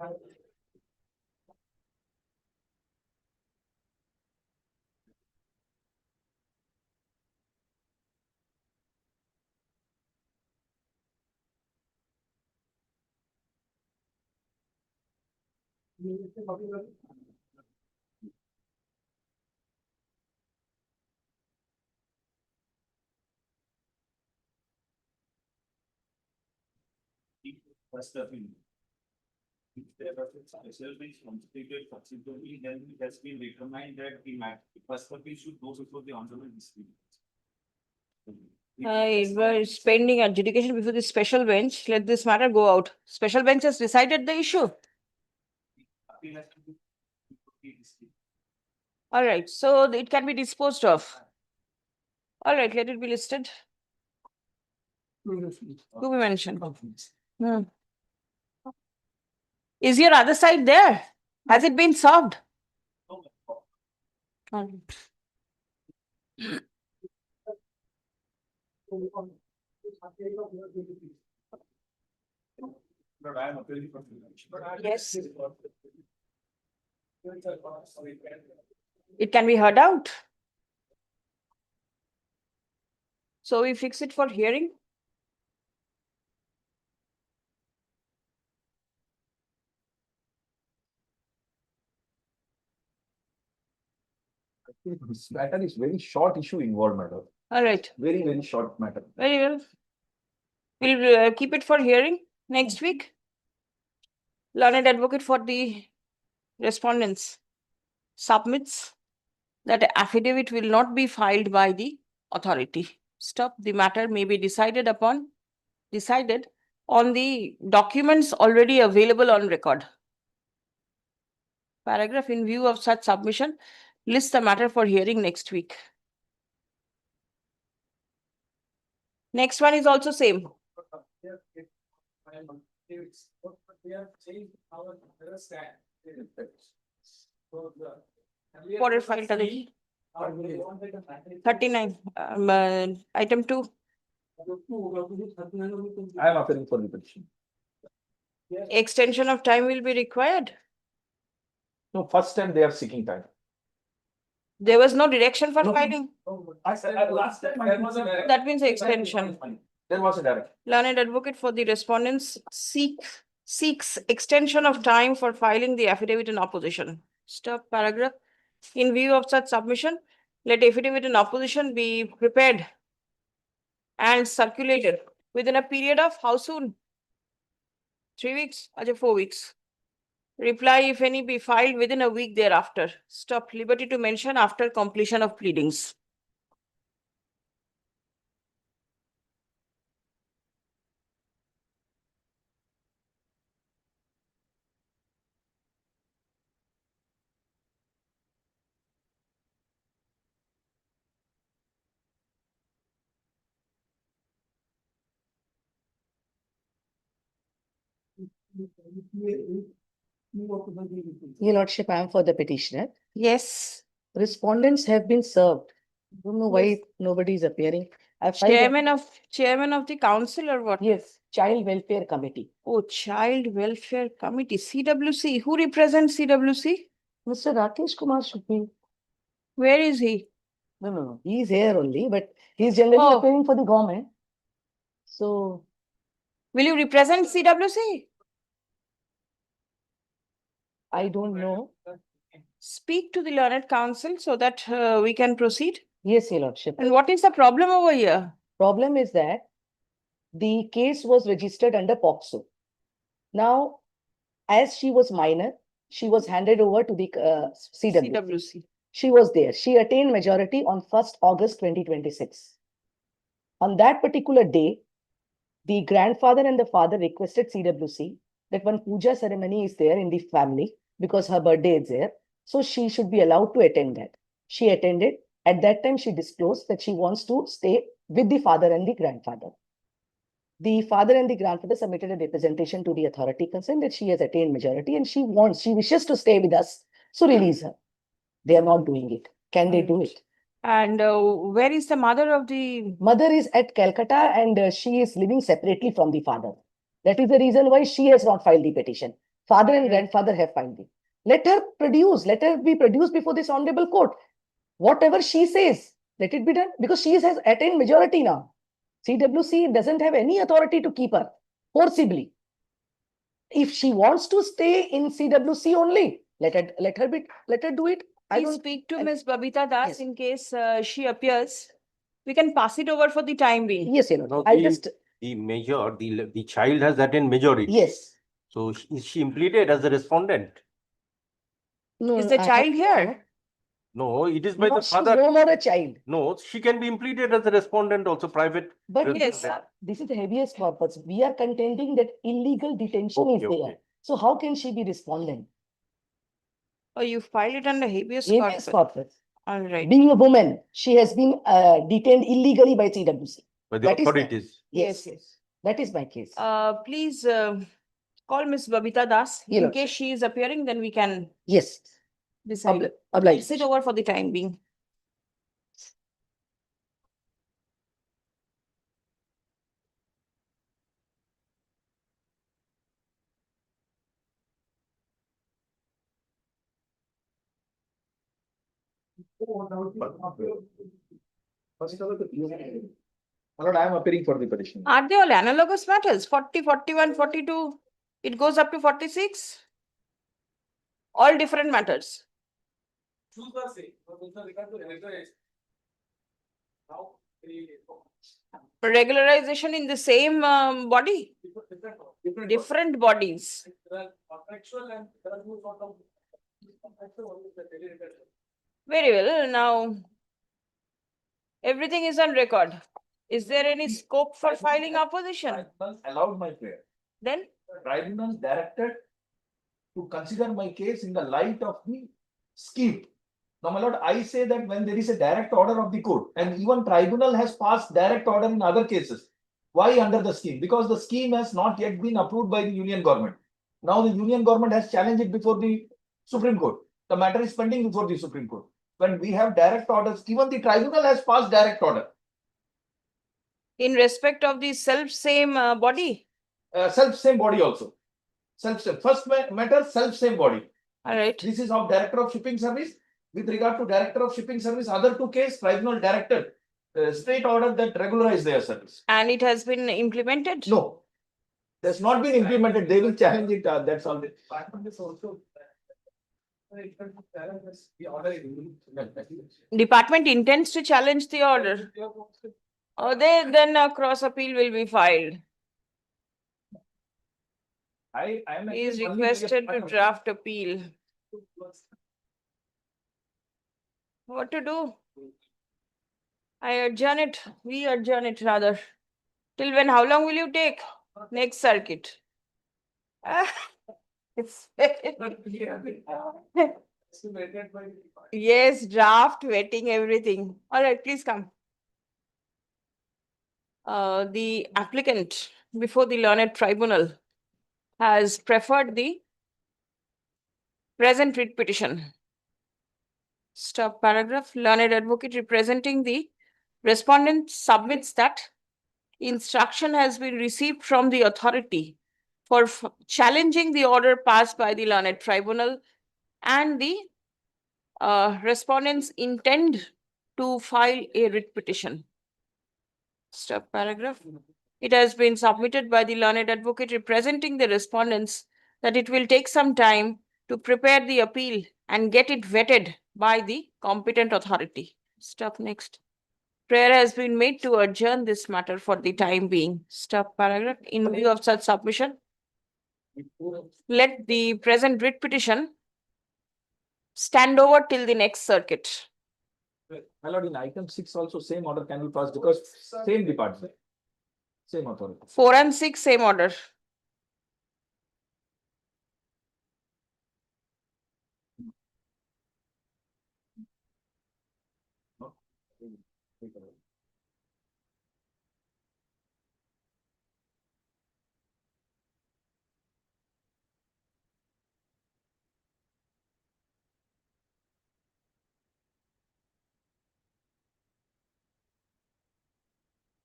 First of all, if there was a special bench constituted subsequently, then it has been determined that the first appeal should go before the honorable district. It was pending adjudication before the special bench. Let this matter go out. Special bench has decided the issue. Appeal has to be before the district. All right, so it can be disposed of. All right, let it be listed. To be mentioned. Is your other side there? Has it been solved? But I am appealing for the Yes. It can be heard out. So we fix it for hearing. This matter is very short issue involved, madam. All right, Very, very short matter. very well. We'll keep it for hearing next week. Learned advocate for the respondents submits that affidavit will not be filed by the authority. Stop. The matter may be decided on the documents already available on record. Paragraph: in view of such submission, list the matter for hearing next week. Next one is also same. What is file 39, item 2. I am appealing for the petition. Extension of time will be required. No, first time they are seeking time. There was no direction for No. filing. I said last time there was a direct. That means extension. There was a direct. Learned advocate for the respondents seeks extension of time for filing the affidavit in opposition. Stop. Paragraph: in view of such submission, let affidavit in opposition be prepared and circulated within a period of how soon? 3 weeks? 4 weeks. Reply, if any, be filed within a week thereafter. Stop. Liberty to mention after completion of pleadings. Your Lordship, I am for the petitioner. Yes. Respondents have been served. Don't know why nobody is appearing. I filed a- Chairman of the council or what? Yes, Child Welfare Committee. Oh, Child Welfare Committee, CWC. Who represents CWC? Mr. Rakesh Kumar should be. Where is he? No. He is here only, but he is generally Oh. appearing for the government. So Will you represent CWC? I don't know. Speak to the learned council so that we can proceed. Yes, Your Lordship. And what is the problem over here? Problem is that the case was registered under POCSO. Now, as she was minor, she was handed over to the CW. CWC. She was there. She attained majority on 1st August 2026. On that particular day, the grandfather and the father requested CWC that one puja ceremony is there in the family because her birthday is there. So she should be allowed to attend that. She attended. At that time, she disclosed that she wants to stay with the father and the grandfather. The father and the grandfather submitted a representation to the authority concerned that she has attained majority and she wishes to stay with us. So release her. They are not doing it. Can they do it? And where is the mother of the... Mother is at Calcutta and she is living separately from the father. That is the reason why she has not filed the petition. Father and grandfather have filed it. Let her produce, let her be produced before this honorable court. Whatever she says, let it be done, because she has attained majority now. CWC doesn't have any authority to keep her forcibly. If she wants to stay in CWC only, let her do it. I Please don't speak to I- Ms. Babita Das Yes. in case she appears. We can pass it over for the time being. Yes, you know, No, I the- just the child has attained majority. yes. So is she implicated as a respondent? No, Is the I child have- here? No, it is by No, the she's father. no more a child. No, she can be implicated as a respondent also, private. But Yes. this is the heaviest corpus. We are contending that illegal detention is Okay, there. okay. So how can she be respondent? Oh, you filed it under habeas Habeas corpus. corpus. All right. Being a woman, she has been detained illegally by CWC. By the That is the- authorities. Yes, Yes. that is my case. Please call Ms. Babita Das. Your In Lordship. case she is appearing, then we can Yes, decide. obliged. Sit over for the time being. My lord, I am appearing for the petition. Are they all analogous matters? 40, 41, 42? It goes up to 46? All different matters. Regularization in the same body? Different bodies. Very well. Now, everything is on record. Is there any scope for filing opposition? Tribunal allowed my prayer. Then, Tribunal directed to consider my case in the light of the scheme. Now, my lord, I say that when there is a direct order of the court, and even tribunal has passed direct order in other cases, why under the scheme? Because the scheme has not yet been approved by the union government. Now the union government has challenged it before the Supreme Court. The matter is pending before the Supreme Court. When we have direct orders, even the tribunal has passed direct order. in respect of the self same body. Self same body also. Self same. First matter, self same body. All right. This is of Director of Shipping Service. With regard to Director of Shipping Service, other two case, tribunal directed state order that regularize their service. And it has been implemented? No, that's not been implemented. They will challenge it. That's all. Department intends to challenge the order. Then a cross appeal will be filed. I am. He is requested to draft appeal. What to do? I adjourn it. We adjourn it rather. Till when? How long will you take? Next circuit. It's yes, draft, wetting, everything. All right, please come. The applicant before the learned tribunal has preferred the present writ petition. Stop paragraph. Learned advocate representing the respondent submits that instruction has been received from the authority for challenging the order passed by the learned tribunal, and the respondents intend to file a writ petition. Stop paragraph. It has been submitted by the learned advocate representing the respondents that it will take some time to prepare the appeal and get it vetted by the competent authority. Stop next. Prayer has been made to adjourn this matter for the time being. Stop paragraph. In view of such submission, let the present writ petition stand over till the next circuit. My lord, in item 6 also same order can be passed because same department, same authority. 4 and 6, same order.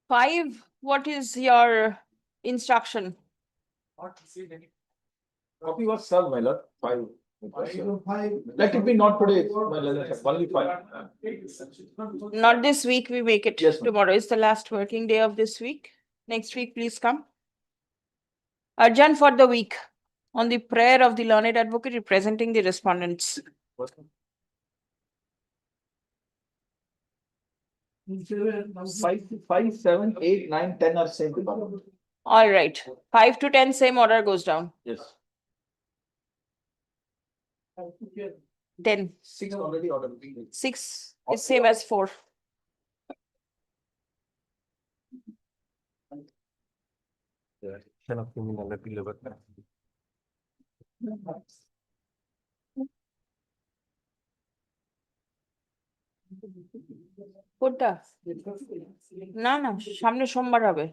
Five, what is your instruction? Copy was served, my lord, five. Let it be not today, my lord, only five. Not this week, we make it. Yes, ma'am. Tomorrow is the last working day of this week. Next week, please come. Adjourn for the week on the prayer of the learned advocate representing the respondents. Five, 7, 8, 9, 10 are same. All right, 5 to 10, same order goes down. Yes. 10, 6 already ordered. 6 is same as 4. Action of criminal appeal level. কোনটা? না না, সামনে সোমবার হবে।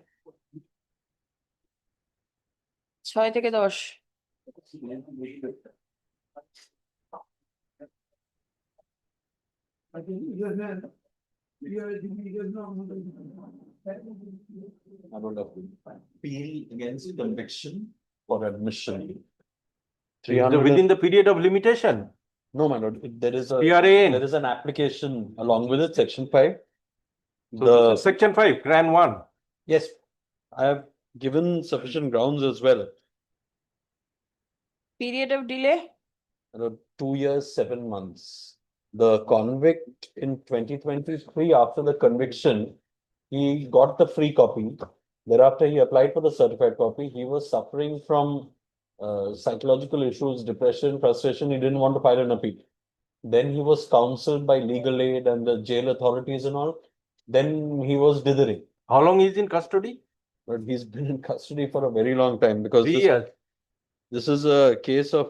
6 থেকে 10। Appeal against conviction for admission. Within the period of limitation. No, my lord, there is a, PRAN. there is an application along with it, section 5. So this The, is section 5, Gran 1. yes, I have given sufficient grounds as well. Period of delay? 2 years, 7 months. The convict in 2023, after the conviction, he got the free copy. Thereafter, he applied for the certified copy. He was suffering from psychological issues, depression, frustration. He didn't want to file an appeal. Then he was counseled by legal aid and the jail authorities and all. Then he was dithering. How long is in custody? But he's been in custody for a very long time because 3 years. this is a case of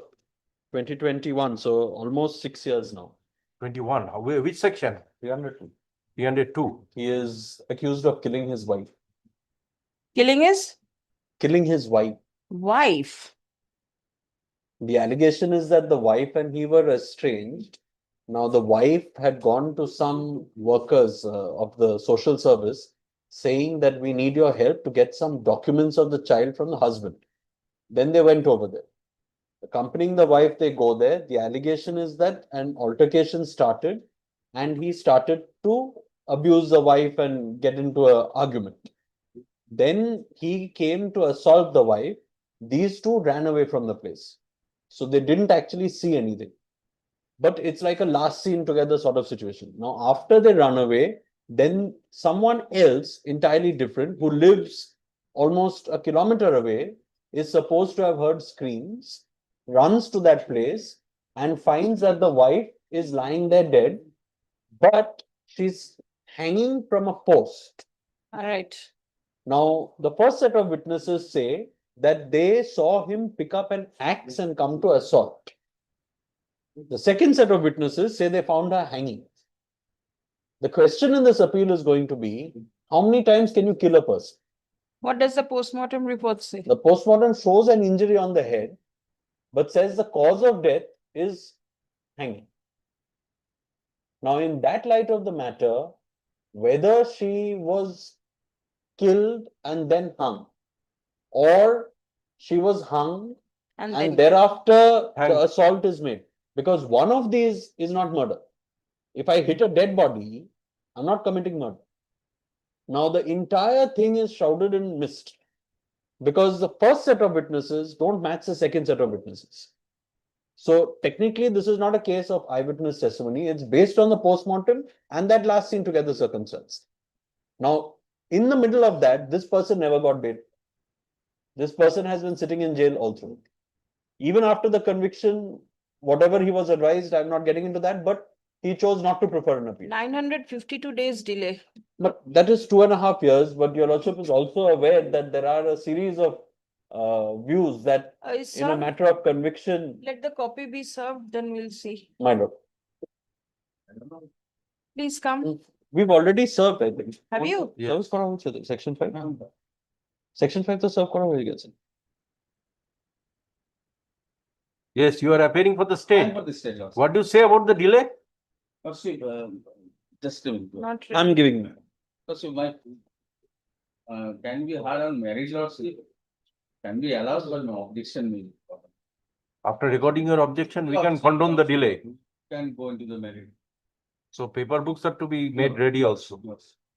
2021, so almost 6 years now. 21. Which section? 302. 302. He is accused of killing his wife. Killing his Killing his wife. wife. The allegation is that the wife and he were estranged. Now, the wife had gone to some workers of the social service saying that we need your help to get some documents of the child from the husband. Then they went over there. Accompanying the wife, they go there. The allegation is that an altercation started and he started to abuse the wife and get into an argument. Then he came to assault the wife. These two ran away from the place. So they didn't actually see anything. But it's like a last seen together sort of situation. Now, after they run away, then someone else entirely different who lives almost a kilometer away is supposed to have heard screams, runs to that place and finds that the wife is lying there dead, but she's hanging from a post. All right. Now, the first set of witnesses say that they saw him pick up an axe and come to assault. The second set of witnesses say they found her hanging. The question in this appeal is going to be, how many times can you kill a person? What does the postmortem report say? The postmortem shows an injury on the head, but says the cause of death is hanging. Now, in that light of the matter, whether she was killed and then hung, or she was hung And and then thereafter Hanged. the assault is made, because one of these is not murder. If I hit a dead body, I'm not committing murder. Now, the entire thing is shrouded in mist because the first set of witnesses don't match the second set of witnesses. So technically, this is not a case of eyewitness testimony. It's based on the postmortem and that last seen together circumstance. Now, in the middle of that, this person never got bail. This person has been sitting in jail all through. Even after the conviction, whatever he was advised, I'm not getting into that, but he chose not to prefer an appeal. 952 days delay. But that is 2.5 years. But your lordship is also aware that there are a series of views that Is in a served? matter of conviction, Let the copy be served, then we'll see. my lord, Please come. we've already served, I think. Have you? Yeah. Service kora hoche to, section 5. Section 5 to serve kora hoye geche. Yes, you are appearing for the And state. for the state laws. What do you say about the delay? Firstly, just a minute. Not really. I'm giving. Firstly, my, can be hard on marriage lordship? Can be allowed, but no objection will be. After recording your objection, we can condone the delay. Can go into the merit. So paper books are to be made ready also.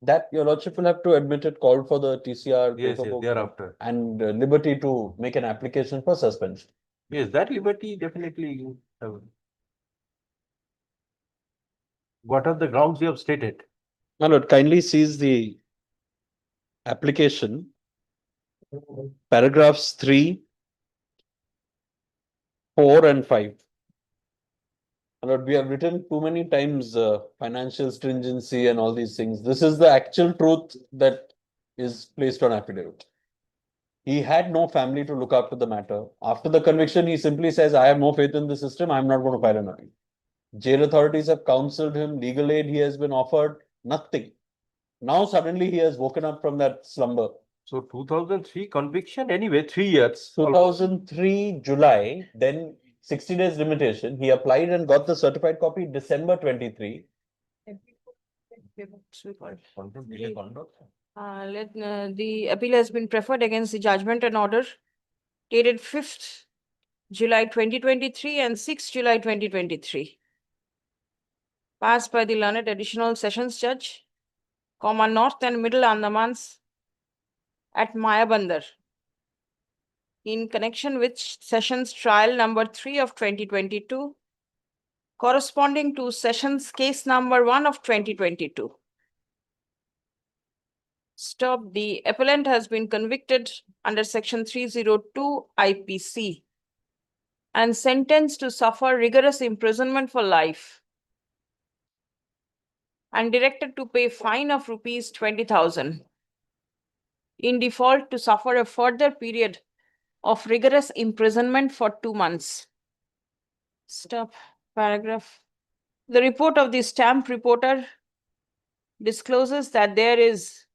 That your lordship will have to admit it, called for the TCR. Yes, paper book, thereafter. And liberty to make an application for suspension. Yes, that liberty definitely you have. What are the grounds you have stated? My lord, kindly sees the application, paragraphs 3, 4 and 5. My lord, we have written too many times financial stringency and all these things. This is the actual truth that is placed on affidavit. He had no family to look after the matter. After the conviction, he simply says, I have no faith in the system. I'm not going to file an appeal. Jail authorities have counseled him, legal aid he has been offered, nothing. Now suddenly he has woken up from that slumber. So 2003 conviction, anyway, 3 years. 2003 July, then 60 days limitation. He applied and got the certified copy December 23. The appeal has been preferred against the judgment and order dated 5th July 2023 and 6th July 2023. Passed by the learned additional sessions judge, North and Middle Andamans at Mayabandar, in connection with sessions trial number 3 of 2022, corresponding to sessions case number 1 of 2022. Stop. The appellant has been convicted under section 302 IPC and sentenced to suffer rigorous imprisonment for life and directed to pay fine of rupees 20,000. In default, to suffer a further period of rigorous imprisonment for 2 months. Stop. Paragraph. The report of the stamp reporter discloses that there is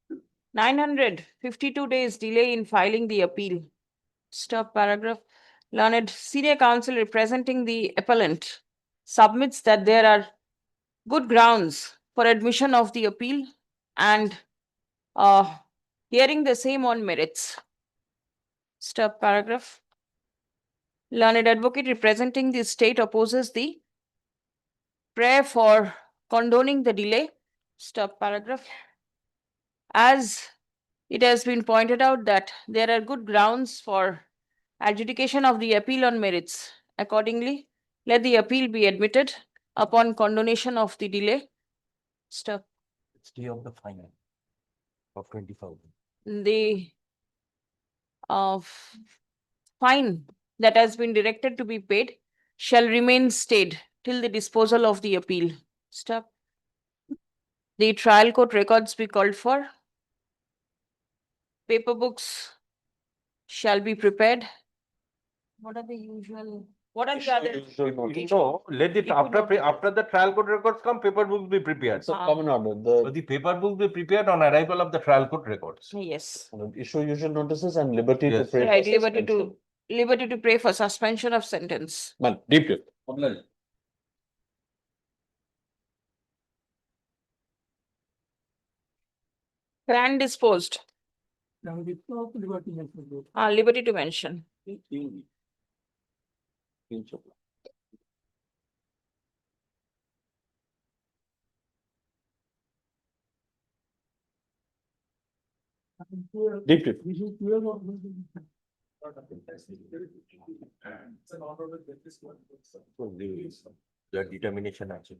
952 days delay in filing the appeal. Stop. Paragraph. Learned senior counsel representing the appellant submits that there are good grounds for admission of the appeal and hearing the same on merits. Stop. Paragraph. Learned advocate representing the state opposes the prayer for condoning the delay. Stop. Paragraph. As it has been pointed out that there are good grounds for adjudication of the appeal on merits. Accordingly, let the appeal be admitted upon condonation of the delay. Stop. Stay of the fine of 20,000. The fine that has been directed to be paid shall remain stayed till the disposal of the appeal. Stop. The trial court records be called for. Paper books shall be prepared. What are the usual? What are the other? No, let it after the trial court records come, paper books be prepared. It's a common order. So the paper books be prepared on arrival of the trial court records. Yes. Issue usual notices and liberty to Yes. pray. Right, for liberty to pray for suspension of sentence. Man, deep it. Grand disposed. Liberty to mention. Deep it. The determination action.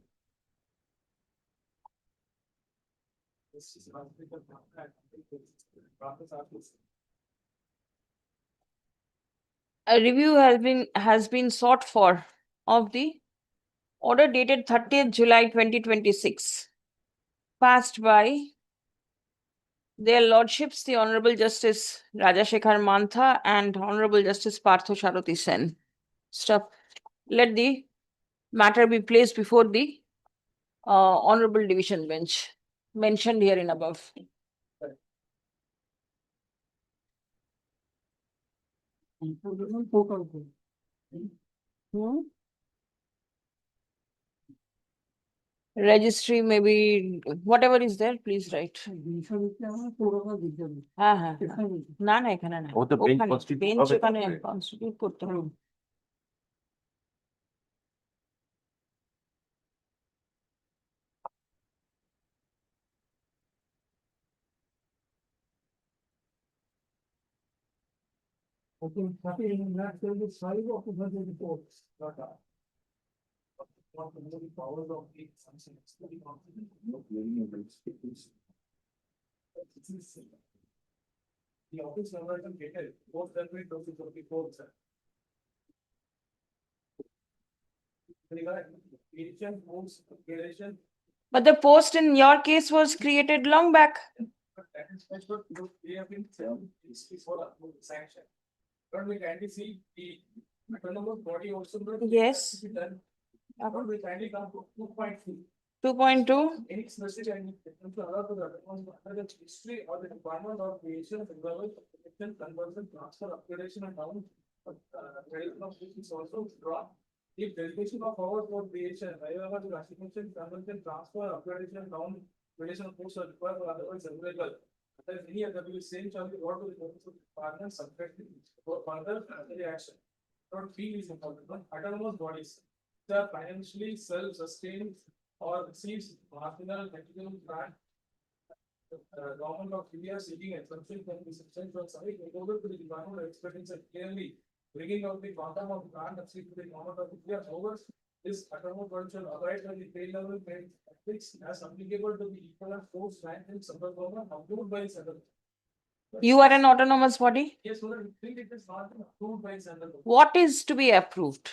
A review has been sought for of the order dated 30th July 2026, passed by their lordships, the Honorable Justice Rajasekhar Mantha and Honorable Justice Partho Sarathy Sen. Stop. Let the matter be placed before the Honorable Division Bench mentioned herein above. Registry, maybe whatever is there, please write. না না এখানে না ও তো bench ওখানে constitute bench হবে ওখানে তারপরে। Constitute করতে হবে Okay, happy in that there is 5 occupancy reports. What the powers of the sanction externally confident. The office number can get it, both that way to 24, sir. Regarding agent moves, creation, But the post in your case was created long back. but that is special, because they have been history for sanction. But we kindly see the autonomous body also. Yes. But we kindly come to 2.2. 2.2. Any specific and different to other the history or the requirement of creation, development, protection, conversion, transfer, upgradation and down. Credit of which is also drawn. If delegation of power for creation, however, the classification, conversion, transfer, upgradation, down, creation of force are required or otherwise available. There is any other will same shall be brought to the notice of the partner subject for further action. Not fee is important, but autonomous bodies. They are financially self-sustained or receives marginal material grant. Government of India seeking exemption from the substance from site over to the Department of Expenditure clearly bringing out the quantum of grant received to the Government of India over this autonomous body shall abide by the pay level ethics as applicable to the equivalent force rank in central government approved by central. You are an autonomous body. Yes, sir, I think it is not approved by central government. What is to be approved?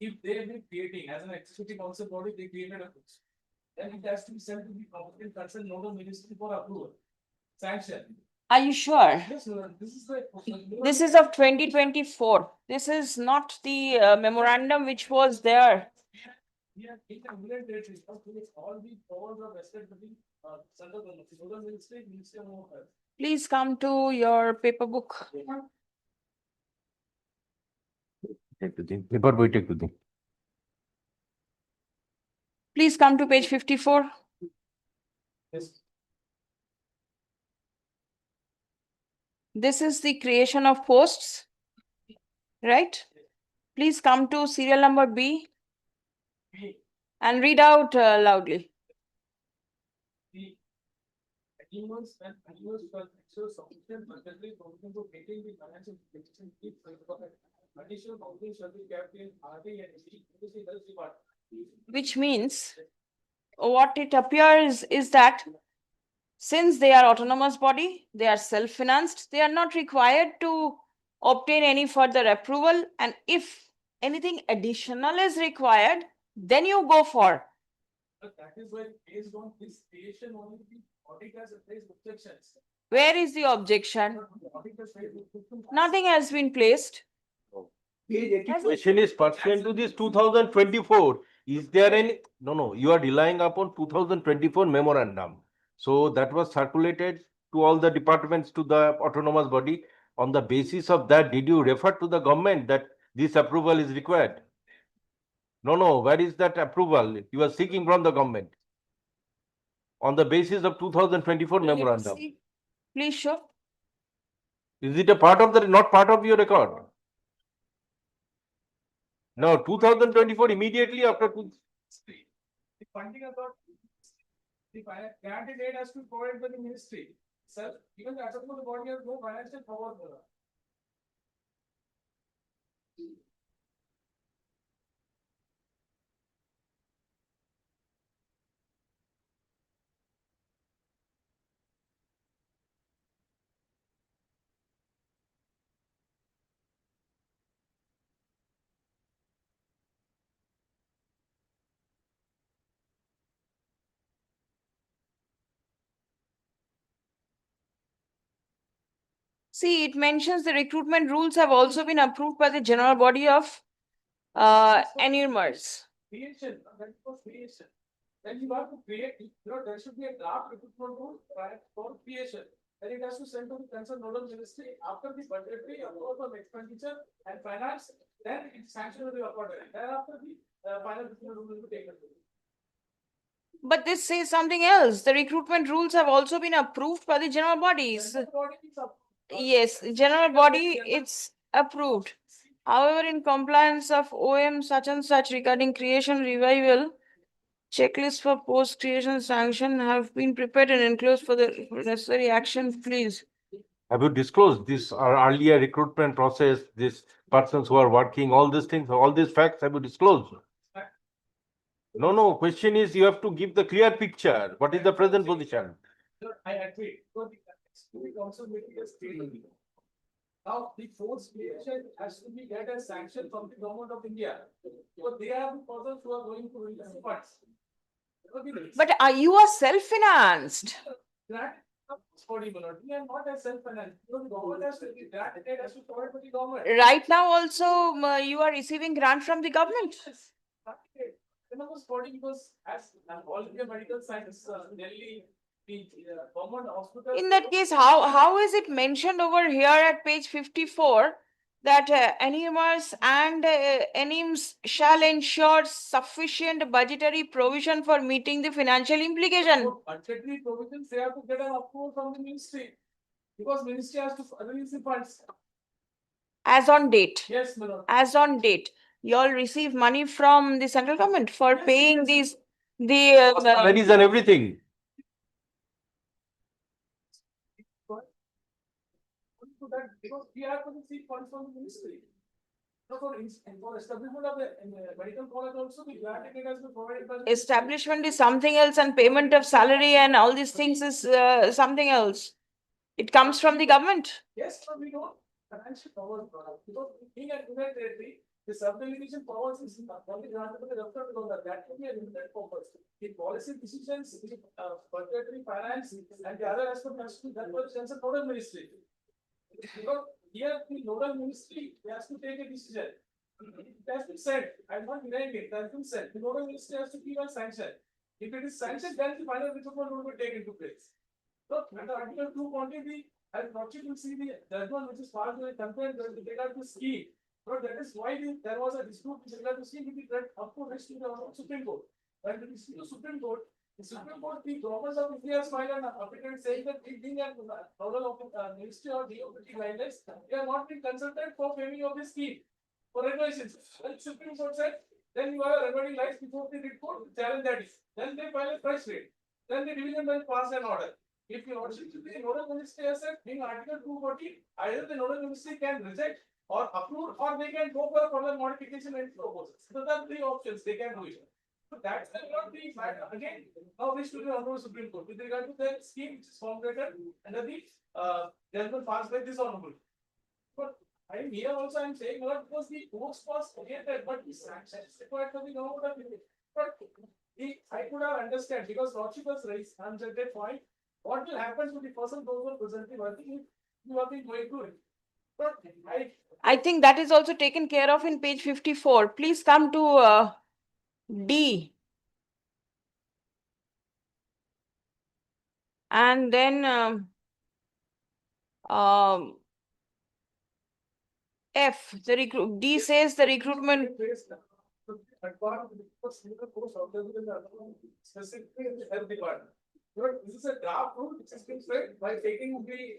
If they have been creating as an executive council body, they created a post. Then it has to be sent to the competent concerned nodal ministry for approval. Sanction. Are you sure? Yes, sir, this is the. This is of 2024. This is not the memorandum which was there. We are in a million territories, all the powers are vested to the central government, nodal ministry, ministry of home affairs. Please come to your paper book. Take to the paper boy, take to the. Please come to page 54. Yes. This is the creation of posts, right? Please come to serial number B and read out loudly. The animals and animals were actual sufficient budgetary provision for making the financial protection keep additional boundaries shall be kept in RD and EC health department. Which means what it appears is that since they are autonomous body, they are self-financed, they are not required to obtain any further approval. And if anything additional is required, then you go for. But that is why based on this creation only the audit has raised objections. Where is the objection? The audit has raised objections. Nothing has been placed. Question is pursuant to this 2024. Is there any, no, you are relying upon 2024 memorandum. So that was circulated to all the departments, to the autonomous body. On the basis of that, did you refer to the government that this approval is required? No, where is that approval you are seeking from the government? On the basis of 2024 memorandum. Please show. Is it a part of the, not part of your record? No, 2024 immediately after The funding about the guaranteed aid has to be provided by the ministry. Sir, even the autonomous body has no financial power. See, it mentions the recruitment rules have also been approved by the general body of enumerers. Creation, that was creation. Then you have to create, there should be a draft recruitment rule for creation. Then it has to send to the concerned nodal ministry after the budgetary approval of expenditure and finance, then it's sanctioned with the according. Thereafter the final recruitment rule will be taken. But this says something else. The recruitment rules have also been approved by the general bodies. Then the body is up. Yes, general body, it's approved. However, in compliance of OM such and such regarding creation revival, checklist for post creation sanction have been prepared and enclosed for the necessary action, please. Have you disclosed this earlier recruitment process, these persons who are working, all these things, all these facts, have you disclosed? No, question is you have to give the clear picture. What is the present position? Sir, I agree. So the school also making a statement. Now, the force creation has to be get a sanction from the government of India. Because they are the persons who are going to release the funds. But you are self-financed. That body will we are not as self-financed. The government has to be that it has to provide for the government. Right now also, you are receiving grant from the government. Yes. Enormous body because as all India medical science, Delhi, the government hospital. In that case, how is it mentioned over here at page 54 that NEMers and NEMs shall ensure sufficient budgetary provision for meeting the financial implication? Budgetary provisions, they have to get an approval from the ministry. Because ministry has to release the funds. As on date. Yes, madam. As on date, you all receive money from the central government for Yes, paying yes. these, the Salaries and everything. So that because we have to receive funds from the ministry. So for establishment of the medical college also, the grant it has been provided by. establishment is something else and payment of salary and all these things is something else. It comes from the government. Yes, but we don't financial powers, because being a united territory, the sub-delegation powers is only granted to the referral because that can be a limited purpose. The policy decisions, the budgetary finance and the other aspect has to be done by the central nodal ministry. Because here the nodal ministry has to take a decision. It has been said, I'm not denying it, it has been said, the nodal ministry has to give a sanction. If it is sanctioned, then the final recruitment will be taken into place. So, under Article 2 quantity, as Rochi will see the judgment which is filed with complaint with regard to scheme. But that is why there was a dispute with regard to scheme, which led up to reach to the Supreme Court. When it is to the Supreme Court, the government of India has filed an affidavit saying that we being a nodal of ministry or DOPT guidelines, they are not being consulted for framing of the scheme for regulations. When Supreme Court said, then you have a remedy lies before the report, challenge that is. Then they file a fresh rate. Then the division bench passed an order. If you also the nodal ministry has said, being Article 240, either the nodal ministry can reject or approve, or they can go for a further modification and proposals. So there are three options they can do it. So that's not the matter. Again, now we should honorable Supreme Court with regard to the scheme which is formulated under the judgment passed by this honorable. But I here also I'm saying not because the courts was created, but the sanction is required for the government of India. But I could have understand because Lordship was raised on that point. What will happen to the person those who are presently working if you have been going through it? But I think that is also taken care of in page 54. Please come to D. And then F, the recruit, D says the recruitment. Specifically in the health department. This is a draft rule which has been framed by taking the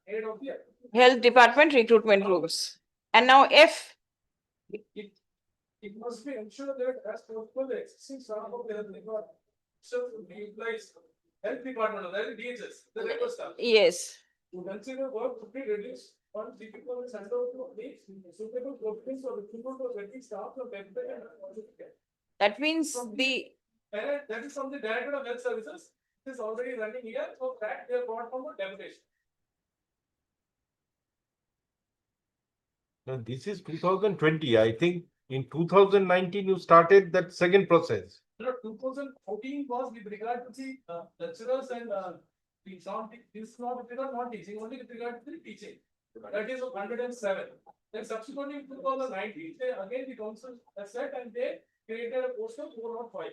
aid of the Health department recruitment rules. And now F. it must be ensured that as possible the existing staff of the health department. So we utilize health department, that is DHS, the regular staff. Yes. To consider work to be reduced on difficult is handed over to the suitable companies or the people to getting staff from welfare and. That means the. That is from the Director of Health Services. It is already running here, so that they are brought from a deputation. Now, this is 2020. I think in 2019 you started that second process. 2014 was with regard to the lecturers and the sound. This is not with regard not teaching, only with regard to the teaching. That is of 107. Then subsequently in 2019, they, again the council has set and they created a post of 405.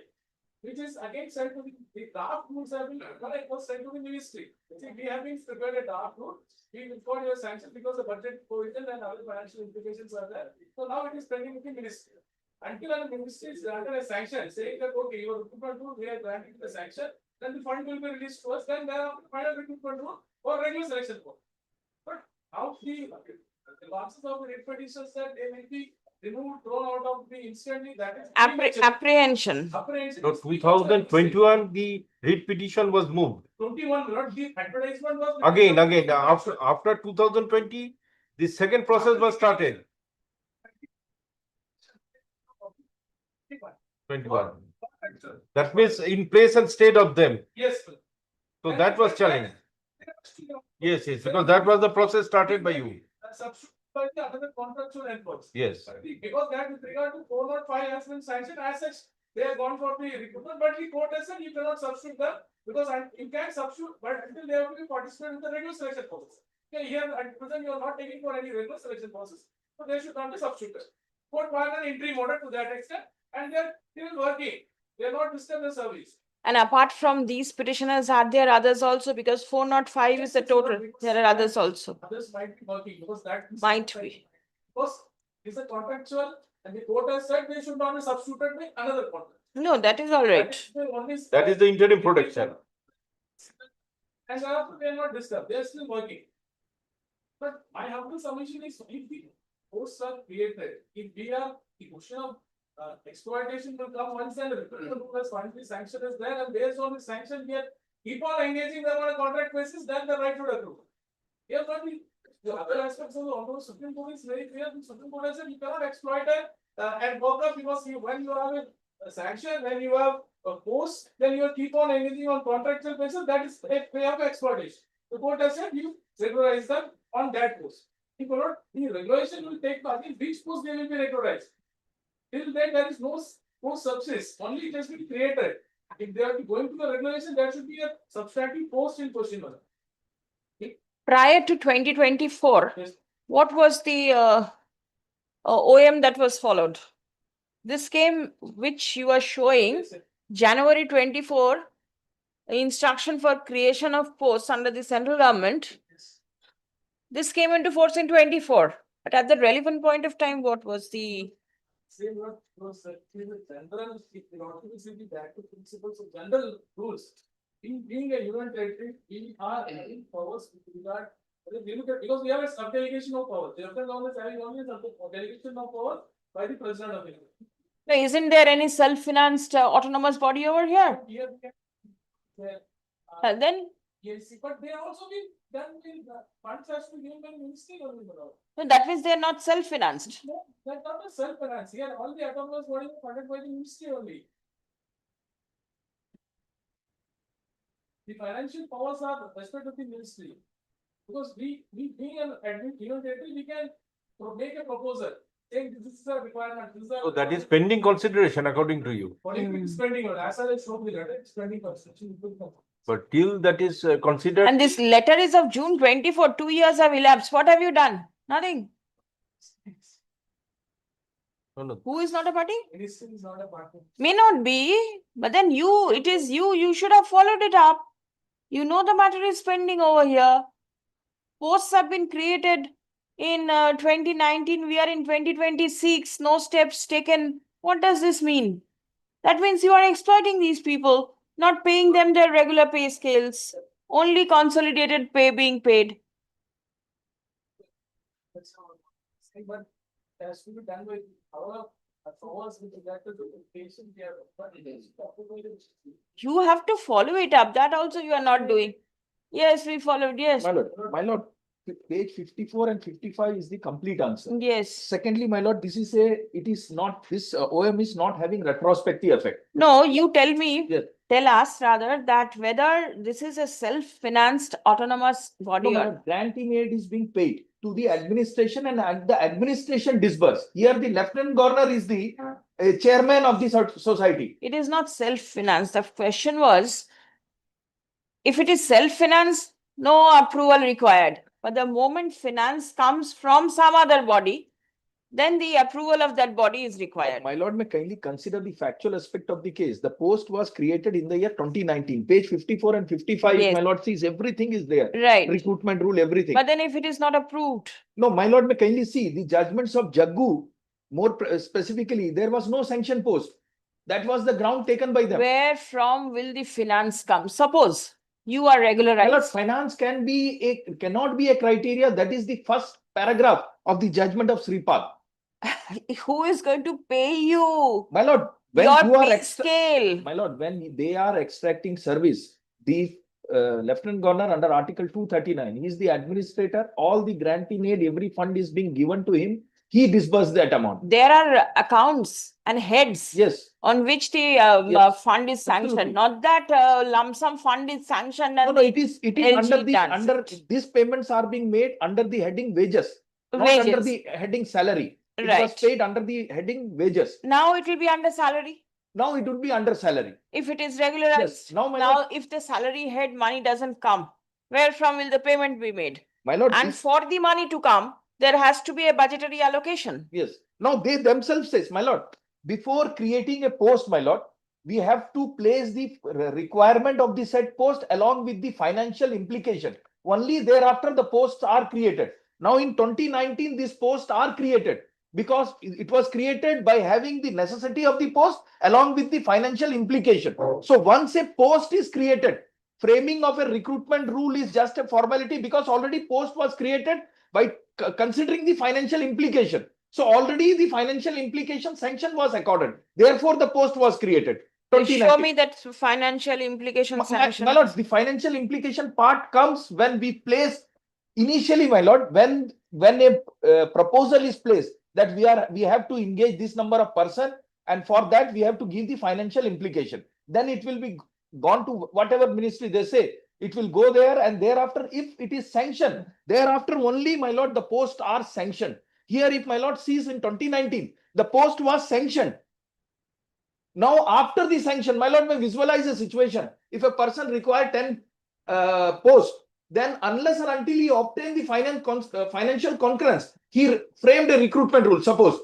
Which is again sent to the draft rules have been was sent to the ministry. See, we have been prepared a draft rule. We will call your sanction because the budget provision and other financial implications are there. So now it is pending with the ministry. Until the ministry is granted a sanction, saying that okay, your recruitment rule we are granting the sanction, then the fund will be released to us. Then there are final recruitment rule or regular selection board. But how the losses of the rate petitions that they may be removed, thrown out of the instantly, that is. Apprehension. Apprehension. So 2021, the writ petition was moved. 21, not the advertisement was. Again, after 2020, the second process was started. 21. That means in place and state of them. Yes. So that was challenged. Yes, because that was the process started by you. Substitute by the another contractual enforce. Yes. Because that with regard to 405 has been sanctioned as such, they have gone for the recruitment, but the court has said you cannot substitute them because you can substitute, but until they have to be participating in the regular selection process. Okay, here at present you are not taking for any regular selection process, so they should not be substituted. Court filed an interim order to that extent, and they are still working. They are not disturbed the service. And apart from these petitioners, are there others also? Because 405 is the total. There are others also. Others might be working because that is. Might be. Because it's a contractual and the court has said they should not be substituted by another contract. No, that is all right. That is the interim protection. And after they are not disturbed, they are still working. But my humble submission is if the posts are created, if we are the question of exploitation will come once and the recruitment rule has finally sanctioned is there, and based on the sanction we are keep on engaging them on a contract basis, then the right should accrue. Here, but the other aspects of the Honorable Supreme Court is very clear. The Supreme Court has said you cannot exploit it and work up because when you have a sanction, when you have a post, then you keep on engaging on contractual basis. That is a way of exploitation. The court has said you regularize them on that post. The regulation will take part in which post they will be regularized. Till then, there is no post subsist. Only it has been created. If they are going to the regulation, there should be a substantive post in question. Prior to 2024, Yes. what was the OM that was followed? This came, which you are showing, Yes, sir. January 24, instruction for creation of posts under the central government. Yes. This came into force in 24. But at the relevant point of time, what was the? Same what was general, if you want to see the back to principles of general rules. Being a union territory, we are having powers with regard. Because we have a sub-delegation of power. The central government is having only a delegation of power by the president of India. No, isn't there any self-financed autonomous body over here? Here we can. Then Yes, but they are also been done in funds has to be given by ministry or whatever. no, that means they are not self-financed. No, that's not a self-finance. Here, all the autonomous bodies are funded by the ministry only. The financial powers are vested with the ministry. Because we being an union territory, we can make a proposal saying this is a requirement. This is a So that is pending consideration according to you. what is spending on? As I showed the letter, it's spending construction. But till that is considered. And this letter is of June 24, 2 years have elapsed. What have you done? Nothing. No. Who is not a party? Ministry is not a partner. May not be, but then it is you should have followed it up. You know the matter is pending over here. Posts have been created in 2019. We are in 2026. No steps taken. What does this mean? That means you are exploiting these people, not paying them their regular pay scales, only consolidated pay being paid. That's how I'm saying, but it has to be done by our powers with regard to the patient care. But it is You have to follow it up. That also you are not doing. Yes, we followed. Yes. My lord, page 54 and 55 is the complete answer. Yes. Secondly, my lord, this OM is not having retrospective effect. No, you tell me. Yes. Tell us rather that whether this is a self-financed autonomous body No, my or lord, granting aid is being paid to the administration and the administration disburse. Here, the lieutenant governor is the chairman of the society. it is not self-financed. The question was, if it is self-financed, no approval required. But the moment finance comes from some other body, then the approval of that body is required. My lord, may kindly consider the factual aspect of the case. The post was created in the year 2019. Page 54 and 55, Yes. my lord sees everything is there. Right. Recruitment rule, everything. But then if it is not approved, No, my lord, may kindly see the judgments of Jaggu. More specifically, there was no sanction post. That was the ground taken by them. where from will the finance come? Suppose you are My lord, regularized. finance cannot be a criteria. That is the first paragraph of the judgment of Sripal. Who is going to pay you? My lord, when Your you are pay scale. my lord, when they are extracting service, the Lieutenant Governor under Article 239, he is the administrator. All the granting aid, every fund is being given to him. He disbursed that amount. There are accounts and heads Yes. on which the Yes, fund is sanctioned, absolutely. not that lump sum fund is sanctioned No, and no, it is under LG the done it. these payments are being made under the heading wages, not under Wages. the heading salary. It was Right. paid under the heading wages. Now it will be under salary. Now it would be under salary. If it is regularized. Yes. Now, my Now, lord, if the salary head money doesn't come, where from will the payment be made? my lord, And this- for the money to come, there has to be a budgetary allocation. yes. Now they themselves says, my lord, before creating a post, my lord, we have to place the requirement of the said post along with the financial implication. Only thereafter the posts are created. Now in 2019, these posts are created because it was created by having the necessity of the post along with the financial implication. So once a post is created, framing of a recruitment rule is just a formality because already post was created by considering the financial implication. So already the financial implication sanction was accorded. Therefore, the post was created. Show me that financial implication sanction. My lord, the financial implication part comes when we place initially, my lord, when a proposal is placed that we have to engage this number of person, and for that we have to give the financial implication. Then it will be gone to whatever ministry they say. It will go there, and thereafter, if it is sanctioned, thereafter only, my lord, the posts are sanctioned. Here, if my lord sees in 2019, the post was sanctioned. Now, after the sanction, my lord may visualize a situation. If a person requires 10 posts, then unless and until he obtain the financial concurrence, he framed a recruitment rule. Suppose,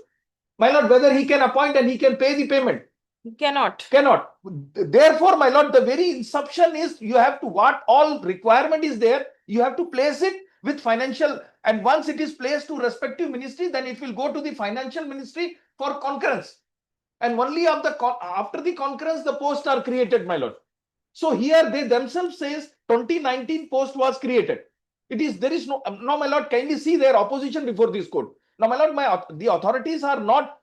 my lord, whether he can appoint and he can pay the payment. Cannot. Cannot. Therefore, my lord, the very inception is you have to what all requirement is there. You have to place it with financial, and once it is placed to respective ministry, then it will go to the financial ministry for concurrence. And only after the concurrence, the posts are created, my lord. So here they themselves says 2019 post was created. There is no, now my lord, kindly see their opposition before this court. Now, my lord, the authorities are not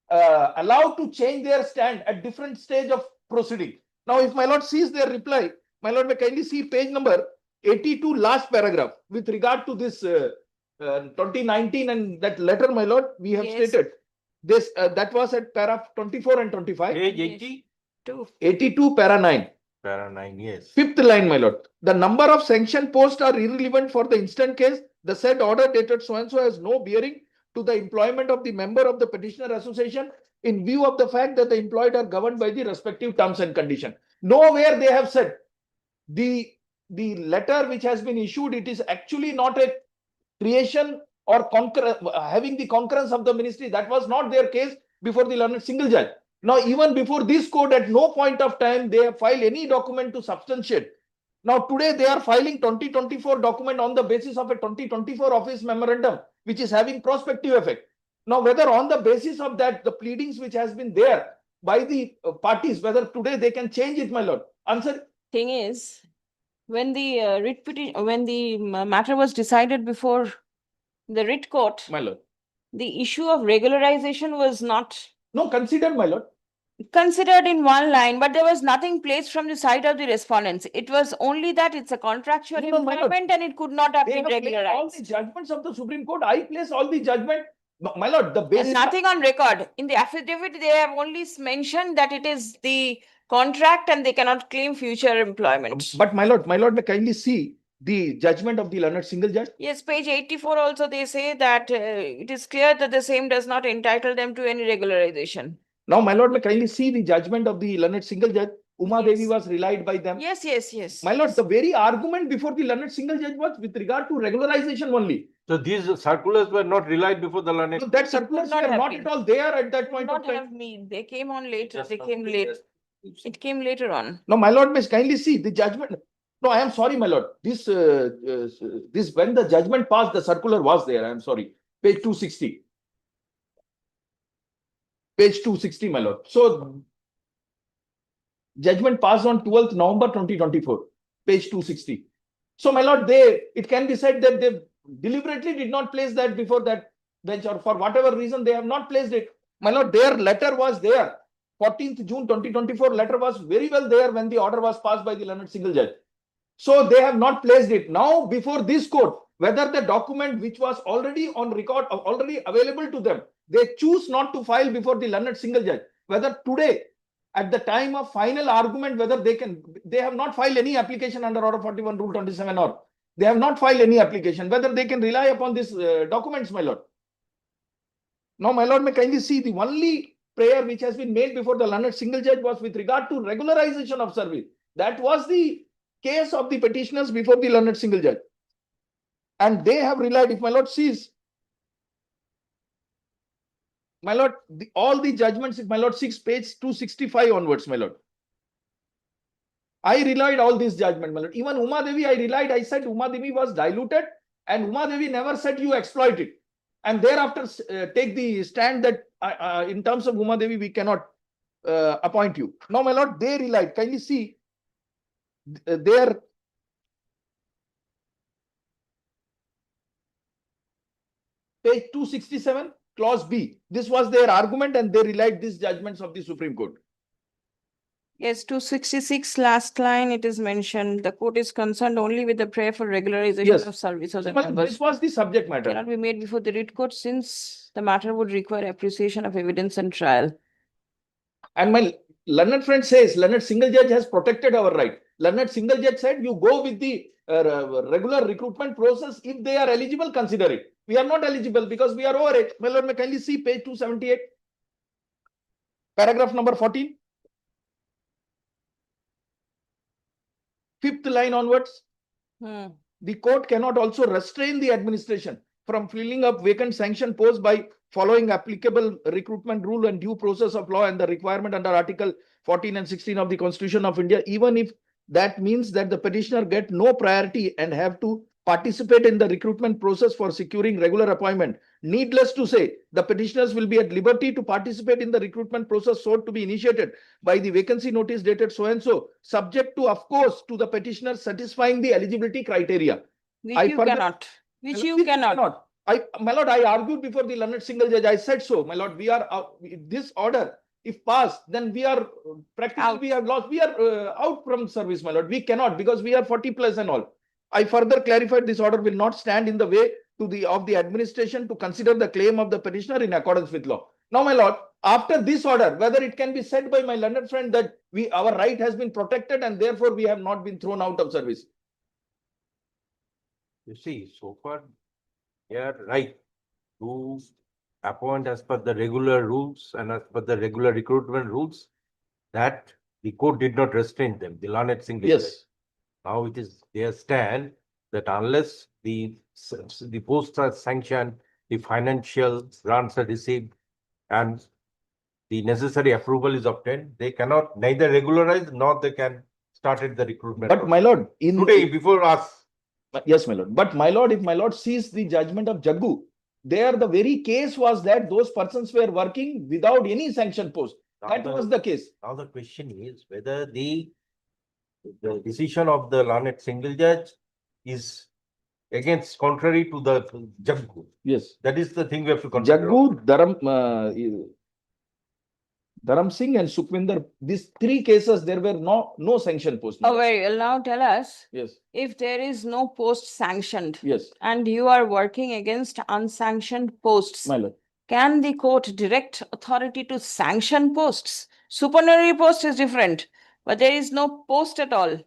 allowed to change their stand at different stage of proceeding. Now, if my lord sees their reply, my lord may kindly see page number 82, last paragraph, with regard to this 2019 and that letter, my lord, we have stated. This that was at paragraph 24 and 25. Page 82. 82, para 9. Para 9, yes. Fifth line, my lord. The number of sanctioned posts are irrelevant for the instant case. The said order dated so and so has no bearing to the employment of the member of the petitioner association in view of the fact that the employed are governed by the respective terms and conditions. Nowhere they have said the letter which has been issued, it is actually not a creation or having the concurrence of the ministry. That was not their case before the learned single judge. Now, even before this court, at no point of time they have filed any document to substantiate. Now, today they are filing 2024 document on the basis of a 2024 office memorandum, which is having prospective effect. Now, whether on the basis of that, the pleadings which has been there by the parties, whether today they can change it, my lord. Answer. Thing is, when the writ petition, when the matter was decided before the writ court, My lord. the issue of regularization was not considered, my lord. Considered in one line, but there was nothing placed from the side of the respondents. It was only that it's a contractual employment and it could not have been regularized. All the judgments of the Supreme Court, I place all the judgment. No, my lord, the basis. And nothing on record. In the affidavit, they have only mentioned that it is the contract and they cannot claim future employment. But my lord, may kindly see the judgment of the learned single judge. Yes, page 84 also they say that it is clear that the same does not entitle them to any regularization. Now, my lord, may kindly see the judgment of the learned single judge. Uma Devi was relied by them. Yes. My lord, the very argument before the learned single judge was with regard to regularization only. So these circulars were not relied before the learned. So that circulars were not at all there at that point of time. They came on later. They came late. It came later on. Now, my lord, may kindly see the judgment. No, I am sorry, my lord. This when the judgment passed, the circular was there. I am sorry. Page 260. Page 260, my lord. So, judgment passed on 12th November 2024. Page 260. So, my lord, it can be said that they deliberately did not place that before that bench or for whatever reason they have not placed it. My lord, their letter was there. 14th June 2024 letter was very well there when the order was passed by the learned single judge. So they have not placed it. Now before this court, whether the document which was already on record or already available to them, they choose not to file before the learned single judge. Whether today, at the time of final argument, whether they have not filed any application under Order 41, Rule 27 or they have not filed any application, whether they can rely upon these documents, my lord. Now, my lord, may kindly see the only prayer which has been made before the learned single judge was with regard to regularization of service. That was the case of the petitioners before the learned single judge. And they have relied, if my lord sees, my lord, all the judgments, if my lord sees page 265 onwards, my lord. I relied all these judgments, my lord. Even Uma Devi, I relied, I said Uma Devi was diluted and Uma Devi never said you exploit it. And thereafter take the stand that in terms of Uma Devi, we cannot appoint you. Now, my lord, they relied. Kindly see their page 267, clause B. This was their argument and they relied these judgments of the Supreme Court. Yes, 266 last line, it is mentioned, the court is concerned only with the prayer for regularization Yes. of service of the Well, members. this was the subject matter. Cannot be made before the writ court since the matter would require appreciation of evidence and trial. And my learned friend says, learned single judge has protected our right. Learned single judge said, you go with the regular recruitment process. If they are eligible, consider it. We are not eligible because we are over it. My lord, may kindly see page 278, paragraph number 14. Fifth line onwards. The court cannot also restrain the administration from filling up vacant sanction posts by following applicable recruitment rule and due process of law and the requirement under Article 14 and 16 of the Constitution of India, even if that means that the petitioner get no priority and have to participate in the recruitment process for securing regular appointment. Needless to say, the petitioners will be at liberty to participate in the recruitment process sought to be initiated by the vacancy notice dated so and so, subject to, of course, to the petitioner satisfying the eligibility criteria. Which you cannot. Which you cannot. My lord, I argued before the learned single judge. I said so, my lord. We are this order, if passed, then we are practically Out. we have lost. We are out from service, my lord. We cannot because we are 40 plus and all. I further clarified this order will not stand in the way to the administration to consider the claim of the petitioner in accordance with law. Now, my lord, after this order, whether it can be said by my learned friend that our right has been protected and therefore we have not been thrown out of service. You see, so far, they are right to appoint as per the regular rules and as per the regular recruitment rules that the court did not restrain them, the learned single judge. Yes. Now it is their stand that unless the posts are sanctioned, the financial grants are received, and the necessary approval is obtained, they cannot neither regularize nor they can start at the recruitment. But my lord, Today, before us. Yes, my lord. But my lord, if my lord sees the judgment of Jaggu, there the very case was that those persons were working without any sanction post. That was the case. Now the question is whether the decision of the learned single judge is against contrary to the Jaggu. Yes. That is the thing we have to consider. Jaggu, Dharam Singh and Sukhvinder, these three cases, there were no sanction post. Oh, very well. Now tell us, Yes. if there is no post sanctioned Yes, and you are working against unsanctioned posts, my lord. can the court direct authority to sanction posts? Supernumerary post is different, but there is no post at all,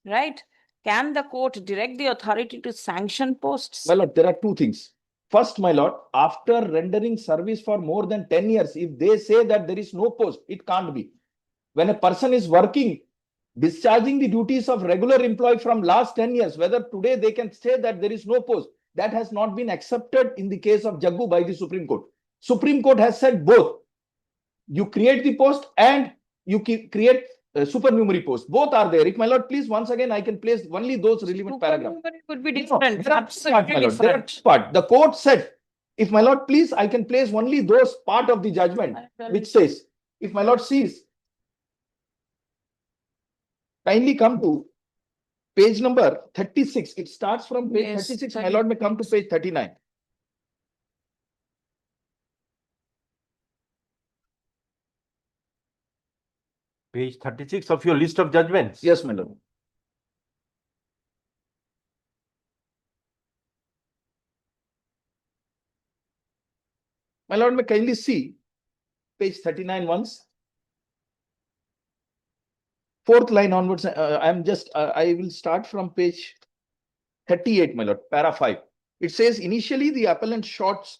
right? Can the court direct the authority to sanction posts? My lord, there are two things. First, my lord, after rendering service for more than 10 years, if they say that there is no post, it can't be. When a person is working, discharging the duties of regular employee from last 10 years, whether today they can say that there is no post, that has not been accepted in the case of Jaggu by the Supreme Court. Supreme Court has said both. You create the post and you create supernumerary post. Both are there. If my lord, please, once again, I can place only those relevant paragraphs. Supernumerary would be different. There are Absolutely part, my lord. There are different. part. The court said, if my lord, please, I can place only those part of the judgment which says, if my lord sees, kindly come to page number 36. It starts from page 36. My lord may come to page 39. Page 36 of your list of judgments. Yes, my lord. My lord, may kindly see page 39 once. Fourth line onwards, I will start from page 38, my lord, para 5. It says initially the appellant shorts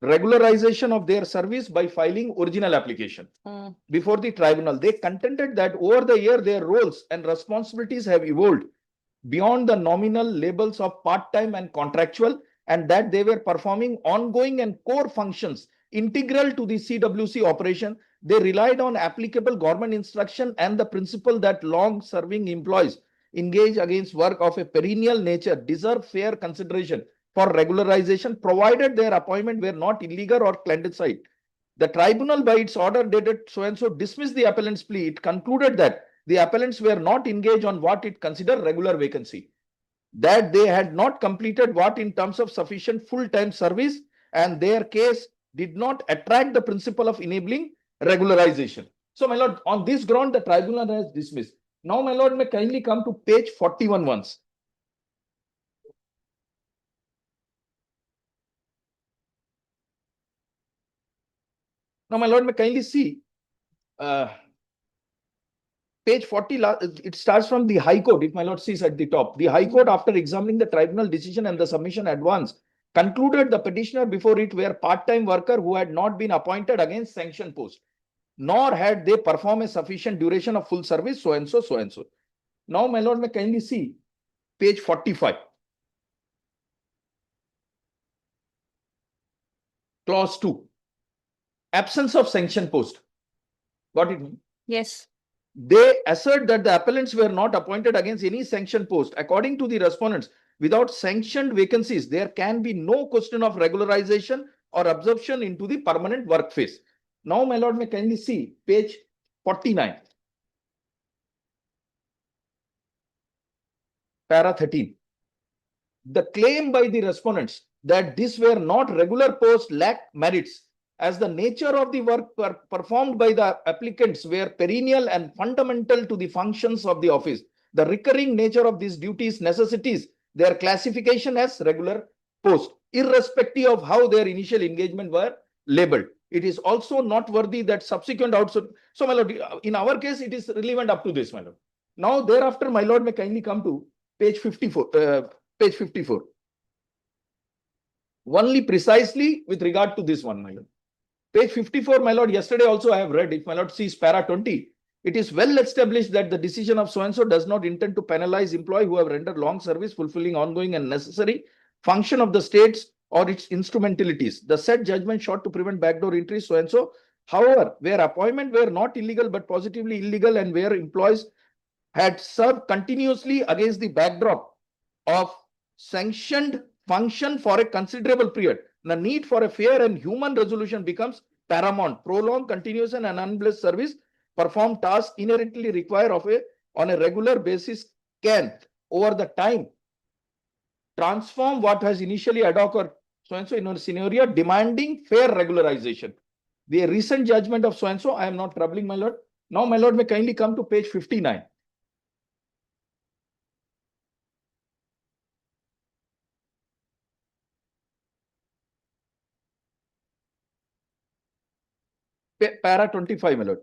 regularization of their service by filing original application before the tribunal. They contended that over the year their roles and responsibilities have evolved beyond the nominal labels of part-time and contractual, and that they were performing ongoing and core functions integral to the CWC operation. They relied on applicable government instruction and the principle that long-serving employees engaged against work of a perennial nature deserve fair consideration for regularization, provided their appointment were not illegal or clandestine. The tribunal, by its order dated so-and-so, dismissed the appellant's plea. It concluded that the appellants were not engaged on what it considered regular vacancy, that they had not completed what in terms of sufficient full-time service, and their case did not attract the principle of enabling regularization. So, my lord, on this ground, the tribunal has dismissed. Now, my lord, may kindly come to page 41 once. Now, my lord, may kindly see page 40, it starts from the High Court, if my lord sees at the top. The High Court, after examining the tribunal decision and the submission advance, concluded the petitioner before it were part-time worker who had not been appointed against sanction post, nor had they performed a sufficient duration of full service, so and so, so and so. Now, my lord, may kindly see page 45. Clause 2. Absence of sanction post. Got it? Yes. They assert that the appellants were not appointed against any sanction post. According to the respondents, without sanctioned vacancies, there can be no question of regularization or absorption into the permanent work phase. Now, my lord, may kindly see page 49. Para 13. The claim by the respondents that these were not regular posts lacked merits, as the nature of the work performed by the applicants were perennial and fundamental to the functions of the office. The recurring nature of these duties necessitates their classification as regular post, irrespective of how their initial engagement were labeled. It is also noteworthy that subsequent outsourcing. So, my lord, in our case, it is relevant up to this, my lord. Now, thereafter, my lord, may kindly come to page 54. Page 54. Only precisely with regard to this one, my lord. Page 54, my lord, yesterday also I have read, if my lord sees para 20, it is well established that the decision of so-and-so does not intend to penalize employee who have rendered long service, fulfilling ongoing and necessary function of the states or its instrumentalities. The said judgment sought to prevent backdoor entry, so-and-so. However, where appointment were not illegal but positively illegal, and where employees had served continuously against the backdrop of sanctioned function for a considerable period, the need for a fair and human resolution becomes paramount. Prolonged, continuous and unblessed service performed tasks inherently require on a regular basis can, over the time, transform what has initially ad hoc or so-and-so in a scenario demanding fair regularization. The recent judgment of so-and-so, I am not troubling, my lord. Now, my lord, may kindly come to page 59. Para 25, my lord.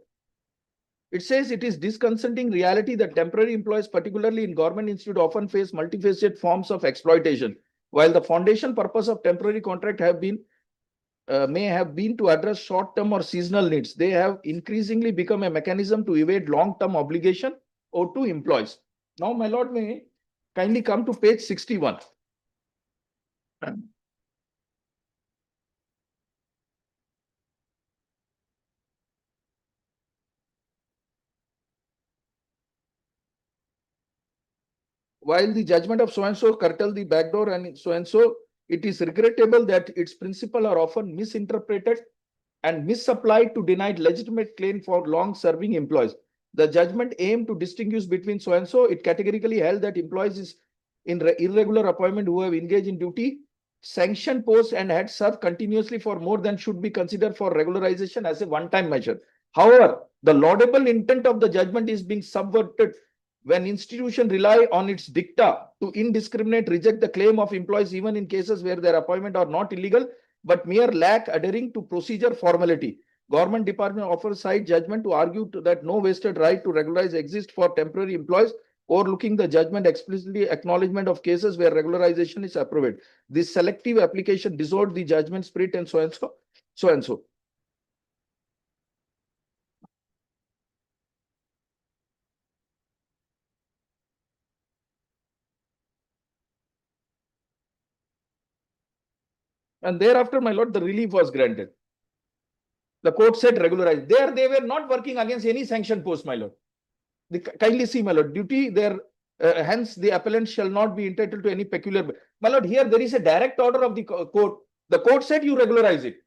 It says it is disconcerting reality that temporary employees, particularly in government institute, often face multifaceted forms of exploitation. While the foundation purpose of temporary contract may have been to address short-term or seasonal needs, they have increasingly become a mechanism to evade long-term obligation owed to employees. Now, my lord, may kindly come to page 61. While the judgment of so-and-so curtail the backdoor and so-and-so, it is regrettable that its principles are often misinterpreted and misapplied to deny legitimate claim for long-serving employees. The judgment aimed to distinguish between so-and-so. It categorically held that employees in irregular appointment who have engaged in duty, sanctioned posts and had served continuously for more than should be considered for regularization as a one-time measure. However, the laudable intent of the judgment is being subverted when institution rely on its dicta to indiscriminate reject the claim of employees even in cases where their appointment are not illegal but mere lack adhering to procedure formality. Government department offers side judgment to argue that no vested right to regularize exists for temporary employees, overlooking the judgment explicitly acknowledgement of cases where regularization is approved. This selective application dissolved the judgment spirit and so and so, so and so. And thereafter, my lord, the relief was granted. The court said regularized. There, they were not working against any sanction post, my lord. Kindly see, my lord, duty there. Hence, the appellant shall not be entitled to any peculiar. My lord, here there is a direct order of the court. The court said you regularize it.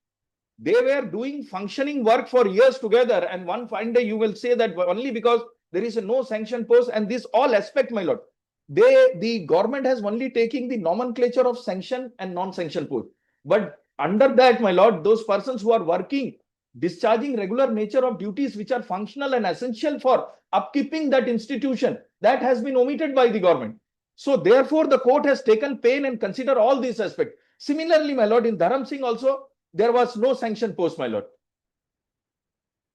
They were doing functioning work for years together, and one fine day you will say that only because there is a no sanction post, and this all aspect, my lord. The government has only taken the nomenclature of sanction and non-sanction post. But under that, my lord, those persons who are working, discharging regular nature of duties which are functional and essential for upkeeping that institution, that has been omitted by the government. So therefore, the court has taken pain and consider all these aspects. Similarly, my lord, in Dharam Singh also, there was no sanction post, my lord.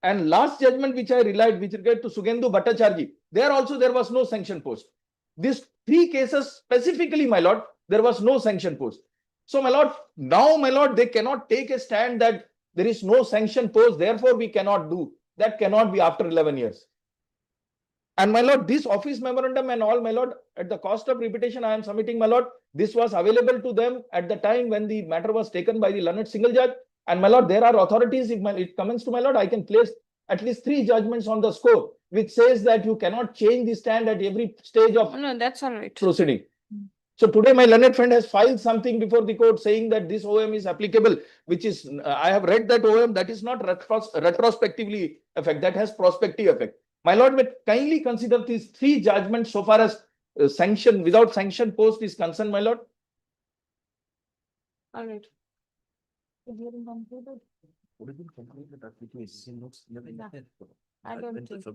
And last judgment which I relied with regard to Sugendu Bhattacharjee, there also there was no sanction post. These three cases specifically, my lord, there was no sanction post. So, my lord, now, my lord, they cannot take a stand that there is no sanction post, therefore we cannot do. That cannot be after 11 years. And my lord, this office memorandum and all, my lord, at the cost of repetition, I am submitting, my lord, this was available to them at the time when the matter was taken by the learned single judge. And my lord, there are authorities, if it comes to my lord, I can place at least 3 judgments on the score, which says that you cannot change the stand at every stage of No, that's all right. proceeding. So today my learned friend has filed something before the court saying that this OM is applicable, which is, I have read that OM, that is not retrospectively effect, that has prospective effect. My lord, may kindly consider these 3 judgments so far as sanction, without sanction post is concerned, my lord. All right. I don't think.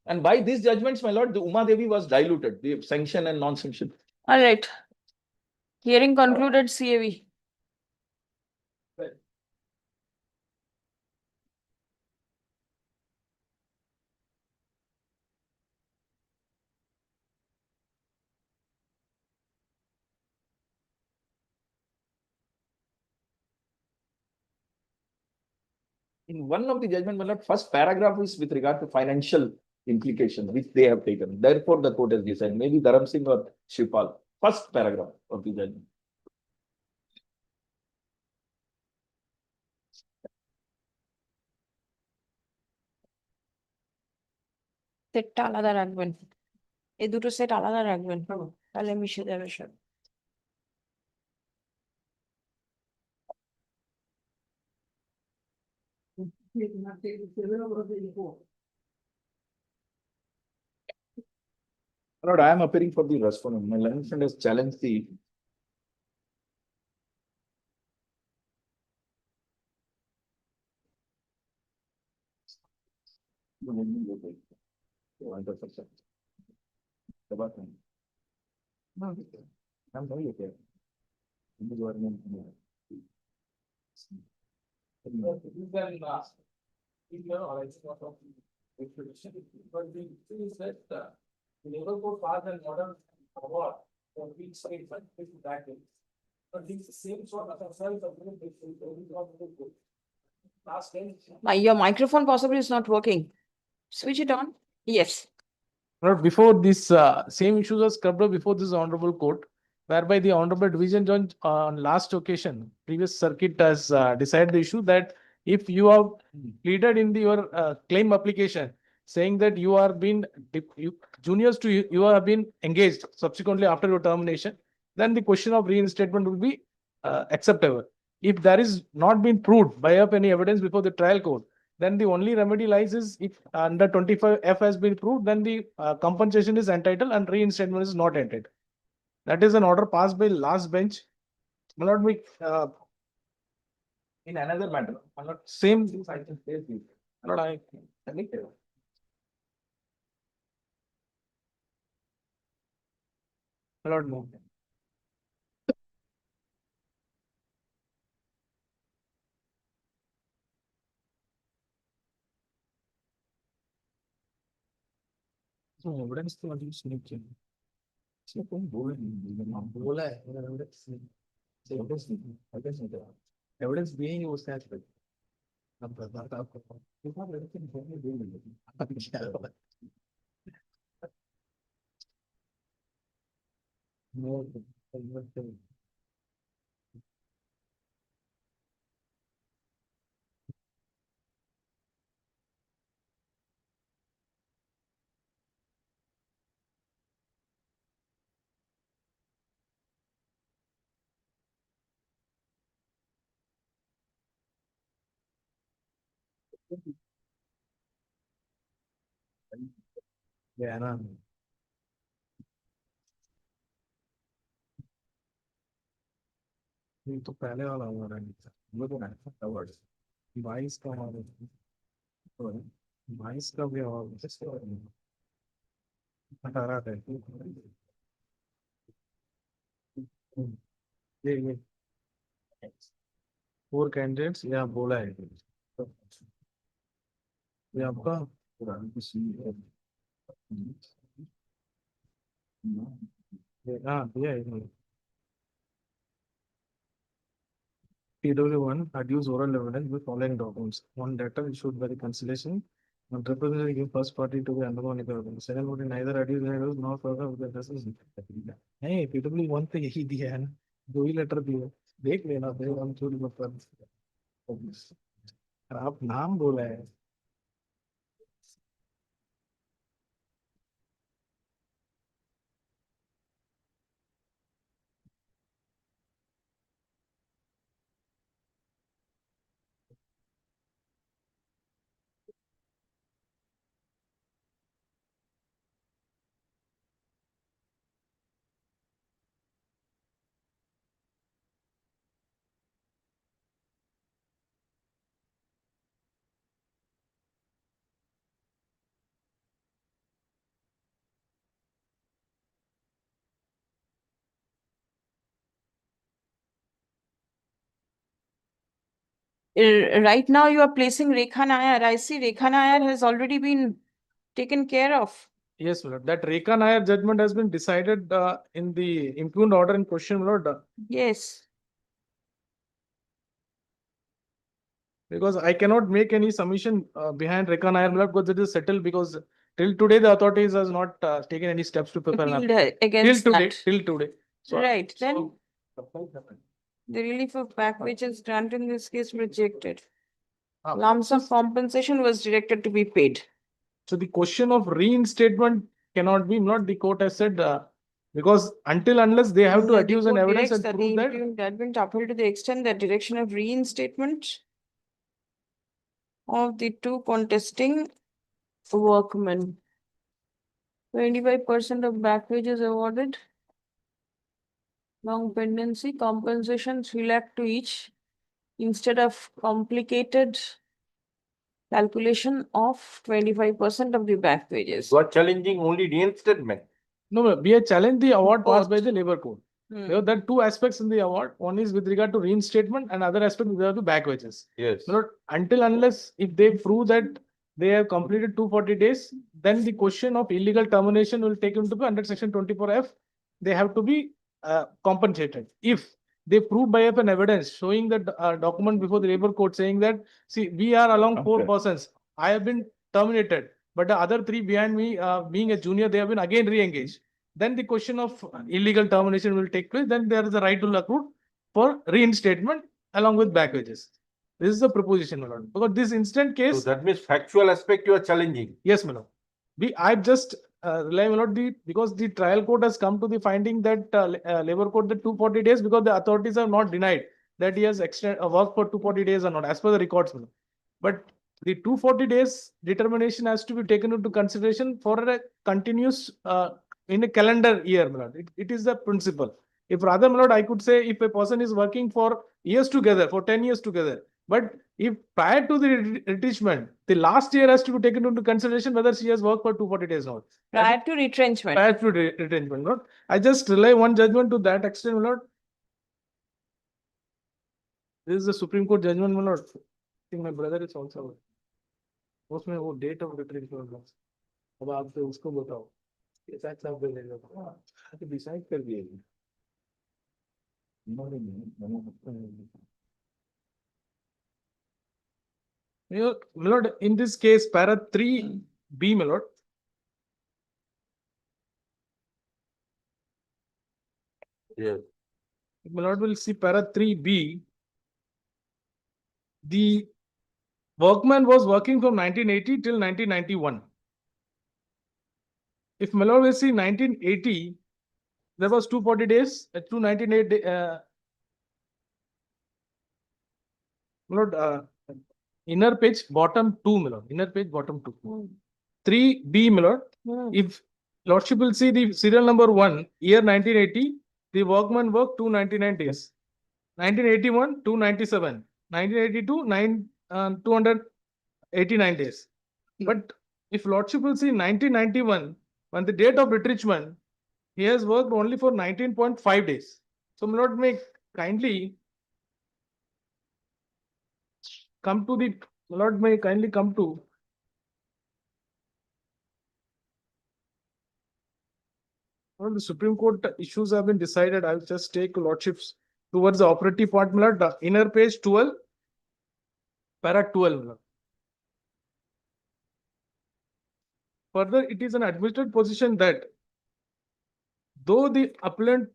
And by these judgments, my lord, the Uma Devi was diluted, the sanction and non-sanction. All right. Hearing concluded, CAV. In one of the judgment, my lord, first paragraph is with regard to financial implications, which they have taken. Therefore, the court has decided, maybe Dharam Singh or Shivpal. First paragraph of the judgment. সেটটা আলাদা রাখবেন, এই দুটো set আলাদা রাখবেন, তাহলে মিশে যাবে সব। Lord, I am appearing for the respondent. My learned friend has challenged the the labor code passed an order award for each state, but that is. But these same sort of ourselves are very different. Last time. Your microphone possibly is not working. Switch it on. Yes. Lord, before this same issues was scrubbed up before this honorable court, whereby the honorable division judge on last occasion, previous circuit has decided the issue that if you have pleaded in your claim application saying that you are being juniors to you, you have been engaged subsequently after your termination, then the question of reinstatement will be acceptable. If there is not been proved by up any evidence before the trial court, then the only remedy lies is if under 25F has been proved, then the compensation is entitled and reinstatement is not entitled. That is an order passed by last bench. Will not be in another matter. same. I can say this. Lord, I. Lord, no. So evidence to what you sneak in. इसमें कौन बोल बोला है evidence भी नहीं उसका अब बता आपको Yeah, ना ये तो पहले वाला हुआ था वो तो नहीं था वर्ड 22 का हमारे 22 का भी और 18 का ये 4 कैंडिडेट्स यहाँ बोला है ये आपका हाँ दिया है PW1 adduce oral evidence with following documents. One letter issued by the conciliation and representing the first party to the undergone evidence. Second party neither adduce nor further with the addresses. नहीं PW1 पे यही दिया है ना 2 ही letter दिए देख लेना फिर हम छोड़ आप नाम बोला है Right now you are placing Rekha Nair. I see Rekha Nair has already been taken care of. Yes, my lord. That Rekha Nair judgment has been decided in the impugned order in question, my lord. Yes. Because I cannot make any submission behind Rekha Nair, my lord, because it is settled because till today the authorities has not taken any steps to prepare an Appealed appeal. against that. Till today. So, Right, then so- the relief of back wages granted in this case rejected. Ah. Lump sum compensation was directed to be paid. So the question of reinstatement cannot be, not the court has said, because unless they have to The adduce an court evidence directs and that prove the that. impugned judgment upheld to the extent that direction of reinstatement of the two contesting workmen. 25% of back wages awarded. Long pendency compensation 3 lakh to each instead of complicated calculation of 25% of the back wages. You are challenging only reinstatement. No, we have challenged the award passed by Both. the labor code. Hmm. There are 2 aspects in the award. One is with regard to reinstatement and other aspect with regard to back wages. Yes. Not unless if they prove that they have completed 240 days, then the question of illegal termination will take into under section 24F. They have to be compensated. If they prove by an evidence showing that document before the labor court saying that, see, we are along 4 persons. I have been terminated, but the other 3 behind me, being a junior, they have been again re-engaged. Then the question of illegal termination will take place. Then there is a right to accrue for reinstatement along with back wages. This is the proposition, my lord. Because this instant case. So that means factual aspect you are challenging. Yes, my lord. I just rely, my lord, because the trial court has come to the finding that labor court the 240 days because the authorities have not denied that he has worked for 240 days or not as per the records, my lord. But the 240 days determination has to be taken into consideration for a continuous in a calendar year, my lord. It is the principle. If rather, my lord, I could say if a person is working for years together, for 10 years together, But if prior to the retrenchment, the last year has to be taken into consideration whether she has worked for 240 days or not. Prior to retrenchment. Prior to retrenchment, not. I just rely one judgment to that extent, my lord. This is the Supreme Court judgment, my lord. I think my brother is also. उसमें वो date of retrenchment was. अब आप तो उसको बताओ. ऐसा सब बोलेगा. तो decide कर दिए. My lord, in this case, para 3B, my lord. Yes. My lord will see para 3B. The workman was working from 1980 till 1991. If my lord will see 1980, there was 240 days, 298 my lord, inner page bottom 2, my lord, inner page bottom 2. 3B, my lord. If lordship will see the serial number 1, year 1980, the workman worked 299 days. 1981, 297. 1982, 289 days. But if lordship will see 1991, when the date of retrenchment, he has worked only for 19.5 days. So, my lord, may kindly come to the, my lord, may kindly come to well, the Supreme Court issues have been decided. I'll just take lordships towards the operative part, my lord, the inner page 12, para 12. My lord. Further, it is an admitted position that though the appellant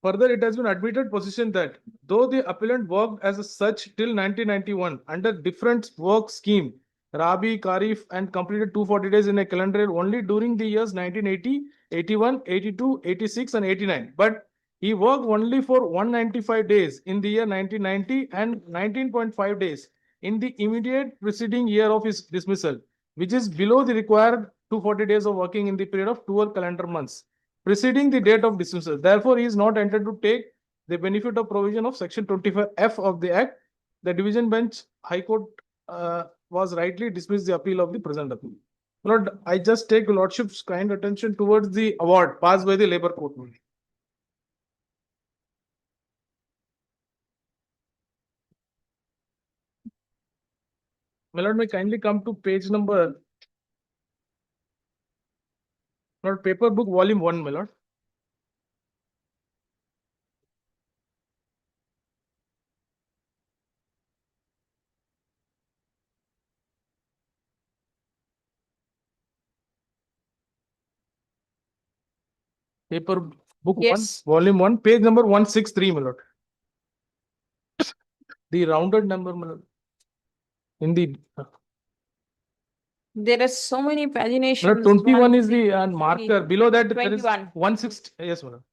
further, it has been admitted position that though the appellant worked as a such till 1991 under different work scheme, Rabi, Karif, and completed 240 days in a calendar year only during the years 1980, 81, 82, 86, and 89. But he worked only for 195 days in the year 1990 and 19.5 days in the immediate preceding year of his dismissal, which is below the required 240 days of working in the period of 12 calendar months preceding the date of dismissal. Therefore, he is not entitled to take the benefit of provision of section 25F of the Act. The division bench High Court was rightly dismissed the appeal of the present appeal. Lord, I just take lordship's kind attention towards the award passed by the Labour Court. My lord, may kindly come to page number. Lord, paper book volume 1, my lord. Paper book Yes. 1, volume 1, page number 163, my lord. The rounded number, my lord. In the There are so many my paginations. lord, 21 is the marker. Below that, there is 21. 160. Yes, my lord.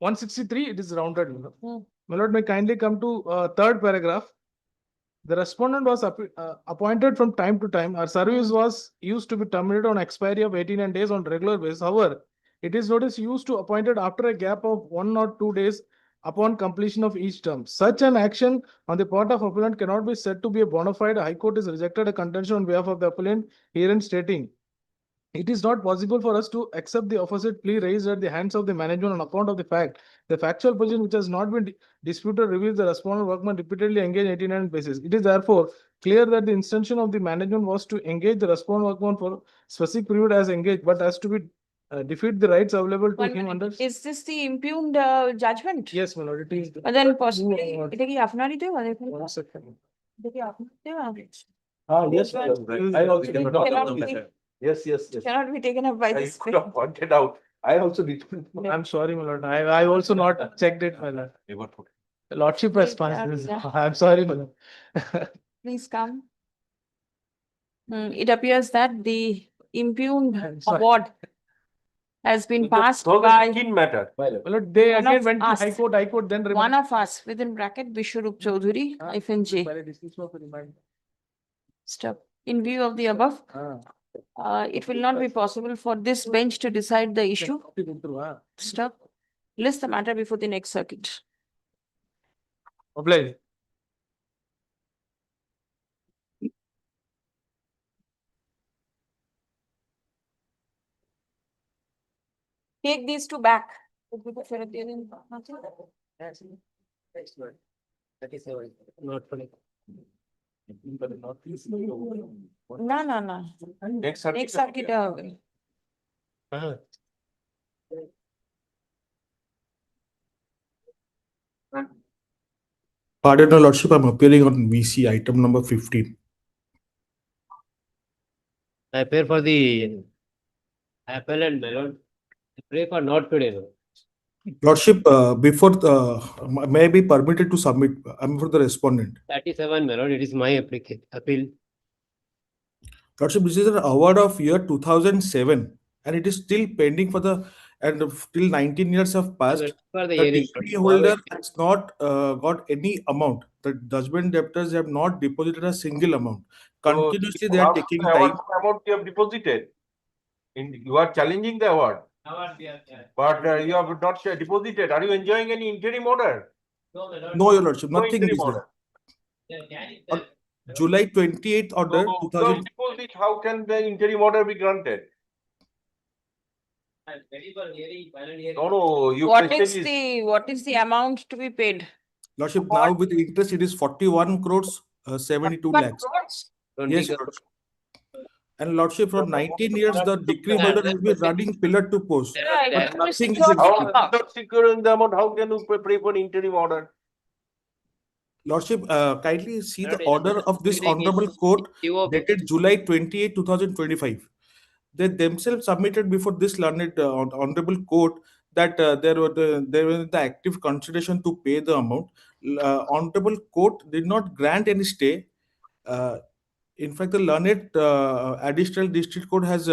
163, it is rounded. My lord. Hmm. My lord, may kindly come to third paragraph. The respondent was appointed from time to time. Our service was used to be terminated on expiry of 89 days on regular basis. However, it is noticed used to appointed after a gap of 1 or 2 days upon completion of each term. Such an action on the part of appellant cannot be said to be a bona fide. High Court has rejected a contention on behalf of the appellant herein stating it is not possible for us to accept the opposite plea raised at the hands of the management on account of the fact the factual position which has not been disputed reveals the respondent workman repeatedly engaged 89 basis. It is therefore clear that the intention of the management was to engage the respondent workman for specific period as engaged, but has to be defeat the rights available to One him minute. under. Is this the impugned judgment? Yes, my lord, it is. But then possibly, এটা কি আপনারই দেওয়া? One second. এটা কি আপনার দেওয়া? Yes, This one- I also It did cannot not. be- Yes, yes, yes. Cannot be taken up by I this. could have pointed out. I also did. I'm sorry, my lord. I also not checked it, my lord. The lordship has passed this. I'm sorry, my lord. Please come. It appears that the impugned I'm sorry. award has been passed So by skin matter. My lord, they One again of went to us. High Court, then one of us within bracket Vishwarup Chaudhary hyphen J. Stop. In view of the above, it will not be possible for this bench to decide the issue. Stop. List the matter before the next circuit. Apply. Take these two back. না না না Next next circuit. সার্কিটে হবে। Pardon, Your Lordship, I'm appearing on VC item number 15. I pay for the apple and melon. I pray for not today. No. Lordship, before may I be permitted to submit? I'm for the respondent. 37 melon. It is my application appeal. Lordship, this is an award of year 2007, and it is still pending for the and till 19 years have passed. For the The hearing. decree holder has not got any amount. The judgment debtors have not deposited a single amount. Continuously, they are taking time. Amount you have deposited. You are challenging the award, but you have not deposited. Are you enjoying any interim order? No, Your Lordship, nothing interim is order. there. On July 28th order, So, 2000. deposit, how can the interim order be granted? No, you What is the amount to be paid? Lordship, now with interest, it is 41 crores 72 lakhs. Yes, Your Lordship. And Lordship, for 19 years, the decree holder has been running pillar to post. Yeah, But it was nothing is secured executed. amount. Without securing the amount, how can you pray for interim order? Lordship, kindly see the Lord, order of this reading honorable is court PO dated July 28, 2025. They themselves submitted before this learned honorable court that there was the active consideration to pay the amount. Honorable court did not grant any stay. In fact, the learned additional district court has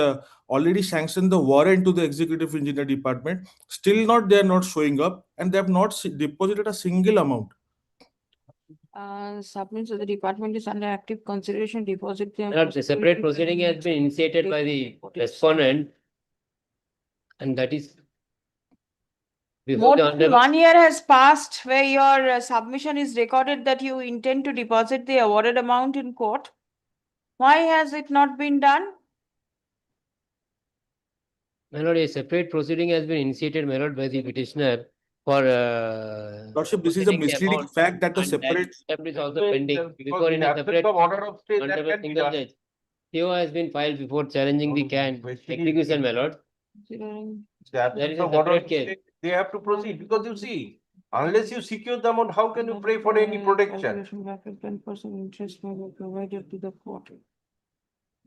already sanctioned the warrant to the executive engineer department. Still not, they are not showing up, and they have not deposited a single amount. Submit to the department is under active consideration, deposit them. Not the separate proceeding has been initiated by the respondent, and that is before More the than honorable. 1 year has passed where your submission is recorded that you intend to deposit the awarded amount in court. Why has it not been done? My lord, a separate proceeding has been initiated, my lord, by the petitioner for. Lordship, this is a forgetting the misleading amount, fact that the and separate. step is also Because pending. because Before in in a absence separate. of order of stay, that honorable can be single done. judge. CO has been filed before challenging the execution, my lord. Considering The absence There is a of order of separate case. stay, they have to proceed, because you see, unless you secure the amount, how can you pray for any protection? calculation bracket 10% interest may be provided to the court.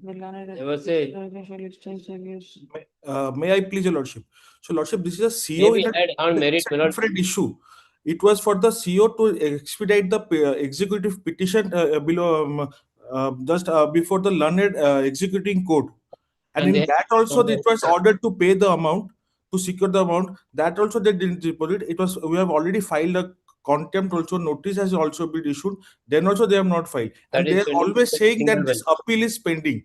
The learned Never say. shall exchange service. May I please, Your Lordship? So, Lordship, this is a CO Maybe in add on merit, it's a my lord. different issue. It was for the CO to expedite the executive petition below just before the learned executing court. And And in they- that also, it was ordered to pay the amount, to secure the amount. That also they didn't deposit. It was, we have already filed a contempt also, notice has also been issued. Then also they have not filed. That And is they are pending always for saying that single this appeal is pending.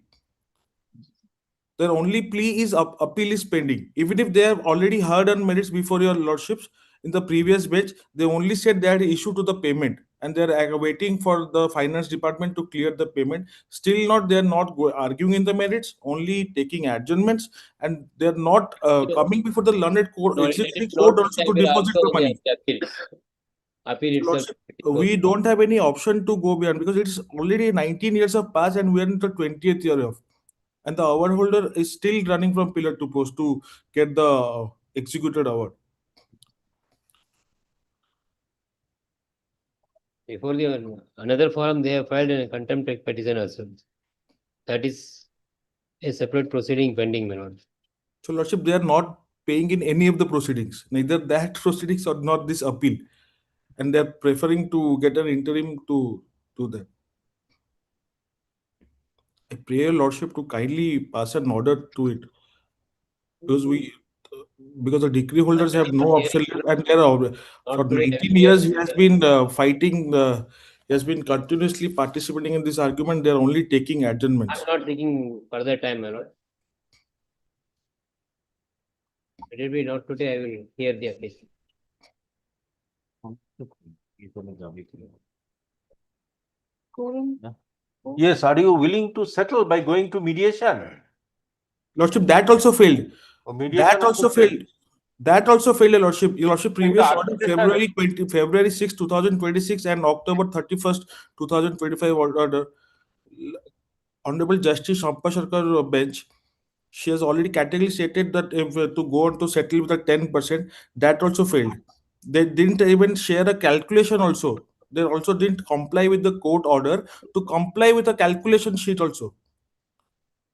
Their only plea is appeal is pending. Even if they have already heard on merits before your lordships in the previous batch, they only said they had issued to the payment, and they are waiting for the finance department to clear the payment. Still not, they are not arguing in the merits, only taking adjournments, and they are not coming before the learned court, No, it executive is court not also to will deposit also the money. appeal. Appeal itself. Lordship, we don't have any option to go beyond, because it's already 19 years have passed and we are in the 20th year of, and the award holder is still running from pillar to post to get the executed award. Before the another forum, they have filed a contempt petition also. That is a separate proceeding pending, my lord. So, Lordship, they are not paying in any of the proceedings, neither that proceedings or not this appeal, and they are preferring to get an interim to do that. I pray your Lordship to kindly pass an order to it, because the decree holders have no option, and they are for 19 years he has been fighting. He has been continuously participating in this argument. They are only taking adjournments. I'm not taking further time, my lord. It will be not today, I will hear the appeal. Yes, are you willing to settle by going to mediation? Lordship, that also failed. Or mediation That also failed. That also failed, Your Lordship. Your Lordship, previous the order, arbitration- February 6, 2026 and October 31st, 2025 order. Honorable Justice Shampa Sarkar bench, she has already categorically stated that if to go on to settle with a 10%, that also failed. They didn't even share a calculation also. They also didn't comply with the court order to comply with a calculation sheet also.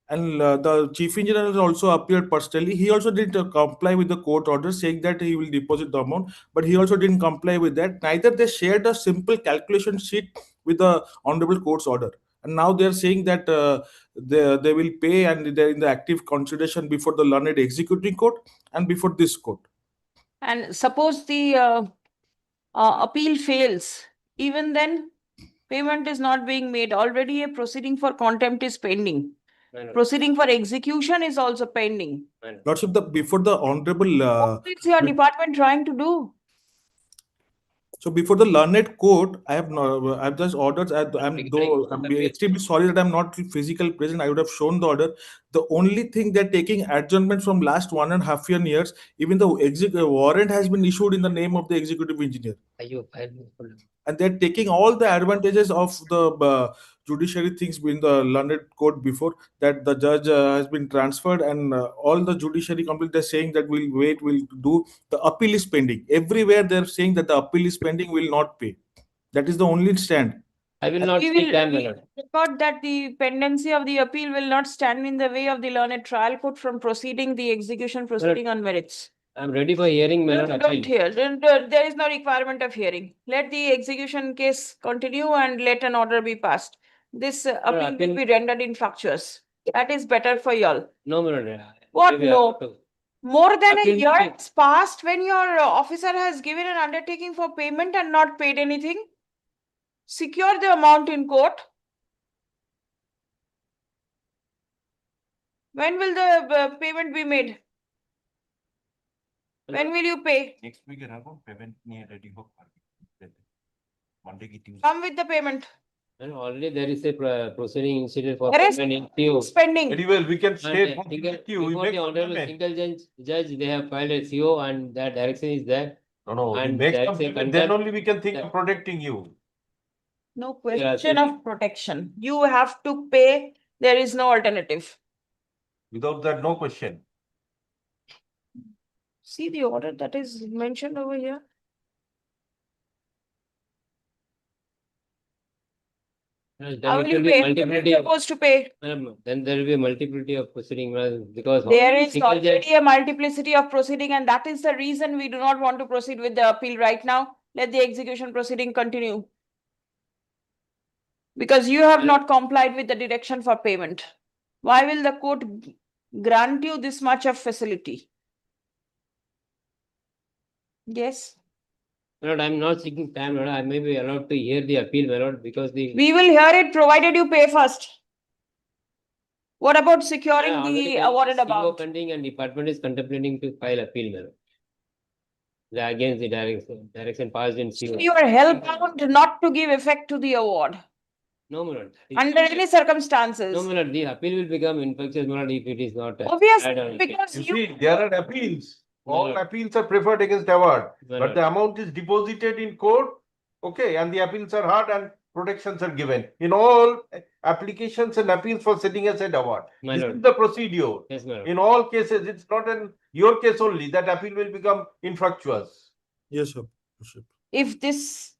And the chief engineer has also appeared personally. He also didn't comply with the court order saying that he will deposit the amount, but he also didn't comply with that. Neither they shared a simple calculation sheet with the honorable court's order. And now they are saying that they will pay and they're in the active consideration before the learned executing court and before this court. And suppose the appeal fails, even then payment is not being made. Already a proceeding for contempt is pending. My lord, Proceeding for execution is also pending. my lord. Lordship, before the honorable What is your department trying to do? so before the learned court, I have no, I've just ordered. I'm extremely sorry that I'm not physical present. I would have shown the order. The only thing they're taking adjournment from last 1.5 years. Even the warrant has been issued in the name of the executive engineer, Ayyo, file. and they're taking all the advantages of the judiciary things in the learned court before that the judge has been transferred, and all the judiciary complete. They're saying that we'll wait, we'll do. The appeal is pending. Everywhere they're saying that the appeal is pending, will not pay. That is the only stand. I will not We speak will time, my lord. record that the pendency of the appeal will not stand in the way of the learned trial court from proceeding the execution proceeding on merits. I'm ready for hearing, my lord. Don't appeal. hear. There is no requirement of hearing. Let the execution case continue and let an order be passed. This appeal will appeal- be rendered infructuous. That is better for y'all. No, my lord. What Maybe I no? have to- More than a Appeal year will be- has passed when your officer has given an undertaking for payment and not paid anything. Secure the amount in court. When will the payment be made? When will you pay? Next week payment ready Monday ki Tuesday. Come with the payment. And already there is a proceeding instituted for There is payment in CO. Spending. Very well, we can And state single- you. We before make the honorable some payment. single judge, they have filed a CO and that direction is there. No, we and make there some is a payment, then contempt- only we can think of protecting you. No Yeah, question so- of protection. You have to pay. There is no alternative. Without that, no question. See the order that is mentioned over here. Then How it will you will be pay? multiplicity You're of, supposed to pay. then there will be a multiplicity of proceeding because. There is single judge- already a multiplicity of proceeding, and that is the reason we do not want to proceed with the appeal right now. Let the execution proceeding continue. Because you have not complied with the direction for payment. Why will the court grant you this much of facility? Yes, My lord, I'm not seeking time, my lord. I may be allowed to hear the appeal, my lord, because the. we will hear it provided you pay first. What about securing already the there is awarded CO amount? pending and department is contemplating to file appeal, my lord. Against the direction passed in CO. You are held bound not to give effect to the award No, my lord. under any circumstances. No, my lord, the appeal will become infectious, my lord, if it is not. Obviously, added on. because You you, see, there are appeals. All No. appeals are preferred against award, No, but no. the amount is deposited in court. Okay, and the appeals are heard and protections are given. In all applications and appeals for setting aside award. My This lord. is the procedure. Yes, my lord. In all cases, it's not in your case only that appeal will become infructuous. Yes, sir. Lordship. if this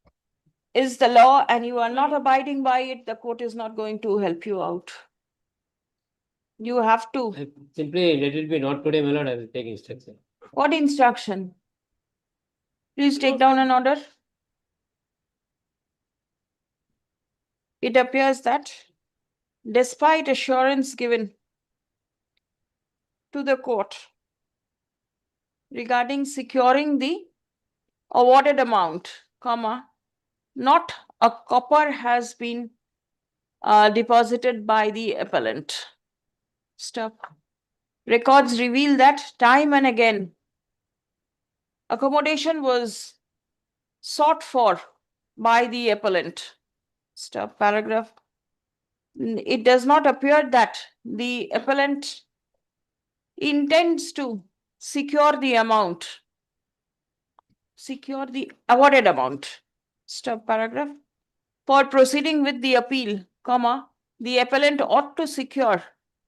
is the law and you are not abiding by it, the court is not going to help you out. You have to. Simply let it be not today, my lord, I will take instruction. What instruction? Please take down an order. It appears that despite assurance given to the court regarding securing the awarded amount, comma, not a copper has been deposited by the appellant. Stop. Records reveal that time and again accommodation was sought for by the appellant. Stop paragraph. It does not appear that the appellant intends to secure the amount. Secure the awarded amount. Stop paragraph. For proceeding with the appeal, comma, the appellant ought to secure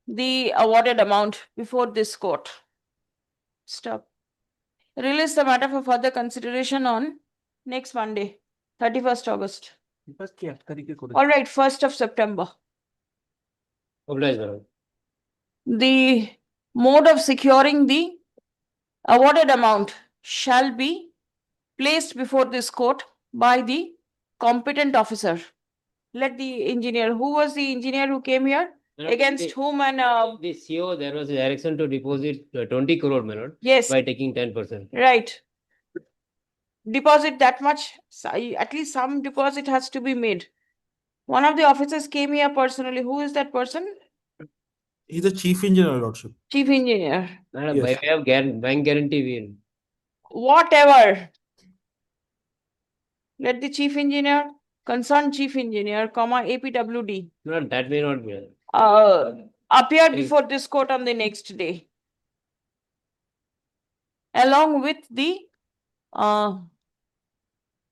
the awarded amount before this court. Stop. Release the matter for further consideration on next Monday, 31st August. All right, 1st of September. Obliged, my lord. The mode of securing the awarded amount shall be placed before this court by the competent officer. Let the engineer, who was the engineer who came here? My lord, Against the- whom and The CO, there was a direction to deposit 20 crore, my lord, yes, by taking 10%. right. Deposit that much, at least some deposit has to be made. One of the officers came here personally. Who is that person? He's the chief engineer, lordship. Chief engineer. Madam, Yes. by way of bank guarantee, we. Whatever. Let the chief engineer, concerned chief engineer, comma, APWD, No, that may not be. appear Yes. before this court on the next day. Along with the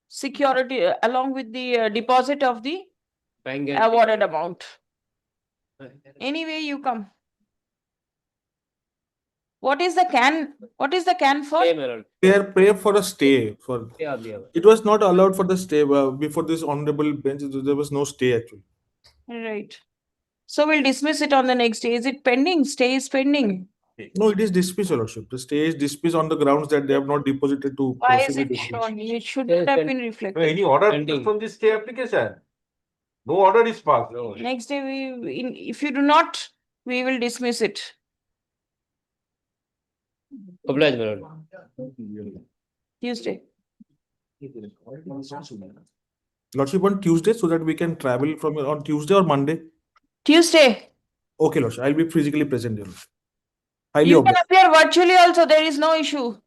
security, along with the deposit of the Bank guarantee. awarded amount. Anyway, you come. What is the can for? Stay, my lord. They are pray for a stay for. Stay of the hour. It was not allowed for the stay before this honorable bench. There was no stay actually. Right. So we'll dismiss it on the next day. Is it pending? Stay is pending. No, it is dismissed, your lordship. The stay is dismissed on the grounds that they have not deposited to. Why proceed is with it this shown? It should Yes, have pen- been No, reflected. any order Pending. from this stay application? No order is passed. No. Next day, if you do not, we will dismiss it. Obliged, my lord. Tuesday. Lordship on Tuesday so that we can travel from on Tuesday or Monday. Tuesday. Okay, lordship. I'll be physically present here. Highly You can obliged. appear virtually also. There is no issue.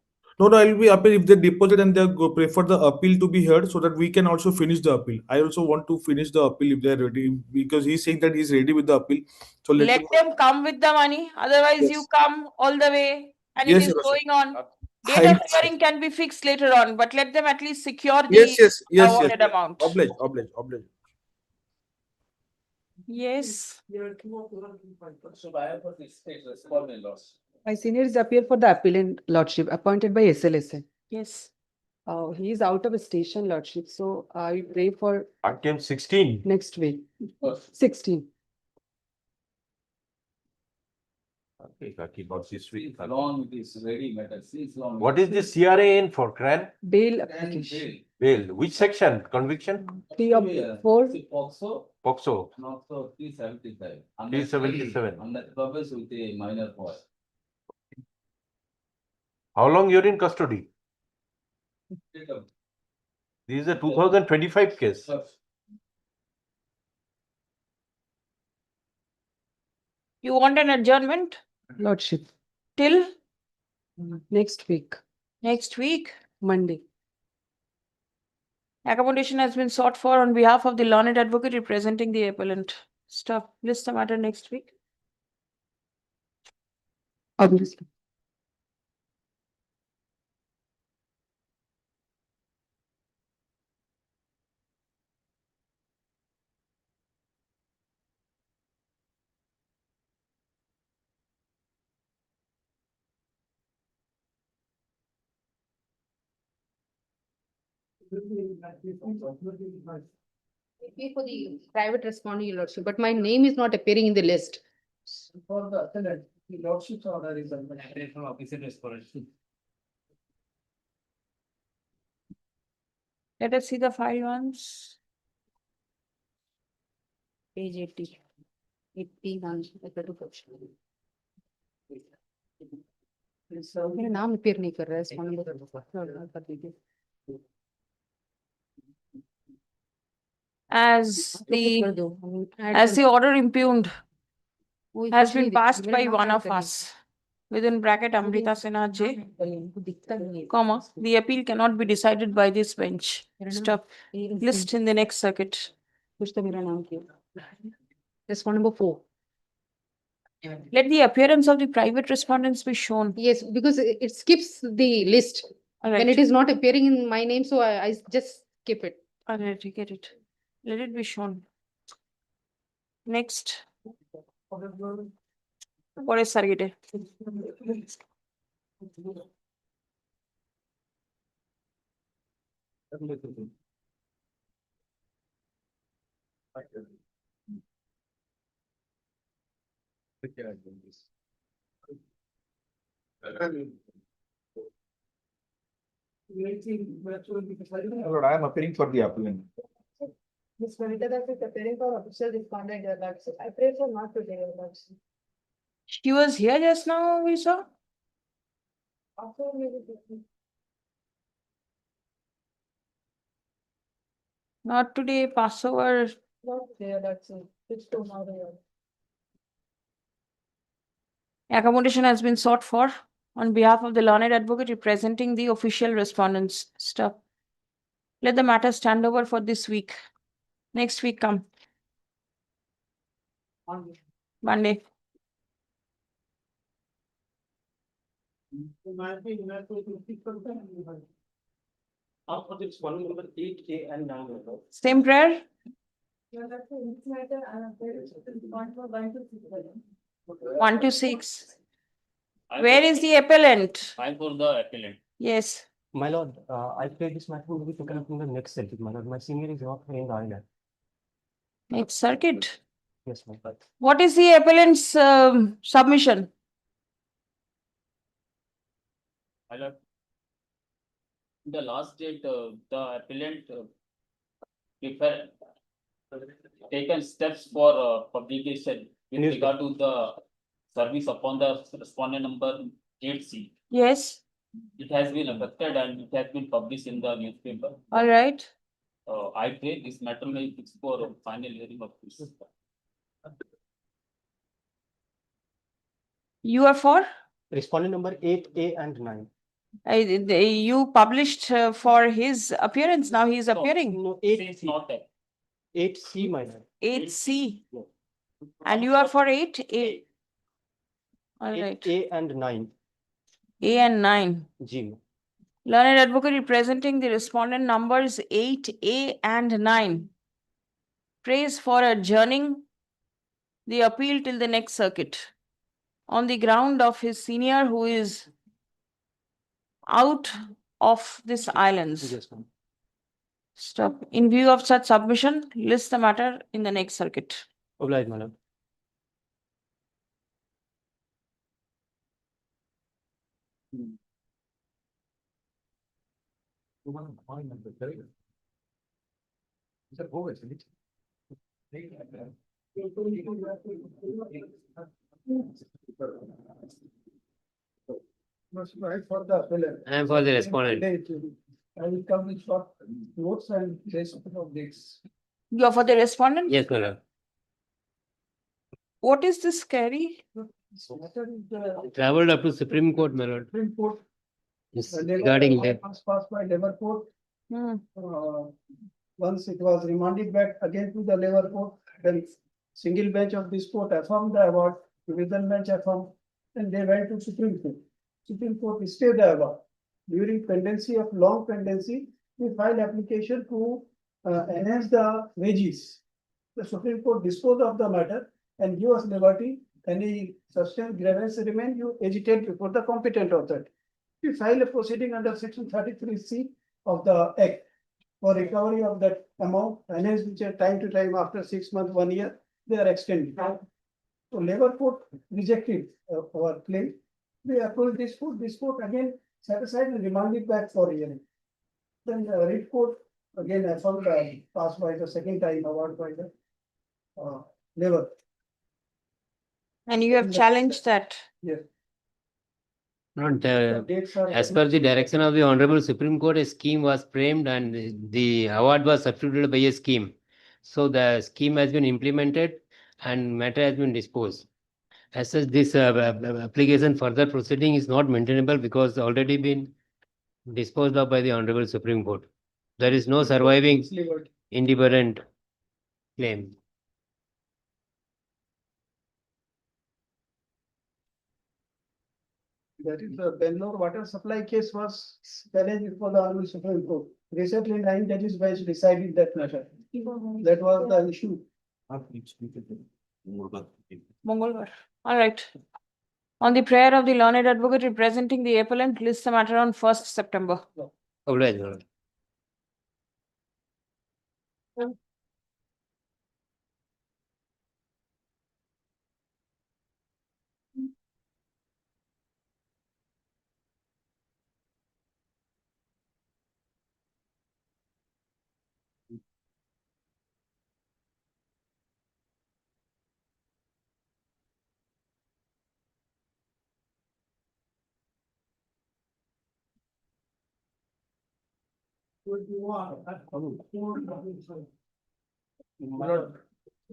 No, I'll be appeal if they deposit and they go pray for the appeal to be heard so that we can also finish the appeal. I also want to finish the appeal if they're ready because he's saying that he's ready with the appeal. So Let them come with the money. Otherwise, Yes. you come all the way and Yes, it is Your Worship. going on. Date Highly- of hearing can be fixed later on, but let them at least secure the Yes. awarded amount. Obliged. Yes. My senior is appear for the appellant lordship appointed by SLSA. Yes. He is out of station lordship, so I pray for I came 16. next week, 16. Okay, Kaki, about this week. Long it is ready matter, since long. What is the CRA in for CRAN? Bail application. Bail, which section? Conviction? 3 of 4, POXO, POXO, not so 375. 377. Under purpose with a minor point. How long you're in custody? This is a 2025 case. You want an adjournment lordship, till next week, next week? Monday. Accommodation has been sought for on behalf of the learned advocate representing the appellant. Stop. List the matter next week. Obviously. Pay for the private responding, your lordship, but my name is not appearing in the list. For the attendant, the lordship's order is under. Let us see the file once. Page 80. 81, मेरा नाम appear नहीं कर रहा है responding कर दीजिए. As कर the, दो. as the order impugned वो has कुछ been नहीं passed दिखा, मेरा by नाम one add of कर दीजिए. us. within bracket Amrita Sinha J, comma, the appeal cannot be decided by this bench. Stop. List in the next circuit. Respondent number 4. Let the appearance of the private respondents be shown. Yes, because it skips the list. All When it right, is not appearing in my name, so I just skip it. all right, you get it. Let it be shown. Next. What is circuit? My lord, I am appearing for the appellant. Ms. Vanita Das is appearing for official respondent, Your Lordship. I pray for not today, Your Lordship. She was here just now, we saw. After maybe. Not today, Passover. Not today, Your Lordship. It's tomorrow. Accommodation has been sought for on behalf of the learned advocate representing the official respondents. Stop. Let the matter stand over for this week. Next week come. Monday. After this one number 8A and 9. Same prayer? Your Lordship, in this matter, I am very point for 1 to 6. 1 to 6. Where is the appellant? I'm for the appellant. Yes. My lord, I pray this matter will be taken up in the next circuit, my lord. My senior is not here in the island. Next circuit. Yes, my lord. What is the appellant's submission? My lord. The last date, the appellant prefer taken steps for publication with regard to the service upon the respondent number 8C. Yes. It has been affected and it has been published in the newspaper. All right. I pray this matter may be fixed for final hearing of this. You are for? Respondent number 8A and 9. You published for his appearance. Now he is appearing. No, It's 8C. not that. 8C, my lord. 8C. And you are for 8A. All right. 8A and 9. A and 9. G. Learned advocate representing the respondent numbers 8A and 9. Prays for adjourning the appeal till the next circuit on the ground of his senior who is out of this islands. Yes, ma'am. Stop. In view of such submission, list the matter in the next circuit. Obliged, my lord. For the appellant. I am for the respondent. I will come with short notes and place of dates. You are for the respondent? Yes, my lord. What is this carry? Matter is the Traveled up to Supreme Court, my lord. Supreme Court. Yes, regarding that. Passed by Labour Court. Hmm. Once it was remanded back again to the Labour Court, then single bench of this court affirmed the award, division bench affirmed, and they went to Supreme Court. Supreme Court stayed the award. During pendency of long pendency, we filed application to enhance the wages. The Supreme Court disposed of the matter and give us liberty. Any substance grievance remain, you agitate before the competent authority. We file a proceeding under section 33C of the Act for recovery of that amount, enhanced which are time to time after 6 months, 1 year, they are extended. So Labour Court rejected our claim. We approached this court again set aside and remanded back for hearing. Then the Writ Court again affirmed passed by the second time award by the Labour. And you have challenged that. Yes. Not, Dates are. as per the direction of the Honorable Supreme Court, a scheme was framed and the award was substituted by a scheme. So the scheme has been implemented and matter has been disposed. As such, this application further proceeding is not maintainable because already been disposed of by the Honorable Supreme Court. There is no surviving independent claim. That is the Bangalore water supply case was challenged before the Honorable Supreme Court. Recently, 9 judges bench decided that matter. That was the issue. Mongolwar. All right. On the prayer of the learned advocate representing the appellant, list the matter on 1st September. Obliged, Your Honor.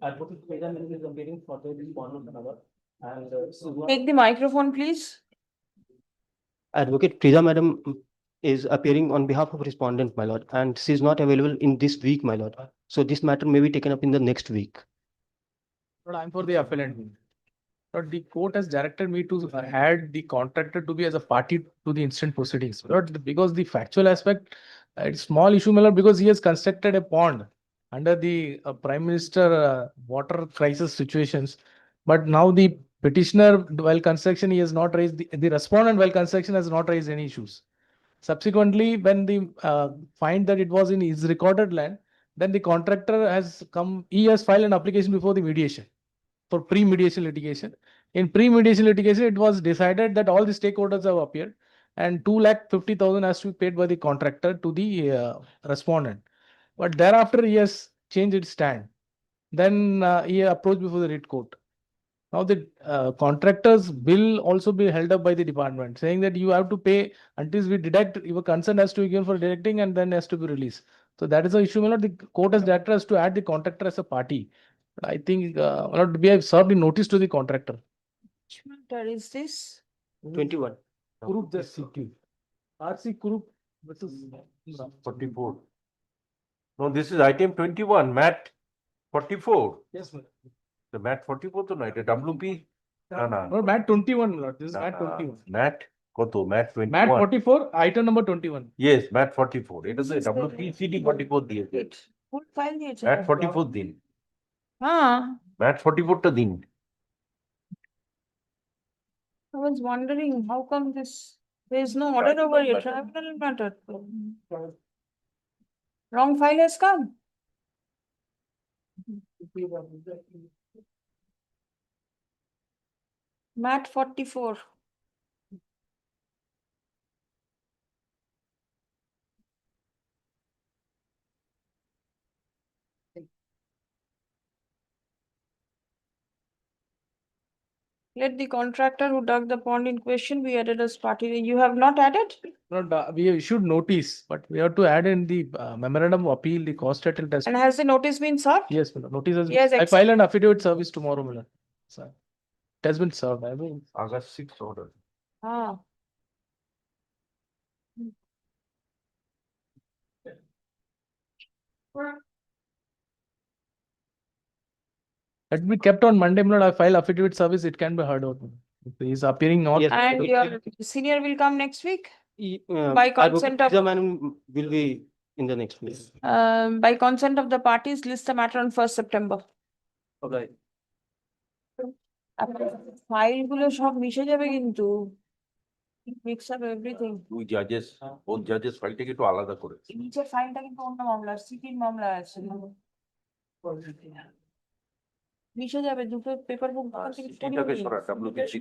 Advocate Vedant is appearing for the respondent another and Take the microphone, please. Advocate Frida Madam is appearing on behalf of respondent, my lord, and she is not available in this week, my lord. So this matter may be taken up in the next week. Lord, I'm for the appellant. Lord, the court has directed me to add the contractor to be as a party to the instant proceedings. Lord, because the factual aspect, it's small issue, my lord, because he has constructed a pond under the Prime Minister water crisis situations. But now the petitioner, while construction, he has not raised, the respondent while construction has not raised any issues. Subsequently, when the find that it was in his recorded land, then the contractor has come, he has filed an application before the mediation for pre-mediation litigation. In pre-mediation litigation, it was decided that all the stakeholders have appeared and 2,50,000 has to be paid by the contractor to the respondent. But thereafter, he has changed its stand. Then he approached before the writ court. Now the contractors will also be held up by the department, saying that you have to pay until we deduct, your consent has to be given for deducting and then has to be released. So that is the issue, my lord. The court has directed us to add the contractor as a party. I think my lord, we have served the notice to the contractor. Which matter is this? 21. Group the CQ. RC group versus 44. No, this is item 21, mat 44. Yes, ma'am. The mat 44 to night, WP. No, mat 21, lord. This is mat 21. Mat koto, mat 21. Mat 44, item number 21. Yes, mat 44. It is a WPCD 44 দিয়েছে। Full file দিয়েছে। mat 44 দিন। হ্যাঁ। mat 44 টা দিন। I was wondering how come this, there is no order over here, tribunal matter. Wrong file has come. Mat 44. Let the contractor who dug the pond in question be added as party. You have not added? Lord, we have issued notice, but we have to add in the memorandum of appeal, the cost title test. And has the notice been served? Yes, my lord. Notice has Yes, I file an affidavit service tomorrow, my lord. Sir. It has been served. I mean, August 6th order. Ah. let be kept on Monday, my lord. I file affidavit service. It can be heard out. If he is appearing not. Yes. And your senior will come next week? By By consent of- Frida Madam will be in the next place. By consent of the parties, list the matter on 1st September. Okay. File গুলো সব মিশে যাবে কিন্তু mix up everything. Two judges, both judges file থেকে একটু আলাদা করে। নিচের ফাইলটা কিন্তু অন্য মামলা, সিটির মামলা আছে। মিশে যাবে দুটো পেপার বুক সিটিটাকে সরা, WPC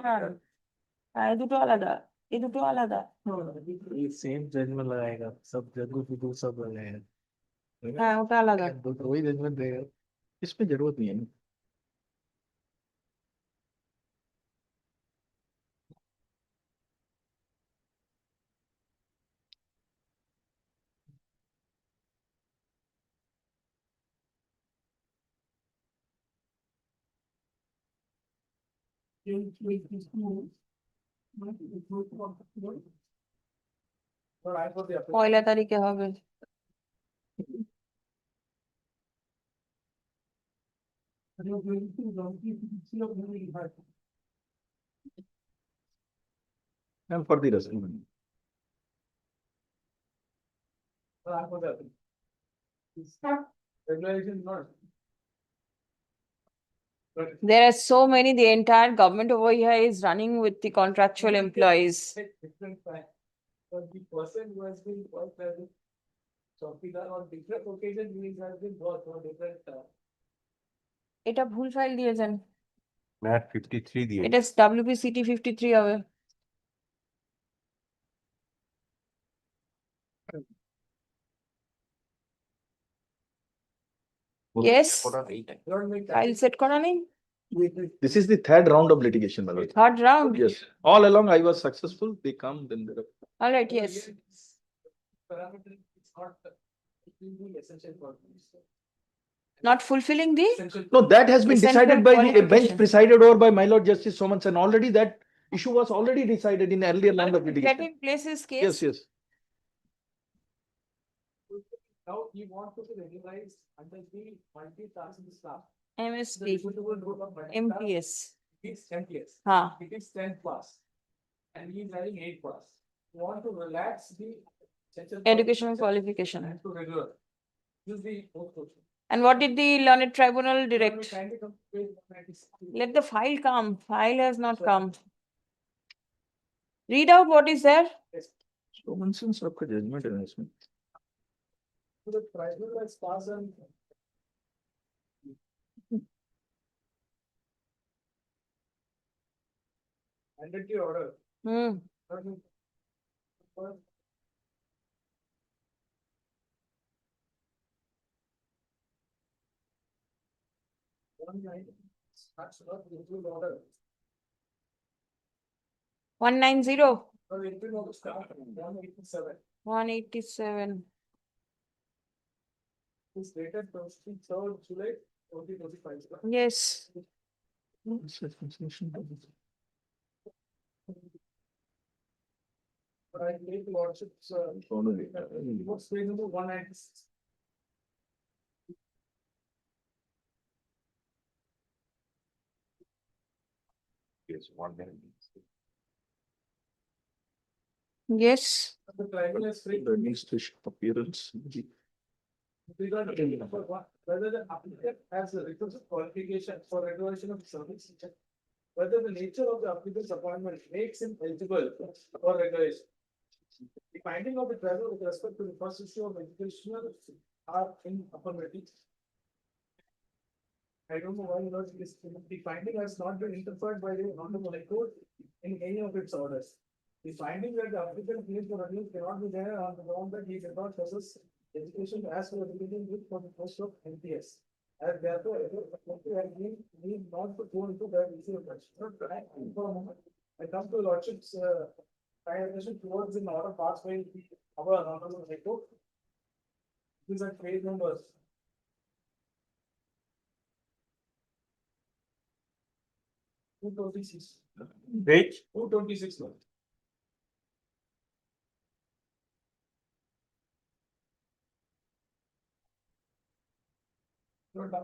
হ্যাঁ, দুটো আলাদা, এই দুটো আলাদা। सेम जजमेंट लगाएगा सब जगह पे दो सब लगाएगा হ্যাঁ, ওটা আলাদা। तो वही जजमेंट देगा इसमें जरूरत नहीं है ना পয়লা তারিখে হবে। And for the rest. There are so many, the entire government over here is running with the contractual employees. But the person who has been worked as a shopkeeper on different occasions, he has been worked on different. এটা ভুল file দিয়েছেন, mat 53 দিয়ে এটা WPCT 53 হবে। Yes, file set করা নেই? This is the third round of litigation, my lord. Third round? Yes, all along I was successful, they come, then they. All right, yes. Not fulfilling the? No, that has been Essential decided by the a bench qualification. presided over by my lord Justice Somans, and already that issue was already decided in earlier round of Let litigation. him place his case. Yes, yes. Now you want to be regularized under the multi-tasking staff. MSP, MPS. It's 10 years. Huh. It is 10 plus. And he is having 8 plus. You want to relax the. Educational qualification. And to regular. Use the fourth question. And what did the learned tribunal direct? Kindly come to page 196. Let the file come. File has not come. Read out what is there. So since आपका judgment है इसमें. So the tribunal has passed an. Mandatory order. Hmm. That's not include order. 190, Or include order staff 187. 187. It's dated 23rd July 2025. Yes. But I take lordship's. What's page number 196? Yes, 1 minute. Yes. The tribunal is free. The administration appearance. Whether the applicant has a requisite qualification for regulation of service. Whether the nature of the applicant's appointment makes him eligible for regulation. The finding of the tribunal with respect to the first issue of educational are in affirmative. I don't know why not this, the finding has not been interfered by the Honorable High Court in any of its orders. The finding that the applicant needs for review cannot be there on the ground that he does not possess education as per the with for the post of MPS. As therefore, need not to go into that issue of question. For a moment, I come to Lordship's attention towards in order passed by our Honorable High Court. These are page numbers. Two 26. Page 226.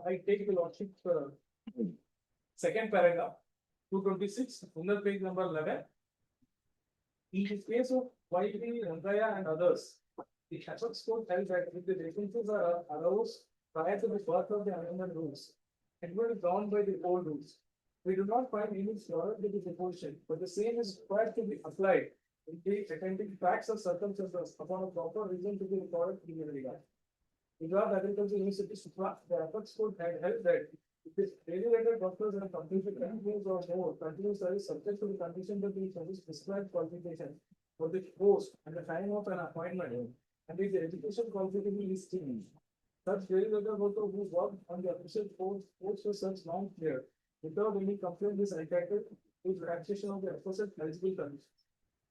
I take the lordship, second paragraph, 226, on the page number 11. In the case of YT, Rangaya and others, the Shasak's court held that if the differences are aroused prior to the birth of the amendment rules, it will be drawn by the old rules. We do not find any flaw with the proposition, but the same is required to be applied in the attending facts or circumstances upon a proper reason to be recorded in the regard. Gujarat Agriculture University Supra, the Apex Court had held that if the regulated doctors and completed 10 years or more continuous service subject to the condition that the service prescribed qualification for the post and the time of an appointment, and if the education qualification is changed. Such regulated worker who worked on the official post for such long period without any complaint is entitled to relaxation of the opposite eligible conditions.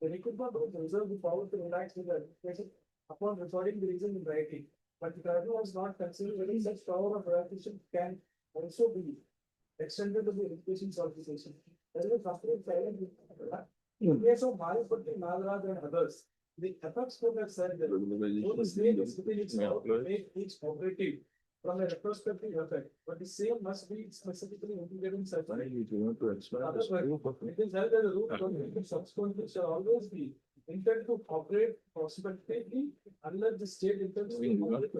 The recruitment of the reserve the power to relax with the education upon recording the reason in writing. But the tribunal was not considered whether such power of relaxation can also be extended to the education qualification. there is something silent. In case of Maripatti, Nagaraj and others, the effects court has said that so the state is within its power to make each operative from a retrospective effect, but the same must be specifically integrated in such. Otherwise, it is held as a rule that subsequently shall always be intent to operate prospectively unless the state intends to operate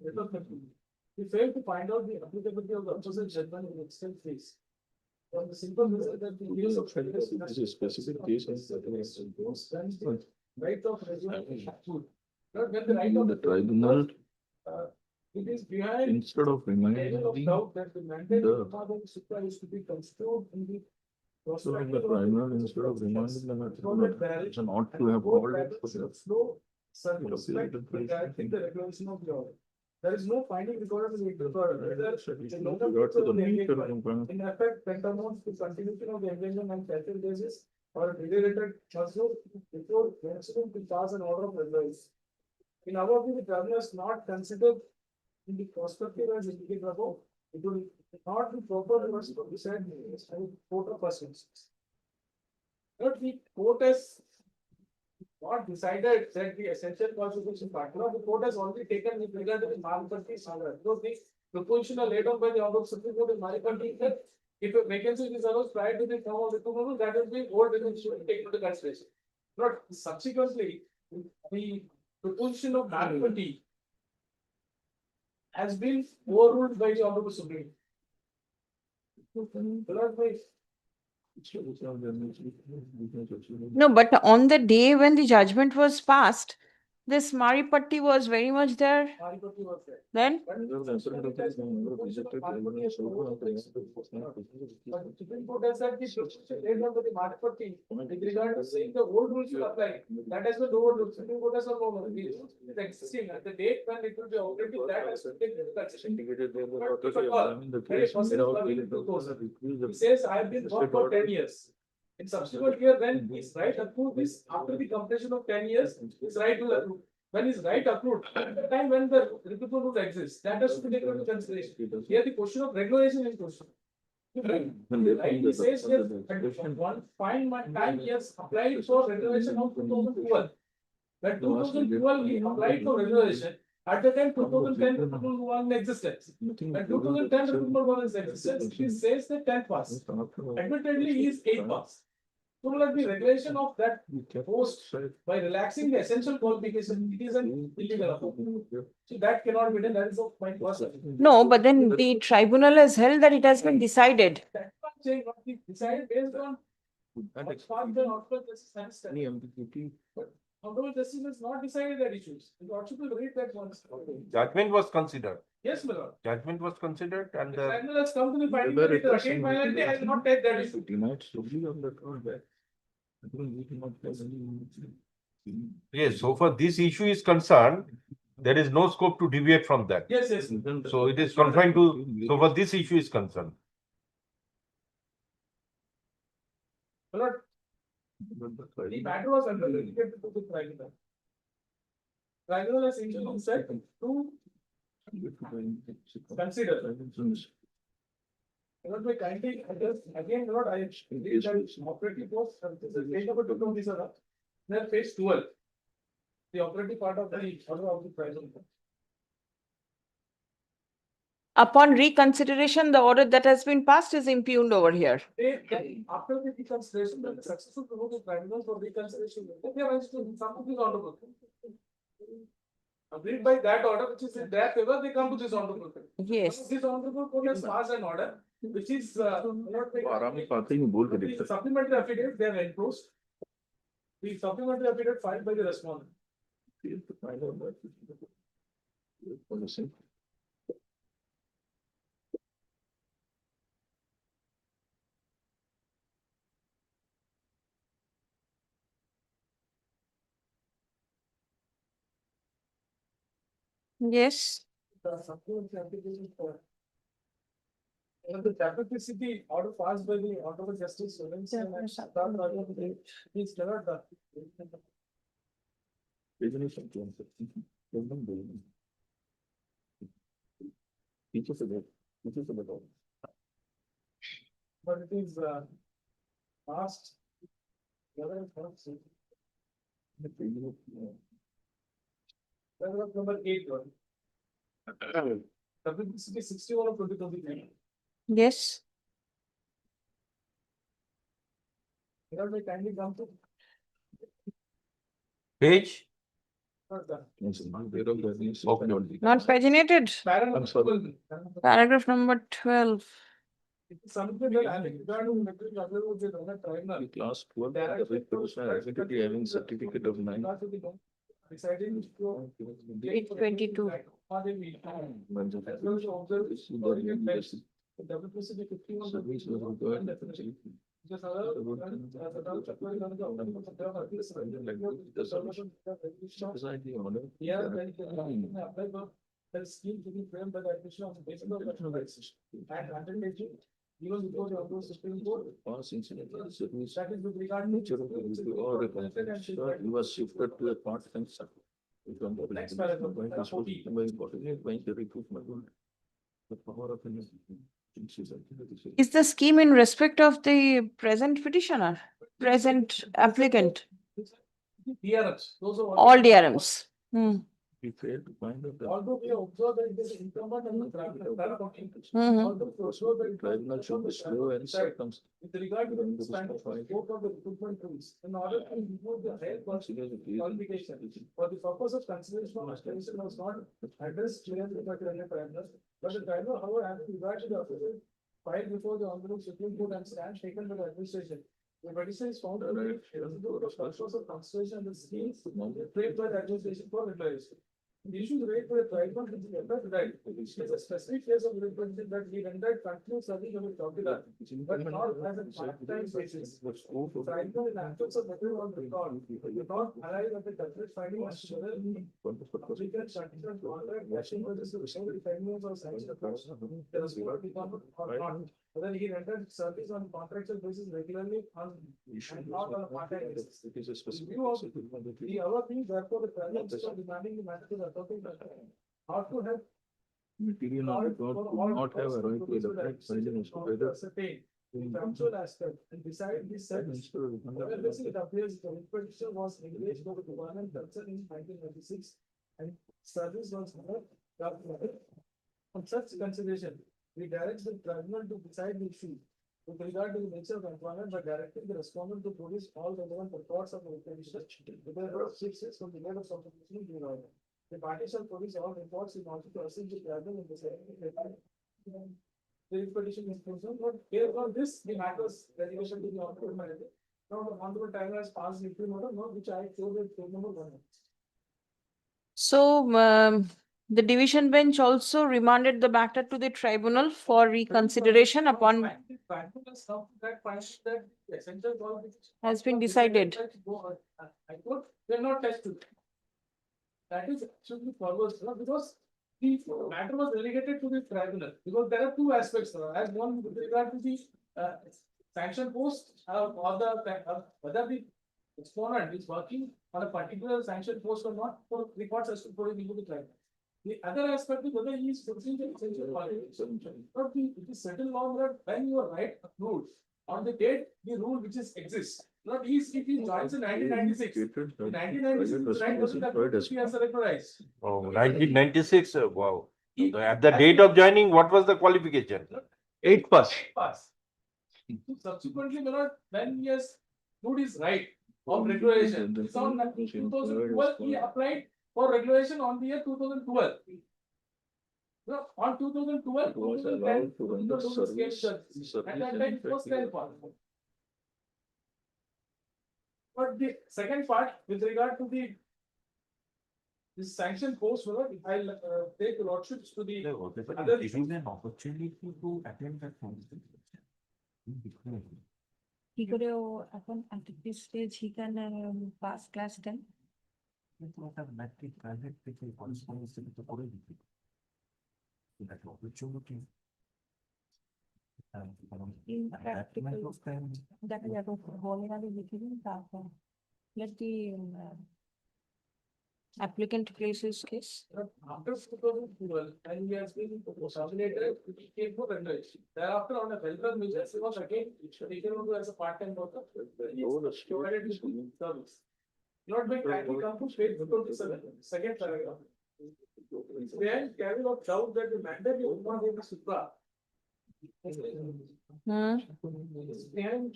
retrospectively. We fail to find out the applicability of the opposite judgment in extent phase. From the simple result that the use of This is specific case of right of reservation. Not when the right of the tribunal, it is behind instead of reminding any of the doubt that the mandate of the father supra is to be construed in the so prospective the of the tribunal, instead of reminding them that it's not to have called it for the slow circumspect regarding the regulation of the order. There is no finding recorded in the record. regard to the nature of employment. In effect, tantamount to continuation of the engagement on casual basis or related also before mentioning to pass an order of advice. In our view, the tribunal is not considered in the perspective as indicated above. It will not be proper reverse to decide in court of first instance. But the court has not decided that the essential constitution factor, the court has already taken with regard to the Maripatti Sagar. Because the proposition are laid down by the Honorable Supreme Court in Maripatti that if a vacancy is arose prior to the term of the approval, that will be old and should take into consideration. Not subsequently, the proposition of Maripatti has been overruled by the Honorable Supreme. No, but on the day when the judgment was passed, this Maripatti was very much there. Maripatti was there. Then, But the Supreme Court has said the proposition laid down by the Maripatti with regard to saying the old rules should apply. That has been overruled. Supreme Court has not overruled. It is existing at the date when it will be operative, that has to take into consideration. He says, I have been working for 10 years. In subsequent year, when his right approved is after the completion of 10 years, his right will approve. When his right approved, at the time when the reputable rule exists, that has to be taken into consideration. Here, the question of regulation is question. Right, he says here, one fine my time he has applied for regulation of 2012. When 2012 he applied for regulation, at the time 2010 reputable one existence. When 2010 reputable one is existence, he says the 10th pass. Admittedly, he is 8th pass. So like the regulation of that post by relaxing the essential qualification, it is an illegal offense. So that cannot be done. That is of my first. no, but then the tribunal has held that it has been decided. That's what I'm saying, not the decided based on what's part of the honorable justice has said. Any ambiguity. But honorable justice has not decided that issues. The lordship will read that once. Judgment was considered. Yes, my lord. Judgment was considered and The tribunal has come to the finding that it again finality, I will not take that issue. Denied solely on the ground that I think we cannot have any. yes, so far this issue is concerned, there is no scope to deviate from that. Yes, yes. So it is confined to, so far this issue is concerned. My lord, the matter was under delegated to the tribunal. Tribunal has initially said to consider. Lord, may kindly address again, Lord, I read that operative post, this is page number 227, then page 12. The operative part of the order of the tribunal. Upon reconsideration, the order that has been passed is impugned over here. After the reconsideration, the successful to the tribunal for reconsideration, they have to come to this order. Agreed by that order, which is in their favor, they come to this honorable court. Yes. This honorable court has passed an order, which is आराम से ही बोल के देखते the supplementary affidavit they have enclosed. The supplementary affidavit filed by the respondent. हैं. Yes. The supplementary application for. And the Calcutta city order passed by the Honorable Justice Sorensen and Siddharth Rajan, is never done. But it is Last. Paragraph number 8. WBCP 61 of 2023. Yes. Here we kindly come to. Page? Not done. Not paginated. Paragraph number 12. It is something that I think regarding material available with other tribunal. Class 12, Direct identity having certificate of 9. Deciding to. 822. WPCP 51. Service was required definitely. Just Beside the order. Yeah, apply for the scheme to be framed by the admission on the basis of national rights. And undertaking, even before the Honorable Supreme Court. Past incident, service. That is with regard to. Nature of the review or the he was shifted to a part-time staff. Next paragraph. When the recruitment. The power of. Is the scheme in respect of the present petitioner, present applicant, DRMs, those are. all DRMs? Hmm. We failed to find out. Although we observe that it is incumbent on the tribunal. Mhm. Although we observe that. Tribunal should be slow and circumspect. With regard to the standard scope of the recruitment rules, in order to improve the higher qualification, for the purpose of consideration of administration was not addressed clearly by the tribunal, but the tribunal, however, having regard to the official filed before the Honorable Supreme Court and stand taken by the administration. The petition is found to be eligible for purpose of consideration of the schemes framed by the administration for declaration. The issues raised by the tribunal which is entered right. It is a specific case of representation that we rendered continuous service of the Calcutta, but not as a part-time basis. Tribunal in absence of material on record, did not arrive at the definite finding as to whether the applicant continued contract matching with the social findings or sanction approach. There was no department or not. Whether he rendered service on contractual basis regularly on and not on a part-time basis. It is a specific. View of the other thing, therefore, the tribunal is demanding the matter to the authority not to have. Material not have a right to electric president whether. Ascertain the factual aspect and decide this sentence. It appears the petition was engaged by the government concerned in 1996 and service was not calculated. On such consideration, we direct the tribunal to decide the issue with regard to the nature of employment by directing the respondent to produce all relevant records of the petition with the 6 years from the date of submission to the order. The party shall produce all reports in order to assist the tribunal in the same. The petition is concerned, but based on this, the matters resolution to the honorable manager. Now, the honorable tribunal has passed the interim order, not which I showed at page number 1. So, the division bench also remanded the matter to the tribunal for reconsideration upon has been decided. I thought they are not touched to. That is actually forward, because the matter was relegated to the tribunal, because there are two aspects, as one with regard to the sanction post, or the whether the exponent is working on a particular sanction post or not, for records has to put it into the tribunal. The other aspect is whether he is fulfilling the essential qualification. But it is certain law that when you are right approved on the date, the rule which is exists. Not if he joins in 1996. In 1996, right doesn't have he has recognized. Oh, 1996, wow. At the date of joining, what was the qualification? 8 pass. Subsequently, when he has proved his right of regulation, it's on 2012, he applied for regulation on the year 2012. No, on 2012, It was allowed to run the service. At that time, it was 10 part. But the second part, with regard to the this sanction post, I'll take the lordships to the other issue. An opportunity to attend that conversation. He could upon at this stage he can pass class 10. It was a matter private people correspondence with the political. That opportunity. In practical, that we are going to let the Applicant please his case. After 2012, and we have been terminated, it came to regulation. Thereafter, on a welfare measures, he was again taken over as a part-time worker. He is provided with service. Not being practically come to state 27, second paragraph. Then carry out doubt that the mandate is not in the supra. Hmm. Then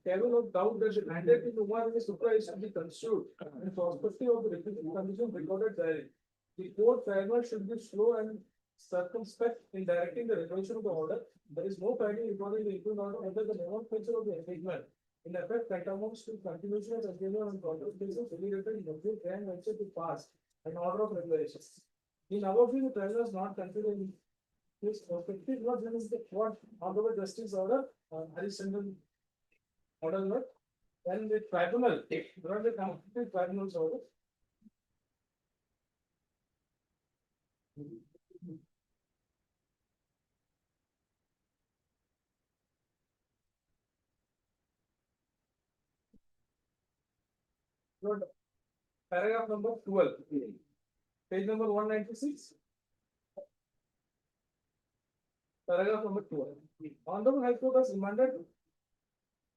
carry out doubt that the mandate is one in the supra is to be construed. And for perspective of the condition recorded there. The court tribunal should be slow and circumspect in directing the resolution of the order. There is no finding recording the improved order under the nomenclature of the engagement. In effect, that amounts to continuation of engagement on contract basis related in the grand venture to pass an order of regulation. In our view, the tribunal is not considering this perspective, what is the what honorable justice order, Harishchandra order, not then the tribunal, not the complete tribunal's order. Note paragraph number 12, page number 196. Paragraph number 12. Honorable High Court has remanded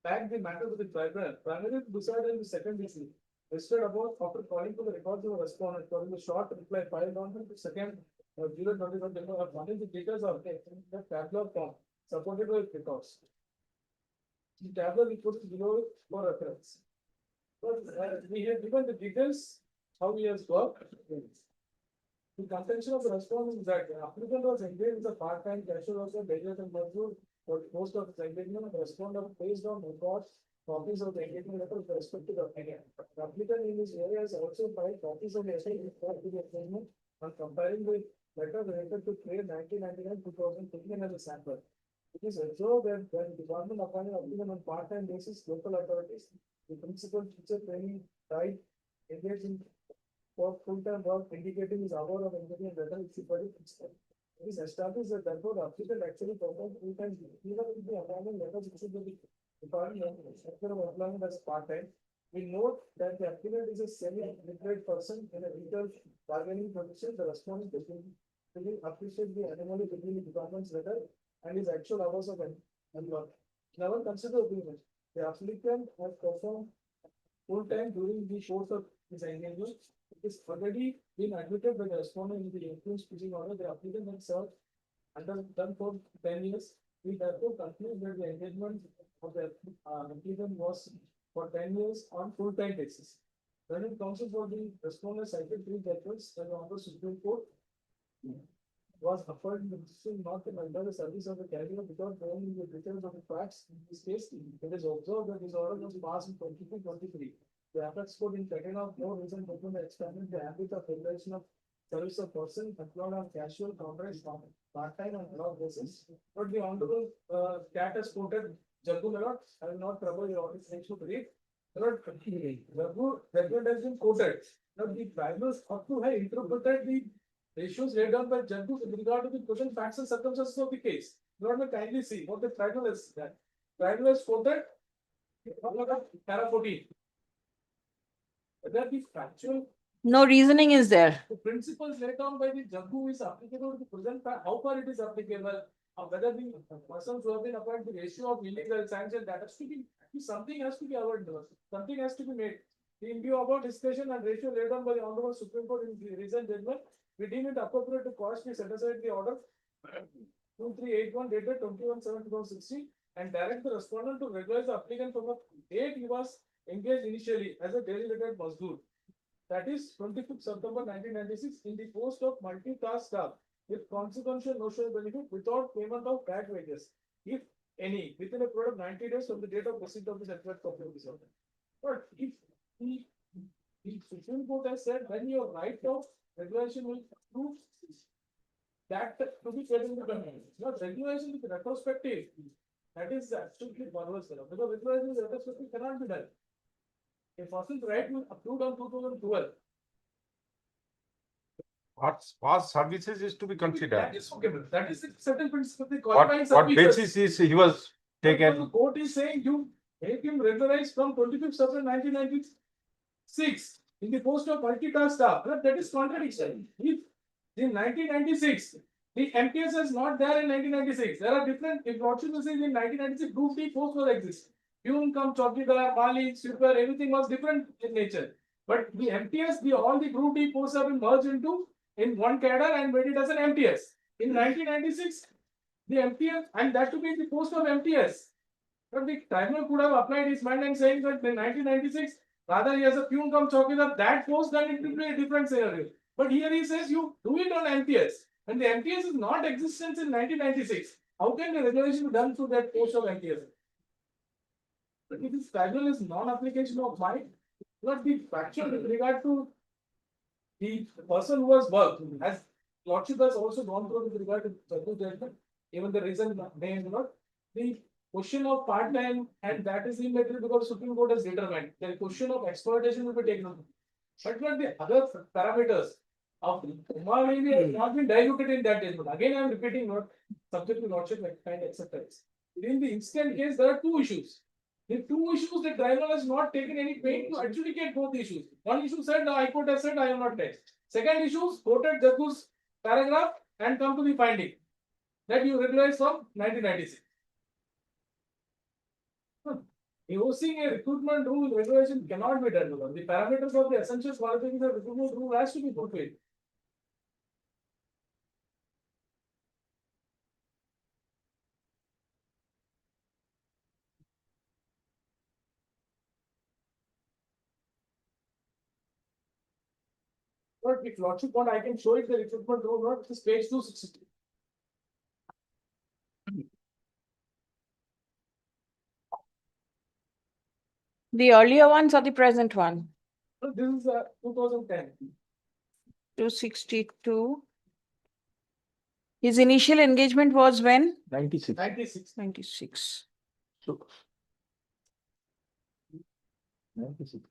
back the matter to the tribunal, primarily to decide in the second issue. Listed above after calling for the records of a respondent for the short reply filed on the second July 2021, finding the details of the tabular form supported by records. The tabular report is below for reference. But we have given the details how he has worked. The contention of the response is that the applicant was engaged as a part-time casual worker, daily and monthly for most of his engagement, and the respondent based on records, copies of the engagement letter with respect to the applicant. The applicant in this area has also filed copies of the engagement and comparing the letter related to trade 1999-2015 as a sample. It is observed that when department appointed applicant on part-time basis, local authorities, the principal teacher training type engaged in for full-time work indicating his hour of engagement letter is equal to fixed time. It is established that therefore the applicant actually performed full-time even if the appointment letters issued by the department sector of employment as part-time. We note that the applicant is a semi-literate person in a retail bargaining position. The respondent will appreciate the anomaly between the department's letter and his actual hours of employment. Now consider agreement. The applicant has performed full-time during the course of his engagement. It is already been admitted by the respondent in the influence speaking order. The applicant has served under done for 10 years. We therefore conclude that the engagement of the applicant was for 10 years on full-time basis. When it comes for the respondent cited 3 judgments that on the Supreme Court was affirmed the decision not to enter the service of the carrier without knowing the details of the facts. In this case, it is observed that this order was passed in 2023. The apex court in taken off no reason to expanded the ambit of regulation of service of person employed on casual contracts part-time and law basis. But the honorable cat has quoted Jaggu Melot. I will not trouble your audience to read. Jaggu has been quoted. Now the tribunals ought to have interpreted the ratios laid down by Jaggu with regard to the present facts and circumstances of the case. Not may kindly see what the tribunal has done. Tribunal has quoted para 14. Whether the factual No reasoning is there. the principles laid down by the Jaggu is applicable to the present fact, how far it is applicable, or whether the persons who have been appointed the ratio of illegal sanctions that has to be something has to be avoided, something has to be made. In view about discussion and ratio laid down by the Honorable Supreme Court in the recent judgment, we deem it appropriate to caution set aside the order 2381 dated 21/7/2016 and direct the respondent to regularize the applicant from the date he was engaged initially as a daily rated Mazdoor. That is 25th September 1996 in the post of multi-task staff with consequential notional benefit without payment of back wages, if any, within a period of 90 days from the date of receipt of the certificate copy of this order. But if the Supreme Court has said when your right of regulation will prove that to be paid in the benefit. Not regulation with retrospective. That is absolutely marvelous, because regulation with retrospective cannot be done. A person's right will approved on 2012. Past services is to be considered. That is okay, but that is a certain principle. The What qualifying services. basis is he was The taken? court is saying you make him regularized from 25th September 1996. in the post of multitask staff. But that is contradiction. If in 1996, the MTS is not there in 1996. There are different, if Lordship is in 1996, Group D post was exist. Pune, come, Chowkidar, Mali, Sweeper, everything was different in nature. But the MTS, all the Group D posts have been merged into in one cadre and made it as an MTS. In 1996, the MTS, and that to be the post of MTS. But the tribunal could have applied his mind and saying that in 1996, rather he has a Pune come Chowkidar, that post, then it will be a different scenario. But here he says you do it on MTS, and the MTS is not existence in 1996. How can the regulation be done through that post of MTS? But if this tribunal is non-application of mine, not the factual with regard to the person who has worked, as Lordship has also gone through with regard to judgment, even the reason may not, the question of part-time, and that is immaterial because Supreme Court has determined the question of exploitation will be taken up. But not the other parameters of maybe have not been diluted in that judgment. Again, I am repeating, not subject to Lordship kind acceptance. In the instant case, there are two issues. The two issues, the tribunal has not taken any pain to adjudicate both issues. One issue said the High Court has said I am not dead. Second issue quoted Jagu's paragraph and come to the finding that you regularize from 1996. Using a recruitment rule regulation cannot be done. The parameters of the essential qualifications of recruitment rule has to be fulfilled. But if Lordship want, I can show it the recruitment rule, not this page 262. The earlier ones or the present one? So this is 2010. 262. His initial engagement was when? 96. 96. So 96.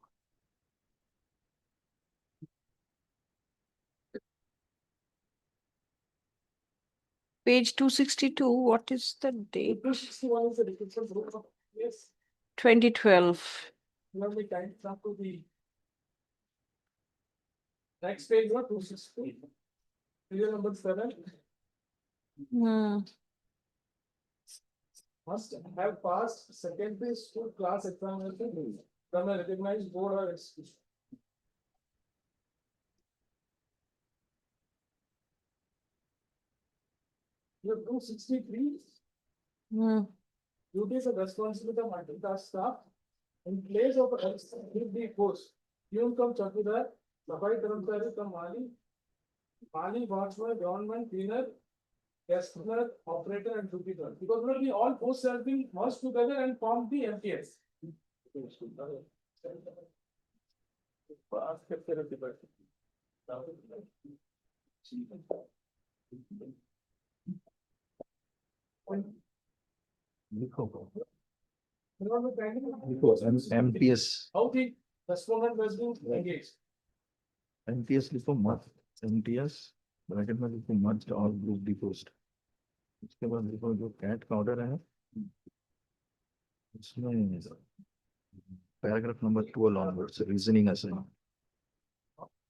Page 262, what is the date? 261 is the recruitment rule. Yes. 2012. Let me time up to the next page, 260. Serial number 7. Must have passed secondary school class examination from a recognized board or institution. You have 263. Duties and responsibility of multitask staff in place of the post. Pune come Chowkidar, Safai Karmachari come Mali watchman, government cleaner, guest clerk, operator and duty clerk. Because really all posts have been merged together and formed the MTS. MPS. How the respondent has been engaged. MTS लिखो मत MTS bracket में लिखो मर्ज और group D post उसके बाद लिखो जो cat का ऑर्डर है उसमें paragraph number 12 onwards reasoning assignment.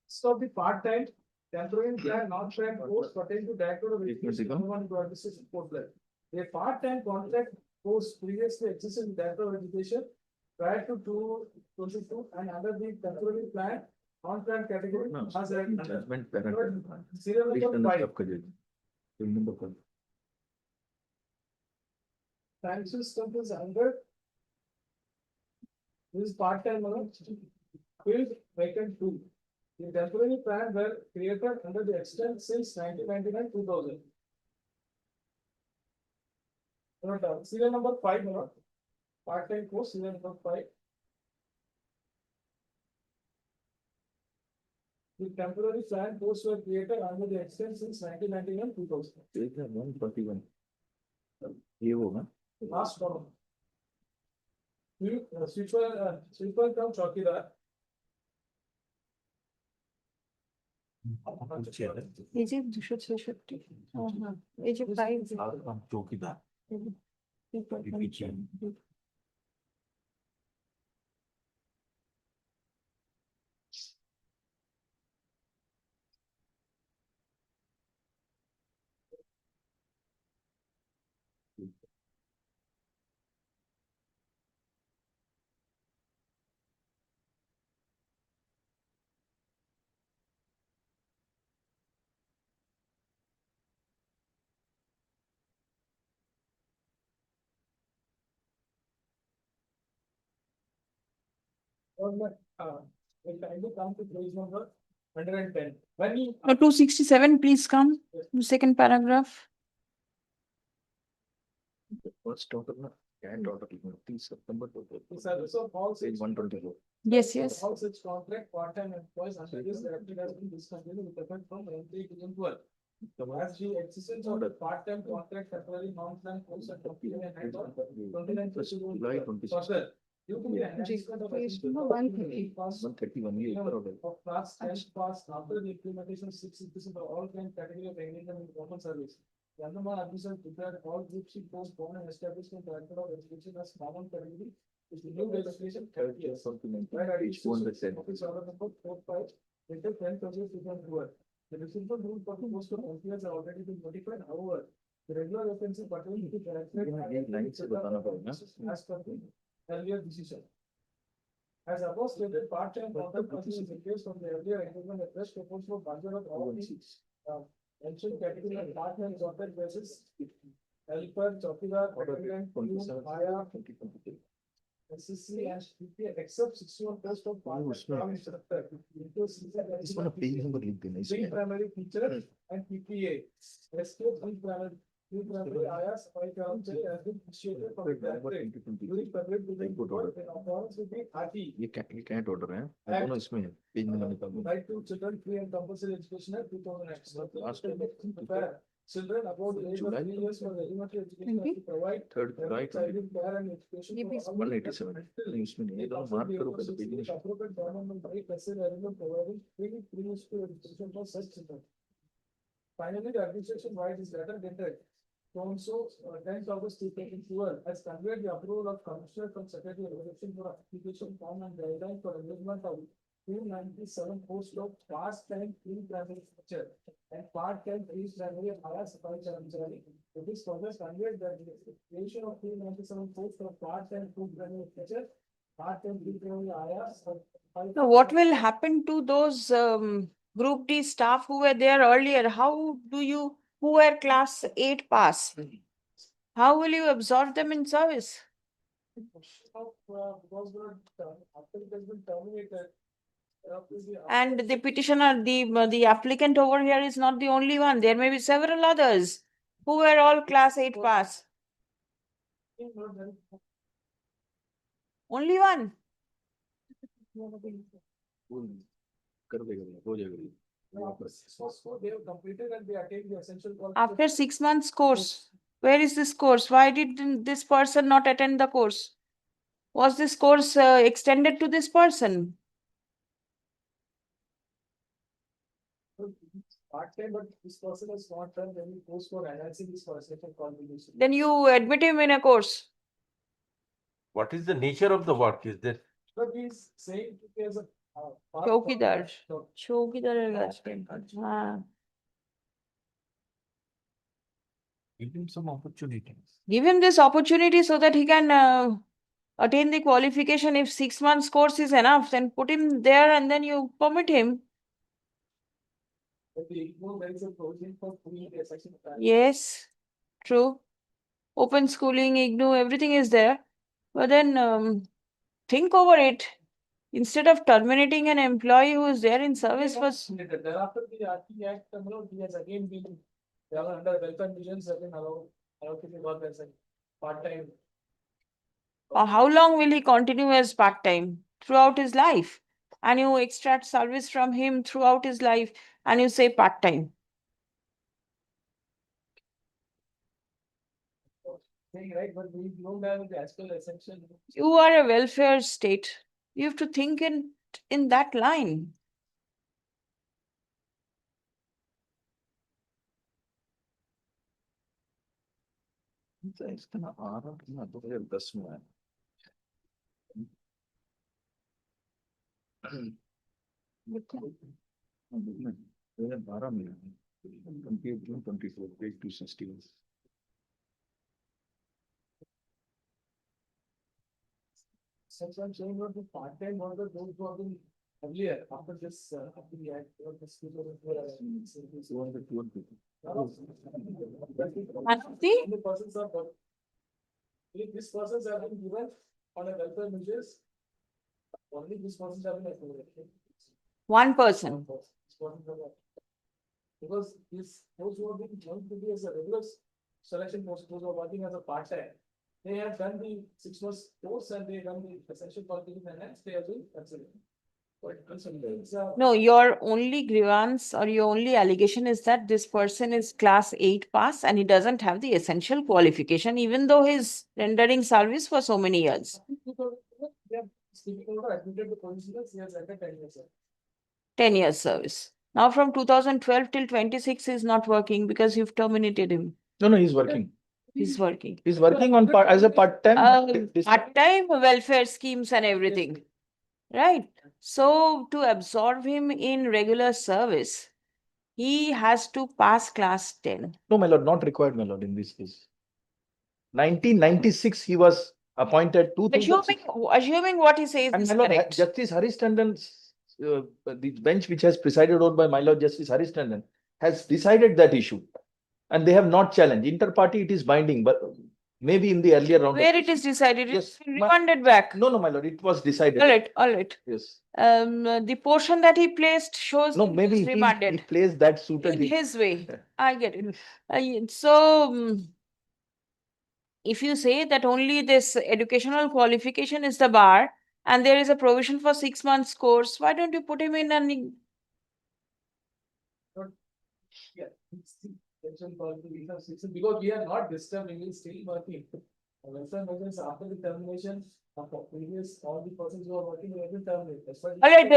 So the part-time temporary plan non-track post pertain to director of education to administration post level. A part-time contract post previously existed in director of education prior to 2022 and under the temporary plan non-track category has a Judgment paragraph. serial number 5. Time system is under this part-time filled vacant 2. The temporary plan were created under the extent since 1999-2000. Serial number 5, part-time course, serial number 5. The temporary plan posts were created under the extent since 1999-2000. 141. ये होगा. Last column. Sweeper come Chowkidar. Is it 266? Is it 5? चौकीदार. Kindly come to page number 110. When you 267, please come, the second paragraph. First order, can't order, please September. So false. Page 124. Yes, yes. All such contract part-time employees under this directive has been discontinued with effect from 2012. As the existence of the part-time contract temporary non-plan course and completing and hand on 29 July 26. Further, due to the enhancement of Page essential number qualification pass 131 of class 10 pass after the implementation of 6% of all kind category of English and common service. The Andaman officials declared all groups in post born and established in Director of Education as common category. Is the new legislation third year supplement. Page 210. Office order number 45, dated 10/2012. The decision rule for the post of employees have already been notified. However, the regular vacancy pertaining to directorate as per the earlier decision. As above stated, part-time contract person is replaced from the earlier agreement at best proposed for budget of all these. Mentioned category of part-time contract basis. Helper, Chokidar, attendant, Aya, SSC and PPA except 61 post of part-time instructor. Primary teacher and PPA. Escape primary Ayas, currently has been initiated from the directorate. During February 2024, in accordance with the RT. You can't order, eh? I don't know इसमें page में नहीं निकालूँ. Right to children free and compulsory education at 2000. Last children about the age of 3 years for the elementary education to provide Third right. child care and education. 187. नहीं इसमें नहीं. ये दोनों mark करो पहले पेज में. Appropriate government by facility arrangement providing free school education for such children. Finally, the administration wide is letter dated. So 10th August 2012 has conveyed the approval of Commissioner from Secretary of Education for application form and guidelines for enrollment of 297 posts of part-time pre-primary teacher and part-time pre-primary higher supply charamchari. It is further conveyed that the creation of 297 posts of part-time pre-primary teacher, part-time pre-primary higher. So what will happen to those Group D staff who were there earlier? Who were class 8 pass? How will you absorb them in service? And the petitioner, the applicant over here is not the only one. There may be several others who were all class 8 pass. Only one. After 6 months course, where is this course? Why did this person not attend the course? Was this course extended to this person? Part-time, but this person has not done any course for enhancing his perception qualification. Then you admit him in a course. What is the nature of the work? Is that? But he's saying he has a. Chowkidar. Chowkidar. Give him some opportunity. Give him this opportunity so that he can attain the qualification. If 6 months course is enough, then put him there and then you permit him. Yes, true. Open schooling, IGNOU, everything is there. But then think over it. Instead of terminating an employee who is there in service was. Thereafter, the RT Act, he has again been under welfare visions have been allowed to work as a part-time. How long will he continue as part-time? Throughout his life. And you extract service from him throughout his life and you say part-time. Right, but we don't have the actual essential. You are a welfare state. You have to think in that line. इसका 2010 में है. June 24, page 261. Since I'm saying about the part-time workers, those who have been earlier after this the act or this persons are if these persons have been given on a welfare measures Only this person have been accommodated. One person. Because those who have been joined to be as a regular selection post, those who are working as a part-time, they have done the 6 months course and they have done the essential qualification and hence they have been considered. No, your only grievance or your only allegation is that this person is class 8 pass and he doesn't have the essential qualification, even though he's rendering service for so many years. They have admitted the positions, he has entered 10 years. 10 years service. Now from 2012 till 26 is not working because you've terminated him. No, he's working. He's working. He's working on as a part-time. Part-time welfare schemes and everything. Right? So to absorb him in regular service, he has to pass class 10. No, my lord, not required, my lord, in this case. 1996, he was appointed. Assuming what he says And is my lord, correct. Justice Harish Tandon's, the bench which has presided over by my lord Justice Harish Tandon has decided that issue. And they have not challenged. Inter-party, it is binding, but maybe in the earlier round. Where it is decided, Yes, it's remanded back. No, my lord, it was decided. All right. Yes. The portion that he placed shows No, that maybe he was remanded. he plays that suited In him. his way. I get it. So, if you say that only this educational qualification is the bar and there is a provision for 6 months course, why don't you put him in and Yeah, because we are not disturbing, we still working. Welfare measures after the termination of previous, all the persons who are working, we have been terminated. all right,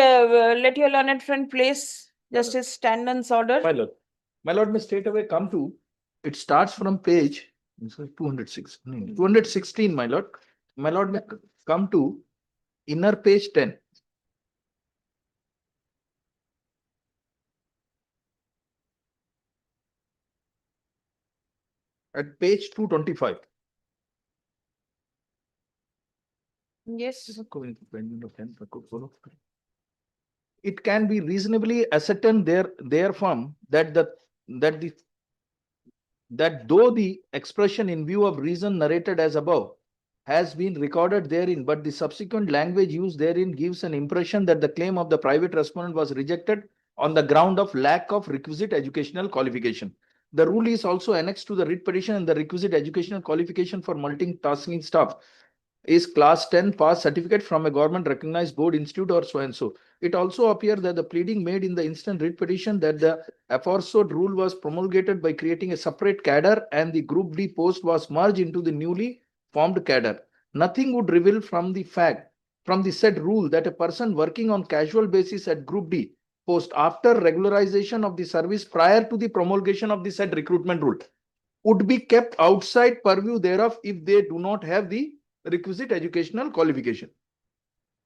let your learned friend place Justice Tandon's order. My lord may straight away come to, it starts from page 206, 216, my lord. My lord may come to inner page 10. At page 225. Yes. It can be reasonably ascertained therefrom that though the expression in view of reason narrated as above has been recorded therein, but the subsequent language used therein gives an impression that the claim of the private respondent was rejected on the ground of lack of requisite educational qualification. The rule is also annexed to the writ petition, and the requisite educational qualification for multitasking staff is class 10 pass certificate from a government recognized board, institute, or so and so. It also appears that the pleading made in the instant writ petition that the aforesaid rule was promulgated by creating a separate cadre and the group D post was merged into the newly formed cadre. Nothing would reveal from the said rule that a person working on casual basis at group D post after regularization of the service prior to the promulgation of the said recruitment rule would be kept outside purview thereof if they do not have the requisite educational qualification.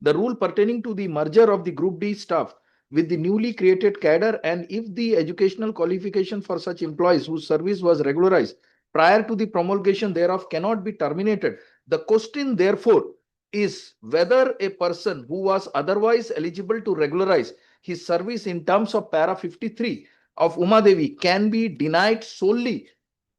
The rule pertaining to the merger of the group D staff with the newly created cadre, and if the educational qualification for such employees whose service was regularized prior to the promulgation thereof cannot be terminated, the question therefore is whether a person who was otherwise eligible to regularize his service in terms of para 53 of Uma Devi can be denied solely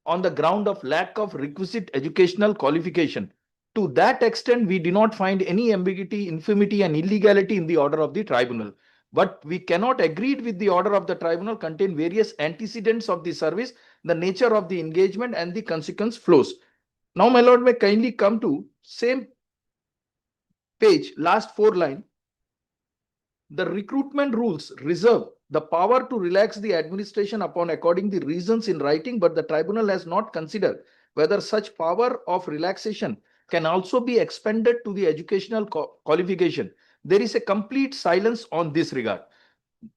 on the ground of lack of requisite educational qualification. To that extent, we do not find any ambiguity, infirmity, and illegality in the order of the tribunal. But we cannot agree with the order of the tribunal contain various antecedents of the service, the nature of the engagement, and the consequence flows. Now, my lord may kindly come to same page, last 4 line. The recruitment rules reserve the power to relax the administration upon according the reasons in writing, but the tribunal has not considered whether such power of relaxation can also be expanded to the educational qualification. There is a complete silence on this regard.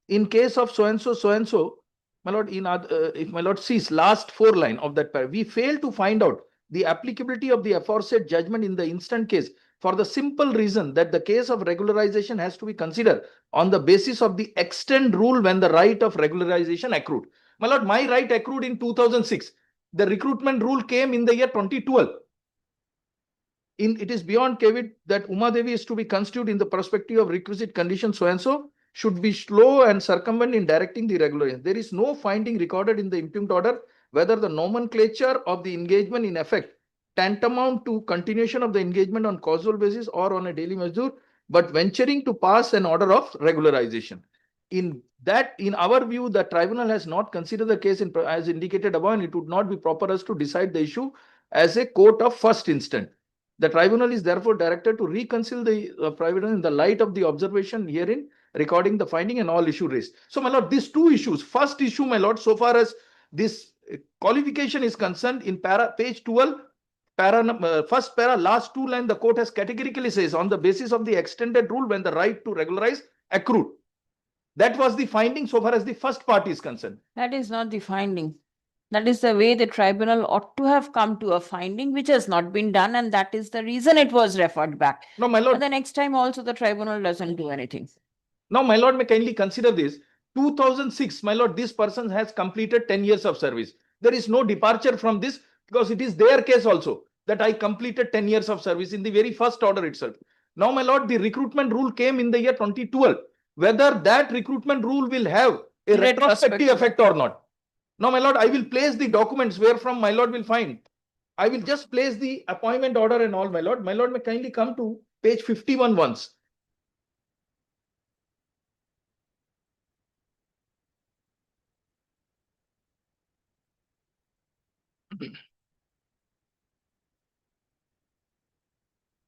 In case of so and so, my lord, if my lord sees last 4 line of that paragraph, we fail to find out the applicability of the aforesaid judgment in the instant case for the simple reason that the case of regularization has to be considered on the basis of the extant rule when the right of regularization accrued. My lord, my right accrued in 2006. The recruitment rule came in the year 2012. It is beyond caveat that Uma Devi is to be constituted in the perspective of requisite conditions so and so should be slow and circumvent in directing the regularization. There is no finding recorded in the impugned order whether the nomenclature of the engagement in effect tantamount to continuation of the engagement on causal basis or on a daily measure but venturing to pass an order of regularization. In our view, the tribunal has not considered the case as indicated above, and it would not be proper us to decide the issue as a court of first instance. The tribunal is therefore directed to reconcile the tribunal in the light of the observation herein, recording the finding and all issue raised. So, my lord, these two issues. First issue, my lord, so far as this qualification is concerned, in page 12, first para, last two line, the court has categorically says on the basis of the extended rule when the right to regularize accrued. That was the finding so far as the first part is concerned. That is not the finding. That is the way the tribunal ought to have come to a finding, which has not been done, and that is the reason it was referred back. No, my lord. And the next time also the tribunal doesn't do anything. Now, my lord, may kindly consider this. 2006, my lord, this person has completed 10 years of service. There is no departure from this because it is their case also that I completed 10 years of service in the very first order itself. Now, my lord, the recruitment rule came in the year 2012. Whether that recruitment rule will have a retrospective effect or not. Now, my lord, I will place the documents where from my lord will find. I will just place the appointment order and all, my lord. My lord, may kindly come to page 51 once.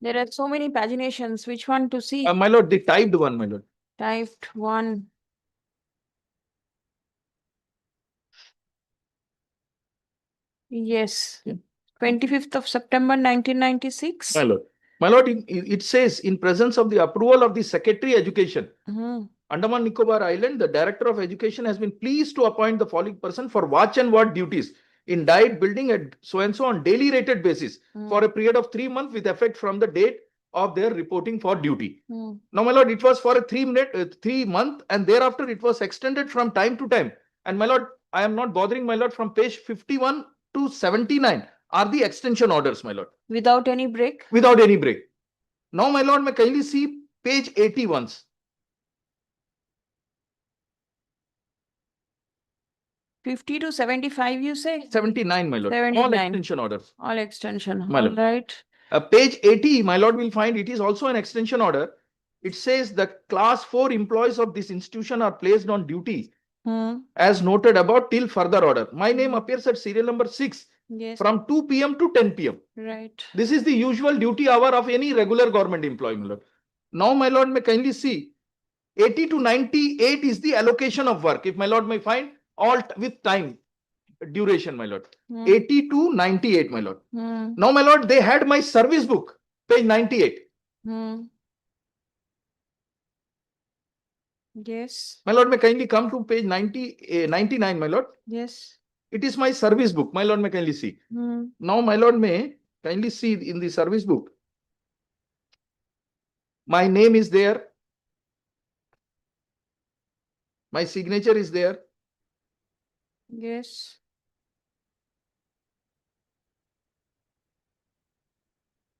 There are so many paginations. Which one to see? My lord, the typed one, my lord. Typed one. Yes. 25th of September 1996. My lord. My lord, it says in presence of the approval of the Secretary Education, Andaman Nicobar Island, the Director of Education has been pleased to appoint the following person for watch and ward duties in diet building at so-and-so on daily rated basis for a period of 3 months with effect from the date of their reporting for duty. Now, my lord, it was for a 3 month and thereafter it was extended from time to time. And my lord, I am not bothering, my lord, from page 51 to 79 are the extension orders, my lord. Without any break? Without any break. Now, my lord, may kindly see page 80 once. 50 to 75, you say? 79, my lord. 79. All extension orders. All extension. My All lord. right. Page 80, my lord will find it is also an extension order. It says the class 4 employees of this institution are placed on duty as noted about till further order. My name appears at serial number 6 from 2 p.m. to 10 p.m. Right. This is the usual duty hour of any regular government employee, my lord. Now, my lord may kindly see 80 to 98 is the allocation of work. If my lord may find all with time duration, my lord. 80 to 98, my lord. Now, my lord, they had my service book, page 98. Yes. My lord, may kindly come to page 99, my lord. Yes. It is my service book, my lord, may kindly see. Now, my lord, may kindly see in the service book. My name is there. My signature is there. Yes.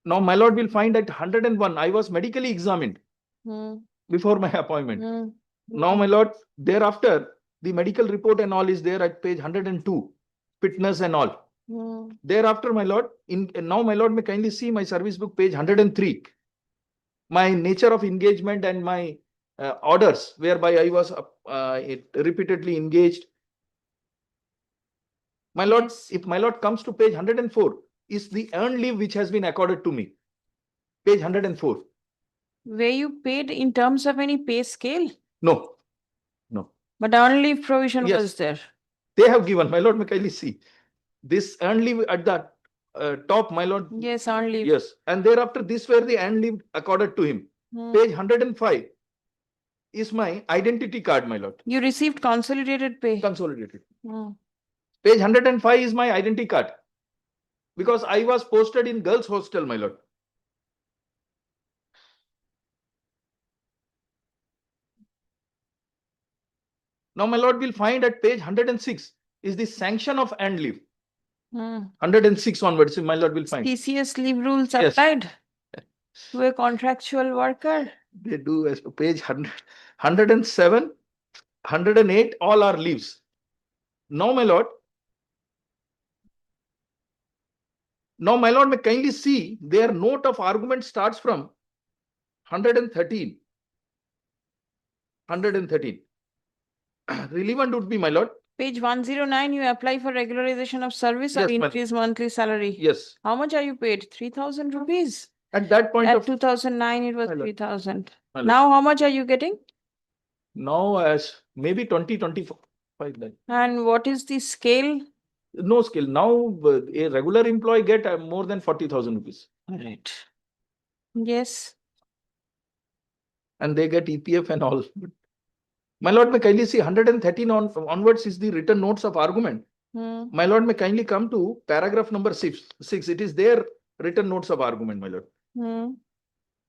Now, my lord will find at 101, I was medically examined before my appointment. Now, my lord, thereafter, the medical report and all is there at page 102, fitness and all. Thereafter, my lord, now, my lord, may kindly see my service book, page 103. My nature of engagement and my orders, whereby I was repeatedly engaged. My lord, if my lord comes to page 104, is the earned leave which has been accorded to me. Page 104. Were you paid in terms of any pay scale? No. No. But earned leave provision was there. They have given, my lord, may kindly see. This earned leave at the top, my lord. Yes, earned leave. Yes. And thereafter, this were the earned leave accorded to him. Page 105 is my identity card, my lord. You received consolidated pay? Consolidated. Page 105 is my identity card. Because I was posted in girls' hostel, my lord. Now, my lord will find at page 106 is the sanction of earned leave. 106 onwards, my lord will find. TCS leave rules applied to a contractual worker? They do as page 100, 107, 108, all are leaves. Now, my lord. Now, my lord, may kindly see their note of argument starts from 113. 113. Relevant would be, my lord. Page 109, you apply for regularization of service or Yes, ma'am. increase monthly salary. Yes. How much are you paid? 3,000 rupees. At that point At of 2009, it was My lord. 3,000. My lord. Now, how much are you getting? now as maybe 20, 25. Then. And what is the scale? No skill. Now a regular employee get more than 40,000 rupees. Right. Yes. And they get EPF and all. My lord, may kindly see 113 onwards is the written notes of argument. My lord, may kindly come to paragraph number 6. It is their written notes of argument, my lord.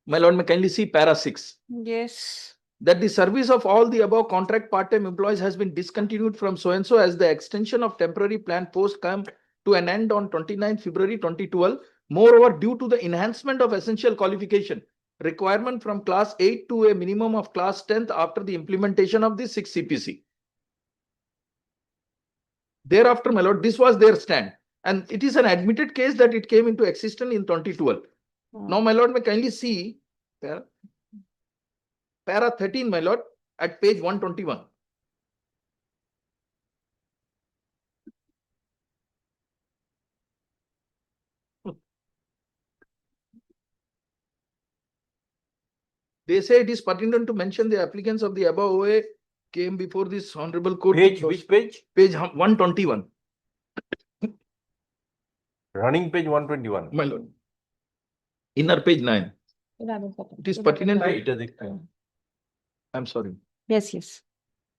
My lord, may kindly see para 6. Yes. That the service of all the above contract part-time employees has been discontinued from so-and-so as the extension of temporary plan post come to an end on 29th February 2012. Moreover, due to the enhancement of essential qualification requirement from class 8 to a minimum of class 10th after the implementation of the 6th CPC. Thereafter, my lord, this was their stand. And it is an admitted case that it came into existence in 2012. Now, my lord, may kindly see para 13, my lord, at page 121. They say it is pertinent to mention the applicants of the above OA came before this honorable court. Page, which page? Page 121. Running page 121. My lord. Inner page 9. It is pertinent. I'm sorry. Yes, yes.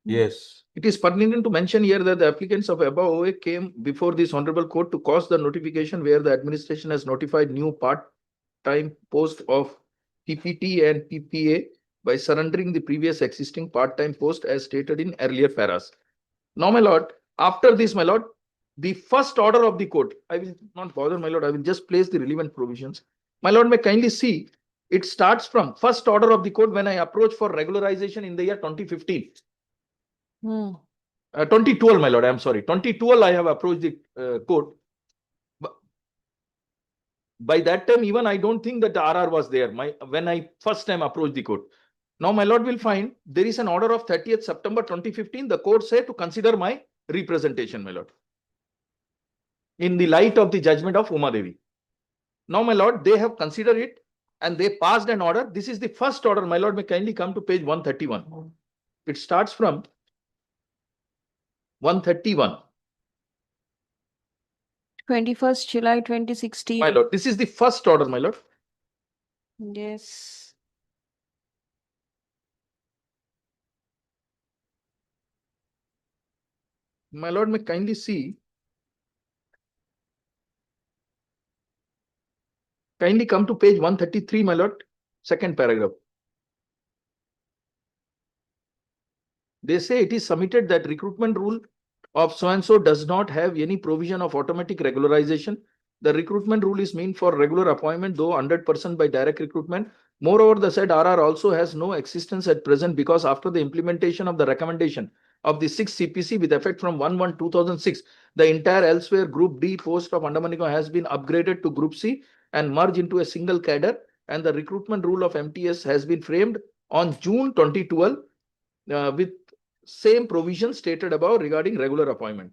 Yes. It is pertinent to mention here that the applicants of above OA came before this honorable court to cause the notification where the administration has notified new part-time post of PPT and PPA by surrendering the previous existing part-time post as stated in earlier paras. Now, my lord, after this, my lord, the first order of the court, I will not bother, my lord, I will just place the relevant provisions. My lord, may kindly see, it starts from first order of the court when I approach for regularization in the year 2015. 2012, my lord, I'm sorry. 2012, I have approached the court. By that time, even I don't think that the RR was there when I first time approached the court. Now, my lord will find there is an order of 30th September 2015. The court said to consider my representation, my lord, in the light of the judgment of Uma Devi. Now, my lord, they have considered it and they passed an order. This is the first order. My lord, may kindly come to page 131. It starts from 131. 21st July 2016. My lord, this is the first order, my lord. Yes. My lord, may kindly see. Kindly come to page 133, my lord. Second paragraph. They say it is submitted that recruitment rule of so-and-so does not have any provision of automatic regularization. The recruitment rule is meant for regular appointment, though 100% by direct recruitment. Moreover, the said RR also has no existence at present because after the implementation of the recommendation of the 6th CPC with effect from 1/1/2006, the entire elsewhere Group D post of Andaman has been upgraded to Group C and merged into a single cadre, and the recruitment rule of MTS has been framed on June 2012 with same provision stated above regarding regular appointment.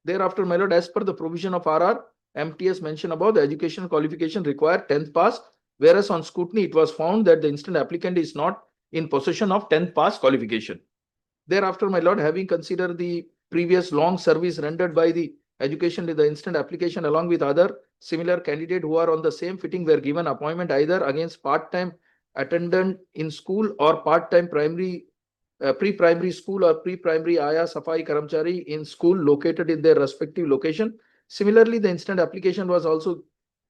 Thereafter, my lord, as per the provision of RR, MTS mentioned above, the educational qualification required 10th pass, whereas on scrutiny, it was found that the instant applicant is not in possession of 10th pass qualification. Thereafter, my lord, having considered the previous long service rendered by the education with the instant application along with other similar candidate who are on the same fitting were given appointment either against part-time attendant in school or part-time primary pre-primary school or pre-primary Aya Safai Karamchari in school located in their respective location. Similarly, the instant application was also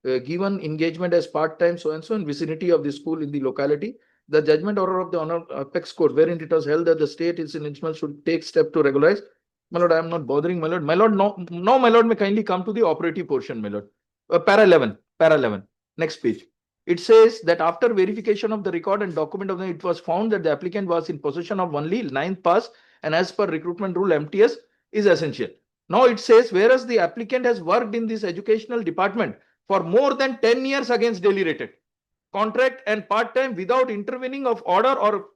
given engagement as part-time so-and-so in vicinity of the school in the locality. The judgment order of the Apex Court, wherein it was held that the state is initial should take step to regularize. My lord, I am not bothering, my lord. My lord, no, my lord, may kindly come to the operative portion, my lord. Para 11. Next page. It says that after verification of the record and document of the, it was found that the applicant was in possession of only 9th pass, and as per recruitment rule, MTS is essential. Now it says, whereas the applicant has worked in this educational department for more than 10 years against daily rated. contract and part-time without intervening of order or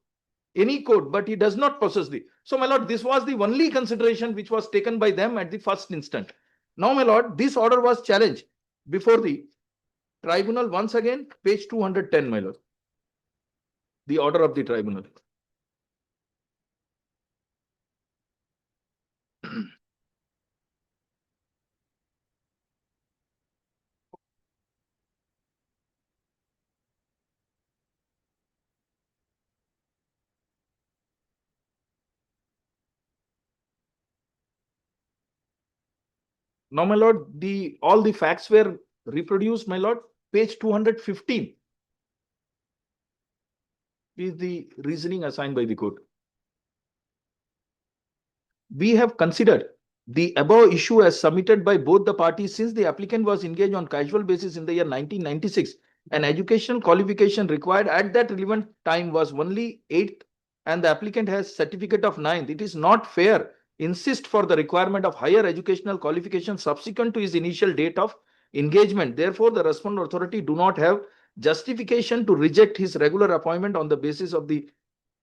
any code, but he does not possess the. So, my lord, this was the only consideration which was taken by them at the first instant. Now, my lord, this order was challenged before the tribunal once again, page 210, my lord. The order of the tribunal. Now, my lord, all the facts were reproduced, my lord. Page 215 is the reasoning assigned by the court. We have considered the above issue as submitted by both the parties since the applicant was engaged on casual basis in the year 1996. An educational qualification required at that relevant time was only 8th and the applicant has certificate of 9th. It is not fair insist for the requirement of higher educational qualification subsequent to his initial date of engagement. Therefore, the respondent authority do not have justification to reject his regular appointment on the basis of the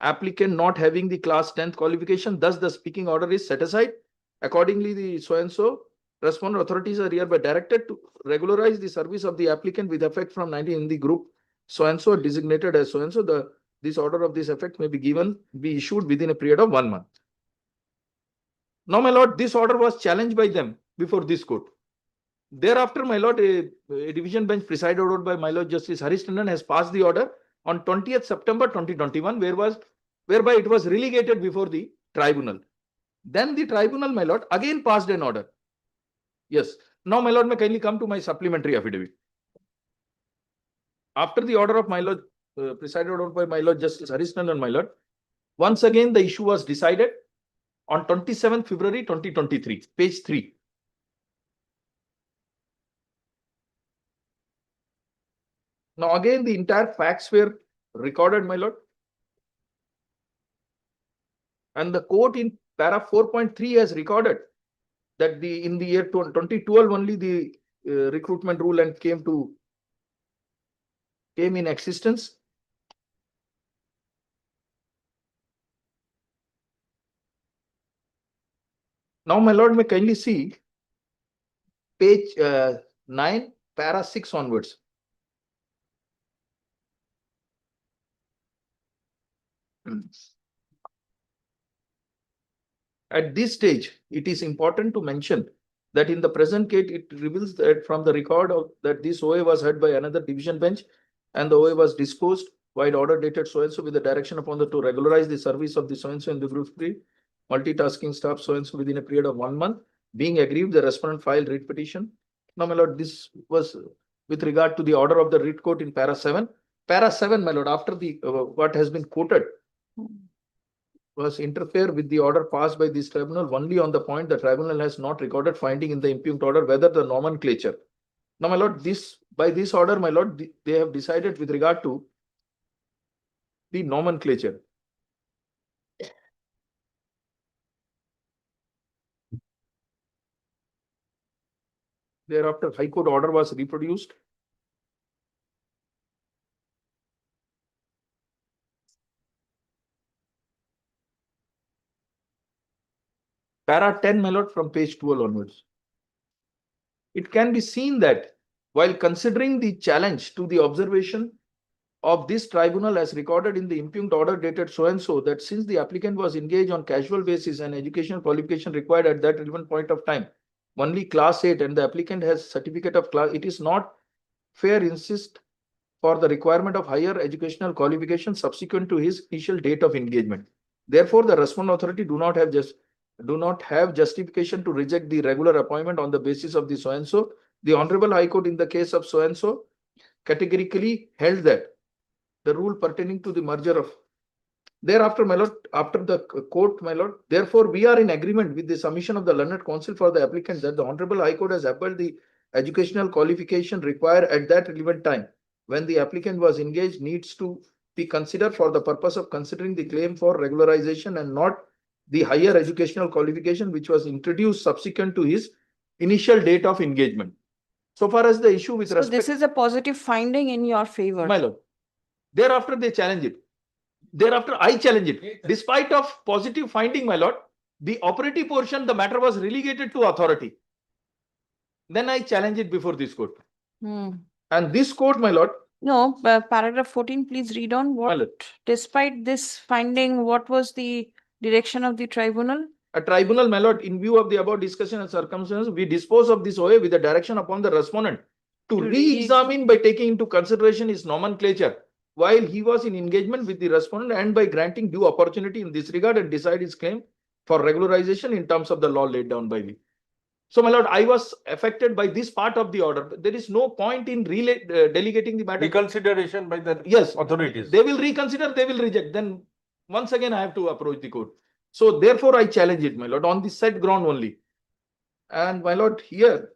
applicant not having the class 10th qualification. Thus, the speaking order is set aside. Accordingly, the so-and-so respondent authorities are hereby directed to regularize the service of the applicant with effect from 19 in the group so-and-so designated as so-and-so. This order of this effect may be issued within a period of 1 month. Now, my lord, this order was challenged by them before this court. Thereafter, my lord, a division bench presided over by my lord Justice Harish Tandon has passed the order on 20th September 2021, whereby it was relegated before the tribunal. Then the tribunal, my lord, again passed an order. Yes. Now, my lord, may kindly come to my supplementary affidavit. After the order of my lord, presided over by my lord Justice Harish Tandon, my lord, once again the issue was decided on 27th February 2023, page 3. Now, again, the entire facts were recorded, my lord. And the court in para 4.3 has recorded that in the year 2012 only the recruitment rule and came in existence. Now, my lord, may kindly see page 9, para 6 onwards. At this stage, it is important to mention that in the present case, it reveals that from the record of that this OA was heard by another division bench and the OA was disposed while order dated so-and-so with the direction upon the to regularize the service of the so-and-so in the group 3 multitasking staff so-and-so within a period of 1 month. Being aggrieved, the respondent filed writ petition. Now, my lord, this was with regard to the order of the writ court in para 7. Para 7, my lord, after the what has been quoted was interfere with the order passed by this tribunal only on the point the tribunal has not recorded finding in the impugned order whether the nomenclature. Now, my lord, by this order, my lord, they have decided with regard to the nomenclature. Thereafter, High Court order was reproduced. Para 10, my lord, from page 12 onwards. It can be seen that while considering the challenge to the observation of this tribunal as recorded in the impugned order dated so-and-so, that since the applicant was engaged on casual basis and educational qualification required at that relevant point of time, only class 8 and the applicant has certificate of class, it is not fair insist for the requirement of higher educational qualification subsequent to his initial date of engagement. Therefore, the respondent authority do not have justification to reject the regular appointment on the basis of the so-and-so. The Honorable High Court in the case of so-and-so categorically held that the rule pertaining to the merger of thereafter, my lord, after the court, my lord, therefore, we are in agreement with the submission of the learned counsel for the applicant that the Honorable High Court has upheld the educational qualification required at that relevant time when the applicant was engaged needs to be considered for the purpose of considering the claim for regularization and not the higher educational qualification which was introduced subsequent to his initial date of engagement. So far as the issue with So respect. this is a positive finding in your favor. My lord. Thereafter, they challenge it. Thereafter, I challenge it. Despite of positive finding, my lord, the operative portion, the matter was relegated to authority. Then I challenge it before this court. And this court, my lord. No, paragraph 14, please read on. My lord. Despite this finding, what was the direction of the tribunal? A tribunal, my lord, in view of the above discussion and circumstances, we dispose of this OA with the direction upon the respondent to re-examine by taking into consideration his nomenclature while he was in engagement with the respondent and by granting due opportunity in this regard and decide his claim for regularization in terms of the law laid down by me. So, my lord, I was affected by this part of the order. There is no point in delegating the matter. Reconsideration by the authorities. They will reconsider, they will reject. Then once again, I have to approach the court. So therefore, I challenge it, my lord, on the said ground only. And my lord, here.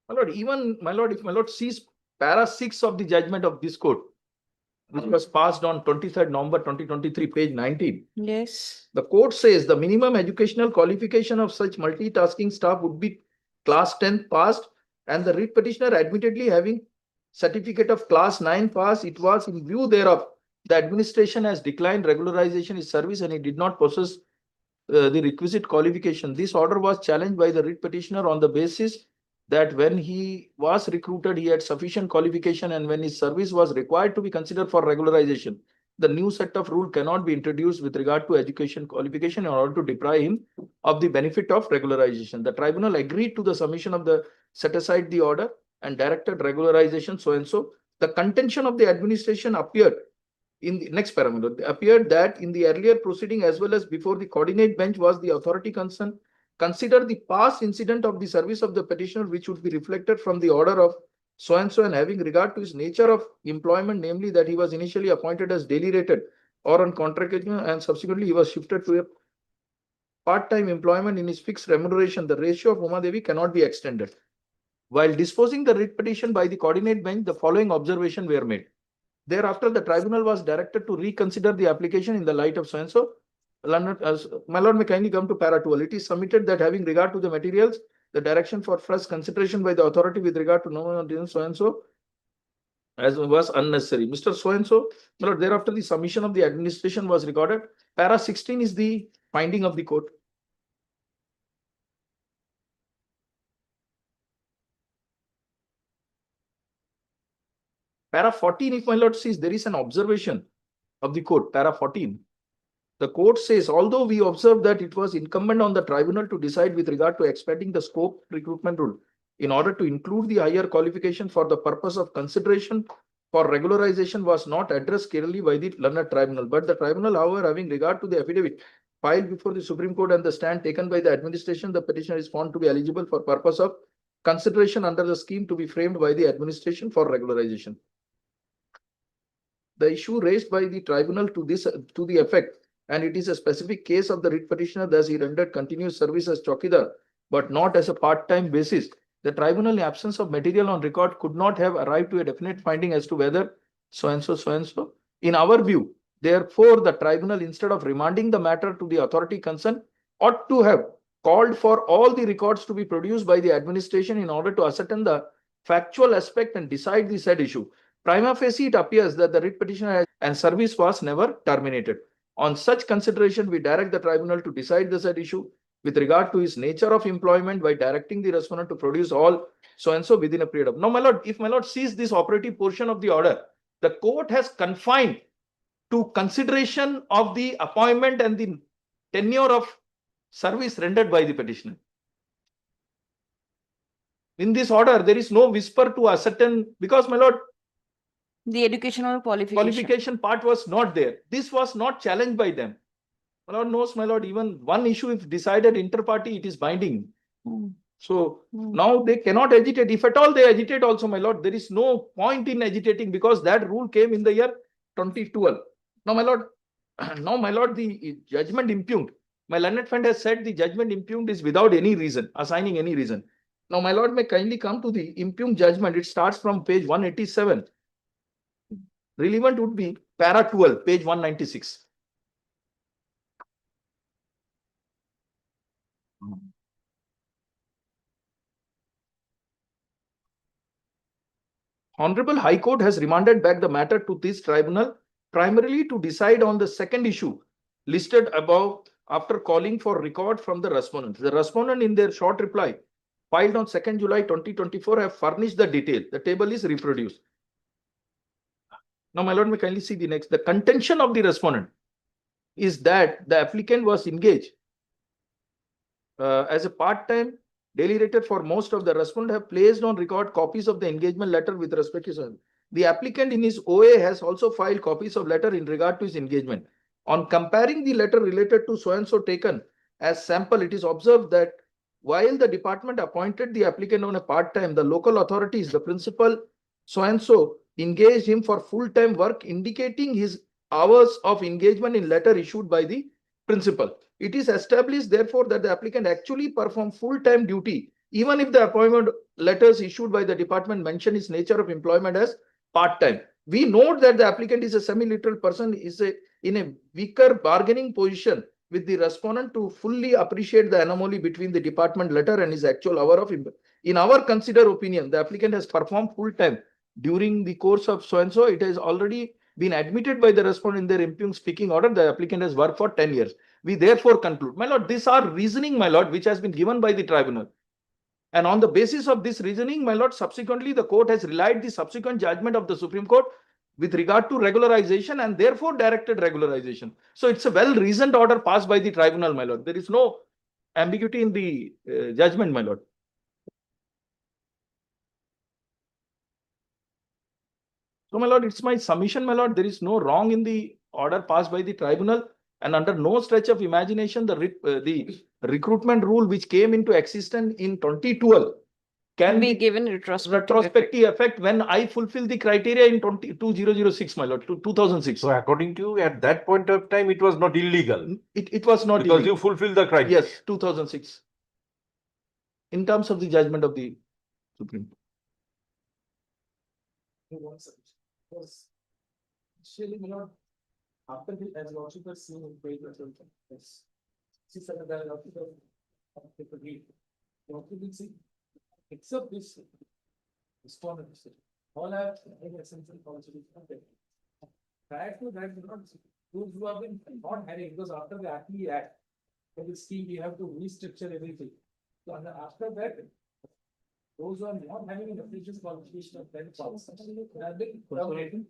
My lord, even, my lord, if my lord sees para 6 of the judgment of this court, which was passed on 23rd November 2023, page 19. Yes. The court says the minimum educational qualification of such multitasking staff would be class 10 passed and the writ petitioner admittedly having certificate of class 9 pass. It was in view thereof the administration has declined regularization is service and it did not possess the requisite qualification. This order was challenged by the writ petitioner on the basis that when he was recruited, he had sufficient qualification and when his service was required to be considered for regularization, the new set of rule cannot be introduced with regard to education qualification in order to deprive him of the benefit of regularization. The tribunal agreed to the submission of the set aside the order and directed regularization so and so. The contention of the administration appeared in the next parameter, appeared that in the earlier proceeding as well as before the coordinate bench was the authority concerned consider the past incident of the service of the petitioner which would be reflected from the order of so and so and having regard to his nature of employment, namely that he was initially appointed as daily rated or on contract and subsequently he was shifted to a part-time employment in his fixed remuneration. The ratio of Uma Devi cannot be extended. While disposing the writ petition by the coordinate bench, the following observation were made. Thereafter, the tribunal was directed to reconsider the application in the light of so and so. My lord, may kindly come to para 12. It is submitted that having regard to the materials, the direction for first consideration by the authority with regard to no so and so as was unnecessary. Mr. So and so, my lord, thereafter the submission of the administration was recorded. Para 16 is the finding of the court. Para 14, if my lord sees, there is an observation of the court. Para 14. The court says, although we observe that it was incumbent on the tribunal to decide with regard to expanding the scope recruitment rule in order to include the higher qualification for the purpose of consideration for regularization was not addressed clearly by the learned tribunal. But the tribunal, however, having regard to the affidavit filed before the Supreme Court and the stand taken by the administration, the petitioner is found to be eligible for purpose of consideration under the scheme to be framed by the administration for regularization. The issue raised by the tribunal to the effect, and it is a specific case of the writ petitioner, thus he rendered continuous service as chowkidar, but not as a part-time basis. The tribunal, in absence of material on record, could not have arrived to a definite finding as to whether so and so. In our view, therefore, the tribunal, instead of remanding the matter to the authority concerned, ought to have called for all the records to be produced by the administration in order to ascertain the factual aspect and decide the said issue. Prima facie, it appears that the writ petitioner and service was never terminated. On such consideration, we direct the tribunal to decide the said issue with regard to his nature of employment by directing the respondent to produce all so and so within a period of. Now, my lord, if my lord sees this operative portion of the order, the court has confined to consideration of the appointment and the tenure of service rendered by the petitioner. In this order, there is no whisper to ascertain, because, my lord, the educational qualification part was not there. This was not challenged by them. My lord knows, my lord, even one issue, if decided inter-party, it is binding. So now they cannot agitate. If at all they agitate also, my lord, there is no point in agitating because that rule came in the year 2012. Now, my lord, the judgment impugned. My learned friend has said the judgment impugned is without any reason, assigning any reason. Now, my lord may kindly come to the impugned judgment. It starts from page 187. Relevant would be para 12, page 196. Honorable High Court has remanded back the matter to this tribunal primarily to decide on the second issue listed above after calling for record from the respondent. The respondent in their short reply filed on 2nd July 2024 have furnished the detail. The table is reproduced. Now, my lord may kindly see the next. The contention of the respondent is that the applicant was engaged as a part-time daily rater for most of the respondent have placed on record copies of the engagement letter with respect to his. The applicant in his OA has also filed copies of letter in regard to his engagement. On comparing the letter related to so-and-so taken as sample, it is observed that while the department appointed the applicant on a part-time, the local authorities, the principal so-and-so engaged him for full-time work, indicating his hours of engagement in letter issued by the principal. It is established, therefore, that the applicant actually performed full-time duty, even if the appointment letters issued by the department mention his nature of employment as part-time. We note that the applicant is a semi-literal person, is in a weaker bargaining position with the respondent to fully appreciate the anomaly between the department letter and his actual hour of employment. In our considered opinion, the applicant has performed full-time during the course of so-and-so. It has already been admitted by the respondent in their impugned speaking order. The applicant has worked for 10 years. We therefore conclude, my lord, these are reasoning, my lord, which has been given by the tribunal. And on the basis of this reasoning, my lord, subsequently the court has relied the subsequent judgment of the Supreme Court with regard to regularization and therefore directed regularization. So it's a well-reasoned order passed by the tribunal, my lord. There is no ambiguity in the judgment, my lord. So, my lord, it's my submission, my lord. There is no wrong in the order passed by the tribunal, and under no stretch of imagination, the recruitment rule which came into existence in 2012 can be given retrospective retrospective effect when I fulfill the criteria in 2006, my lord, 2006. So according to you, at that point of time, it was not illegal. It was not because illegal. you fulfilled the criteria. Yes, 2006. In terms of the judgment of the Supreme Court. Actually, you know, after the, as lordship has seen in page 67, except this respondent, all have essential policy. Prior to that, those who have been not having, because after the Act, for the scheme, we have to restructure everything. So after that, those who are not having an official qualification of 10 pounds have been terminated.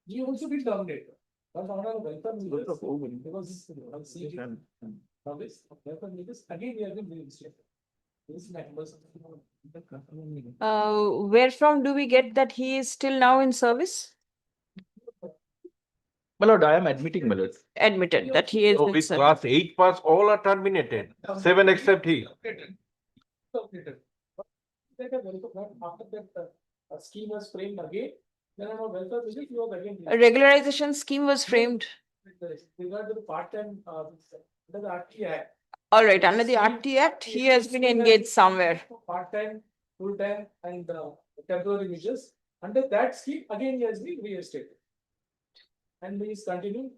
We also be terminated. But on our welcome leaders, because welcome leaders, again we have been reinstated. Where from do we get that he is still now in service? My lord, I am admitting, my lord. Admitted that he is So in with service. class 8 pass, all are terminated. 7 except he. After that scheme was framed again, then our welfare visit, you have again. A regularization scheme was framed. Regard to the part-time, under the RT Act. All right, under the RT Act, he has been engaged somewhere. Part-time, full-time and temporary measures. Under that scheme, again, he has been reinstated. And he is continuing.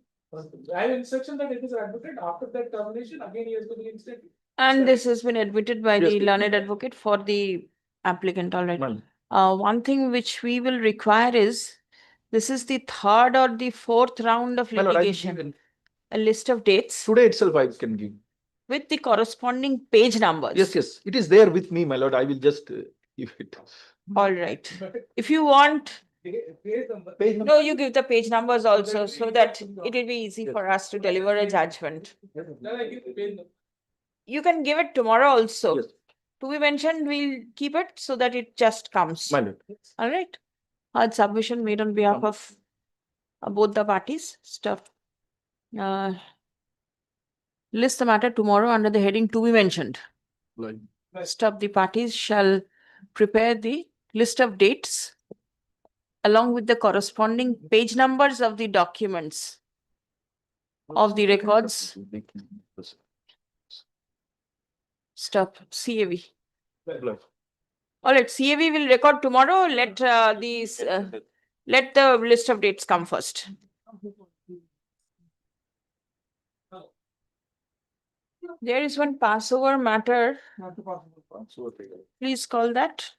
I have instruction that it is admitted after that termination, again, he has been reinstated. And this has been admitted by Yes, the please. learned advocate for the applicant, all right. Ma'am. One thing which we will require is, this is the third or the fourth round of My lord, I will litigation. give A list of dates today itself I can give. with the corresponding page numbers. Yes, yes, it is there with me, my lord. I will just give it. All right. If you want, Page number. no, you give the page numbers also so that it will be easy for us to deliver a judgment. You can give it tomorrow also. Yes. To be mentioned, we'll keep it so that it just comes. My lord. All right. Hard submission made on behalf of both the parties. Stuff. List the matter tomorrow under the heading to be mentioned. Right. Stop. The parties shall prepare the list of dates along with the corresponding page numbers of the documents of the records. Stop. CAV. All right, CAV will record tomorrow. Let let the list of dates come first. There is one Passover matter. Please call that.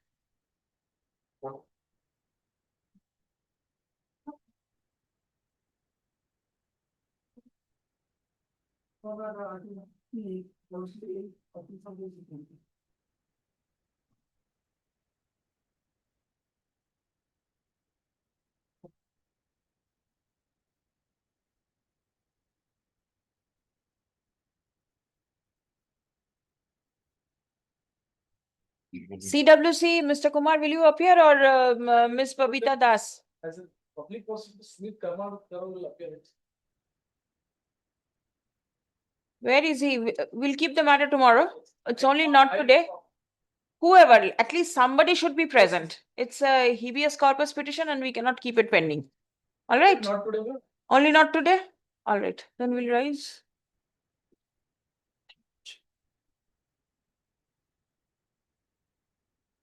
CWC, Mr. Kumar, will you appear or Ms. Babita Das? As a public prosecutor, Smith Karma will appear. Where is he? We'll keep the matter tomorrow. It's only not today. Whoever, at least somebody should be present. It's a habeas corpus petition and we cannot keep it pending. All right? Not today. Only not today? All right, then we'll rise.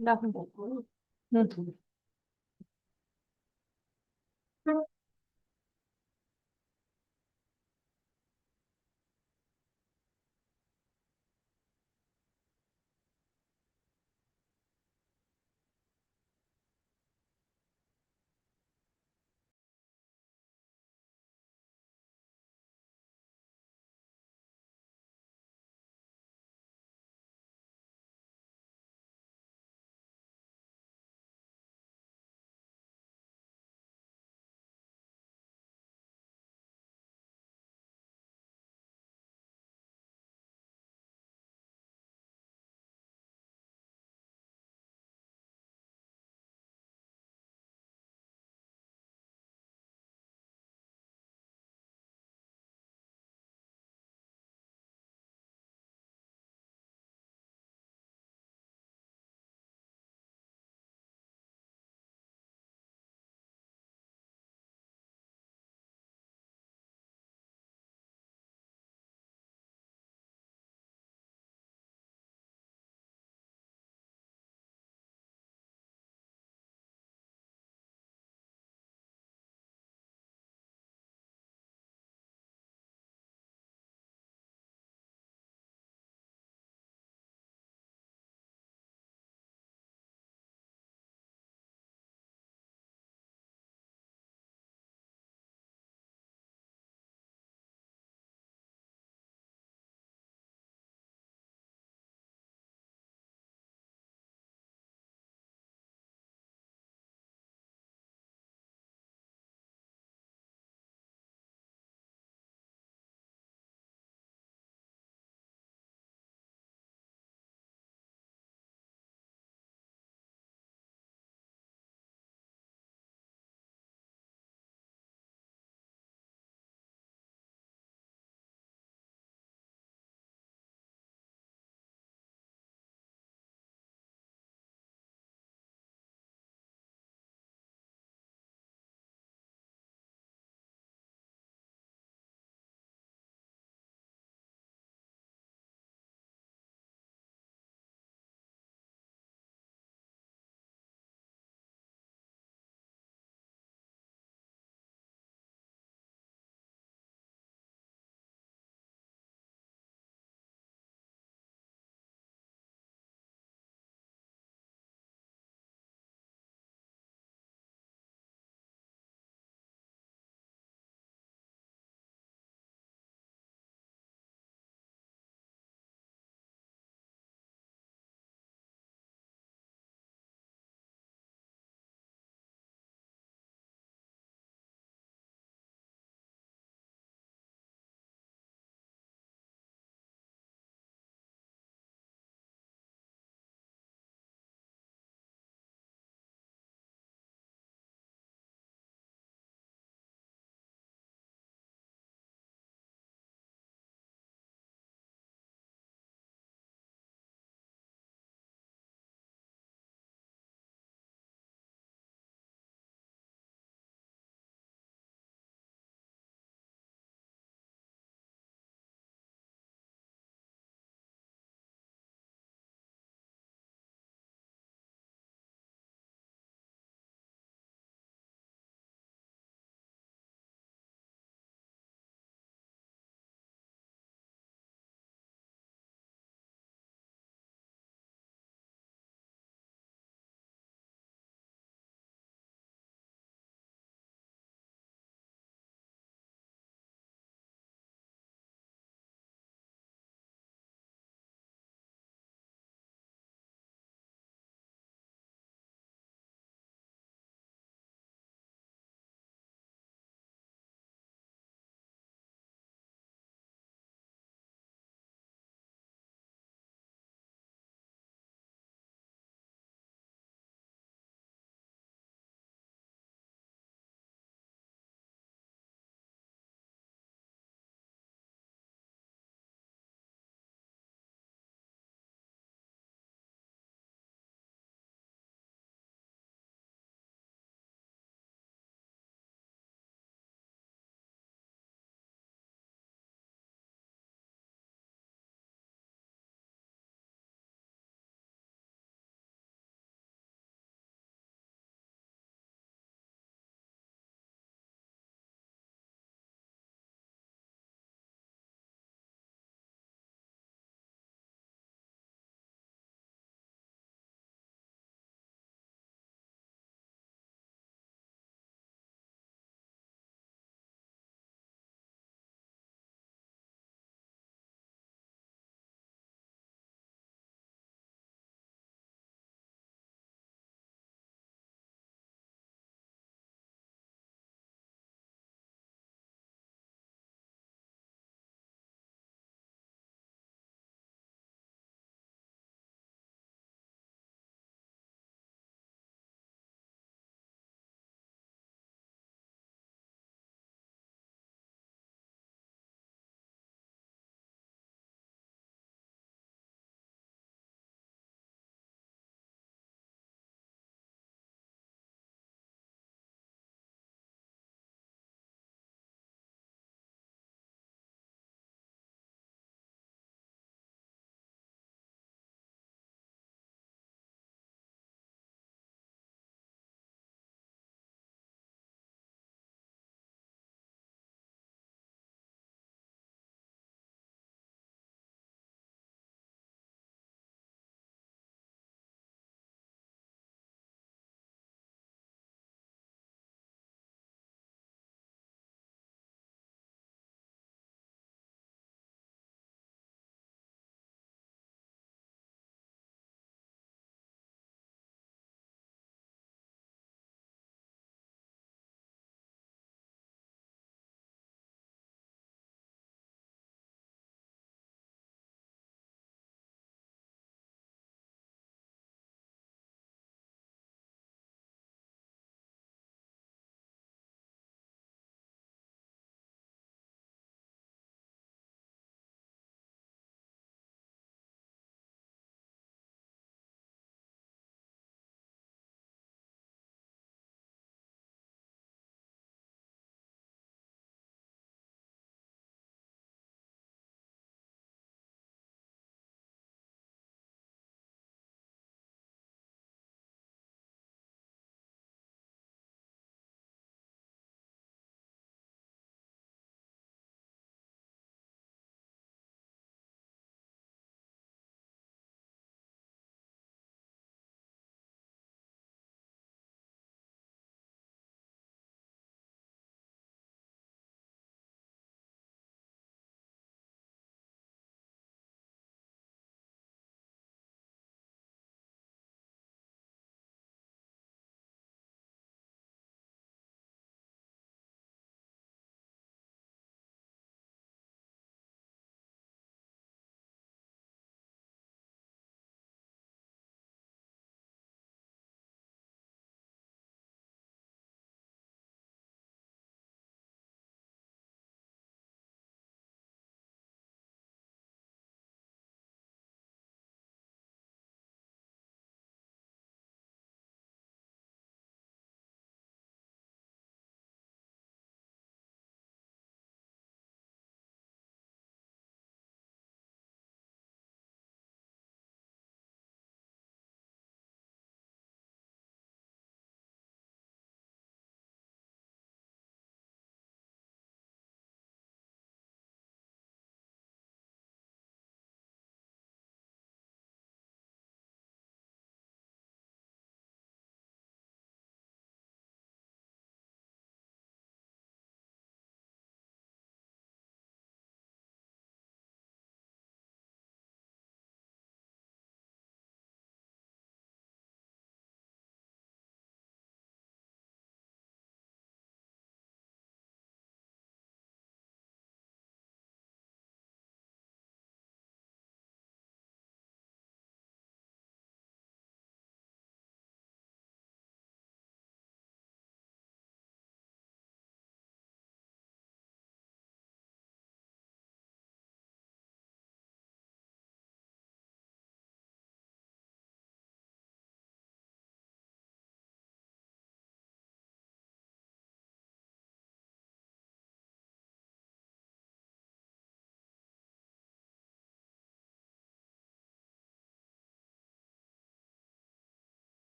Nothing.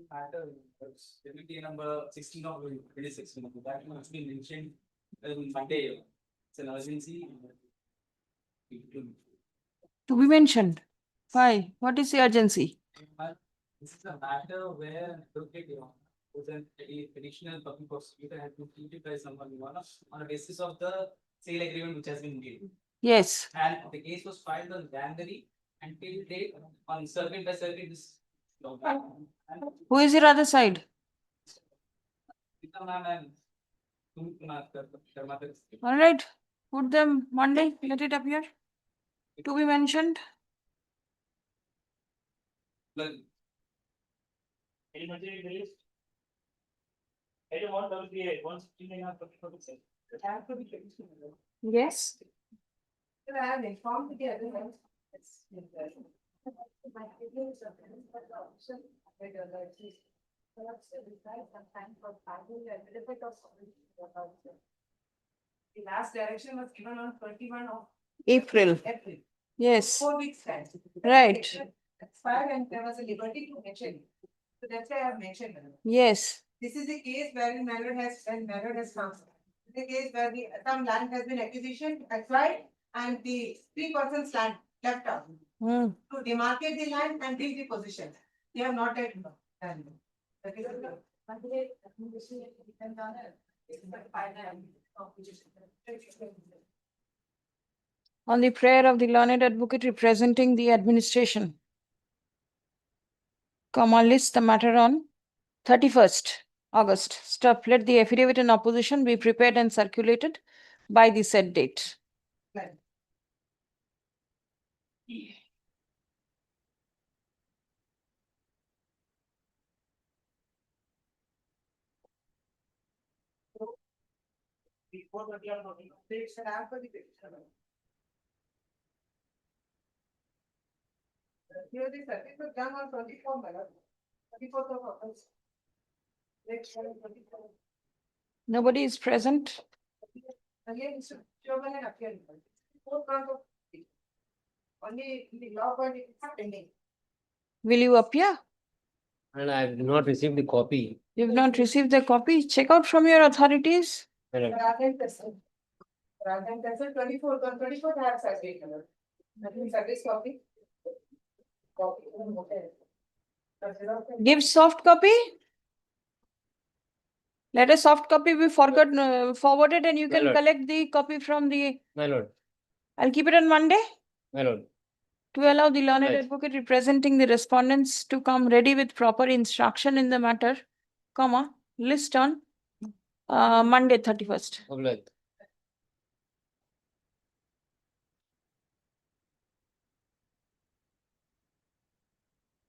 Matter, deputy number 16 of 26, that must be mentioned in Monday. It's an urgency. To be mentioned. Why? What is the urgency? This is a matter where was an additional public prosecutor had been treated by someone on a basis of the sale agreement which has been made. Yes. And the case was filed on January until date on circuit by circuit. This. Who is your other side? All right, put them Monday, let it appear. To be mentioned. Yes. I have informed the other ones. The last direction was given on 21 of April. April. Yes. 4 weeks time. Right. Expired and there was a liberty to mention. So that's why I have mentioned. Yes. This is the case wherein Mallory has found. The case where some land has been acquisition, acquired, and the 3 persons land left out. Hmm. To demarcate the land and give the position. They have not yet done. That is On the prayer of the learned advocate representing the administration. Comma, list the matter on 31st August. Stop. Let the affidavit in opposition be prepared and circulated by the said date. Here the circuit was done on 24 August. 24th of August. Nobody is present. Again, Mr. Chairman and appearing. Only the law point is pending. Will you appear? And I have not received the copy. You've not received the copy. Check out from your authorities. Correct. Rather than 24th, on 24th I have survey. Nothing service copy. Give soft copy. Let a soft copy be forwarded and you My can lord. collect the copy from the. My lord, I'll keep it on Monday my lord. to allow the learned Right. advocate representing the respondents to come ready with proper instruction in the matter, comma, list on Monday 31st. Obliged.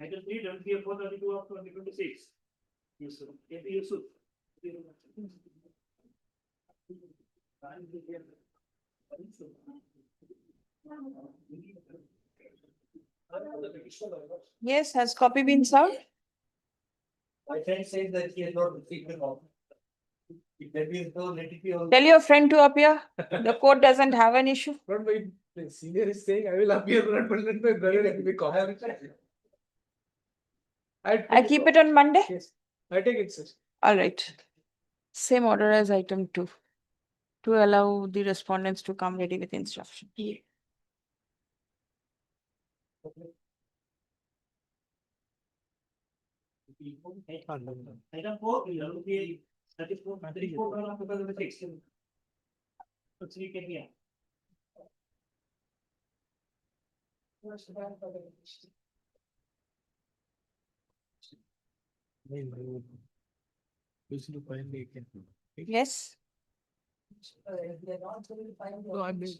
Item 3, WPA 432 of 2026. Yusuf. Yusuf. Yes, has copy been served? My friend says that he has not received the copy. If there is no, let it be on. Tell your friend to appear. The court doesn't have an issue. Not my senior is saying I will appear, but let my brother will be called. I keep it on Monday. Yes, I take it, sir. All right. Same order as item 2 to allow the respondents to come ready with instruction. Item 4, WPA 34 of 2006. So 3 can be. Yes. No, I mean,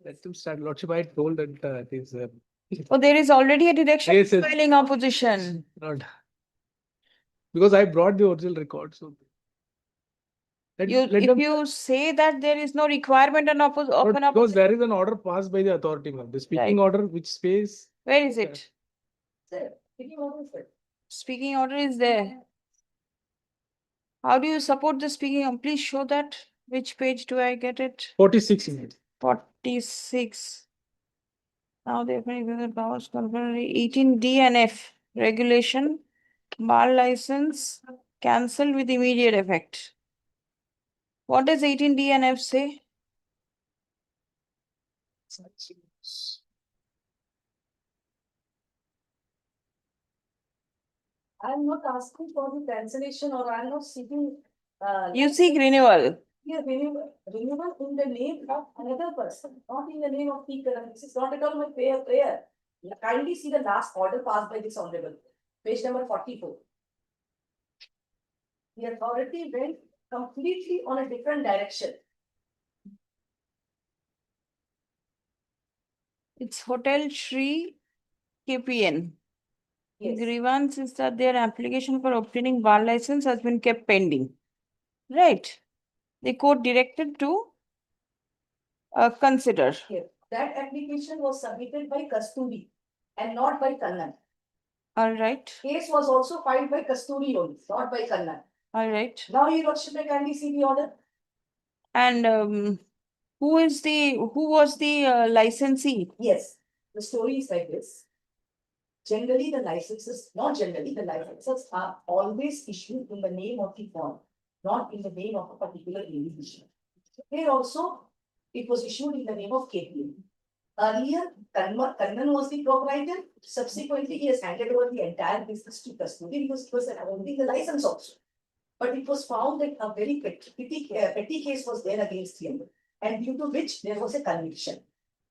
let them start. Lordship, I told that it is. Oh, there is already a direction Yes, yes. filing opposition. Not. Because I brought the original record, so. Let If them, you say that there is no requirement of but an because opposition, there is an order passed by the authority, ma'am. The speaking Right. order which says. where is it? Sir, Speaking order is there. How do you support the speaking? Please show that. Which page do I get it? 46 in it. 46. Now they have been given powers conferred 18D and F. regulation, bar license cancelled with immediate effect. What does 18D and F say? I'm not asking for the cancellation or I'm not seeking. You seek renewal. Yeah, renewal in the name of another person, not in the name of the current. This is not at all my prayer. Kindly see the last order passed by this honorable, page number 44. The authority went completely on a different direction. It's Hotel Shri KPN. Yes. Grievance is that their application for obtaining bar license has been kept pending. Right. The court directed to consider. Here, that application was submitted by Kasturi and not by Kannan. All right. Case was also filed by Kasturi only, not by Kannan. All right. Now you worship may kindly see the order. And who was the licensee? Yes, the story is like this. Generally, the licenses are always issued in the name of the firm, not in the name of a particular individual. Here also, it was issued in the name of KPN. Earlier, Kannan was the proprietor. Subsequently, he has handed over the entire business to Kasturi because he was holding the license also. But it was found that a very petty case was there against him, and due to which there was a conviction.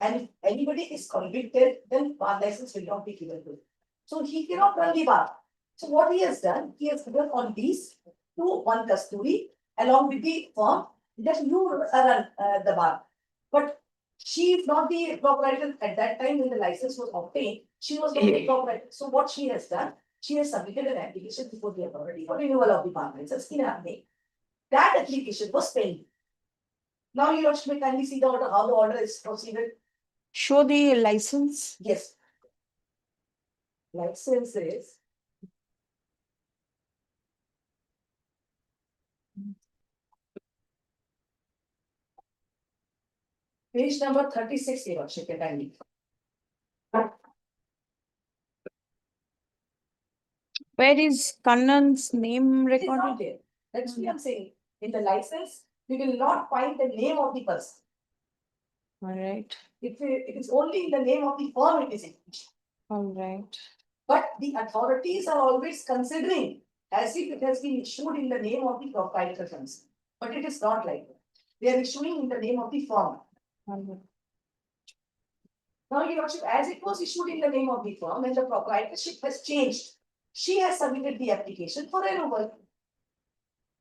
And if anybody is convicted, then bar license will not be given to him. So he cannot run the bar. So what he has done, he has given on these to one Kasturi along with the firm that you run the bar. But she is not the proprietor at that time when the license was obtained. She was not the proprietor. So what she has done, she has submitted an application before the authority for renewal of the bar license in her name. That application was pending. Now you may kindly see the order, how the order is proceeded. Show the license. Yes. License is. Page number 36 here, Shikha kindly. Where is Kannan's name It is not recorded? there. That's what I'm saying. In the license, you will not find the name of the person. All right. If it is only in the name of the firm, it is in. All right. But the authorities are always considering as if it has been issued in the name of the proprietor firms. But it is not like that. They are issuing in the name of the firm. Now, Your Lordship, as it was issued in the name of the firm and the proprietorship has changed, she has submitted the application for renewal.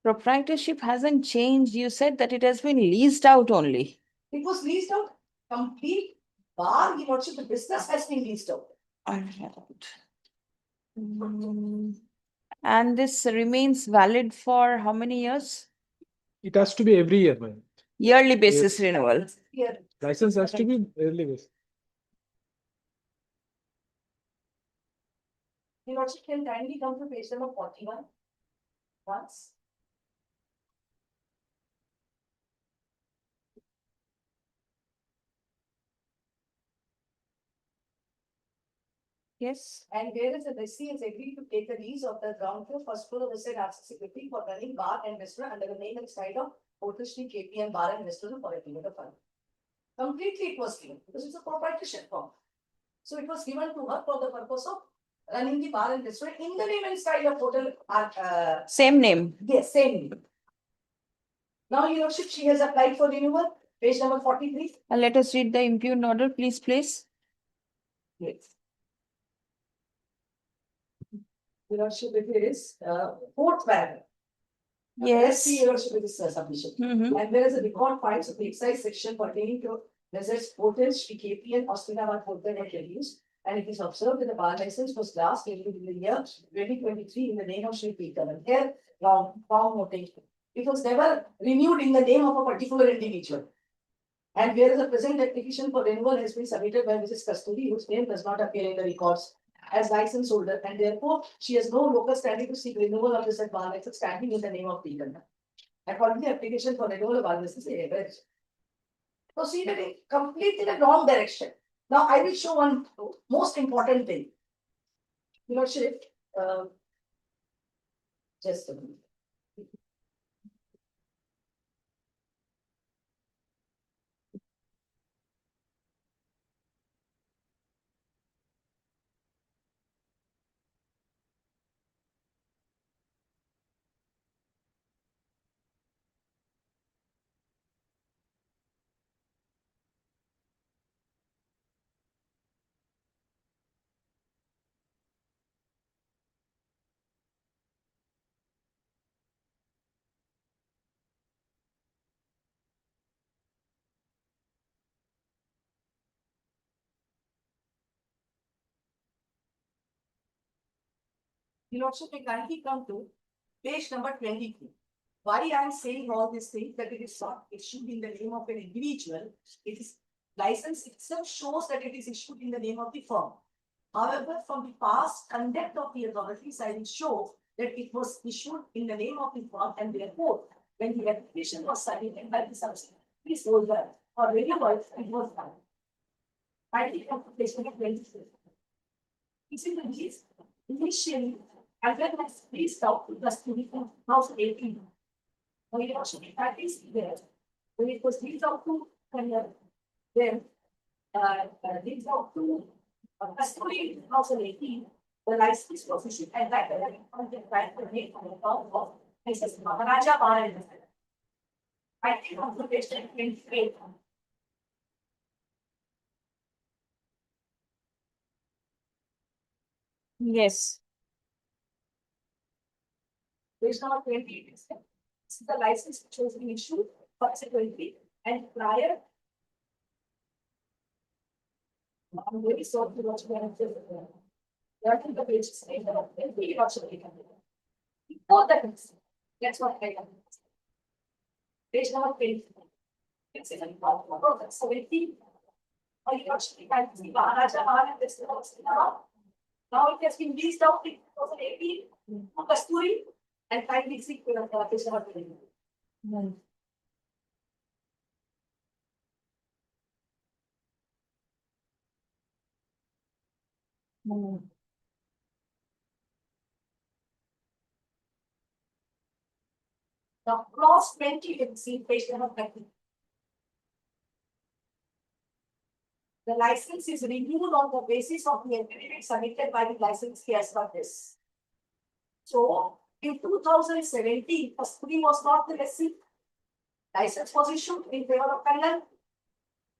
Proprietorship hasn't changed. You said that it has been leased out only. It was leased out. Complete bar, Your Lordship, the business has been leased out. All right. And this remains valid for how many years? It has to be every year, ma'am. Yearly basis renewal. Here. License has to be yearly basis. Your Lordship can kindly come to page number 41. Once. Yes. And whereas the lessee has agreed to take the lease of the ground floor, first floor of the said accessibility for running bar and restaurant under the name and style of Hotel Shri KPN Bar and Restaurant for a period of time. Completely it was given because it's a proprietorship firm. So it was given to her for the purpose of running the bar and restaurant in the name and style of hotel. Same name. Yes, same name. Now, Your Lordship, she has applied for renewal. Page number 43. Let us read the impugned order, please, please. Yes. Your Lordship, it is fourth paragraph. Yes. Let's see, Your Lordship, it is submission. And there is a record files of the excise section pertaining to Messrs. Hotels, Shri KPN, Austinabad Hotel and Reviews. And it is observed that the bar license was last renewed in the year 2023 in the name of Shri Peter. And here, wrong noting. It was never renewed in the name of a particular individual. And whereas a present application for renewal has been submitted by Mrs. Kasturi, whose name does not appear in the records as license holder, and therefore she has no local standing to seek renewal of the said bar license standing in the name of Peter. Accordingly, application for renewal of bar license is proceeded in completely the wrong direction. Now, I will show one most important thing. Your Lordship, just a minute. Your Lordship, we kindly come to page number 23. Why I am saying all these things, that it is not issued in the name of an individual, it is license itself shows that it is issued in the name of the firm. However, from the past conduct of the authorities, I will show that it was issued in the name of the firm, and therefore, when the application was signed by the subsidiary holder or renewal, it was done. I think of page number 23. It's in the list, initially, I read my please out to the student from house 18. When it was practiced there, when it was reached out to then reached out to custody 2018, the license was issued and that on the right to make on the top of Mrs. Maharaja Baran. I think of the patient 28. Yes. Page number 28 is the license which was issued subsequently and prior. I'm very sorry to watch the the page is before that, that's what I got. Page number 20. It's in the 17. Or you actually can see Maharaja Baran, this was now. Now it has been leased out in 2018 to Kasturi and finally seek to the page number 20. Now, clause 20, you can see page number 30. The license is renewed on the basis of the affidavit submitted by the licensee as per this. So, in 2017, Kasturi was not the lessee. License was issued in favor of Kannan.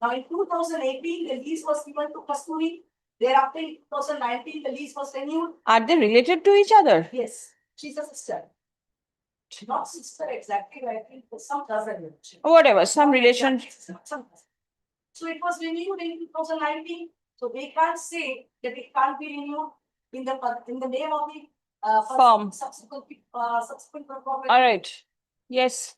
Now, in 2018, the lease was given to Kasturi. Thereafter, in 2019, the lease was renewed. Are they related to each other? Yes, she's a sister. Not sister exactly, but I think some cousin. Whatever, some relation. So it was renewed in 2019. So they can't say that it can't be renewed in the name of the Firm. subsequent All right. Yes.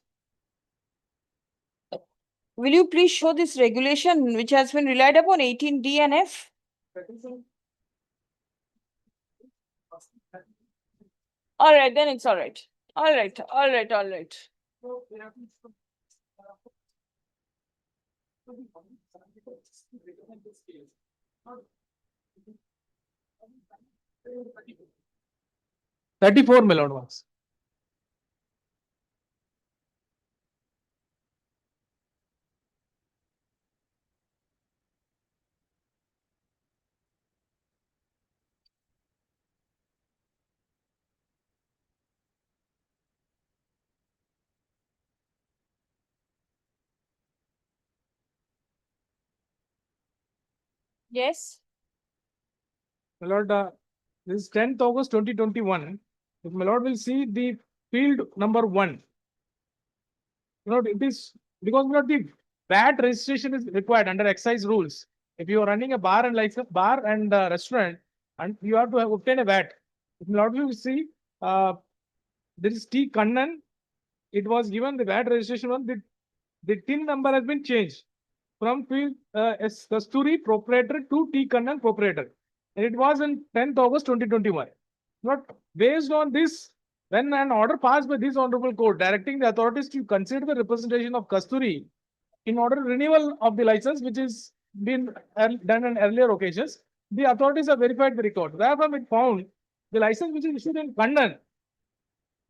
Will you please show this regulation which has been relied upon 18D and F? All right, then it's all right. All right, all right, all right. $34 million. Yes. My lord, this is 10th August 2021. If my lord will see the field number 1. You know, it is because the VAT registration is required under excise rules. If you are running a bar and restaurant, and you have to obtain a VAT. If my lord will see, there is T Kannan. It was given the VAT registration one. The TIN number has been changed from field S Kasturi proprietor to T Kannan proprietor. And it was on 10th August 2021. But based on this, when an order passed by this honorable court directing the authorities to consider the representation of Kasturi in order renewal of the license, which is been done on earlier occasions, the authorities have verified the record. Therefore, it found the license which is issued in Kannan,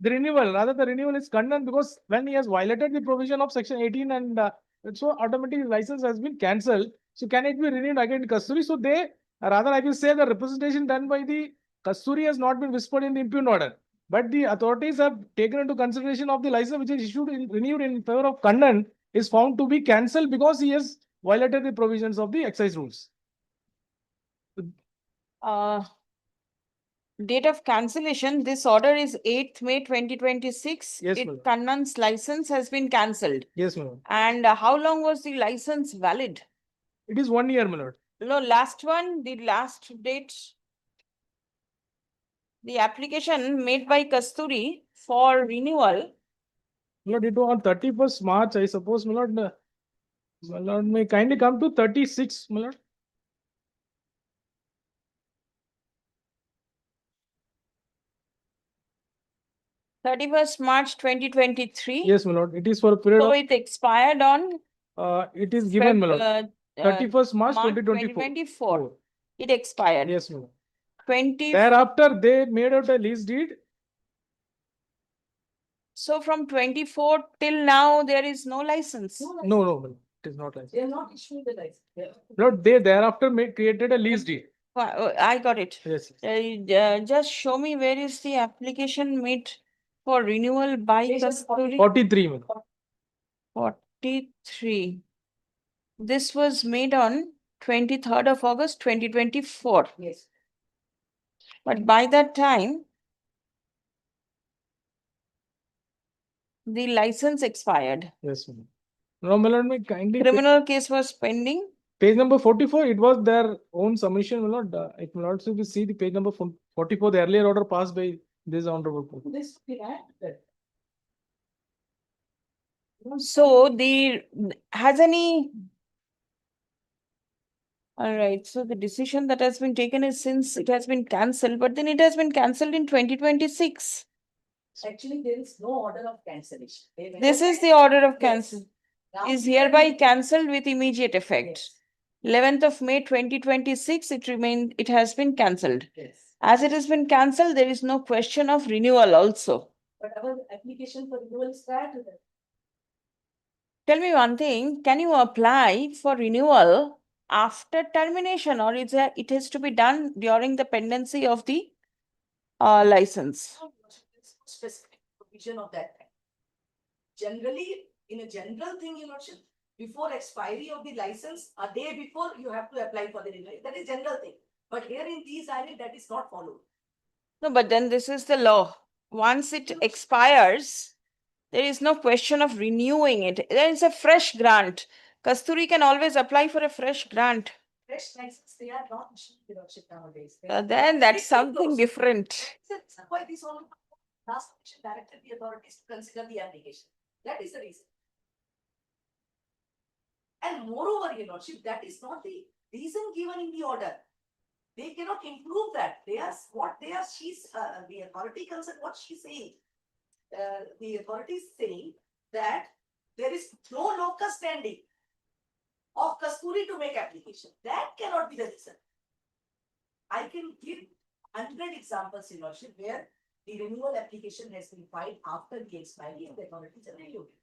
the renewal, rather the renewal is Kannan because when he has violated the provision of section 18 and so automatically license has been cancelled. So can it be renewed again in Kasturi? So they, rather I will say the representation done by the Kasturi has not been whispered in the impugned order. But the authorities have taken into consideration of the license which is issued in, renewed in favor of Kannan is found to be cancelled because he has violated the provisions of the excise rules. Date of cancellation, this order is 8th May 2026. Yes, madam. Kannan's license has been cancelled. Yes, madam. And how long was the license valid? It is 1 year, my lord. No, last one, the last date. The application made by Kasturi for renewal. My lord, it was on 31st March, I suppose, my lord. My lord, may kindly come to 36, my lord. March 2023. Yes, my lord. It is for a period So of, it expired on it is given, my lord. 31st March March 2024. 2024. It expired. Yes, my lord. 20. Thereafter, they made out a lease deed. So from 24 till now, there is no license. No, my lord. It is not license. They are not issuing the license. Lord, they thereafter created a lease deed. I got it. Yes. Just show me where is the application made for renewal by Kasturi. 43, my lord. 43. This was made on 23rd of August 2024. Yes. But by that time, the license expired. Yes, my lord. No, my lord, may kindly. Criminal case was pending. Page number 44, it was their own submission, my lord. It will also be see the page number 44, the earlier order passed by this honorable court. This we had that. So the has any. All right. So the decision that has been taken is since it has been cancelled, but then it has been cancelled in 2026. Actually, there is no order of cancellation. This is the order of Yes. cancel. Now Is we are hereby in- cancelled with immediate effect. Yes. 11th of May 2026, it has been cancelled. Yes. As it has been cancelled, there is no question of renewal also. But our application for renewal is prior to that. Tell me one thing, can you apply for renewal after termination or it has to be done during the pendency of the license? There's no specific provision of that kind. Generally, in a general thing, your lordship, before expiry of the license, a day before you have to apply for the renewal. That is general thing. But here in these islands, that is not followed. No, but then this is the law. Once it expires, there is no question of renewing it. There is a fresh grant. Kasturi can always apply for a fresh grant. Fresh license, they are not issued, your lordship, nowadays. They Then are that's strictly something closed. different. That's why this all last commission directed the authorities to consider the application. That is the reason. And moreover, your lordship, that is not the reason given in the order. They cannot improve that. They are what they are. The authority concerned what she's saying. The authority is saying that there is no locus standing of Kasturi to make application. That cannot be the reason. I can give 100 examples, your lordship, where the renewal application has been filed after the expiry and the authorities have reviewed it.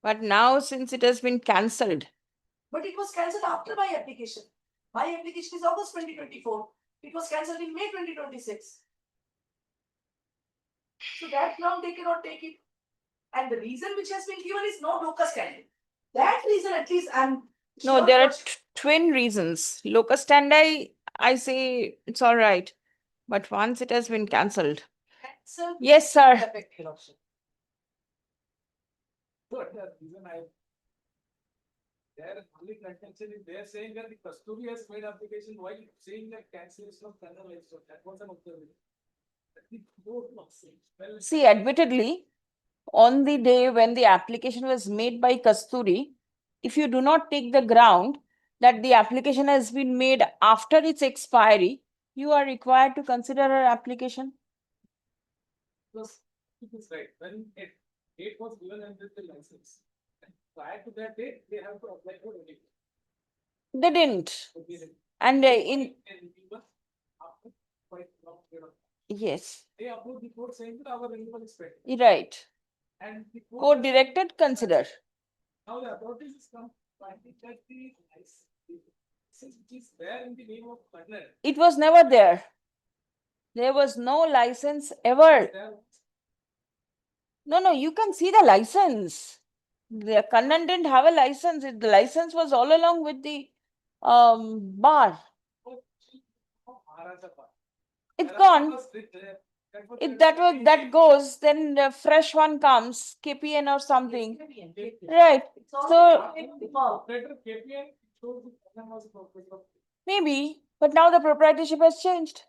But now, since it has been cancelled, But it was cancelled after my application. My application is August 2024. It was cancelled in May 2026. So that long they cannot take it. And the reason which has been given is no locus standi. That reason at least I'm. no, sure there are that- twin reasons. Locus standi, I say it's all right. But once it has been cancelled. Cancelled Yes, sir. effect, your lordship. But the reason their only contention is they're saying that the Kasturi has made application while saying that cancellation of Kannada license. That was an observation. Well, See, admittedly, on the day when the application was made by Kasturi, if you do not take the ground that the application has been made after its expiry, you are required to consider her application. it is right. When it was given under the license, prior to that date, they have to apply for it. They didn't. So they did. And And we were after quite a long period of time. Yes, They approved the court saying that our renewal is pending. right. And the Court directed, consider. now the authorities is come finding that the license which is there in the name of Kannan. It was never there. There was no license ever. No, you can see the license. The Kannan didn't have a license. The license was all along with the bar. It's gone. If that goes, then the fresh one comes, KPN or something. Right. So maybe, but now the proprietorship has changed.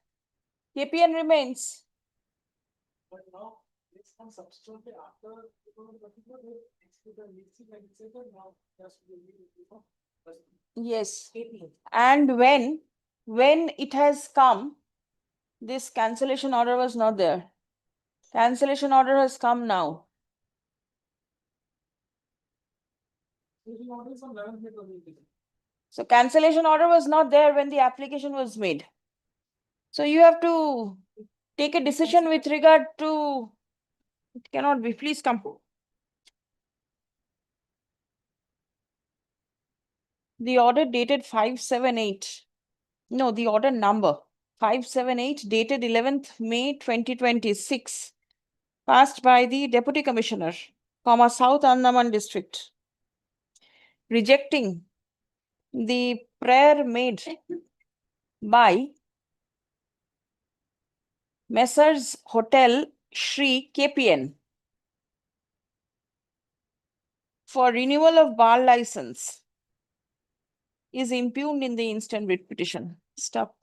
KPN remains. But now this one subsequently after Yes. And when it has come, this cancellation order was not there. Cancellation order has come now. So cancellation order was not there when the application was made. So you have to take a decision with regard to, it cannot be, please come. The order dated 578. No, the order number 578 dated 11th May 2026. Passed by the Deputy Commissioner, South Andaman District, rejecting the prayer made by Messrs. Hotel Shri KPN for renewal of bar license is impugned in the instant writ petition. Stop.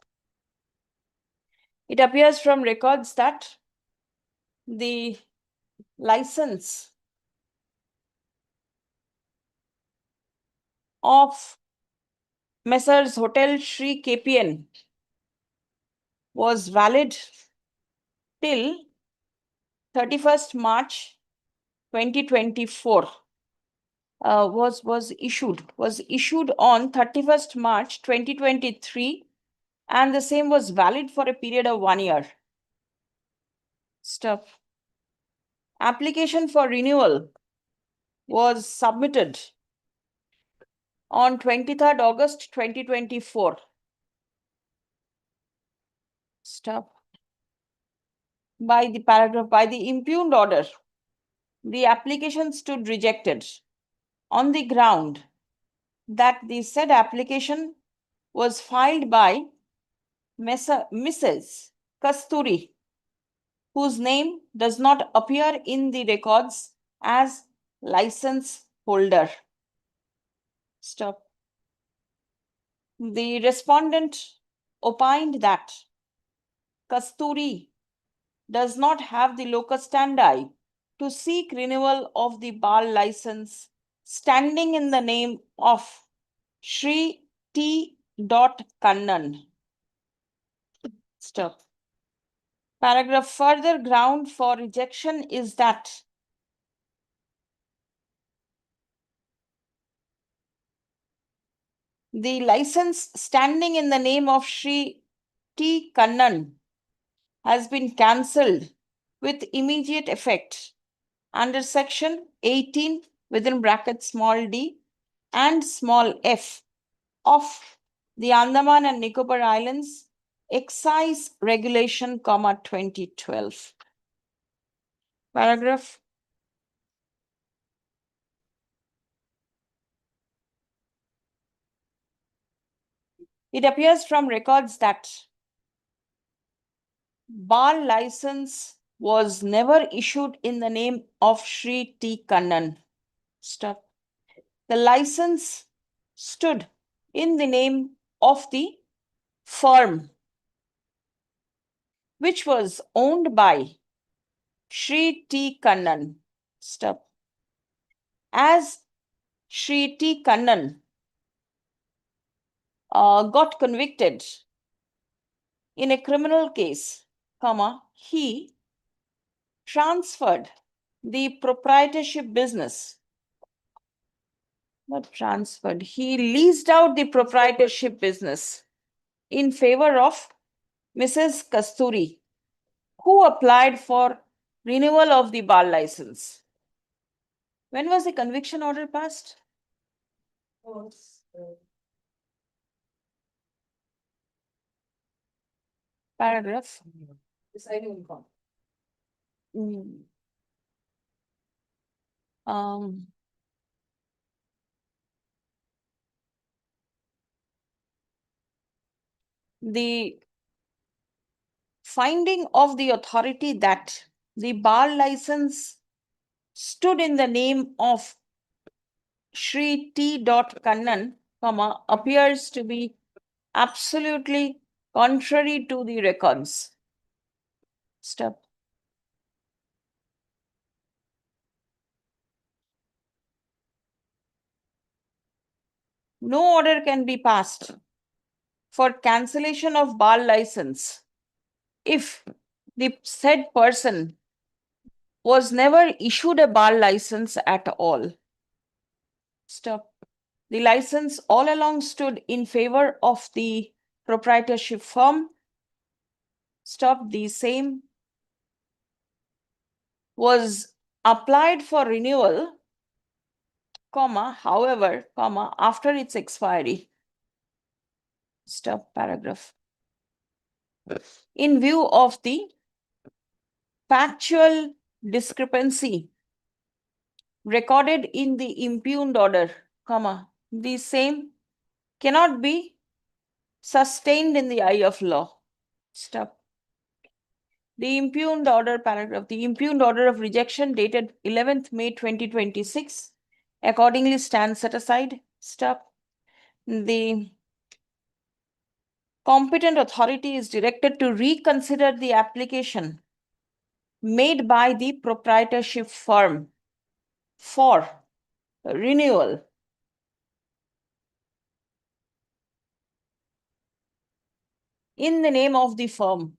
It appears from records that the license of Messrs. Hotel Shri KPN was valid till 31st March 2024. Was issued on 31st March 2023, and the same was valid for a period of 1 year. Stop. Application for renewal was submitted on 23rd August 2024. Stop. By the impugned order, the application stood rejected on the ground that the said application was filed by Mrs. Kasturi, whose name does not appear in the records as license holder. Stop. The respondent opined that Kasturi does not have the locus standi to seek renewal of the bar license standing in the name of Shri T. Kannan. Stop. Paragraph further ground for rejection is that the license standing in the name of Shri T. Kannan has been cancelled with immediate effect under section 18 within bracket small d and small f of the Andaman and Nicobar Islands Excise Regulation, 2012. Paragraph. It appears from records that bar license was never issued in the name of Shri T. Kannan. Stop. The license stood in the name of the firm, which was owned by Shri T. Kannan. Stop. As Shri T. Kannan got convicted in a criminal case, he transferred the proprietorship business. Not transferred, he leased out the proprietorship business in favor of Mrs. Kasturi, who applied for renewal of the bar license? When was the conviction order passed? Paragraph. Mm. The finding of the authority that the bar license stood in the name of Shri T. Kannan, appears to be absolutely contrary to the records. Step. No order can be passed for cancellation of bar license if the said person was never issued a bar license at all. Stop. The license all along stood in favor of the proprietorship firm. Stop. The same was applied for renewal, however, after its expiry. Stop paragraph. In view of the factual discrepancy recorded in the impugned order, the same cannot be sustained in the eye of law. Stop. The impugned order paragraph. The impugned order of rejection dated 11th May 2026 accordingly stands set aside. Stop. The competent authority is directed to reconsider the application made by the proprietorship firm for renewal. In the name of the firm.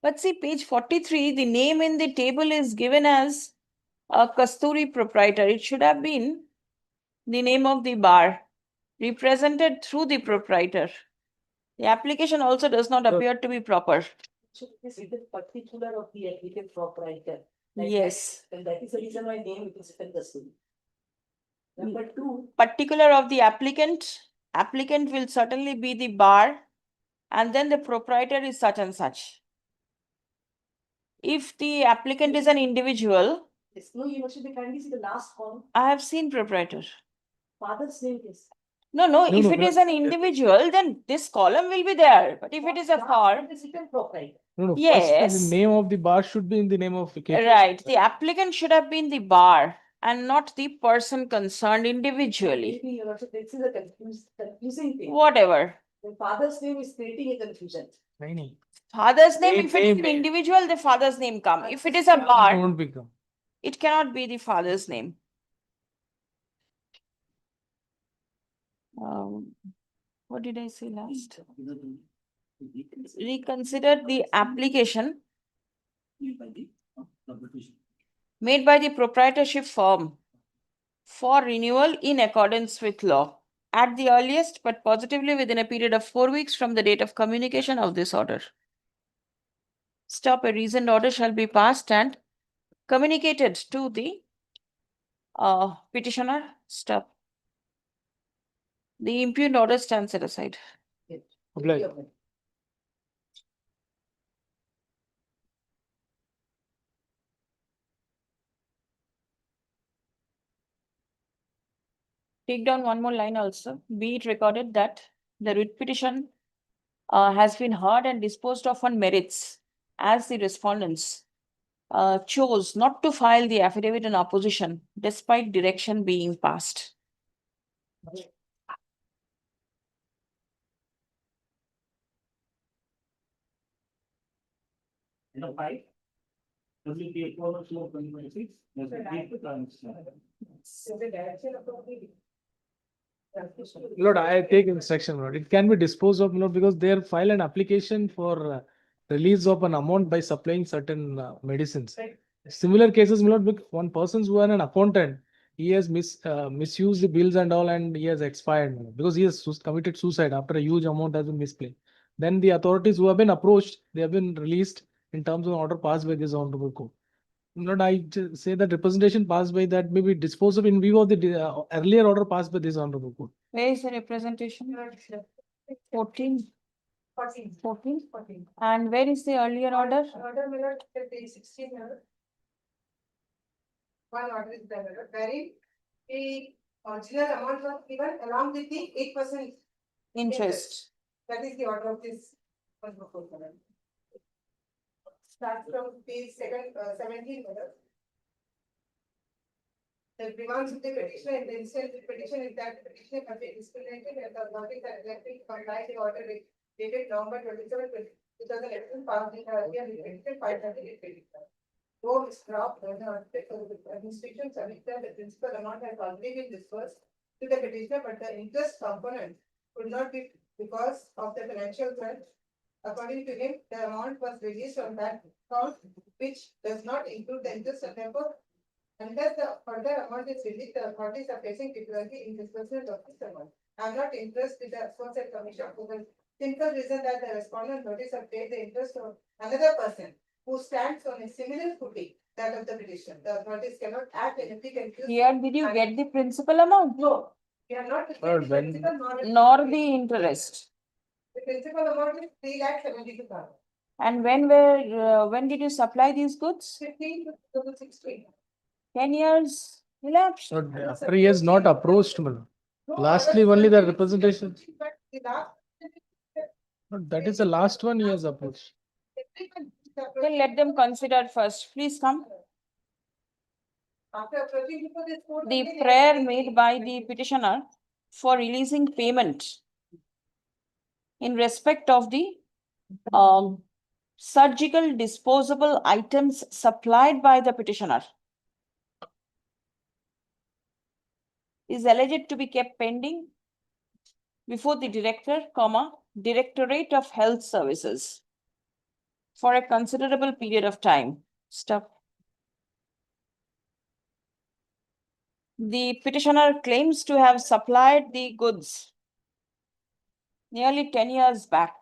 But see, page 43, the name in the table is given as a Kasturi proprietor. It should have been the name of the bar represented through the proprietor. The application also does not appear to be proper. Is it particular of the applicant proprietor? Yes. And that is the reason why name is written Kasturi. Number two. Particular of the applicant. Applicant will certainly be the bar, and then the proprietor is such and such. If the applicant is an individual, No, you should be kindly see the last column. I have seen proprietor. Father's name is. No, if it is an individual, then this column will be there. But if it is a firm, It is written proprietor. No, yes. first the name of the bar should be in the name of the case. Right. The applicant should have been the bar and not the person concerned individually. Maybe this is a confusing thing. Whatever. The father's name is creating a confusion. Father's name, if it is an name. individual, the father's name come. If it is a bar, Won't become. it cannot be the father's name. What did I say last? Reconsider the application made by the proprietorship firm for renewal in accordance with law at the earliest, but positively within a period of 4 weeks from the date of communication of this order. Stop. A reasoned order shall be passed and communicated to the petitioner. Stop. The impugned order stands set aside. Apply. Take down one more line also. Be it recorded that the writ petition has been heard and disposed of on merits as the respondents chose not to file the affidavit in opposition despite direction being passed. Lord, I take instruction, Lord. It can be disposed of, Lord, because they file an application for release of an amount by supplying certain medicines. Similar cases, Lord, one persons who are an accountant, he has misused the bills and all, and he has expired because he has committed suicide after a huge amount has been misplaced. Then the authorities who have been approached, they have been released in terms of order passed by this honorable court. Not I say that representation passed by that may be disposed of in view of the earlier order passed by this honorable court. Where is the representation? 14. 14. And where is the earlier order? Order may not page 16. One order is there, wherein the original amount was given along with the 8% Interest. That is the order of this. Start from page 17. The demands of the petitioner in the instance of petition is that the petitioner can be discriminated and the authorities are elected to comply the order dated November 27, 2011, passed in earlier petition 530. No misdraft, administration submitted the principal amount has already been disbursed to the petitioner, but the interest component could not be because of the financial crunch. According to him, the amount was released on that account, which does not include the interest, and therefore, unless the further amount is released, the authorities are facing difficulty in disbursement of this amount. I am not interested in the aforesaid commission for the simple reason that the respondent notice have paid the interest of another person who stands on a similar footing that of the petition. The authorities cannot act anything and Here, did you get the principal amount? No, we have not received the principal Nor the interest. The principal amount is 3,72,000. And when did you supply these goods? 15 to 2016. 10 years elapsed. So after he has not approached, madam. Lastly, only the representation. But the last. That is the last one he has approached. Then let them consider first. Please come. After approaching before this court. The prayer made by the petitioner for releasing payment in respect of the surgical disposable items supplied by the petitioner is alleged to be kept pending before the director, Directorate of Health Services for a considerable period of time. Stop. The petitioner claims to have supplied the goods nearly 10 years back.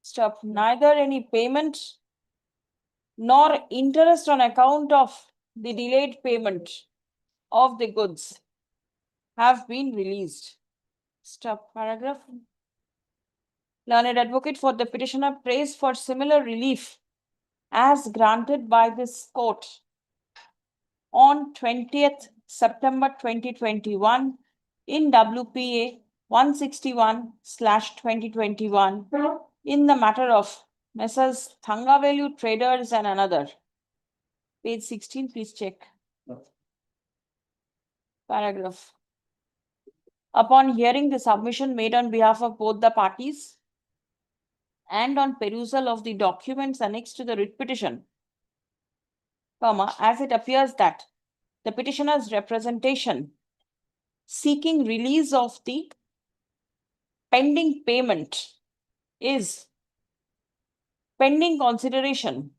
Stop. Neither any payment nor interest on account of the delayed payment of the goods have been released. Stop. Paragraph. Learned advocate for the petitioner prays for similar relief as granted by this court on 20th September 2021 in WPA 161/2021 in the matter of Messrs. Thangavelu Traders and another. Page 16, please check. Paragraph. Upon hearing the submission made on behalf of both the parties and on perusal of the documents annexed to the writ petition, as it appears that the petitioner's representation seeking release of the pending payment is pending consideration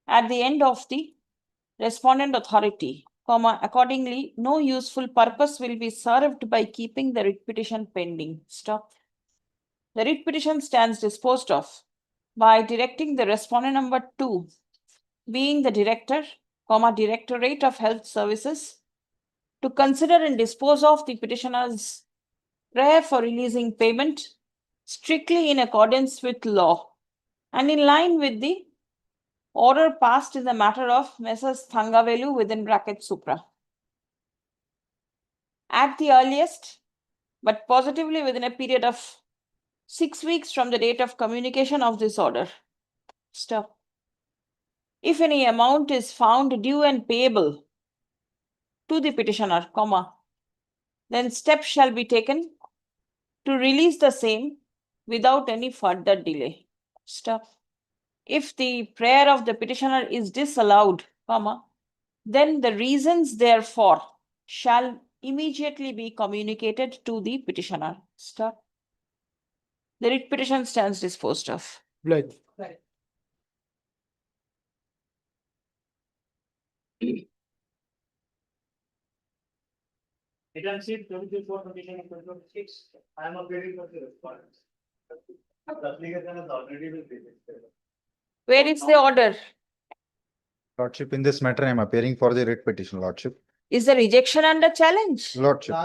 at the end of the respondent authority, accordingly, no useful purpose will be served by keeping the writ petition pending. Stop. The writ petition stands disposed of by directing the respondent number 2, being the director, Directorate of Health Services, to consider and dispose of the petitioner's prayer for releasing payment strictly in accordance with law and in line with the order passed in the matter of Messrs. Thangavelu within bracket Supra. At the earliest, but positively within a period of 6 weeks from the date of communication of this order. Stop. If any amount is found due and payable to the petitioner, then steps shall be taken to release the same without any further delay. Stop. If the prayer of the petitioner is disallowed, then the reasons therefore shall immediately be communicated to the petitioner. Stop. The writ petition stands disposed of. Blair. Item sheet 24 petition 26. I am appearing for the respondents. The application has already been rejected. Where is the order? Lordship, in this matter, I am appearing for the writ petition, Lordship. Is the rejection under challenge? Lordship,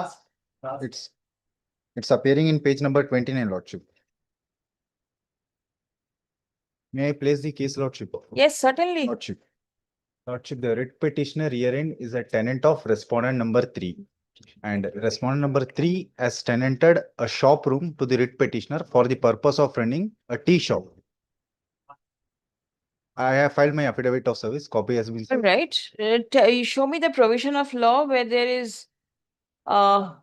it's appearing in page number 29, Lordship. May I place the case, Lordship? Yes, certainly. Lordship. Lordship, the writ petitioner herein is a tenant of respondent number 3. And respondent number 3 has tenanted a shop room to the writ petitioner for the purpose of running a tea shop. I have filed my affidavit of service. Copy has been. All right. You show me the provision of law where there is the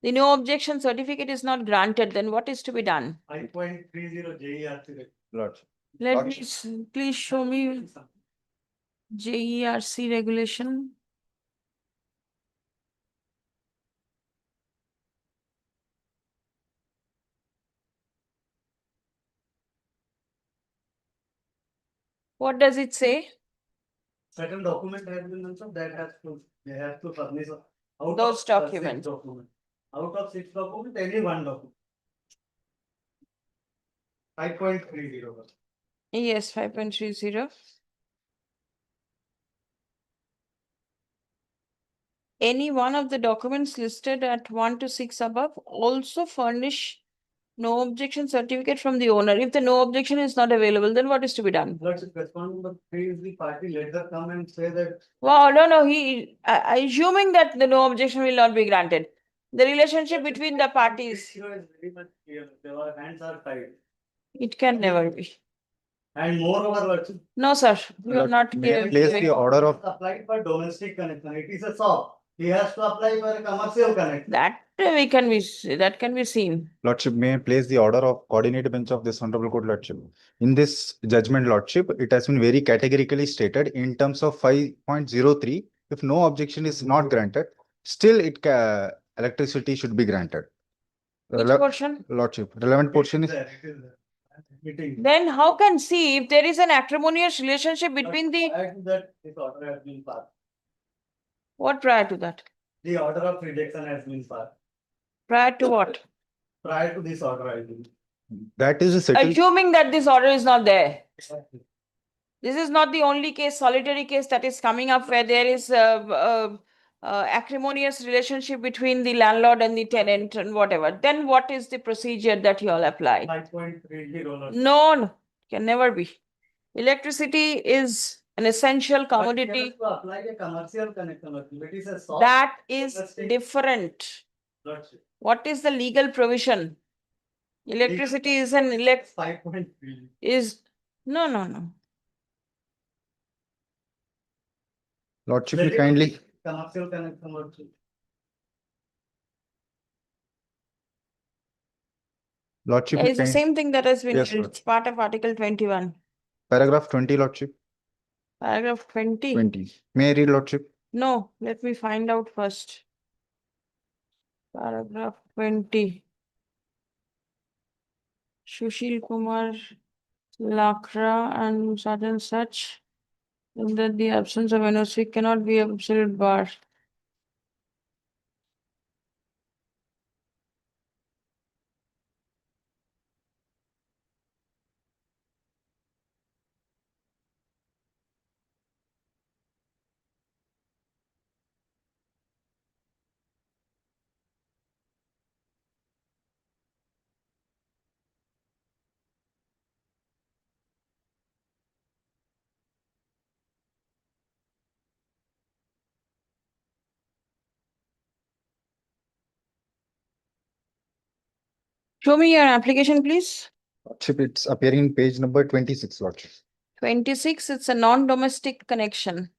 no objection certificate is not granted. Then what is to be done? 5.30 JERC. Lordship. Let me please show me JERC regulation. What does it say? Certain document has been mentioned that they have to furnish out Those of, documents. 6 documents. Out of 6 documents, only 1 document. 5.30. Yes, 5.30. Any one of the documents listed at 1 to 6 above also furnish no objection certificate from the owner. If the no objection is not available, then what is to be done? Lordship, respondent number 3 is the party. Let them come and say that. Wow, no, assuming that the no objection will not be granted. The relationship between the parties, Is very much clear. Their hands are tied. it can never be. And moreover, Lordship. No, sir, you are not May I giving. place the order of. Applied for domestic connection. It is a shop. He has to apply for a commercial connection. That can be seen. Lordship, may I place the order of coordinated bench of this honorable court, Lordship? In this judgment, Lordship, it has been very categorically stated in terms of 5.03, if no objection is not granted, still electricity should be granted. Which portion? Lordship, relevant portion is. It is there. Meeting. Then how can see if there is an acrimonious relationship between the, Prior to that, this order has been passed. what prior to that? The order of rejection has been passed. Prior to what? Prior to this order, I think. That is a settled. Assuming that this order is not there. This is not the only case, solitary case that is coming up where there is acrimonious relationship between the landlord and the tenant and whatever. Then what is the procedure that you all apply? 5.30. No, can never be. Electricity is an essential commodity. To apply a commercial connection, it is a shop. That is different. Lordship. What is the legal provision? Electricity is an 5.3. is no. Lordship, you kindly. Commercial connection, Lordship. Lordship, It's the same thing that has been, Yes, it's part of Article 21. paragraph 20, Lordship. Paragraph 20. 20. May I read, Lordship? No, let me find out first. Paragraph 20. Sushil Kumar Lakra and such and such. In that the absence of NOC cannot be absolute bar. Show me your application, please. Lordship, it's appearing in page number 26, Lordship. 26, it's a non-domestic connection.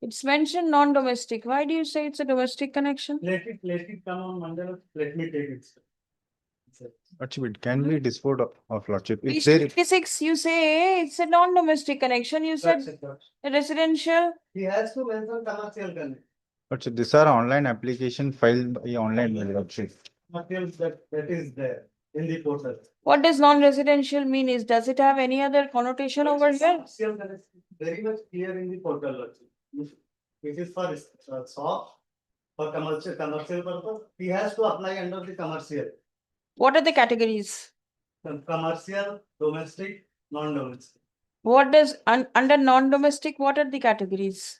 It's mentioned non-domestic. Why do you say it's a domestic connection? Let it come on Monday. Let me take it. Lordship, it can be disposed of, Lordship. If Page there, 26, you say it's a non-domestic connection. You said a residential. He has to mention commercial connection. Lordship, these are online application filed by online, Lordship. Materials that is there. in the portal. What does non-residential mean? Does it have any other connotation over here? Commercial connection, very much clear in the portal, Lordship. It is for shop, for commercial purpose, he has to apply under the commercial. What are the categories? Commercial, domestic, non-domestic. What does, under non-domestic, what are the categories?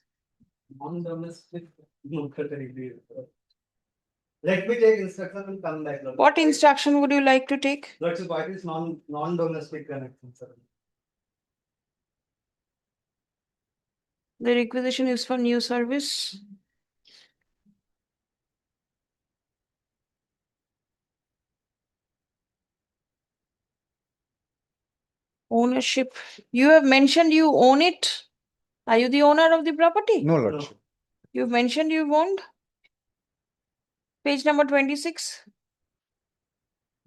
Non-domestic, no category. Let me take instruction and come back. Lordship. What instruction would you like to take? Lordship, what is non-domestic connection, sir? The requisition is for new service. Ownership. You have mentioned you own it. Are you the owner of the property? No, Lordship. You've mentioned you've owned. Page number 26.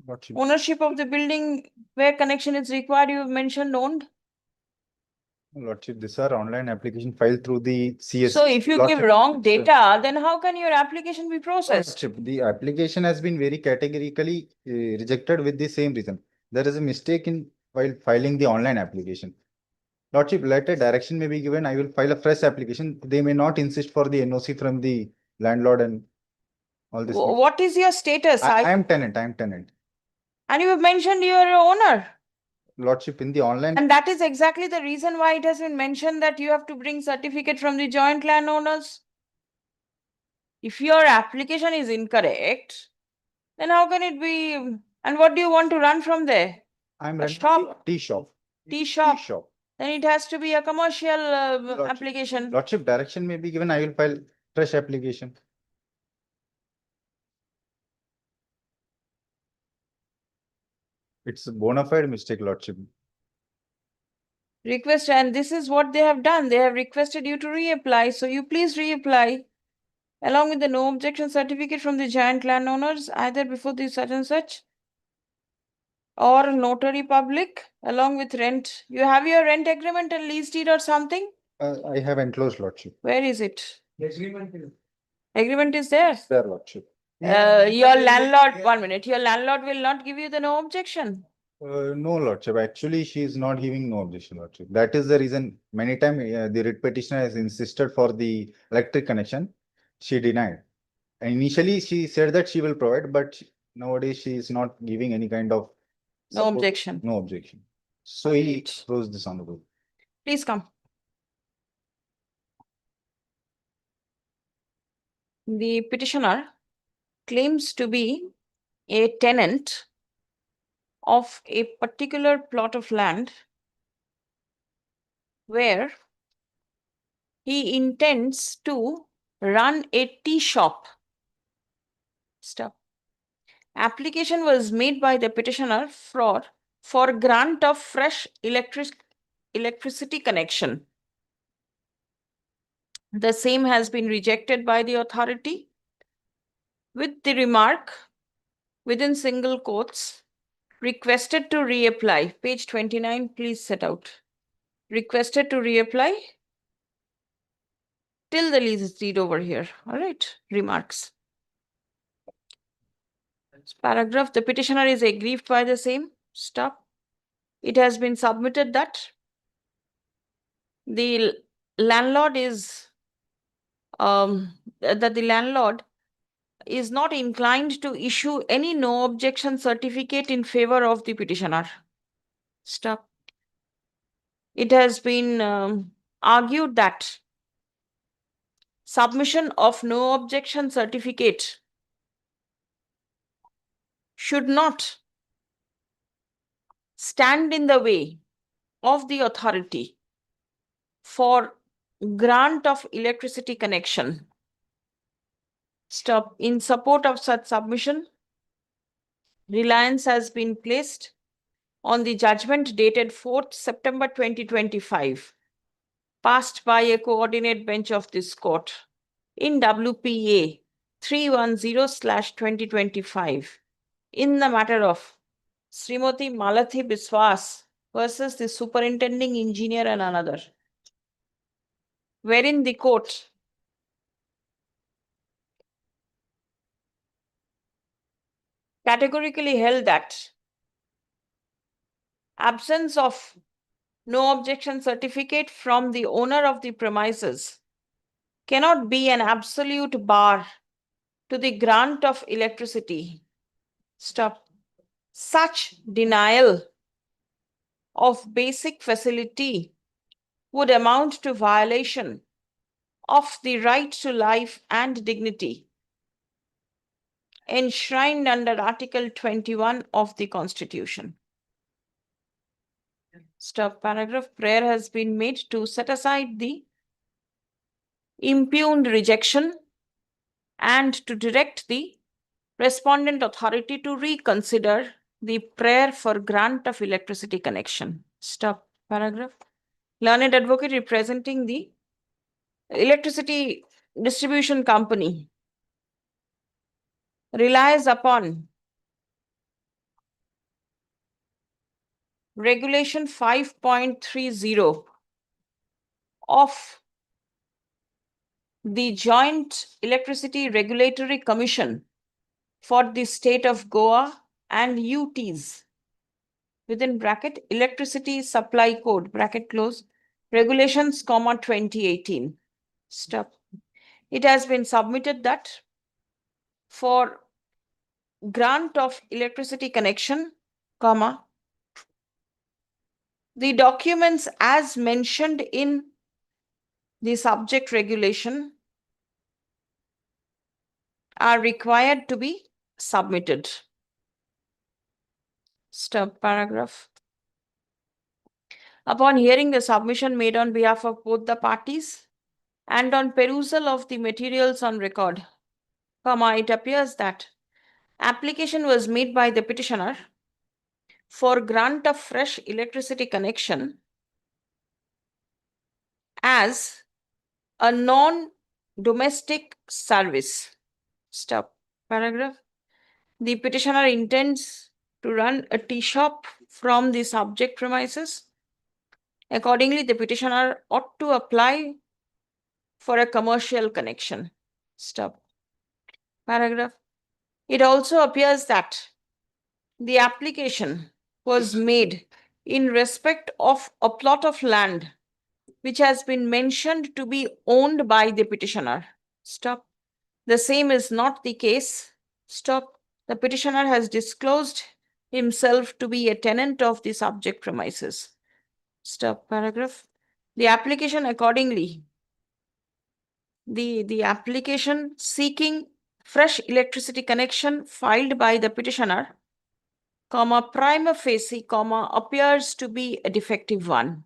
Lordship. Ownership of the building where connection is required, you have mentioned owned. Lordship, these are online application filed through the CS. So if you give Lordship, wrong data, then how can your application be processed? Lordship, the application has been very categorically rejected with the same reason. There is a mistake in while filing the online application. Lordship, later direction may be given. I will file a fresh application. They may not insist for the NOC from the landlord and all this. What is your status? I am tenant. I am tenant. And you have mentioned you are owner. Lordship, in the online. And that is exactly the reason why it has been mentioned that you have to bring certificate from the joint landowners. If your application is incorrect, then how can it be? And what do you want to run from there? I'm A renting shop? tea shop. Tea shop? Tea shop. Then it has to be a commercial Lordship. application. Lordship, direction may be given. I will file fresh application. It's a bona fide mistake, Lordship. Request, and this is what they have done. They have requested you to reapply. So you please reapply along with the no objection certificate from the giant landowners, either before the such and such or notary public along with rent. You have your rent agreement and lease deed or something? I have enclosed, Lordship. Where is it? Agreement is Agreement is there. There, Lordship. Your landlord, 1 minute, your landlord will not give you the no objection. No, Lordship. Actually, she is not giving no objection, Lordship. That is the reason many times the writ petitioner has insisted for the electric connection. She denied. And initially, she said that she will provide, but nowadays she is not giving any kind of No support. objection. No objection. So he throws this on the board. Please come. The petitioner claims to be a tenant of a particular plot of land where he intends to run a tea shop. Stop. Application was made by the petitioner for grant of fresh electricity connection. The same has been rejected by the authority with the remark within single quotes, requested to reapply. Page 29, please set out. Requested to reapply till the lease deed over here. All right, remarks. Paragraph, the petitioner is aggrieved by the same. Stop. It has been submitted that the landlord is not inclined to issue any no objection certificate in favor of the petitioner. Stop. It has been argued that submission of no objection certificate should not stand in the way of the authority for grant of electricity connection. Stop. In support of such submission, reliance has been placed on the judgment dated 4th September 2025, passed by a coordinate bench of this court in WPA 310/2025 in the matter of Srimati Malathi Biswas versus the superintending engineer and another, wherein the court categorically held that absence of no objection certificate from the owner of the premises cannot be an absolute bar to the grant of electricity. Stop. Such denial of basic facility would amount to violation of the right to life and dignity enshrined under Article 21 of the Constitution. Stop. Paragraph. Prayer has been made to set aside the impugned rejection and to direct the respondent authority to reconsider the prayer for grant of electricity connection. Stop. Paragraph. Learned advocate representing the electricity distribution company relies upon Regulation 5.30 of the Joint Electricity Regulatory Commission for the state of Goa and UTs within bracket Electricity Supply Code bracket close regulations 2018. Stop. It has been submitted that for grant of electricity connection, the documents as mentioned in the subject regulation are required to be submitted. Stop. Paragraph. Upon hearing the submission made on behalf of both the parties and on perusal of the materials on record, it appears that application was made by the petitioner for grant of fresh electricity connection as a non-domestic service. Stop. Paragraph. The petitioner intends to run a tea shop from the subject premises. Accordingly, the petitioner ought to apply for a commercial connection. Stop. Paragraph. It also appears that the application was made in respect of a plot of land which has been mentioned to be owned by the petitioner. Stop. The same is not the case. Stop. The petitioner has disclosed himself to be a tenant of the subject premises. Stop. Paragraph. The application accordingly, the application seeking fresh electricity connection filed by the petitioner, prima facie, appears to be a defective one.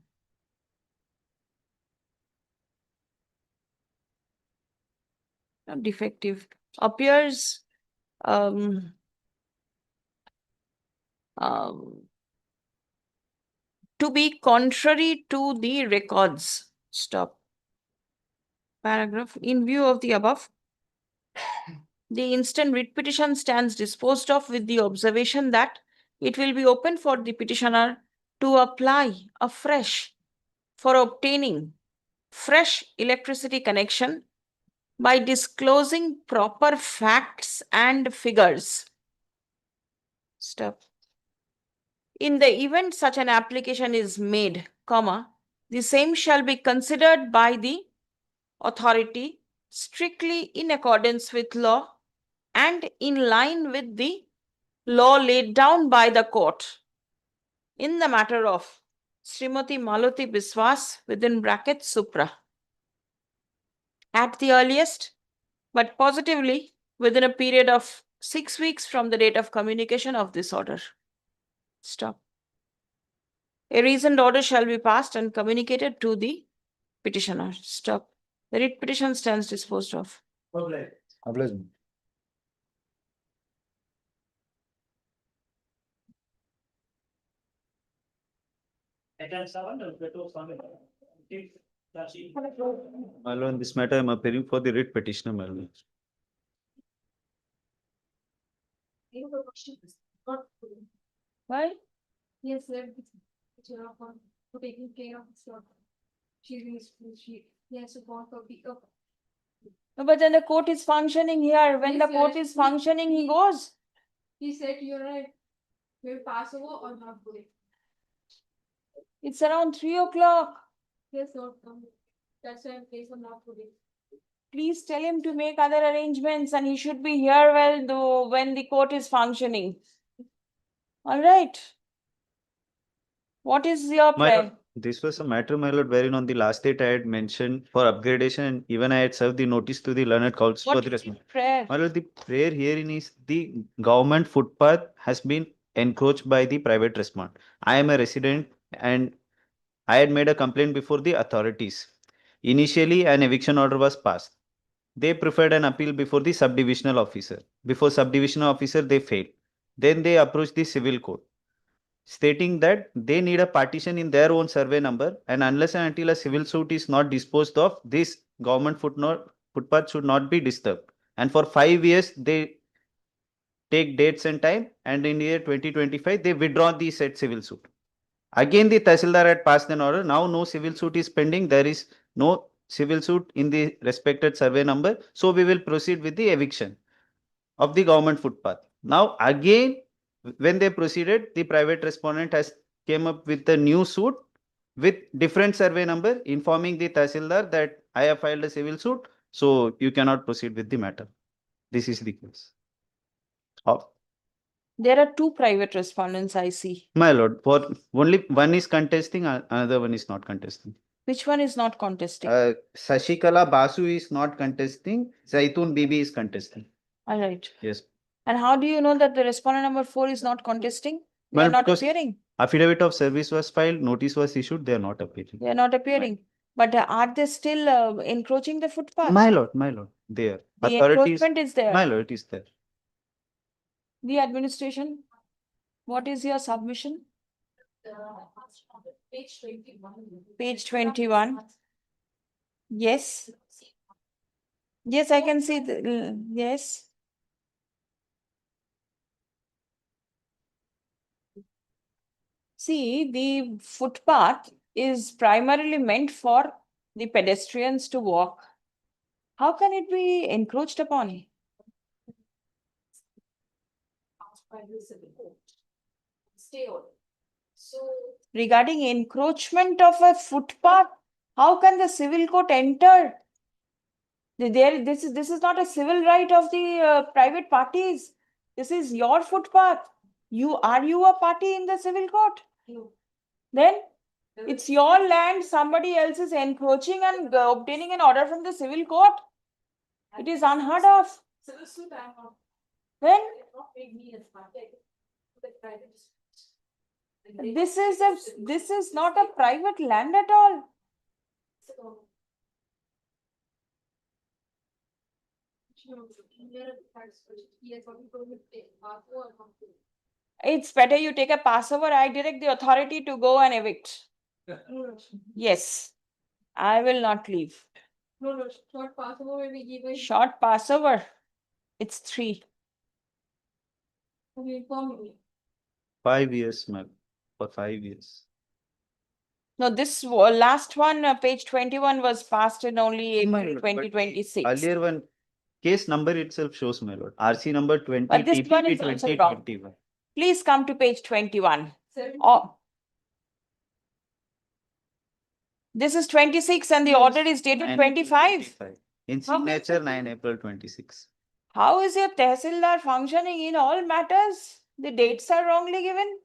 Not defective, appears to be contrary to the records. Stop. Paragraph. In view of the above, the instant writ petition stands disposed of with the observation that it will be open for the petitioner to apply afresh for obtaining fresh electricity connection by disclosing proper facts and figures. Stop. In the event such an application is made, the same shall be considered by the authority strictly in accordance with law and in line with the law laid down by the court in the matter of Srimati Malati Biswas within bracket Supra. At the earliest, but positively within a period of 6 weeks from the date of communication of this order. Stop. A reasoned order shall be passed and communicated to the petitioner. Stop. The writ petition stands disposed of. My lord, in this matter, I am appearing for the writ petitioner, my lord. Why? Yes, sir. For taking care of the stuff. Yes, for No, but then the court is functioning here. When Yes, the court yes. is functioning, he goes. He said, you're right. Will pass over or not go? It's around 3 o'clock. Yes, not come. That's why I'm placed on not today. Please tell him to make other arrangements and he should be here when the court is functioning. All right. What is your My prayer? lord, this was a matter, my lord, wherein on the last date I had mentioned for upgradation, and even I had served the notice to the learned counsel for What the is your response. prayer? My lord, the prayer herein is the government footpath has been encroached by the private respondent. I am a resident and I had made a complaint before the authorities. Initially, an eviction order was passed. They preferred an appeal before the subdivisional officer. Before subdivisional officer, they failed. Then they approached the civil court, stating that they need a partition in their own survey number, and unless and until a civil suit is not disposed of, this government footpath should not be disturbed. And for 5 years, they take dates and time, and in year 2025, they withdraw the said civil suit. Again, the Tehsildar had passed an order. Now, no civil suit is pending. There is no civil suit in the respected survey number. So, we will proceed with the eviction of the government footpath. Now, again, when they proceeded, the private respondent has came up with a new suit with different survey number, informing the Tehsildar that I have filed a civil suit. So, you cannot proceed with the matter. This is the case. There are two private respondents, I see. My lord, for only one is contesting, another one is not contesting. Which one is not contesting? Sashikala Basu is not contesting. Zaitun Bibi is contesting. All right. Yes. And how do you know that the respondent number 4 is not contesting? They are Well, not because appearing. affidavit of service was filed, notice was issued, they are not appearing. They are not appearing. But are they still encroaching the footpath? My lord, they are. The Authorities, encroachment is there. my lord, it is there. The administration, what is your submission? Page 21. Page 21. Yes. Yes, I can see the, yes. See, the footpath is primarily meant for the pedestrians to walk. How can it be encroached upon? Stay on. So. Regarding encroachment of a footpath, how can the civil court enter? This is not a civil right of the private parties. This is your footpath. Are you a party in the civil court? No. Then it's your land. Somebody else is encroaching and obtaining an order from the civil court. It is unheard of. Civil suit, I am not. Then Not paid me as party. The private. this is not a private land at all. It's better you take a passover. I direct the authority to go and evict. Yes, I will not leave. No, short passover will be given. Short passover. It's 3. Okay, inform me. 5 years, ma'am. For 5 years. No, this last one, page 21 was passed in only My April lord, but 2026. Earlier one, case number itself shows, my lord. RC number 20 But this one TPP is also wrong. 2021. Please come to page 21. 17. Oh. This is 26 and the order is dated 25. In signature 9 April 26. How is your Tehsildar functioning in all matters? The dates are wrongly given.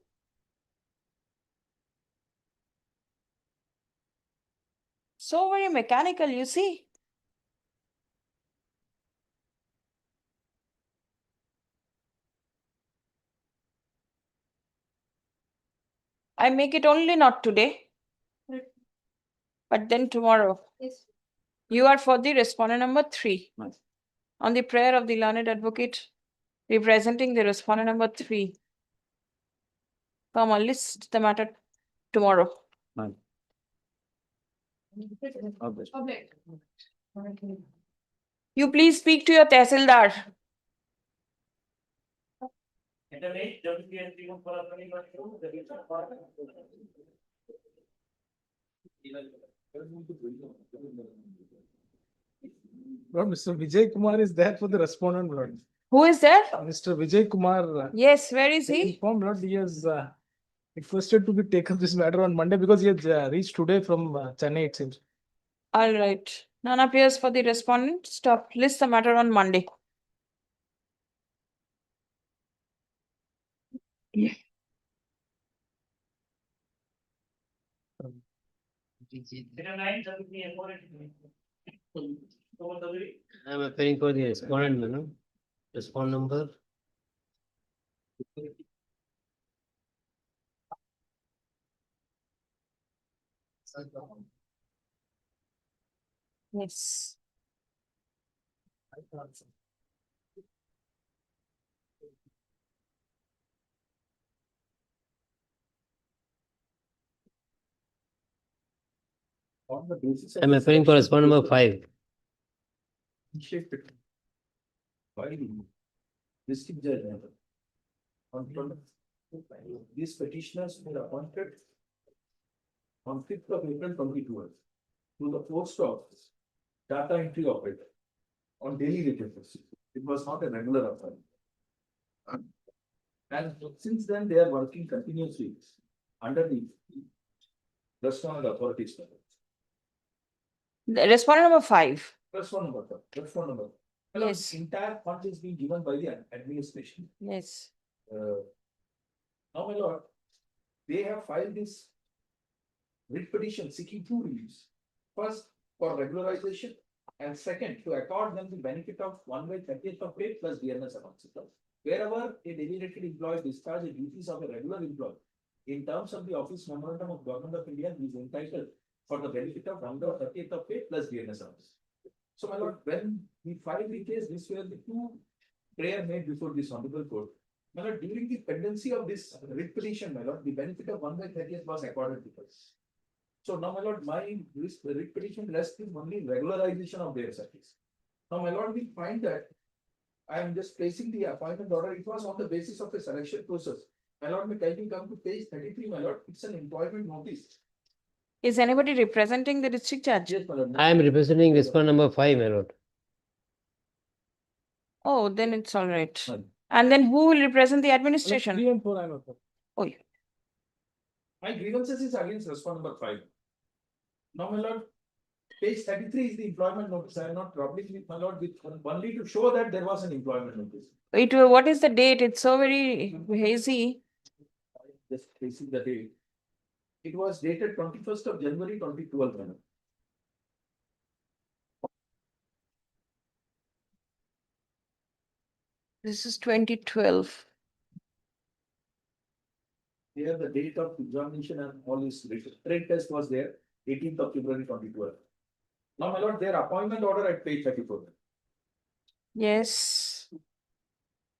So very mechanical, you see. I make it only not today, but then tomorrow. Yes. You are for the respondent number 3. Nice. On the prayer of the learned advocate, representing the respondent number 3. Come on, list the matter tomorrow. Ma'am. Public. You please speak to your Tehsildar. Lord, Mr. Vijay Kumar is there for the respondent, Lord. Who is there? Mr. Vijay Kumar. Yes, where is he? Informed, Lord, he has requested to be taken this matter on Monday because he has reached today from Chennai, it seems. All right. None appears for the respondent. Stop. List the matter on Monday. I'm appearing for the respondent, madam. Respond number. Yes. On the basis of I'm the appearing for selection respond number process, 5. initiated by the district judge level. These petitioners were appointed on 5th of April 2012 to the post of data entry operator on daily rated basis. It was not a regular appointment. And since then, they are working continuously under the restaurant authorities. The respondent number 5. Restaurant number. Yes. Entire fund is being given by the administration. Yes. Now, my lord, they have filed this writ petition seeking two reviews. First, for regularization, and second, to accord them the benefit of 1/30th of pay plus DNS amounts. Wherever a delegated employee discharges the duties of a regular employee, in terms of the office memorandum of Government of India, he is entitled for the benefit of 1/30th of pay plus DNS amounts. So, my lord, when we filed the case, these were the two prayer made before this honorable court. My lord, during the pendency of this writ petition, my lord, the benefit of 1/30th was accorded to us. So now, my lord, this writ petition rests in only regularization of their service. Now, my lord, we find that I am just placing the appointment order. It was on the basis of a selection process. My lord, may kindly come to page 33, my lord. It's an employment notice. Is anybody representing the district judge? Yes, my lord. I am representing respond number 5, my lord. Oh, then it's all right. And then who will represent the administration? 3 and 4, I'm okay. Oh, yeah. My grievances is against respond number 5. Now, my lord, page 33 is the employment notice. I am not troubling with my lord with only to show that there was an employment notice. What is the date? It's so very hazy. Just facing the date. It was dated 21st of January 2012. Madam. This is 2012. Here the date of examination and all is written. Trade test was there, 18th of February 2012. Now, my lord, their appointment order at page 34. Yes.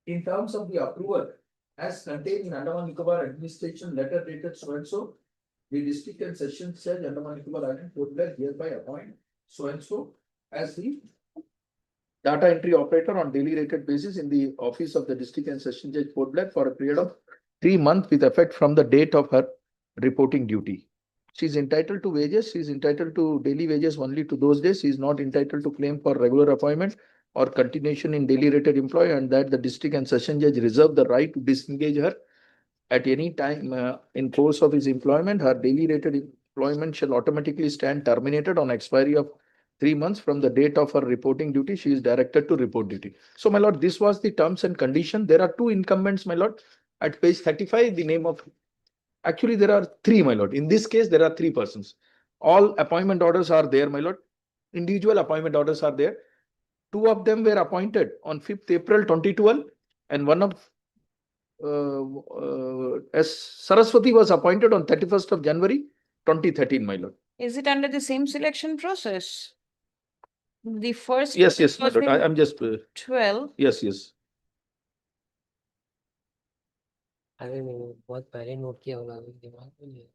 In terms of the approval, as contained in Andaman Nicobar administration letter dated so and so, the district and sessions judge Andaman Nicobar Island Port Blair hereby appoint so and so as the data entry operator on daily rated basis in the office of the district and session judge Port Blair for a period of 3 months with effect from the date of her reporting duty. She is entitled to wages. She is entitled to daily wages only to those days. She is not entitled to claim for regular appointment or continuation in daily rated employee, and that the district and session judge reserve the right to disengage her at any time in course of his employment. Her daily rated employment shall automatically stand terminated on expiry of 3 months from the date of her reporting duty. She is directed to report duty. So, my lord, this was the terms and condition. There are two incumbents, my lord. At page 35, the name of actually there are 3, my lord. In this case, there are 3 persons. All appointment orders are there, my lord. Individual appointment orders are there. 2 of them were appointed on 5th April 2012, and one of as Saraswati was appointed on 31st of January 2013, my lord. Is it under the same selection process? The first. Yes, my was lord. in I'm just 12. yes. अरे नहीं बहुत पहले note किया होगा अभी दिमाग में नहीं है।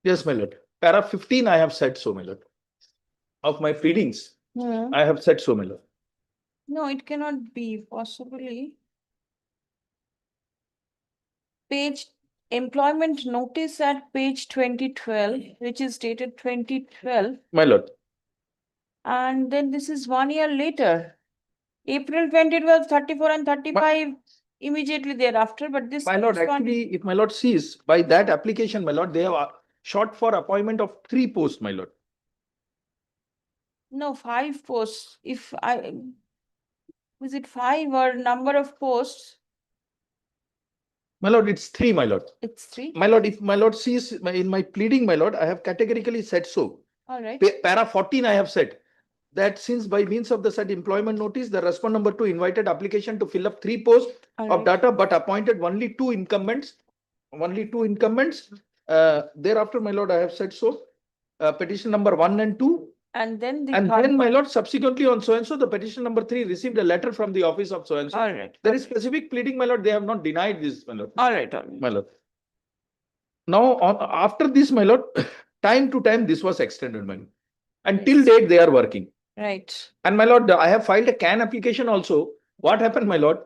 Yes, my lord. Para 15, I have said so, my lord. Of my pleadings, I have said so, my lord. No, it cannot be possibly. Page employment notice at page 2012, which is dated 2012, My lord. and then this is 1 year later. April 2012, 34 and 35 immediately thereafter, but this. My lord, next one- actually, if my lord sees, by that application, my lord, they have shot for appointment of 3 posts, my lord. No, 5 posts. If I, is it 5 or number of posts? My lord, it's 3, my lord. It's 3. My lord, if my lord sees in my pleading, my lord, I have categorically said so. All right. Para 14, I have said that since by means of the said employment notice, the respondent number 2 invited application to fill up 3 posts All of right. data, but appointed only 2 incumbents. Thereafter, my lord, I have said so. Petition number 1 and 2. And then the. And then, my lord, subsequently on so and so, the petition number 3 received a letter from the office of so and so. All right. There is specific pleading, my lord. They have not denied this, my lord. All right. All right. My lord. Now, after this, my lord, time to time, this was extended, my lord. Until date, they are working. Right. And my lord, I have filed a CAN application also. What happened, my lord?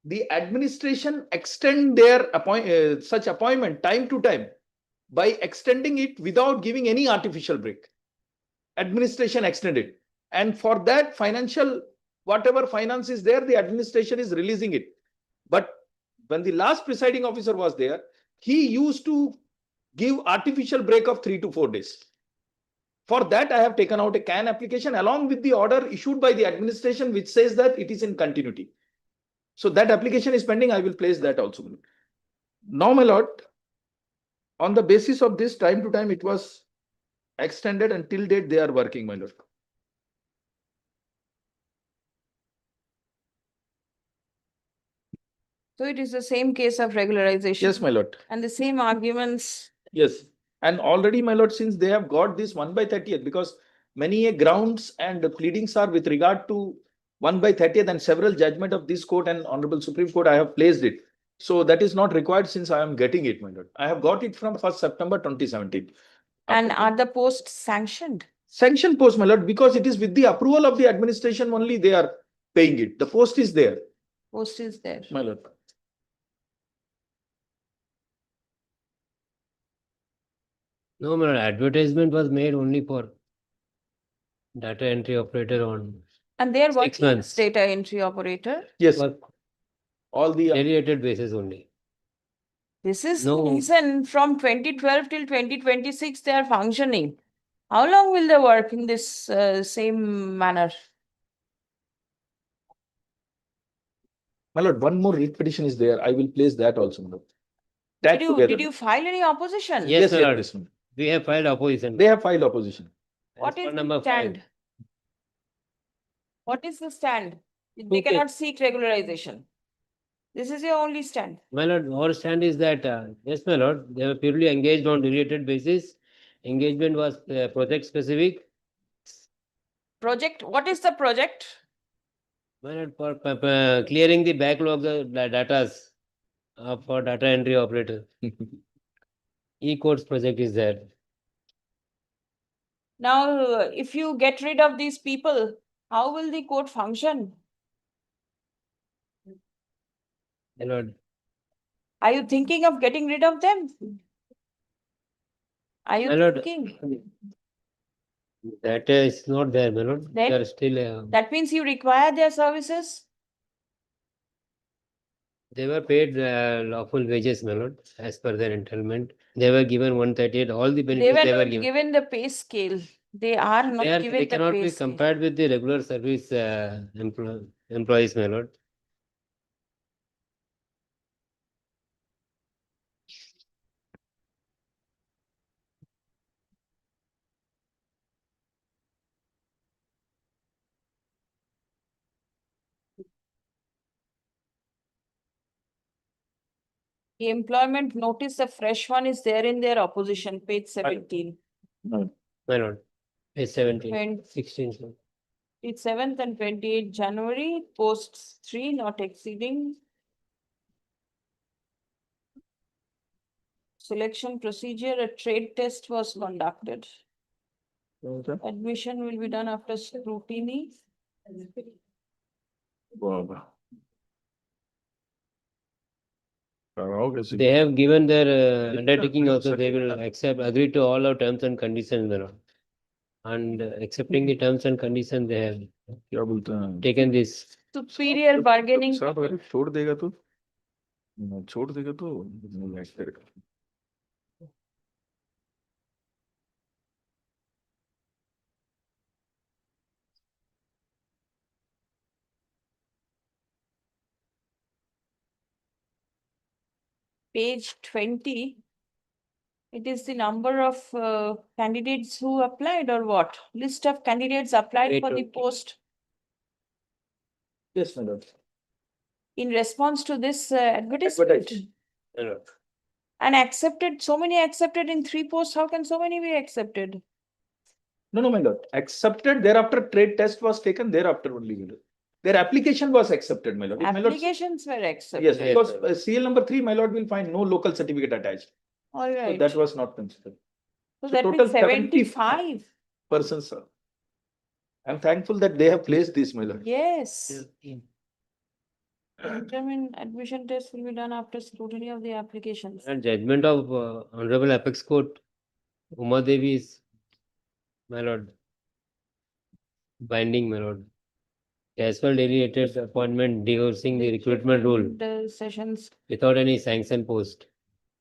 The administration extend their such appointment time to time by extending it without giving any artificial break. Administration extended. And for that financial, whatever finance is there, the administration is releasing it. But when the last presiding officer was there, he used to give artificial break of 3 to 4 days. For that, I have taken out a CAN application along with the order issued by the administration, which says that it is in continuity. So that application is pending. I will place that also. Now, my lord, on the basis of this, time to time, it was extended until date they are working, my lord. So it is the same case of regularization. Yes, my lord. And the same arguments. Yes. And already, my lord, since they have got this 1/30th, because many grounds and pleadings are with regard to 1/30th and several judgment of this court and Honorable Supreme Court, I have placed it. So that is not required since I am getting it, my lord. I have got it from 1st September 2017. And are the posts sanctioned? Sanction post, my lord, because it is with the approval of the administration only they are paying it. The post is there. Post is there. My lord. No, my lord, advertisement was made only for data entry operator on And they are 6 working as months. data entry operator. Yes. For All the delegated basis only. This is No. the reason from 2012 till 2026 they are functioning. How long will they work in this same manner? My lord, one more writ petition is there. I will place that also, my lord. That Did you file any opposition? Yes, my yes, lord. yes, ma'am. We have filed opposition. They have filed opposition. What As is per number the stand? What is the stand? They Okay. cannot seek regularization. This is your only stand. My lord, our stand is that, yes, my lord, they were purely engaged on delegated basis. Engagement was project specific. Project, what is the project? My lord, for clearing the backlog of datas for data entry operator. E-courts project is there. Now, if you get rid of these people, how will the court function? My lord, Are you thinking of getting rid of them? Are you My lord, thinking? that is not there, my lord. They Then- are still, That means you require their services? they were paid lawful wages, my lord, as per their entitlement. They were given 138, all the They benefits were they were not given. given the pay scale. They are not They given the cannot pay be scale. compared with the regular service employees, my lord. The employment notice, the fresh one is there in their opposition, page 17. My lord, page 17, And 16. sir. it's 7th and 28th January, posts 3 not exceeding. Selection procedure, a trade test was conducted. Admission will be done after scrutiny. They have given their undertaking also, they will agree to all our terms and conditions, my lord. And accepting the terms and conditions, they have taken this. Superior bargaining. छोड़ देगा तो छोड़ देगा तो नहीं ऐसे करेगा। Page 20. It is the number of candidates who applied or what? List of candidates applied for the post. Yes, my lord. In response to this advertisement. And accepted, so many accepted in 3 posts. How can so many be accepted? No, my lord. Accepted, thereafter trade test was taken, thereafter only, my lord. Their application was accepted, my lord. If my lord- Applications were accepted. Yes, because CL number 3, my lord, will find no local certificate attached. All So right. that was not considered. So So that total means 75. persons, sir. I'm thankful that they have placed this, my lord. Yes. Determine admission test will be done after scrutiny of the applications. And judgment of Honorable Apex Court, Uma Devi is, my lord, binding, my lord. Casual delegated appointment divorcing the recruitment rule The sessions. without any sanction post.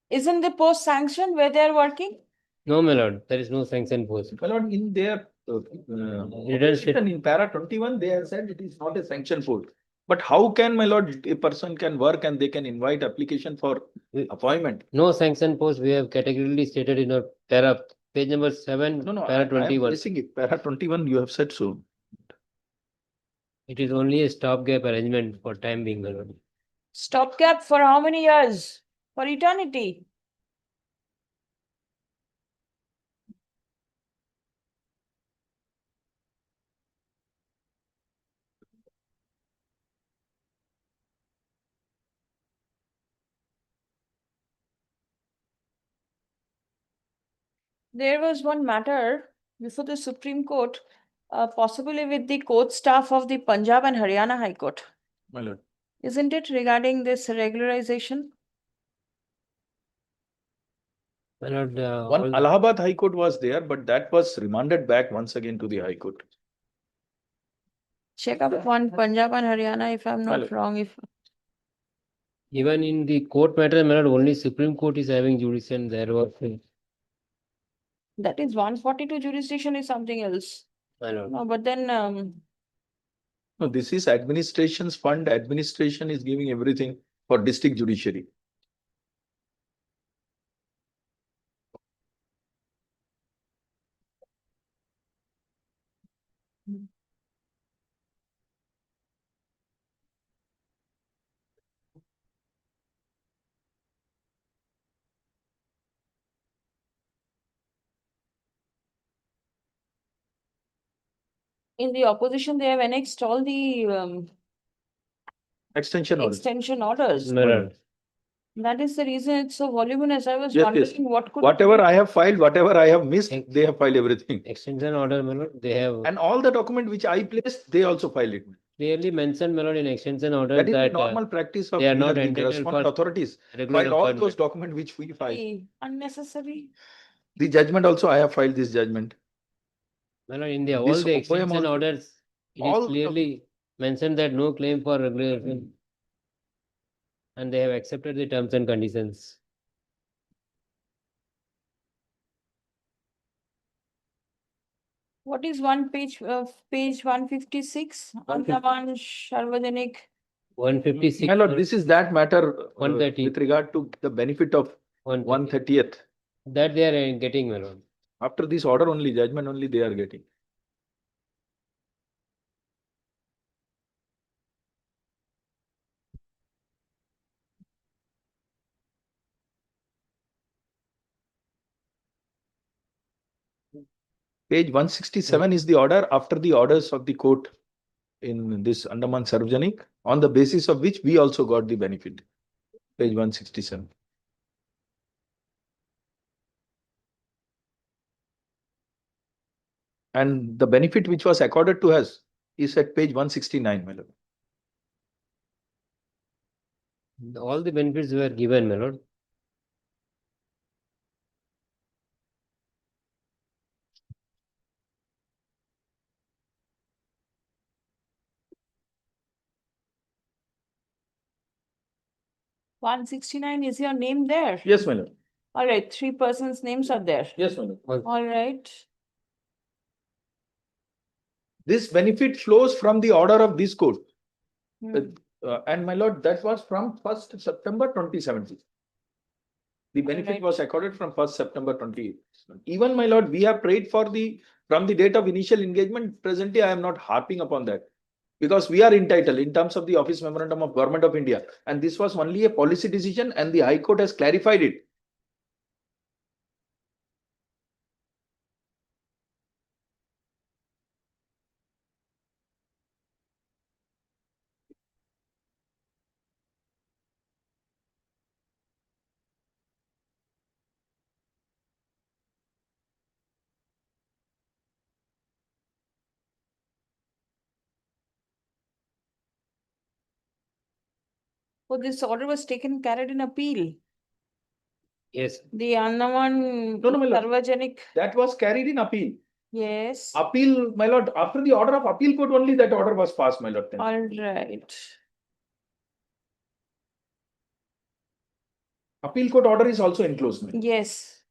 Isn't the post sanctioned where they are working? No, my lord, there is no sanction post. My lord, in their Leadership. in para 21, they have said it is not a sanction post. But how can, my lord, a person can work and they can invite application for appointment? No sanction post, we have categorically stated in our para, page number 7, No, para I am 21. placing it. Para 21, you have said so. It is only a stopgap arrangement for time being, my lord. Stopgap for how many years? For eternity. There was one matter before the Supreme Court, possibly with the court staff of the Punjab and Haryana High Court. My lord. Isn't it regarding this regularization? My lord, One Allahabad High Court was there, but that was remanded back once again to the High Court. Check up on Punjab and Haryana if I'm not wrong. If even in the court matter, my lord, only Supreme Court is having jurisdiction there was. that is 142 jurisdiction is something else. My lord. No, but then No, this is administration's fund. Administration is giving everything for district judiciary. in the opposition, they have annexed all the Extension orders. extension orders. My lord. That is the reason it's so voluminous. I was Yes, wondering what could. Whatever I have filed, whatever I have missed, they have filed everything. Extension order, my lord, they have And all the document which I placed, they also filed it. clearly mentioned, my lord, in extension order That is the that normal practice of they are not the entitled correspondent for authorities. regular File all appointment. those documents which we filed. Unnecessary. The judgment also, I have filed this judgment. My lord, in the all This the OM extension also- orders, it all is the clearly mentioned that no claim for regulation. And they have accepted the terms and conditions. What is one page of page 156? Andaman Sarvajanik. 156. My lord, this is that matter 130. with regard to the benefit of 130th. That they are getting, my lord. After this order only, judgment only they are getting. Page 167 is the order after the orders of the court in this Andaman Sarvajanik, on the basis of which we also got the benefit. Page 167. And the benefit which was accorded to us is at page 169, my lord. All the benefits were given, my lord. One 169, is your name there? Yes, my lord. All right, 3 persons' names are there. Yes, my lord. All right. This benefit flows from the order of this court. Hmm. And my lord, that was from 1st September 2017. The benefit Alright. was accorded from 1st September 20. Even, my lord, we have prayed for from the date of initial engagement. Presently, I am not harping upon that, because we are entitled in terms of the Office Memorandum of Government of India. And this was only a policy decision, and the High Court has clarified it. So this order was taken, carried in appeal. Yes. The Andaman No, no, my lord. Sarvajanik. That was carried in appeal. Yes. Appeal, my lord, after the order of appeal court only that order was passed, my lord. All right. Appeal court order is also enclosed. my lord. Yes.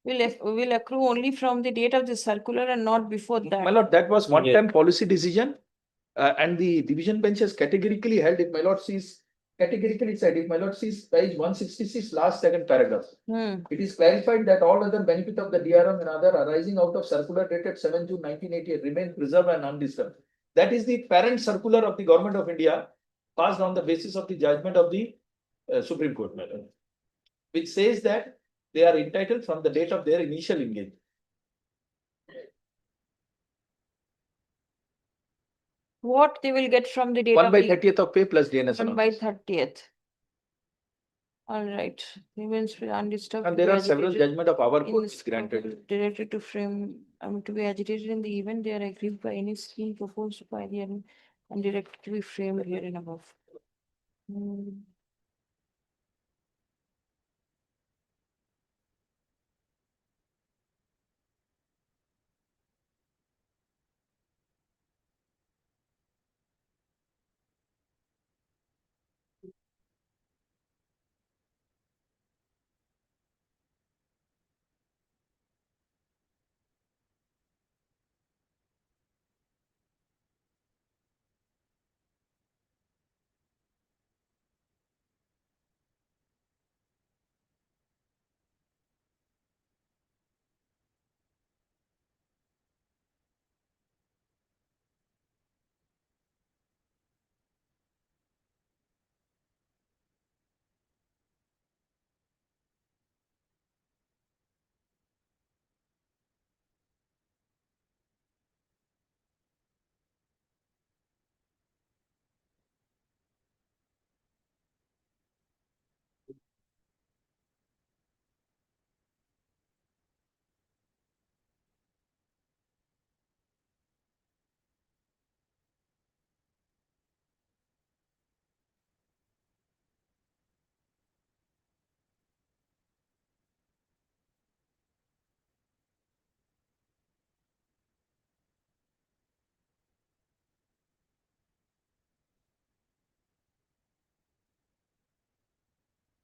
Will accrue only from the date of the circular and not before that. My lord, that was one Yes. time policy decision, and the division bench has categorically held it. My lord sees categorically said, if my lord sees page 166, last second paragraph. It is clarified that all other benefit of the DRM and other arising out of circular dated 7 June 1988 remain preserved and undisturbed. That is the parent circular of the Government of India, passed on the basis of the judgment of the Supreme Court, my lord, which says that they are entitled from the date of their initial engagement. What they will get from the date 1 of by the 30th of pay plus DNS 1 by allowance. 30th. All right. Remains undisturbed. And to be there are several agitated judgment of our in court the which granted. scope directed to frame, to be agitated in the event they are aggrieved by any scheme proposed by the and directed to be framed herein above.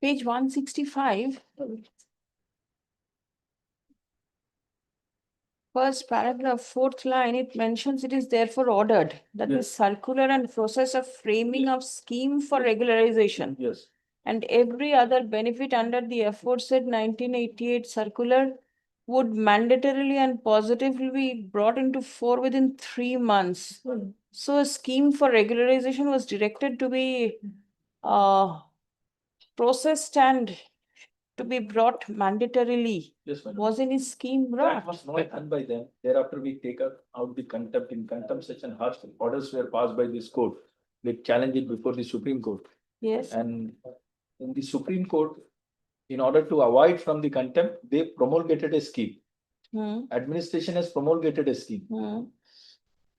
Page 165. First paragraph, 4th line, it mentions it is therefore ordered that the Yes. circular and process of framing of scheme for regularization Yes. and every other benefit under the aforesaid 1988 circular would mandatorily and positively be brought into fore within 3 months. So a scheme for regularization was directed to be processed and to be brought mandatorily. Yes, madam. Was any scheme brought? That was not done by them. Thereafter, we take out the contempt. In contempt, such an harsh orders were passed by this court. They challenged it before the Supreme Court. Yes. And in the Supreme Court, in order to avoid from the contempt, they promulgated a scheme. Administration has promulgated a scheme.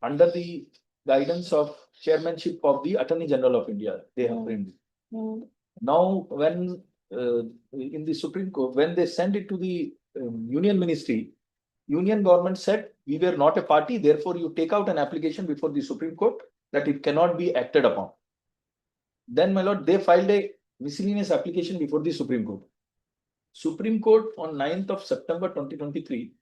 Under the guidance of chairmanship of the Attorney General of India. They have framed it. Now, when in the Supreme Court, when they sent it to the Union Ministry, Union government said, we were not a party, therefore you take out an application before the Supreme Court that it cannot be acted upon. Then, my lord, they filed a miscellaneous application before the Supreme Court. Supreme Court on 9th of September 2023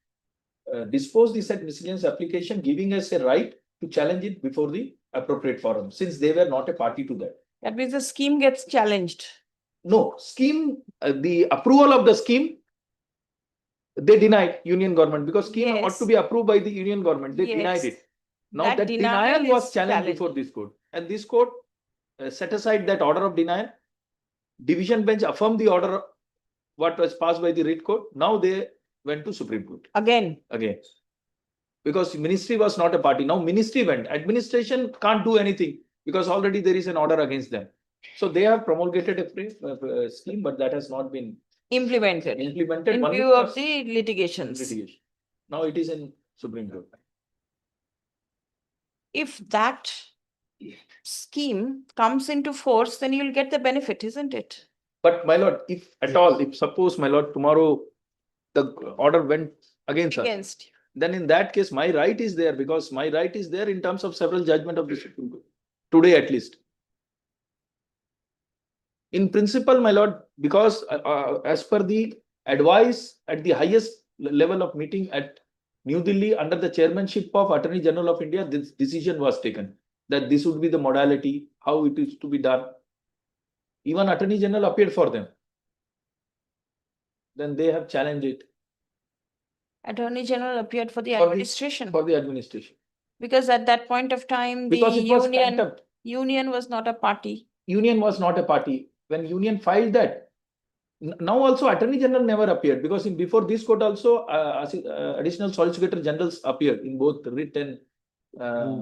disposed this miscellaneous application, giving us a right to challenge it before the appropriate forum, since they were not a party to that. That means the scheme gets challenged. No, scheme, the approval of the scheme, they denied Union government because scheme ought to be approved by the Union government. They denied it. Now that denial was challenged before this court, and this court set aside that order of denial. Division bench affirmed the order what was passed by the writ court. Now they went to Supreme Court. Again. Because ministry was not a party. Now ministry went. Administration can't do anything because already there is an order against them. So they have promulgated a scheme, but that has not been implemented in view of the litigations. Now it is in Supreme Court. If that scheme comes into force, then you'll get the benefit, isn't it? But my lord, if at all, if suppose my lord tomorrow the order went against us, then in that case my right is there, because my right is there in terms of several judgment of the Supreme Court today at least. In principle, my lord, because as per the advice at the highest level of meeting at New Delhi under the chairmanship of Attorney General of India, this decision was taken that this would be the modality, how it is to be done. Even Attorney General appeared for them. Then they have challenged it. Attorney General appeared for the administration. For the administration. Because at that point of time, Because it was union was not a party. Union was not a party. When Union filed that, now also Attorney General never appeared, because before this court also additional Solicitor Generals appeared in both writ and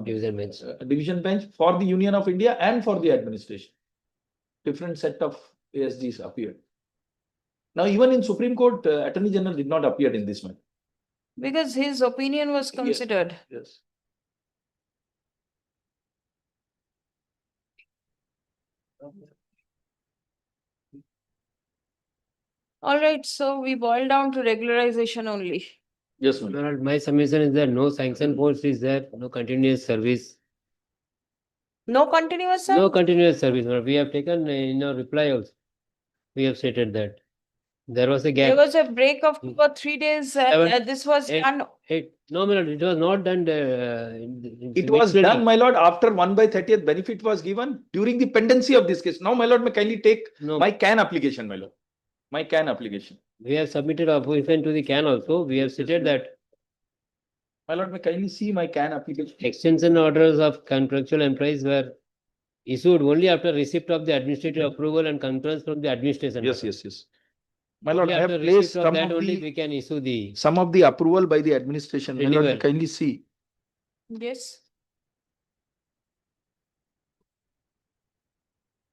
division bench for the Union of India and for the administration. Different set of ASGs appeared. Now even in Supreme Court, Attorney General did not appear in this matter. Because his opinion was considered. Yes. All right, so we boil down to regularization only. Yes, ma'am. Lord, my submission is that no sanction post is there, no continuous service. No continuous service? No continuous service. Lord. We have taken in our reply also. We have stated that. There was a gap. There was a break of 2 or 3 days. This was done. No, my lord, it was not done. It was done, my lord, after 1/30th benefit was given during the pendency of this case. Now, my lord, may kindly take my CAN application, my lord. My CAN application. We have submitted opposition to the CAN also. We have stated that. My lord, may kindly see my CAN application. Extension orders of contractual employees were issued only after receipt of the administrative approval and concurrence from the administration. Yes. My lord, I have placed some of only we can issue the some of the approval by the administration. My lord, may kindly see. Yes.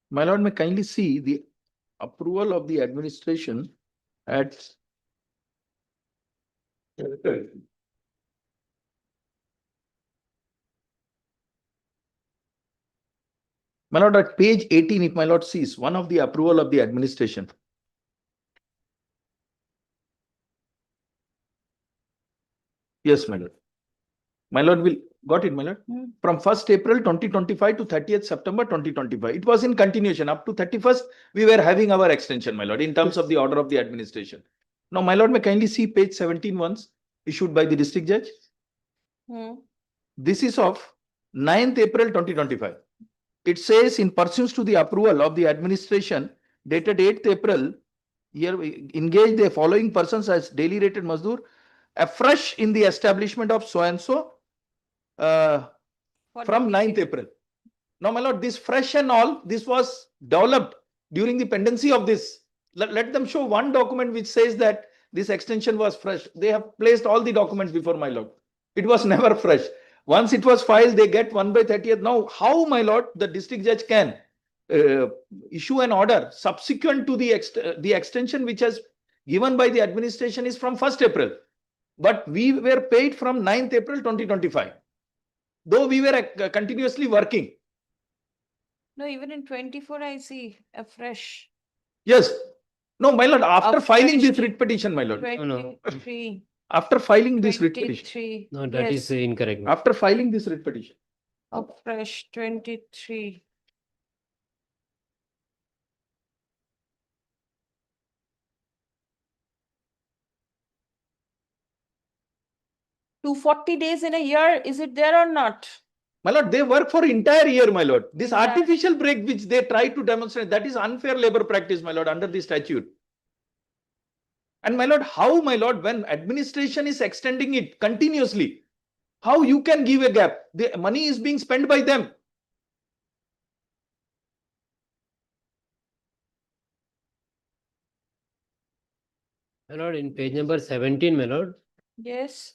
My lord, may kindly see the approval of the administration at my lord, at page 18, if my lord sees one of the approval of the administration. Yes, my lord. My lord will got it, my lord. From 1st April 2025 to 30th September 2025. It was in continuation. Up to 31st, we were having our extension, my lord, in terms of the order of the administration. Now, my lord, may kindly see page 17 once issued by the district judge. This is of 9th April 2025. It says, in pursuance to the approval of the administration dated 8th April, here we engage the following persons as daily rated Mazdoor afresh in the establishment of so and so from 9th April. Now, my lord, this fresh and all, this was developed during the pendency of this. Let them show one document which says that this extension was fresh. They have placed all the documents before, my lord. It was never fresh. Once it was filed, they get 1/30th. Now, how, my lord, the district judge can issue an order subsequent to the extension which has given by the administration is from 1st April. But we were paid from 9th April 2025. though we were continuously working. No, even in 24, I see a fresh. Yes. No, my lord, after filing this Afresh. writ petition, my lord. no. 23, After filing this writ petition. 23. No, that is Yes, incorrect. After filing this writ petition. afresh 23. Two 40 days in a year, is it there or not? My lord, they work for entire year, my lord. This Yeah. artificial break which they try to demonstrate, that is unfair labor practice, my lord, under the statute. And my lord, how, my lord, when administration is extending it continuously, how you can give a gap? The money is being spent by them. My lord, in page number 17, my lord, Yes,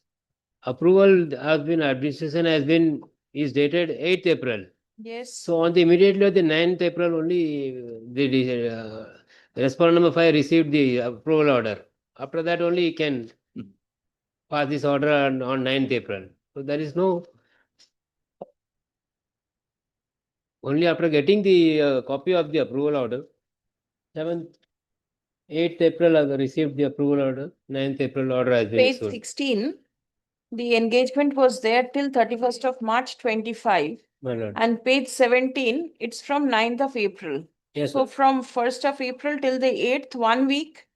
approval has been, administration has been, is dated 8th April. yes. So on the immediately on the 9th April only, the respondent number 5 received the approval order. After that only he can pass this order on 9th April. So there is no, only after getting the copy of the approval order, 8th April I received the approval order, 9th April order has been Page issued. 16, the engagement was there till 31st of March 25. My lord. And page 17, it's from 9th of April. Yes, So sir. from 1st of April till the 8th, 1 week,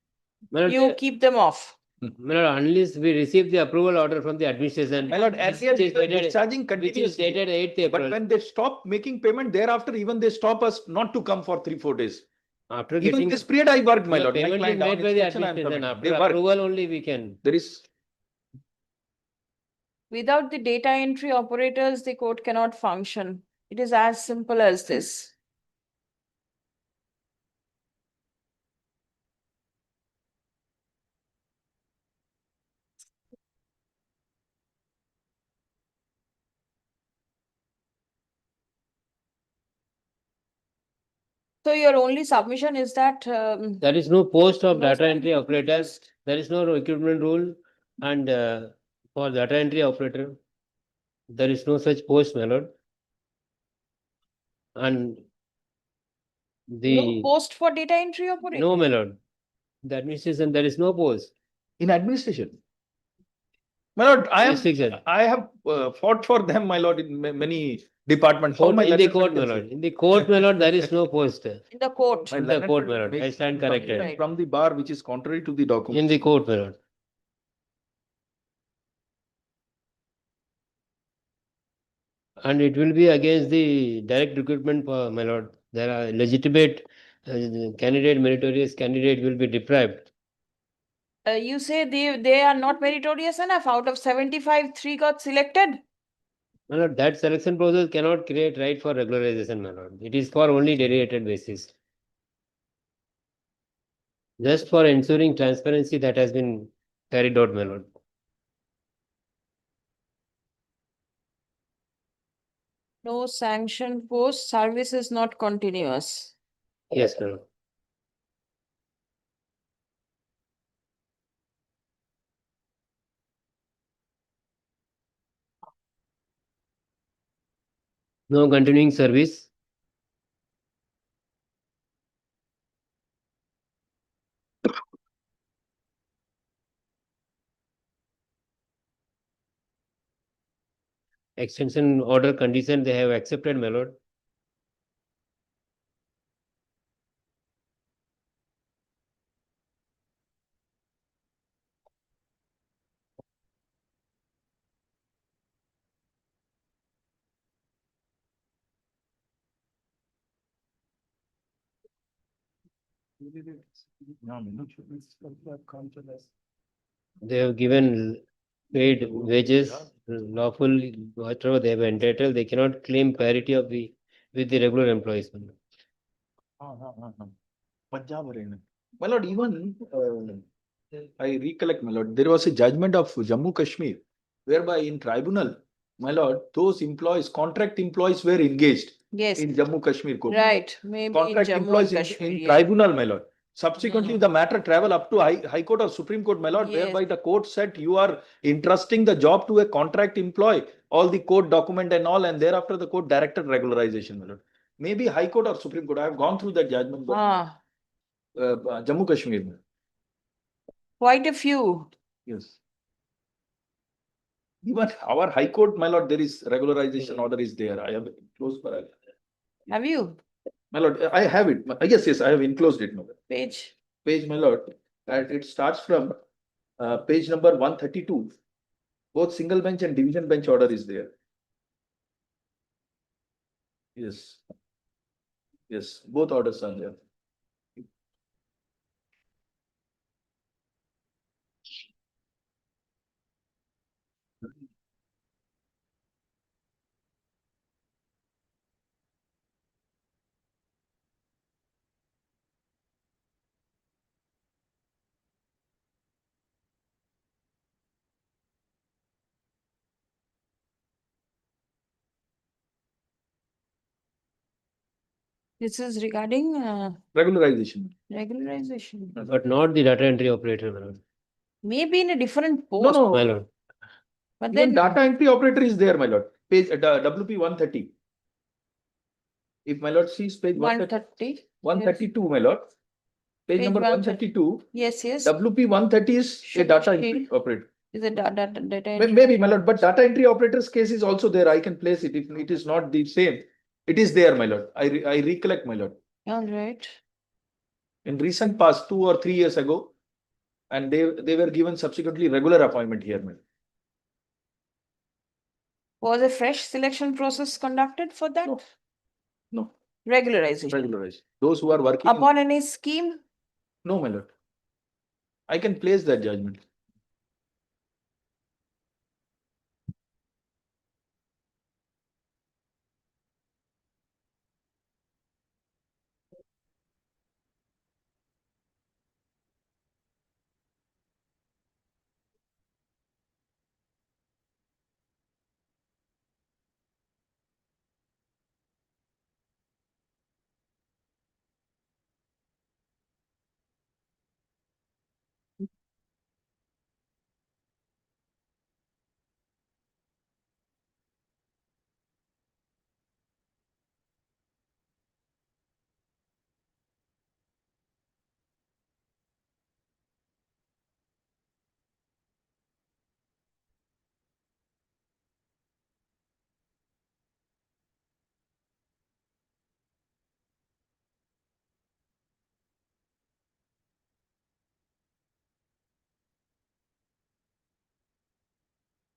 My lord, you keep them off. my lord, unless we receive the approval order from the administration. My lord, earlier which is they were dated- discharging which is continuously. dated 8th April. But when they stop making payment, thereafter even they stop us not to come for 3-4 days. After Even getting this period I worked, my the lord. My payment is client, on made by the inspection, I am administration, committed. after They work. approval only we can. There is. Without the data entry operators, the court cannot function. It is as simple as this. So your only submission is that There is no post of No data entry operators. There is no recruitment rule, and for data entry operator, there is no such post, my lord. And no the post for data entry operator. no, my lord. The administration, there is no post. In administration. My lord, Yes, sir. I have fought for them, my lord, in many departments. How Court, my in the learned court, friend my can lord. say? In the court, my lord, there is no post. In the court. My In the learned court, friend my lord. makes I stand corrected. something from the bar which is contrary to the In document. the court, my lord. And it will be against the direct recruitment, my lord. There are legitimate candidate, meritorious candidate will be deprived. You say they are not meritorious enough. Out of 75, 3 got selected. My lord, that selection process cannot create right for regularization, my lord. It is for only derivated basis. Just for ensuring transparency that has been carried out, my lord. No sanction post, service is not continuous. Yes, my lord. No continuing service. Extension order condition they have accepted, my lord. They have given paid wages, lawful, whatever they have entitled, they cannot claim parity of the with the regular employees. My lord, even I recollect, my lord, there was a judgment of Jammu Kashmir, whereby in tribunal, my lord, those employees, contract employees were engaged Yes. in Jammu Kashmir court. Right, maybe in Contract Jammu employees and in Kashmir. yeah. tribunal, my lord. Subsequently, the matter travel up to High Court or Supreme Court, my lord, Yes. whereby the court said you are entrusting the job to a contract employee, all the court document and all, and thereafter the court directed regularization, my lord. Maybe High Court or Supreme Court. I have gone through that judgment. But, Ah, Jammu Kashmir. quite a few. Yes. Even our High Court, my lord, there is regularization order is there. I have enclosed. Have you? My lord, I have it. Yes, I have enclosed it, my lord. Page? Page, my lord, and it starts from page number 132. Both single bench and division bench order is there. Yes. Yes, both orders are there. This is regarding Regularization. regularization. But not the data entry operator, my lord. Maybe in a different No, post. no. My lord. But Even then data entry operator is there, my lord. Page WP 130. If my lord sees page 130. 132, my lord. Page number 132. Yes, yes. WP 130 is a data entry operator. Is a data entry. Maybe, my lord, but data entry operator's case is also there. I can place it if it is not the same. It is there, my lord. I recollect, my lord. All right. In recent past, 2 or 3 years ago, and they were given subsequently regular appointment here, my lord. Was a fresh selection process conducted for that? No. Regularization. Regularized. Those who are working. Upon any scheme? No, my lord. I can place that judgment.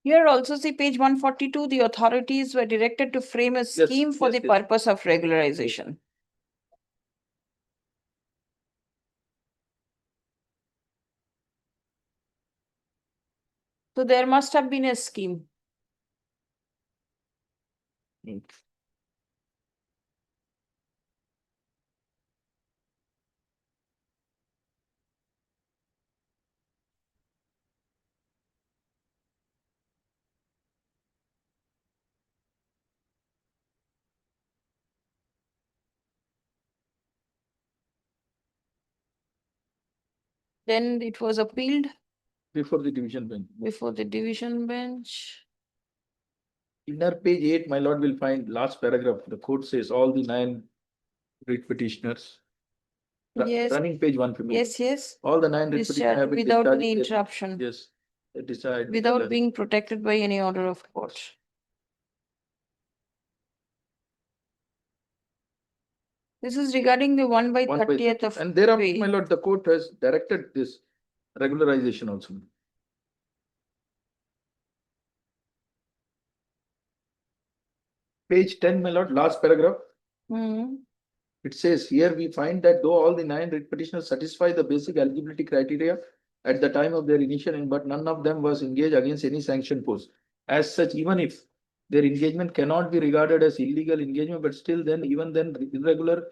Here also see page 142, the authorities were directed to frame a scheme for the purpose of regularization. So there must have been a scheme. Then it was appealed Before the division bench. before the division bench. Inner page 8, my lord, will find last paragraph. The court says all the 9 writ petitioners. Yes. Running page 150. Yes, yes. All the 9 writ petitioners have been Without discharged. any interruption. Yes. They decide. Without being protected by any order of court. This is regarding the 1 by 30th of. And thereafter, my lord, the court has directed this regularization also. Page 10, my lord, last paragraph. It says here we find that though all the 9 writ petitioners satisfy the basic eligibility criteria at the time of their initial, but none of them was engaged against any sanction post. As such, even if their engagement cannot be regarded as illegal engagement, but still then, even then, irregular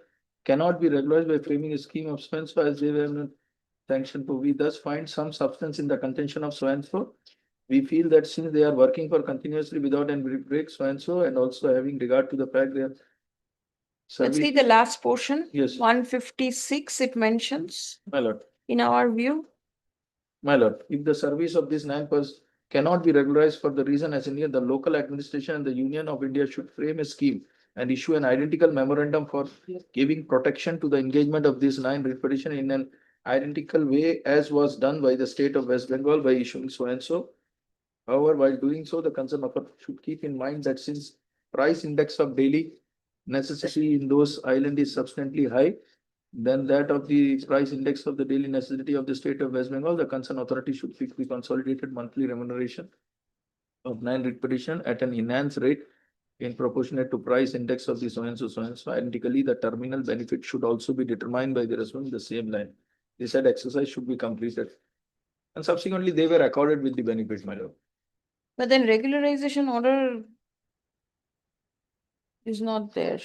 cannot be regularized by framing a scheme of so and so as they were not sanctioned to. We thus find some substance in the contention of so and so. We feel that since they are working for continuously without any break so and so, and also having regard to the fact they are Let's see service- the last portion. Yes. 156, it mentions, My lord. in our view. My lord, if the service of these 9 persons cannot be regularized for the reason as in here, the local administration and the Union of India should frame a scheme and issue an identical memorandum for giving protection to the engagement of these 9 writ petition in an identical way as was done by the state of West Bengal by issuing so and so. However, while doing so, the concerned authority should keep in mind that since price index of daily necessity in those island is substantially high, then that of the price index of the daily necessity of the state of West Bengal, the concerned authority should fix the consolidated monthly remuneration of 9 writ petition at an enhanced rate in proportionate to price index of the so and so, so and so. Identically, the terminal benefit should also be determined by the respondent in the same line. They said exercise should be completed. And subsequently, they were accorded with the benefit, my lord. But then regularization order is not there.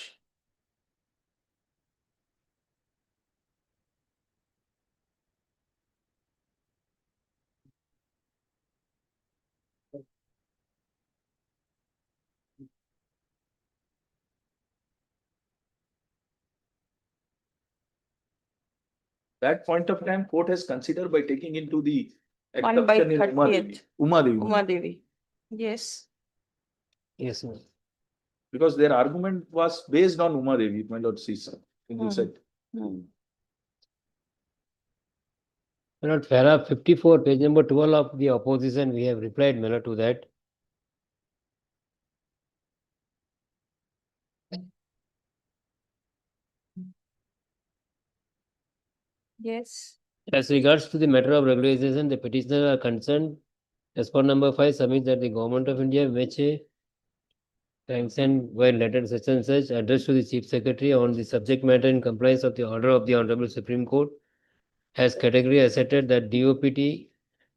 That point of time, court has considered by taking into the 1 by exception in 30th. Umadevi. Umadevi. Yes. Yes, ma'am. Because their argument was based on Umadevi, my lord sees in the set. My lord, para 54, page number 12 of the opposition, we have replied, my lord, to that. Yes. As regards to the matter of regularization, the petitioners are concerned. As per number 5, submit that the government of India may sanction by letter such and such addressed to the Chief Secretary on the subject matter in compliance of the order of the Honorable Supreme Court has categorically asserted that DOPT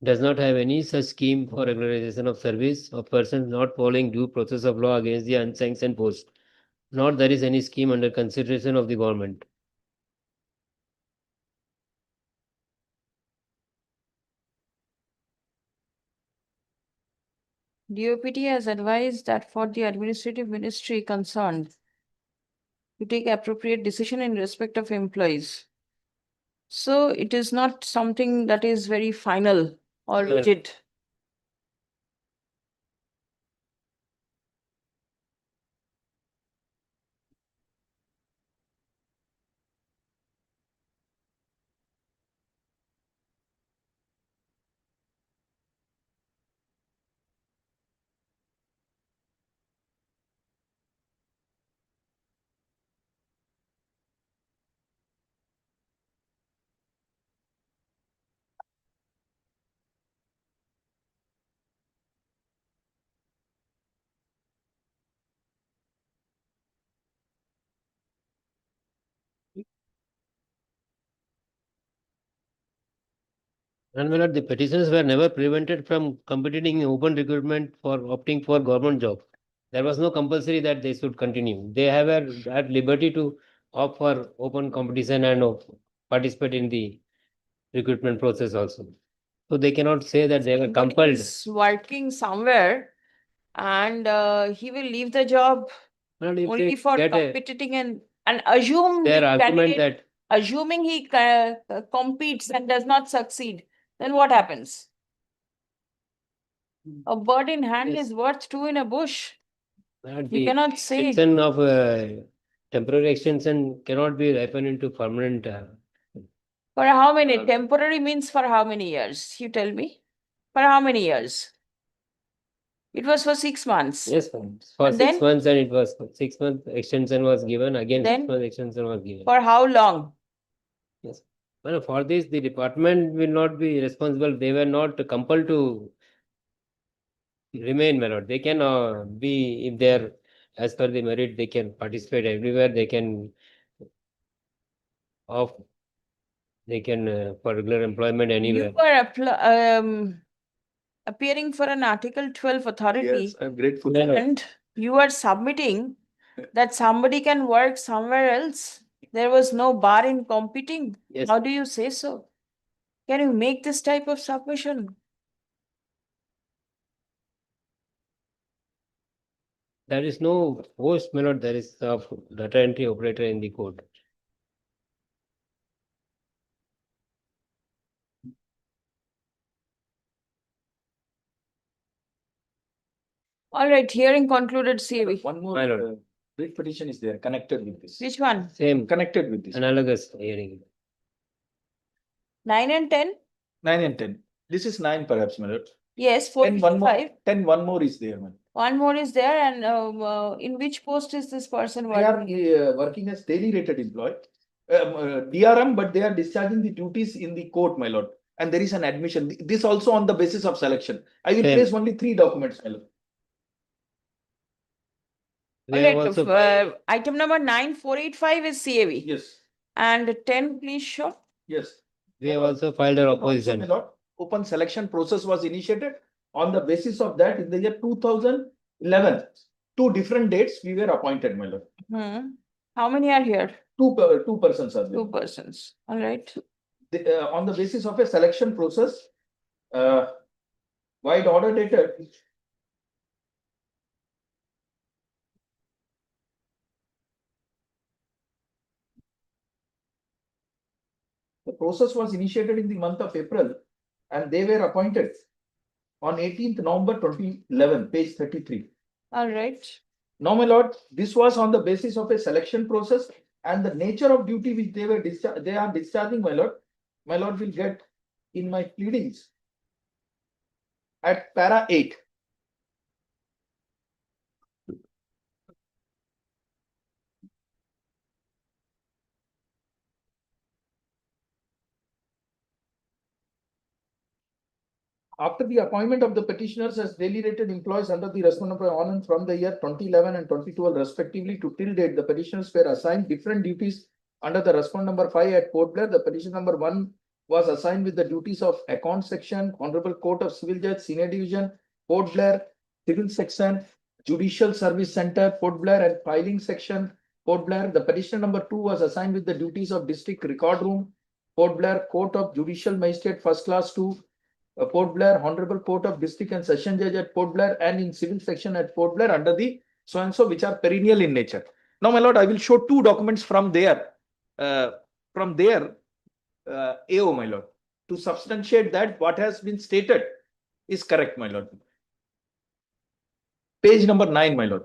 does not have any such scheme for regularization of service of persons not following due process of law against the unsanctioned post, nor there is any scheme under consideration of the government. DOPT has advised that for the administrative ministry concerned to take appropriate decision in respect of employees. So it is not something that is very final or rigid. And my lord, the petitions were never prevented from competing in open recruitment for opting for government job. There was no compulsory that they should continue. They have at liberty to opt for open competition and participate in the recruitment process also. So they cannot say that they were But compelled. he's working somewhere and he will leave the job Well, if only they for get a- competing and assume Their the argument candidate, assuming he competes and does not succeed, then what happens? A bird in hand Yes. is worth 2 in a bush. that You the cannot say. extension of temporary extension cannot be ripened into permanent. For how many? Temporary means for how many years? You tell me. For how many years? It was for 6 months. Yes, ma'am. For And 6 then months, and it was 6 month extension was given, again Then- 6 month extension was given. for how long? Yes. Well, for this, the department will not be responsible. They were not compelled to remain, my lord. They can be, if they are as per the merit, they can participate everywhere. They can off. They can for regular employment anywhere. You were appearing for an Article 12 authority. Yes, I'm grateful. And you are submitting that somebody can work somewhere else. There was no bar in competing. Yes. How do you say so? Can you make this type of submission? There is no post, my lord, there is a data entry operator in the code. All right, hearing concluded, CAV. One more My lord. writ petition is there connected with this. Which one? Same Connected with this. analogous hearing. 9 and 10? 9 and 10. This is 9 perhaps, my lord. Yes, 10 one more, 455. 10 one more is there, man. One more is there, and in which post is this person They are working? working as daily rated employee. DRM, but they are discharging the duties in the court, my lord. And there is an admission. This also on the basis of selection. I will Same. place only 3 documents, my lord. We have Alright, also, item number 9485 is CAV. Yes, And 10, please show. yes. we have also filed our Also, my opposition. lord, open selection process was initiated. On the basis of that, in the year 2011, 2 different dates we were appointed, my lord. How many are here? Two persons are there. 2 persons. All right. On the basis of a selection process, wide order dated. The process was initiated in the month of April and they were appointed on 18th November 2011, page 33. All right. Now, my lord, this was on the basis of a selection process and the nature of duty which they are discharging, my lord will get in my pleadings at para 8. After the appointment of the petitioners as daily rated employees under the respondent on and from the year 2011 and 2012 respectively to till date, the petitioners were assigned different duties under the respondent number 5 at Port Blair. The petition number 1 was assigned with the duties of account section, Honorable Court of Civil Judge, Senior Division, Port Blair, Civil Section, Judicial Service Center, Port Blair, and Filing Section, Port Blair. The petition number 2 was assigned with the duties of District Record Room, Port Blair, Court of Judicial Magistrate First Class 2, Port Blair, Honorable Court of District and Session Judge at Port Blair, and in Civil Section at Port Blair under the so and so, which are perennial in nature. Now, my lord, I will show 2 documents from their AO, my lord, to substantiate that what has been stated is correct, my lord. Page number 9, my lord.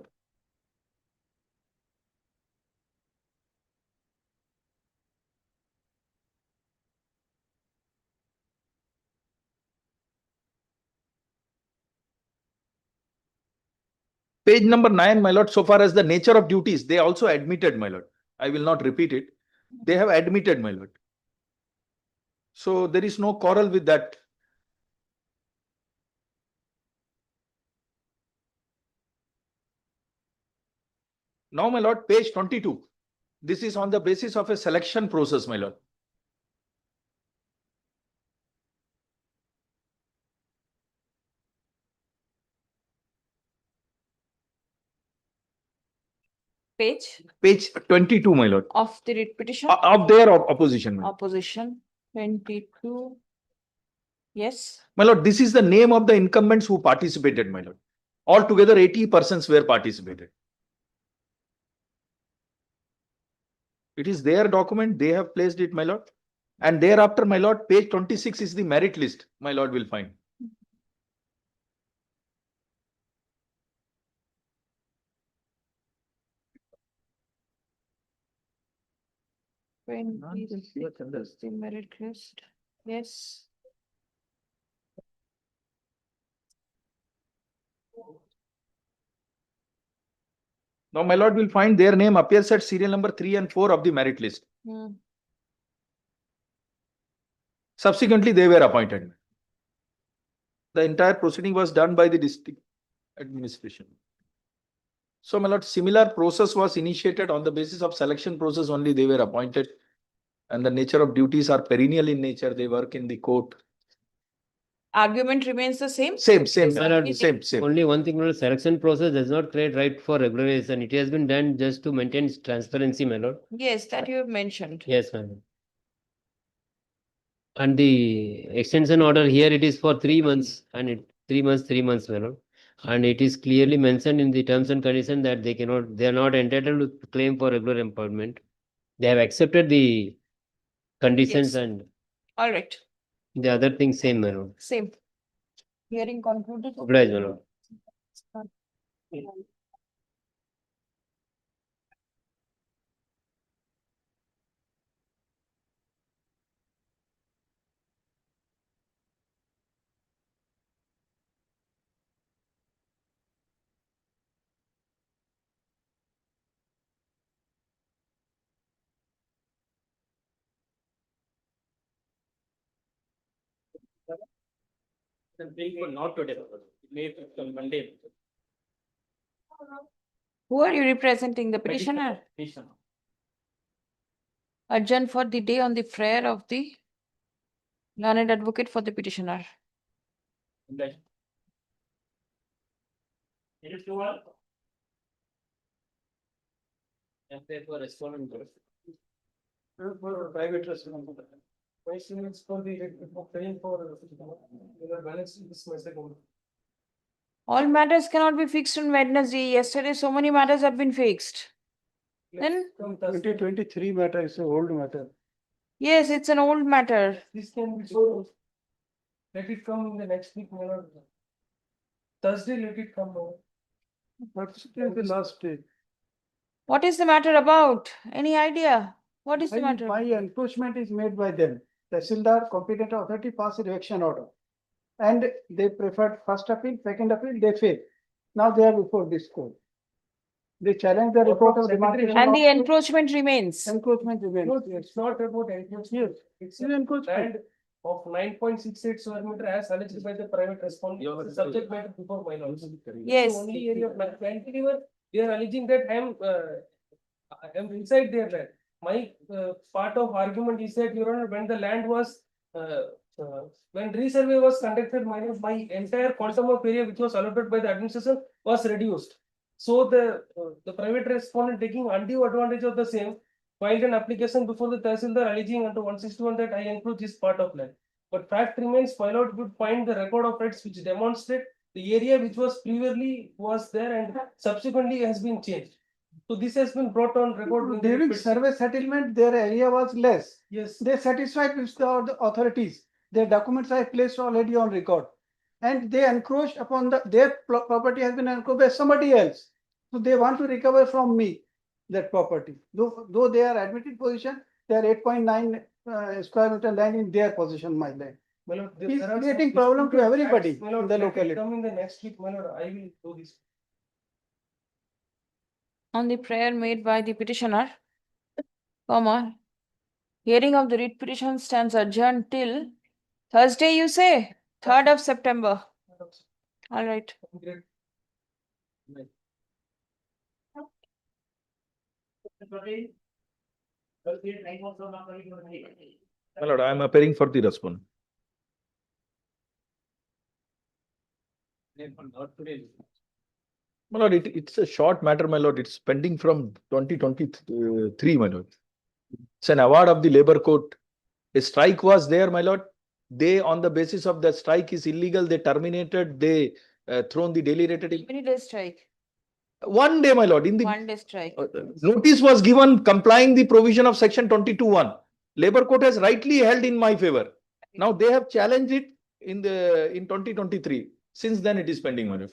Page number 9, my lord, so far as the nature of duties, they also admitted, my lord. I will not repeat it. They have admitted, my lord. So there is no quarrel with that. Now, my lord, page 22. This is on the basis of a selection process, my lord. Page 22, my lord. Of the writ petition? Of their opposition, my lord. Opposition 22. Yes. My lord, this is the name of the incumbents who participated, my lord. Altogether, 80 persons were participated. It is their document, they have placed it, my lord. And thereafter, my lord, page 26 is the merit list, my lord will find. The merit list. Yes. Now, my lord will find their name appears at serial number 3 and 4 of the merit list. Subsequently, they were appointed. The entire proceeding was done by the district administration. So, my lord, similar process was initiated on the basis of selection process only they were appointed. And the nature of duties are perennial in nature. They work in the court. Argument remains the same? Same. Only one thing, my lord, selection process does not create right for regularization. It has been done just to maintain transparency, my lord. Yes, that you have mentioned. Yes, my lord. And the extension order here, it is for 3 months, and 3 months, my lord. And it is clearly mentioned in the terms and conditions that they are not entitled to claim for regular employment. They have accepted the conditions Yes. and All right, the other things same, my lord. same. Hearing concluded. Obliged, my lord. The bill for not today, May Monday. Who are you representing? The petitioner? Petitioner. Adjourn for the day on the prayer of the learned advocate for the petitioner. It is to all. And therefore respondent. For private restaurant. Question is for the paying for balance this message. All matters cannot be fixed on Wednesday. Yesterday, so many matters have been fixed. Then, 2023 matter is an old matter. yes, it's an old matter. This can be so. Let it come in the next week, Thursday, let it come. But the last day. What is the matter about? Any idea? What is the My matter? encroachment is made by them. Tahsildar, competent authority pass a eviction order. And they preferred first appeal, second appeal, they failed. Now they are before this court. They challenge the report of demarcation. And the encroachment remains. Encroachment remains. No, it's not about encroachment. Yes. It's It's encroachment. land of 9.68 square meter as alleged by the private respondent. It's a subject matter before my knowledge. Yes. It's the only area of land. Cantilever, they are alleging that I am inside their land. My part of argument is that, Your Honor, when the land was when resurvey was conducted, my entire quantum of area which was allotted by the administration was reduced. So the private respondent, taking undue advantage of the same, filed an application before the Tahsildar alleging under 161 that I encroach this part of land. But fact remains, filed would find the record of rights which demonstrate the area which was previously was there and subsequently has been changed. So this has been brought on record. in the During repeat- survey settlement, their area was less. Yes. They satisfied with the authorities. Their documents are placed already on record. And they encroached upon their property has been encroached by somebody else. So they want to recover from me that property. Though they are admitted position, they are 8.9 square meter land in their possession, my land. My lord, He's there are creating some problem to disputed everybody facts, my lord. in the Let it locality. Come in the next week, my lord, I will do this. On the prayer made by the petitioner, comma, hearing of the writ petition stands adjourned till Thursday, you say? 3rd of September. All right. Great. My lord, I am appearing for the respondent. Not today. My lord, it's a short matter, my lord. It's pending from 2023, my lord. It's an award of the labor court. A strike was there, my lord. They, on the basis of the strike is illegal, they terminated, they thrown the daily rated. How many days strike? 1 day, my lord, in the 1 day strike. notice was given complying the provision of section 22(1). Labor court has rightly held in my favor. Now they have challenged it in 2023. Since then it is pending, my lord.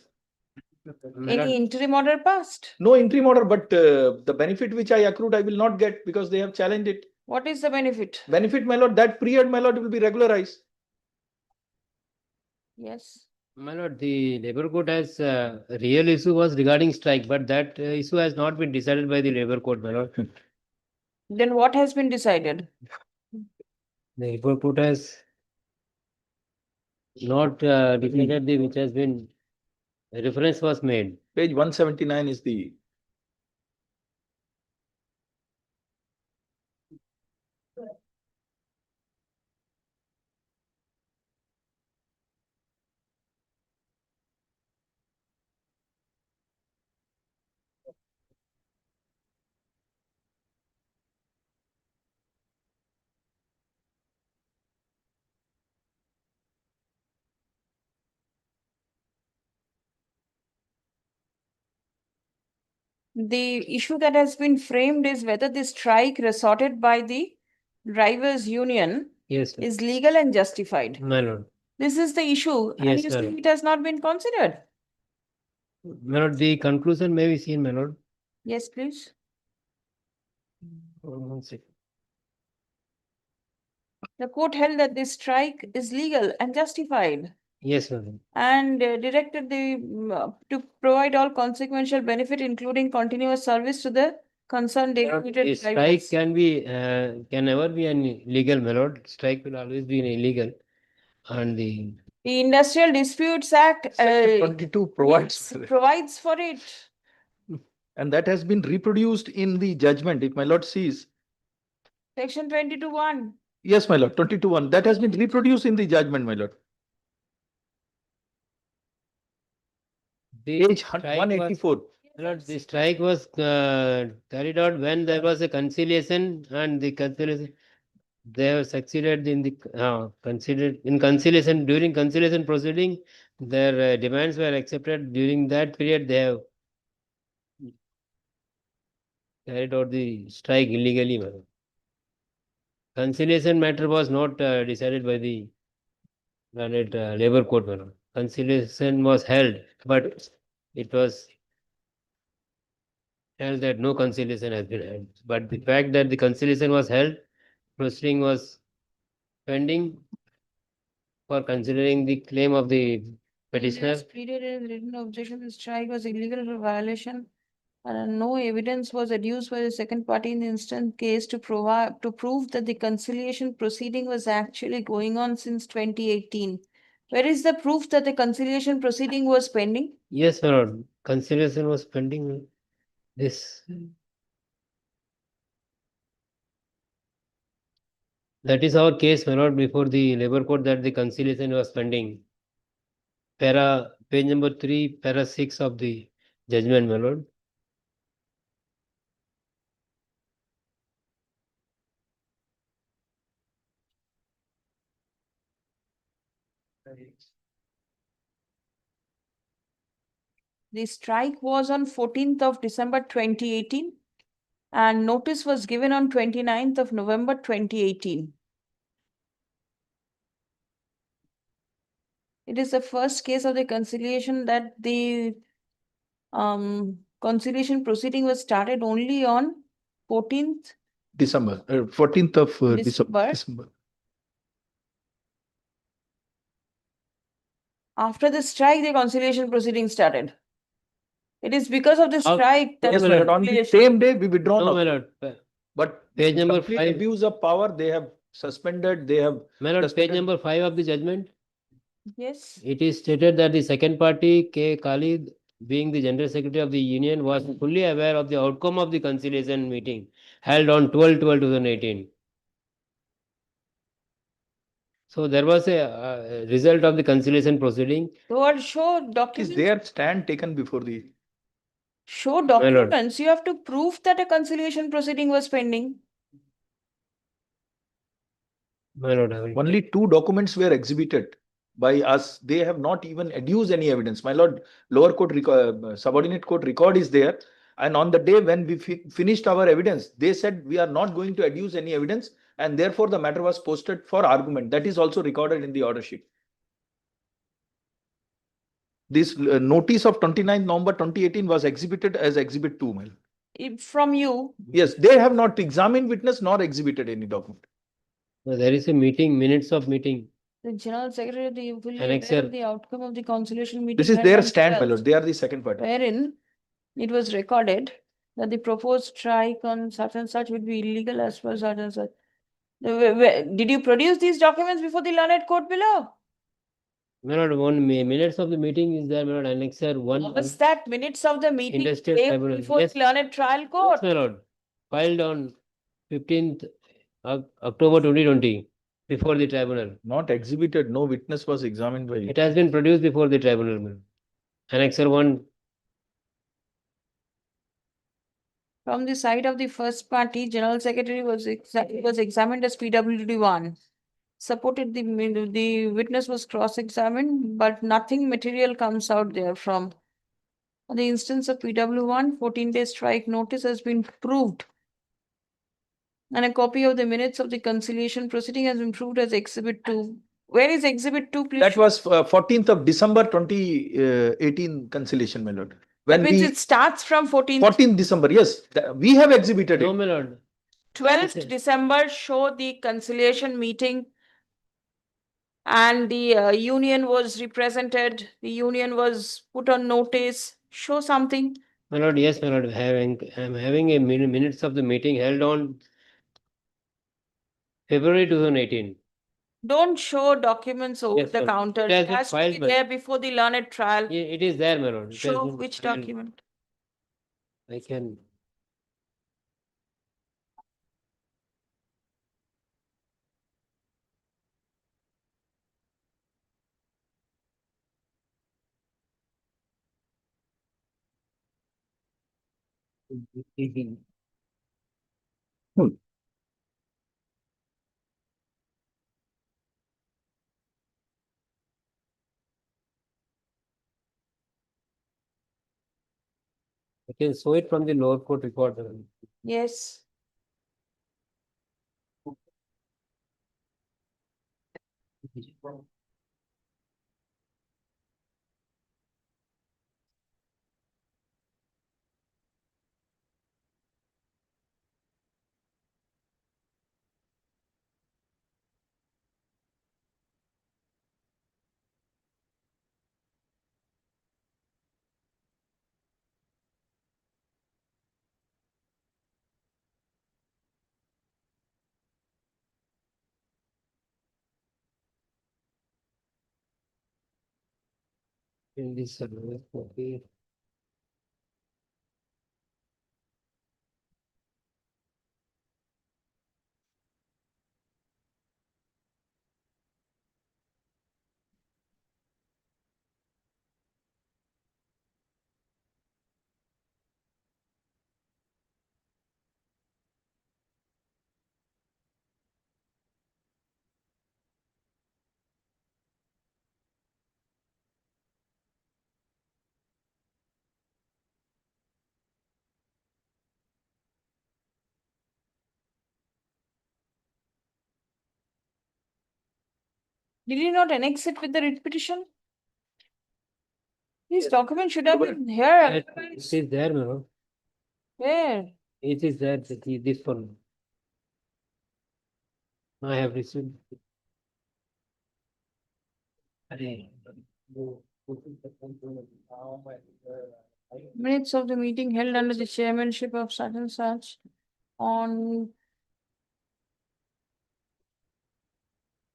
Any interim order passed? No interim order, but the benefit which I accrued, I will not get because they have challenged it. What is the benefit? Benefit, my lord, that period, my lord, will be regularized. Yes. My lord, the labor court has real issue was regarding strike, but that issue has not been decided by the labor court, my lord. Then what has been decided? The labor court has not decided the which has been reference was made. Page 179 is the. the issue that has been framed is whether the strike resorted by the drivers' union Yes, sir. is legal and justified. My lord. This is the issue, and Yes, you sir. say it has not been considered. My lord, the conclusion may be seen, my lord. Yes, please. One second. The court held that the strike is legal and justified Yes, madam. and directed to provide all consequential benefit, including continuous service to the concerned My lord, deputed a strike drivers. can never be an illegal, my lord. Strike will always be an illegal. And the The Industrial Disputes Act Section 22 provides yes, for it. provides for it. And that has been reproduced in the judgment, if my lord sees. Section 22(1). Yes, my lord, 22(1). That has been reproduced in the judgment, my lord. the Page strike 184. My lord, the strike was carried out when there was a conciliation, and the conciliation they have succeeded in the considered in conciliation. During conciliation proceeding, their demands were accepted. During that period, they have carried out the strike illegally, madam. Conciliation matter was not decided by the labor court, madam. Conciliation was held, but it was held that no conciliation has been held. But the fact that the conciliation was held, proceeding was pending for considering the claim of the petitioner. As pleaded in written objection, the strike was illegal for violation, and no evidence was adduced by the second party in the instant case to prove that the conciliation proceeding was actually going on since 2018. Where is the proof that the conciliation proceeding was pending? Yes, my lord. Conciliation was pending. This. That is our case, my lord, before the labor court, that the conciliation was pending. Page number 3, para 6 of the judgment, my lord. The strike was on 14th of December 2018 and notice was given on 29th of November 2018. It is the first case of the conciliation that the conciliation proceeding was started only on 14th December, 14th of December. December. After the strike, the conciliation proceeding started. It is because of the strike that Yes, my lord. On the same day, we withdrawn. No, my lord. But page number complete 5. abuse of power, they have suspended, they have. My lord, page suspended. number 5 of the judgment. Yes. It is stated that the second party, K. Khalid, being the General Secretary of the Union, was fully aware of the outcome of the conciliation meeting held on 12/12/2018. So there was a result of the conciliation proceeding. So show documents. Is their stand taken before the. Show documents. You have to prove that a conciliation proceeding was pending. My lord, Only 2 documents were exhibited by us. They have not even adduced any evidence. My lord, lower court subordinate court record is there. And on the day when we finished our evidence, they said we are not going to adduce any evidence, and therefore the matter was posted for argument. That is also recorded in the order sheet. This notice of 29th November 2018 was exhibited as Exhibit 2. From you? Yes, they have not examined witness nor exhibited any document. There is a meeting, minutes of meeting. The General Secretary of the fully Annexure. aware of the outcome of the conciliation meeting. This is held their on stand, my 12th, lord. They are the second party. Wherein it was recorded that the proposed strike on such and such would be illegal as per such and such. Did you produce these documents before the learned court below? My lord, one minutes of the meeting is there, my lord, annexure 1. Was that minutes of the meeting Industrial day tribunal. before Yes. the learned trial court? Yes, my lord. Filed on 15th October 2020 before the tribunal. Not exhibited. No witness was examined by It has been produced before the tribunal, my lord. Annexure 1. From the side of the first party, General Secretary was examined as PWD1. Supported the witness was cross-examined, but nothing material comes out there from On the instance of PW1, 14-day strike notice has been proved. And a copy of the minutes of the conciliation proceeding has been proved as Exhibit 2. Where is Exhibit 2, please? That was 14th of December 2018 conciliation, my lord. That When means we it starts from 14th. 14th December, yes, we have exhibited No, it. my lord. 12th December show the conciliation meeting. And the union was represented, the union was put on notice. Show something. My lord, yes, my lord, I'm having a minutes of the meeting held on February 2018. Don't show documents over Yes, the my lord. counter. It has It been has to filed be by- there before the learned trial. It is there, my lord. It has Show been which filed. document. I can. I can show it from the lower court record. Yes. In this copy. Did you not annex it with the writ petition? These documents should have been here. It is there, my lord. Where? It is there, this one. I have received. Minutes of the meeting held under the chairmanship of such and such on.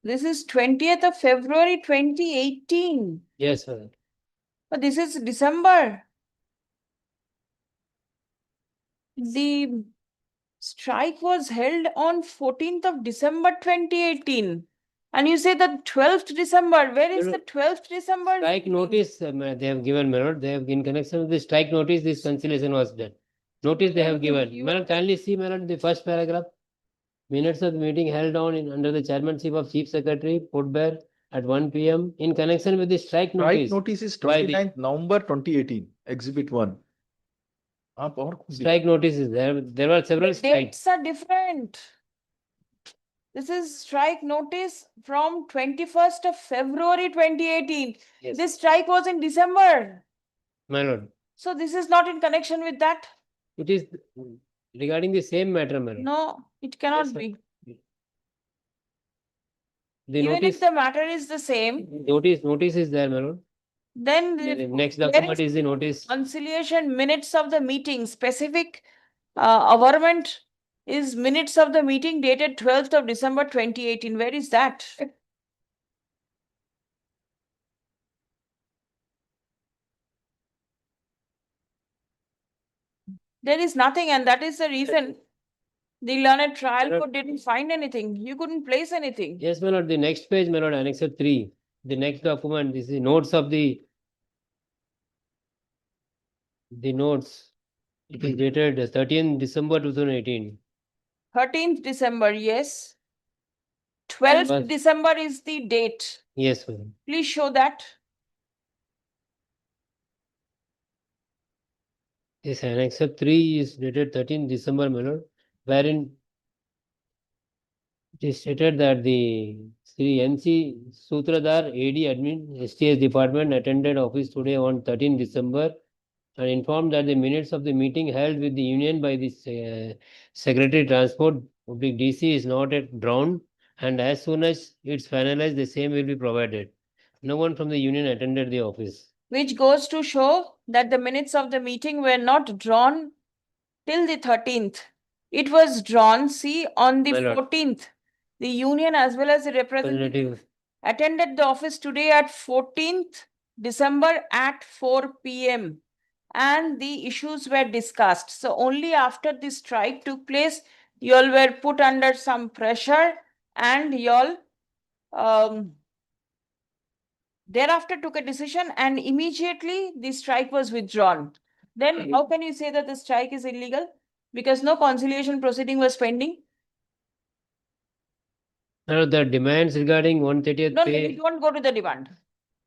This is 20th of February 2018. Yes, sir. But this is December. The strike was held on 14th of December 2018. And you say the 12th December. Where is the 12th December? Strike notice, they have given, my lord. They have, in connection with the strike notice, this conciliation was done. Notice they have given. My lord, kindly see, my lord, the first paragraph. Minutes of the meeting held on under the chairmanship of Chief Secretary, Port Blair, at 1 p.m. in connection with the strike Strike notice. notice is by the- 29th November 2018, Exhibit 1. Strike notice is there. There were several The strikes. dates are different. This is strike notice from 21st of February 2018. Yes. This strike was in December. My lord, So this is not in connection with that. it is regarding the same matter, my lord. No, it cannot be. The Even notice, if the matter is the same, notice is there, my lord. then The the next where document is is the notice. conciliation minutes of the meeting, specific averment is minutes of the meeting dated 12th of December 2018. Where is that? There is nothing, and that is the reason the learned trial court didn't find anything. You couldn't place anything. Yes, my lord, the next page, my lord, annexure 3. The next document, this is the notes of the notes. It is dated 13th December 2018. 13th December, yes. 12th But- December is the date. Yes, madam. Please show that. This Annex 3 is dated 13 December, my lord, wherein it is stated that the Sri NC Sutradhar AD Admin STS Department attended office today on 13 December and informed that the minutes of the meeting held with the union by the Secretary Transport Public DC is not yet drawn, and as soon as it's finalized, the same will be provided. No one from the union attended the office. Which goes to show that the minutes of the meeting were not drawn till the 13th. It was drawn, see, on the My lord. 14th. The union as well as the representative attended the office today at 14th December at 4 p.m. and the issues were discussed. So only after the strike took place, you all were put under some pressure and you all thereafter took a decision and immediately the strike was withdrawn. Then how can you say that the strike is illegal? Because no conciliation proceeding was pending. No, the demands regarding 130th No, pay. you don't go to the demand.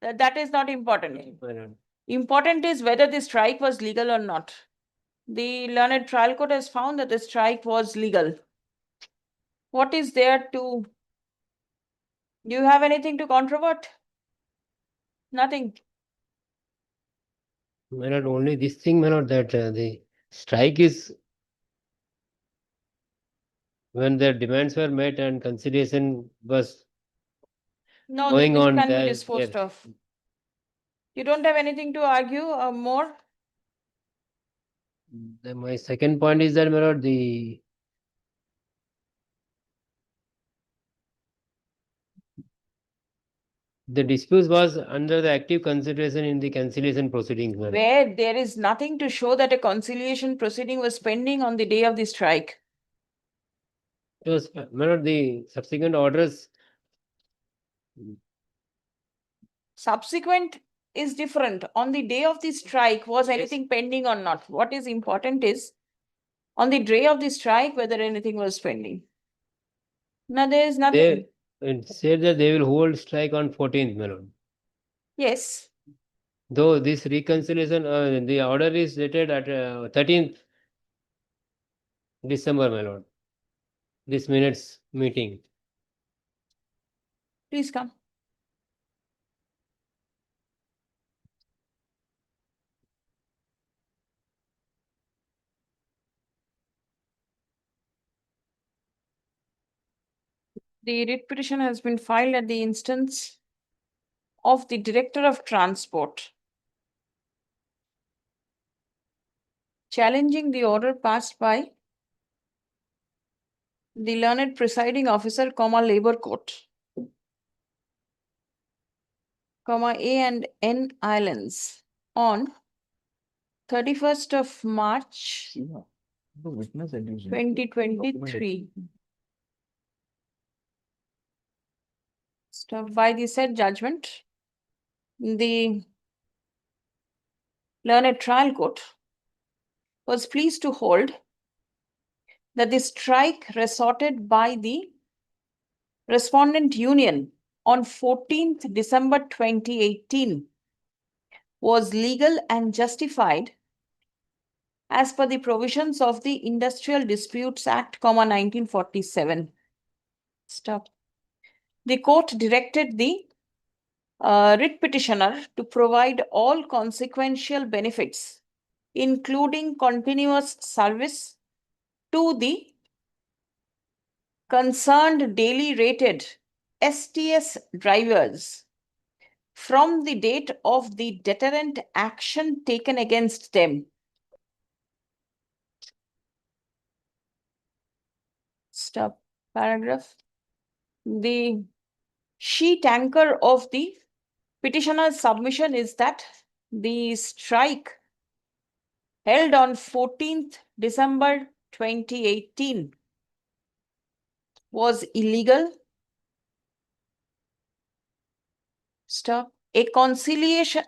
That is not important. My lord. Important is whether the strike was legal or not. The learned trial court has found that the strike was legal. What is there to, do you have anything to controvert? Nothing. My lord, only this thing, my lord, that the strike is when their demands were met and conciliation was No, going this on can be there. disposed of. You don't have anything to argue more? My second point is that, my lord, the dispute was under the active consideration in the conciliation proceedings. My lord. Where there is nothing to show that a conciliation proceeding was pending on the day of the strike. It was, my lord, the subsequent orders. Subsequent is different. On the day of the strike, was anything pending or not? What is important is on the day of the strike, whether anything was pending. No, there is nothing. It said that they will hold strike on 14th, my lord. Yes. Though this reconciliation, the order is dated at 13th December, my lord. This minutes meeting. Please come. The writ petition has been filed at the instance of the Director of Transport, challenging the order passed by the learned presiding officer, Labour Court, A and N Islands on 31st of March, The witness adducing. 2023. By the said judgment, the learned trial court was pleased to hold that the strike resorted by the respondent union on 14th December 2018 was legal and justified as per the provisions of the Industrial Disputes Act, 1947. The court directed the writ petitioner to provide all consequential benefits, including continuous service, to the concerned daily rated STS drivers from the date of the deterrent action taken against them. Stop paragraph. The sheet anchor of the petitioner's submission is that the strike held on 14th December 2018 was illegal. Stop. A conciliation,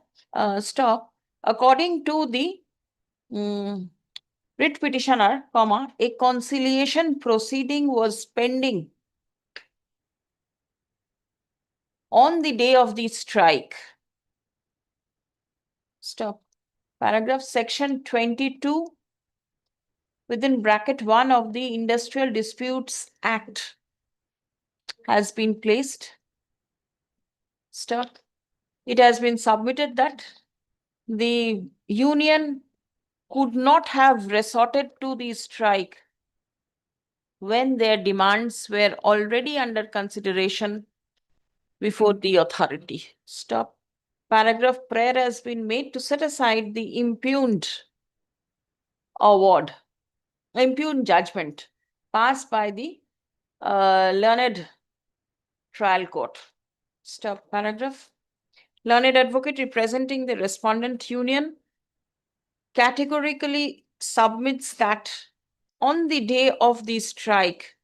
according to the writ petitioner, a conciliation proceeding was pending on the day of the strike. Stop. Paragraph section 22 within bracket 1 of the Industrial Disputes Act has been placed. Stop. It has been submitted that the union could not have resorted to the strike when their demands were already under consideration before the authority. Stop. Paragraph prayer has been made to set aside the impugned judgment passed by the learned trial court. Stop. Paragraph. Learned advocate representing the respondent union categorically submits that on the day of the strike,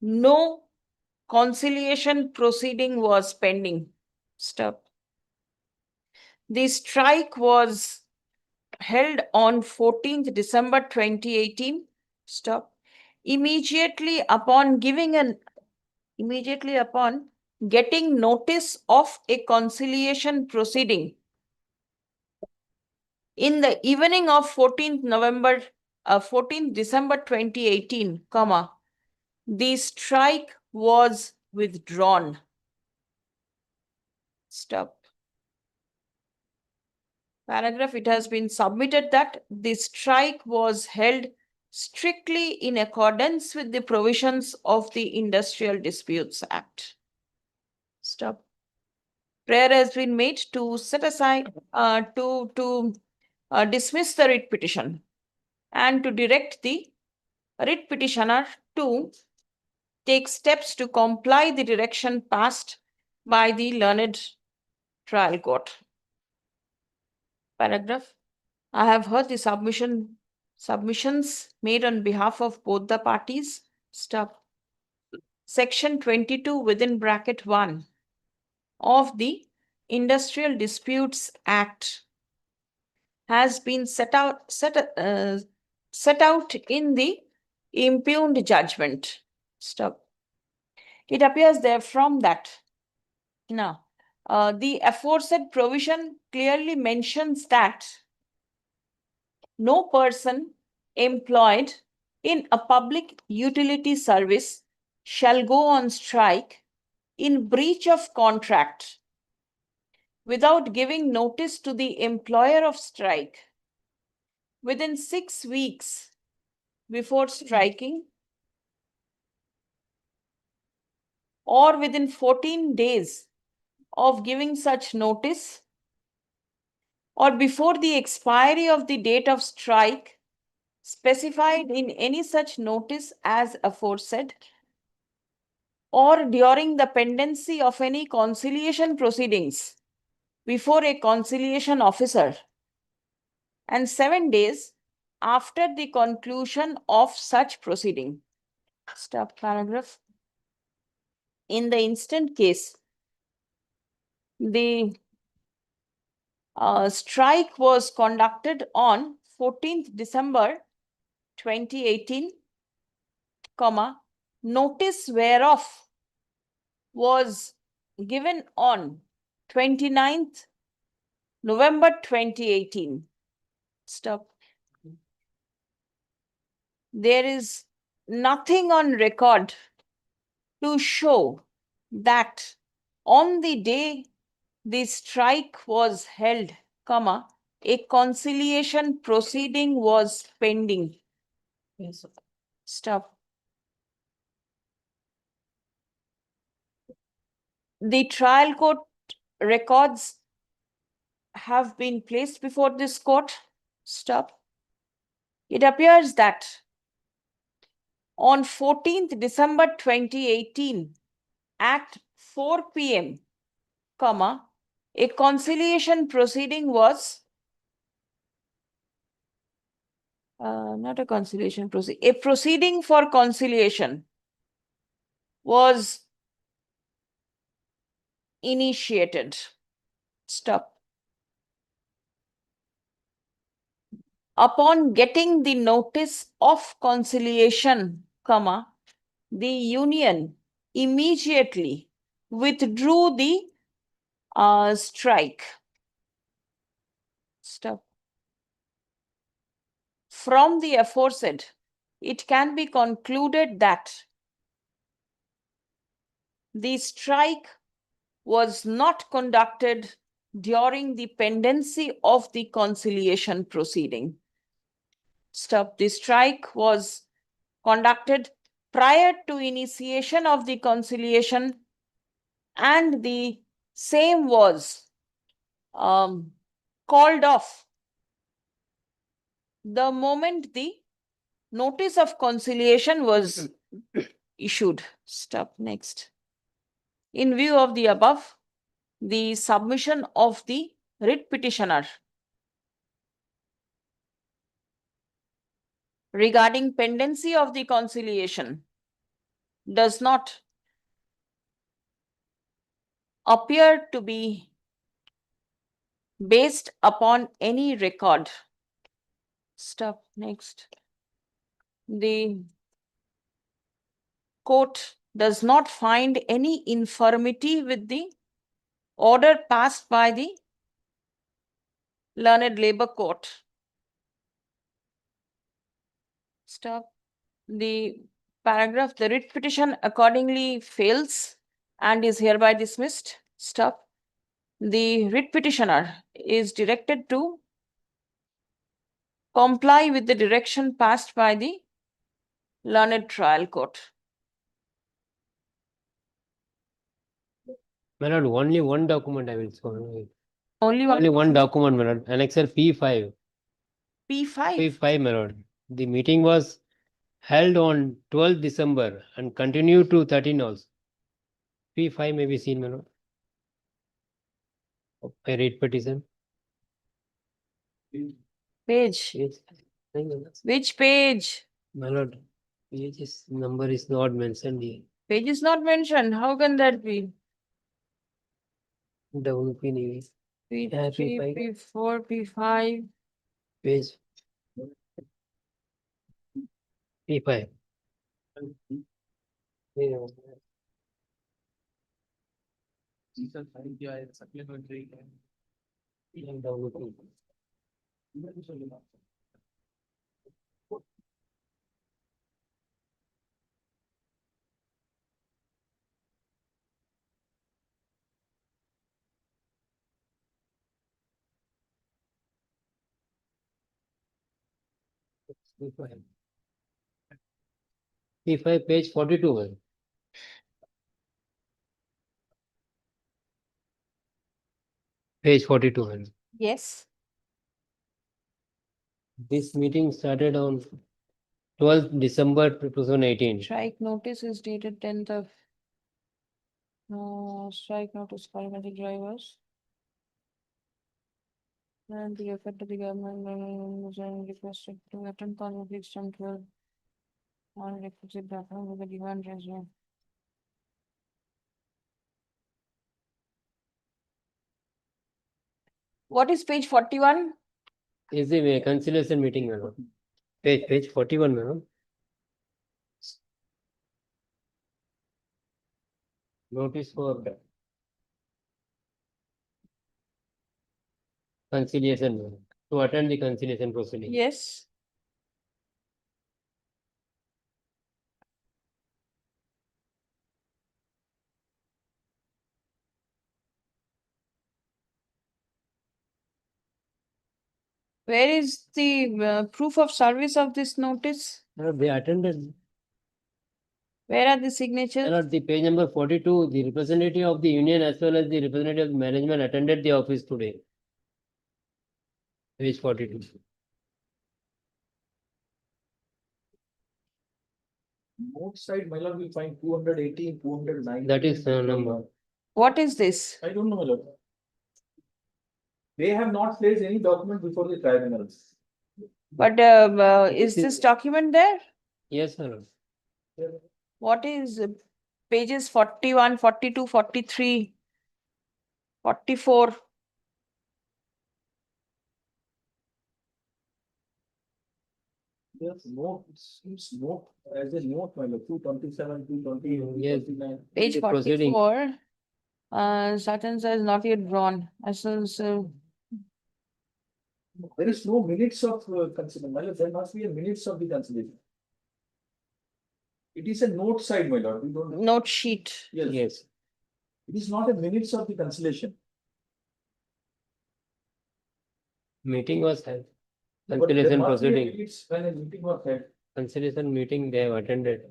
no conciliation proceeding was pending. Stop. The strike was held on 14th December 2018. Stop. Immediately upon getting notice of a conciliation proceeding in the evening of 14th December 2018, the strike was withdrawn. Stop. Paragraph, it has been submitted that the strike was held strictly in accordance with the provisions of the Industrial Disputes Act. Stop. Prayer has been made to set aside, dismiss the writ petition and to direct the writ petitioner to take steps to comply the direction passed by the learned trial court. Paragraph. I have heard the submissions made on behalf of both the parties. Stop. Section 22 within bracket 1 of the Industrial Disputes Act has been set out in the impugned judgment. Stop. It appears therefrom that now the aforesaid provision clearly mentions that no person employed in a public utility service shall go on strike in breach of contract without giving notice to the employer of strike within 6 weeks before striking or within 14 days of giving such notice or before the expiry of the date of strike specified in any such notice as aforesaid, or during the pendency of any conciliation proceedings before a conciliation officer, and 7 days after the conclusion of such proceeding. Stop. Paragraph. In the instant case, the strike was conducted on 14th December 2018, notice whereof was given on 29th November 2018. Stop. There is nothing on record to show that on the day the strike was held, a conciliation proceeding was pending. Yes. Stop. The trial court records have been placed before this court. Stop. It appears that on 14th December 2018 at 4 p.m., a conciliation proceeding was not a conciliation proceeding, a proceeding for conciliation was initiated. Stop. Upon getting the notice of conciliation, the union immediately withdrew the strike. Stop. from the aforesaid, it can be concluded that the strike was not conducted during the pendency of the conciliation proceeding. Stop. The strike was conducted prior to initiation of the conciliation, and the same was called off the moment the notice of conciliation was issued. Stop. Next. In view of the above, the submission of the writ petitioner regarding pendency of the conciliation does not appear to be based upon any record. Stop. Next. The court does not find any infirmity with the order passed by the learned labor court. Stop. The paragraph, the writ petition accordingly fails and is hereby dismissed. Stop. The writ petitioner is directed to comply with the direction passed by the learned trial court. My lord, only one document I will show. Only one document, my lord. Annexure P5. P5. P5, my lord. The meeting was held on 12th December and continued to 13 also. P5 may be seen, my lord. I read petition. Page. Which page? My lord, page's number is not mentioned here. Page is not mentioned. How can that be? Down P3, P3, P4, P5. page P5. Supplementary. P5, page 42. man. Page 42. man. Yes. This meeting started on 12th December 2018. Strike notice is dated 10th of strike notice paramedic drivers. And the effect of the government requested to attend conflicts on 12 on requisite background with the demand regime. What is page 41? Is the conciliation meeting, my lord. Page 41, my lord. Notice for conciliation, my lord. To attend the conciliation proceeding. Yes. Where is the proof of service of this notice? They attended. Where are the signatures? At the page number 42, the representative of the union as well as the representative of the management attended the office today. Page 42. Both side, my lord, will find 218, 209. That is the number. What is this? I don't know, my lord. They have not placed any document before the tribunals. But is this document there? Yes, my lord. What is pages 41, 42, 43, 44? Yes, note, it seems note as a note, my lord, 227, 220, Yes. 229. Page The proceeding. 44. Such and such not yet drawn. As soon as There is no minutes of consideration. There must be a minutes of the consideration. It is a note side, my lord. We don't. Note sheet. Yes. It is not a minutes of the consolation. Meeting was held. But there Conciliation must be a proceeding, minutes when a meeting was held. conciliation meeting they have attended.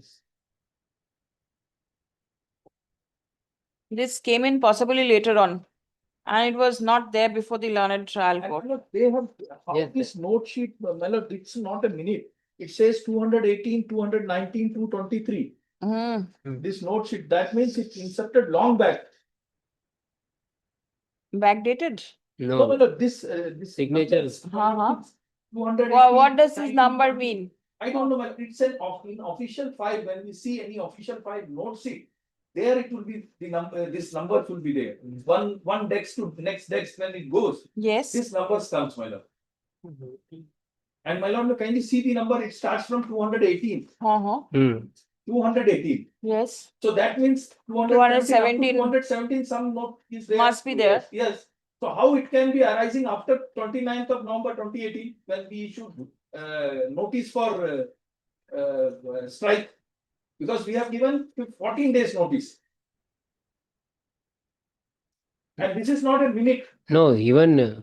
This came in possibly later on. And it was not there before the learned trial And court. look, they have, Yes, this note sheet, Malad, it's not a minute. It says 218, 219, 223. This note sheet, that means it's inserted long back. Backdated? No, No, Malad, this. signatures. 218. What does this number mean? I don't know, but it's an in official file, when we see any official file note sheet, there it will be the number, this number will be there. One desk to the next desk when it goes. Yes. This number comes, my lord. And my lord, kindly see the number, it starts from 218. 218. Yes. So that means 217. 217, some note is there. Must be there. Yes. So how it can be arising after 29th of November 2018, when we issued notice for strike? Because we have given 14 days notice. And this is not a minute. No, even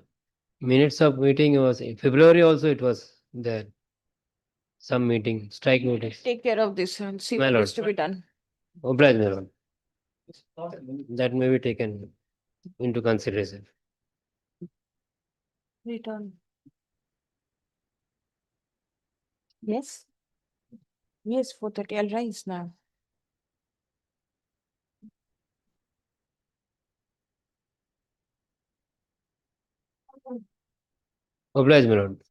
minutes of meeting was in February also it was there. Some meeting, strike notice. Take care of this and see My what lord. is to be done. Obliged, my lord. It's not a minute. That may be taken into consideration. Return. Yes. Yes, 4:30. I'll rise now. Obliged, my lord.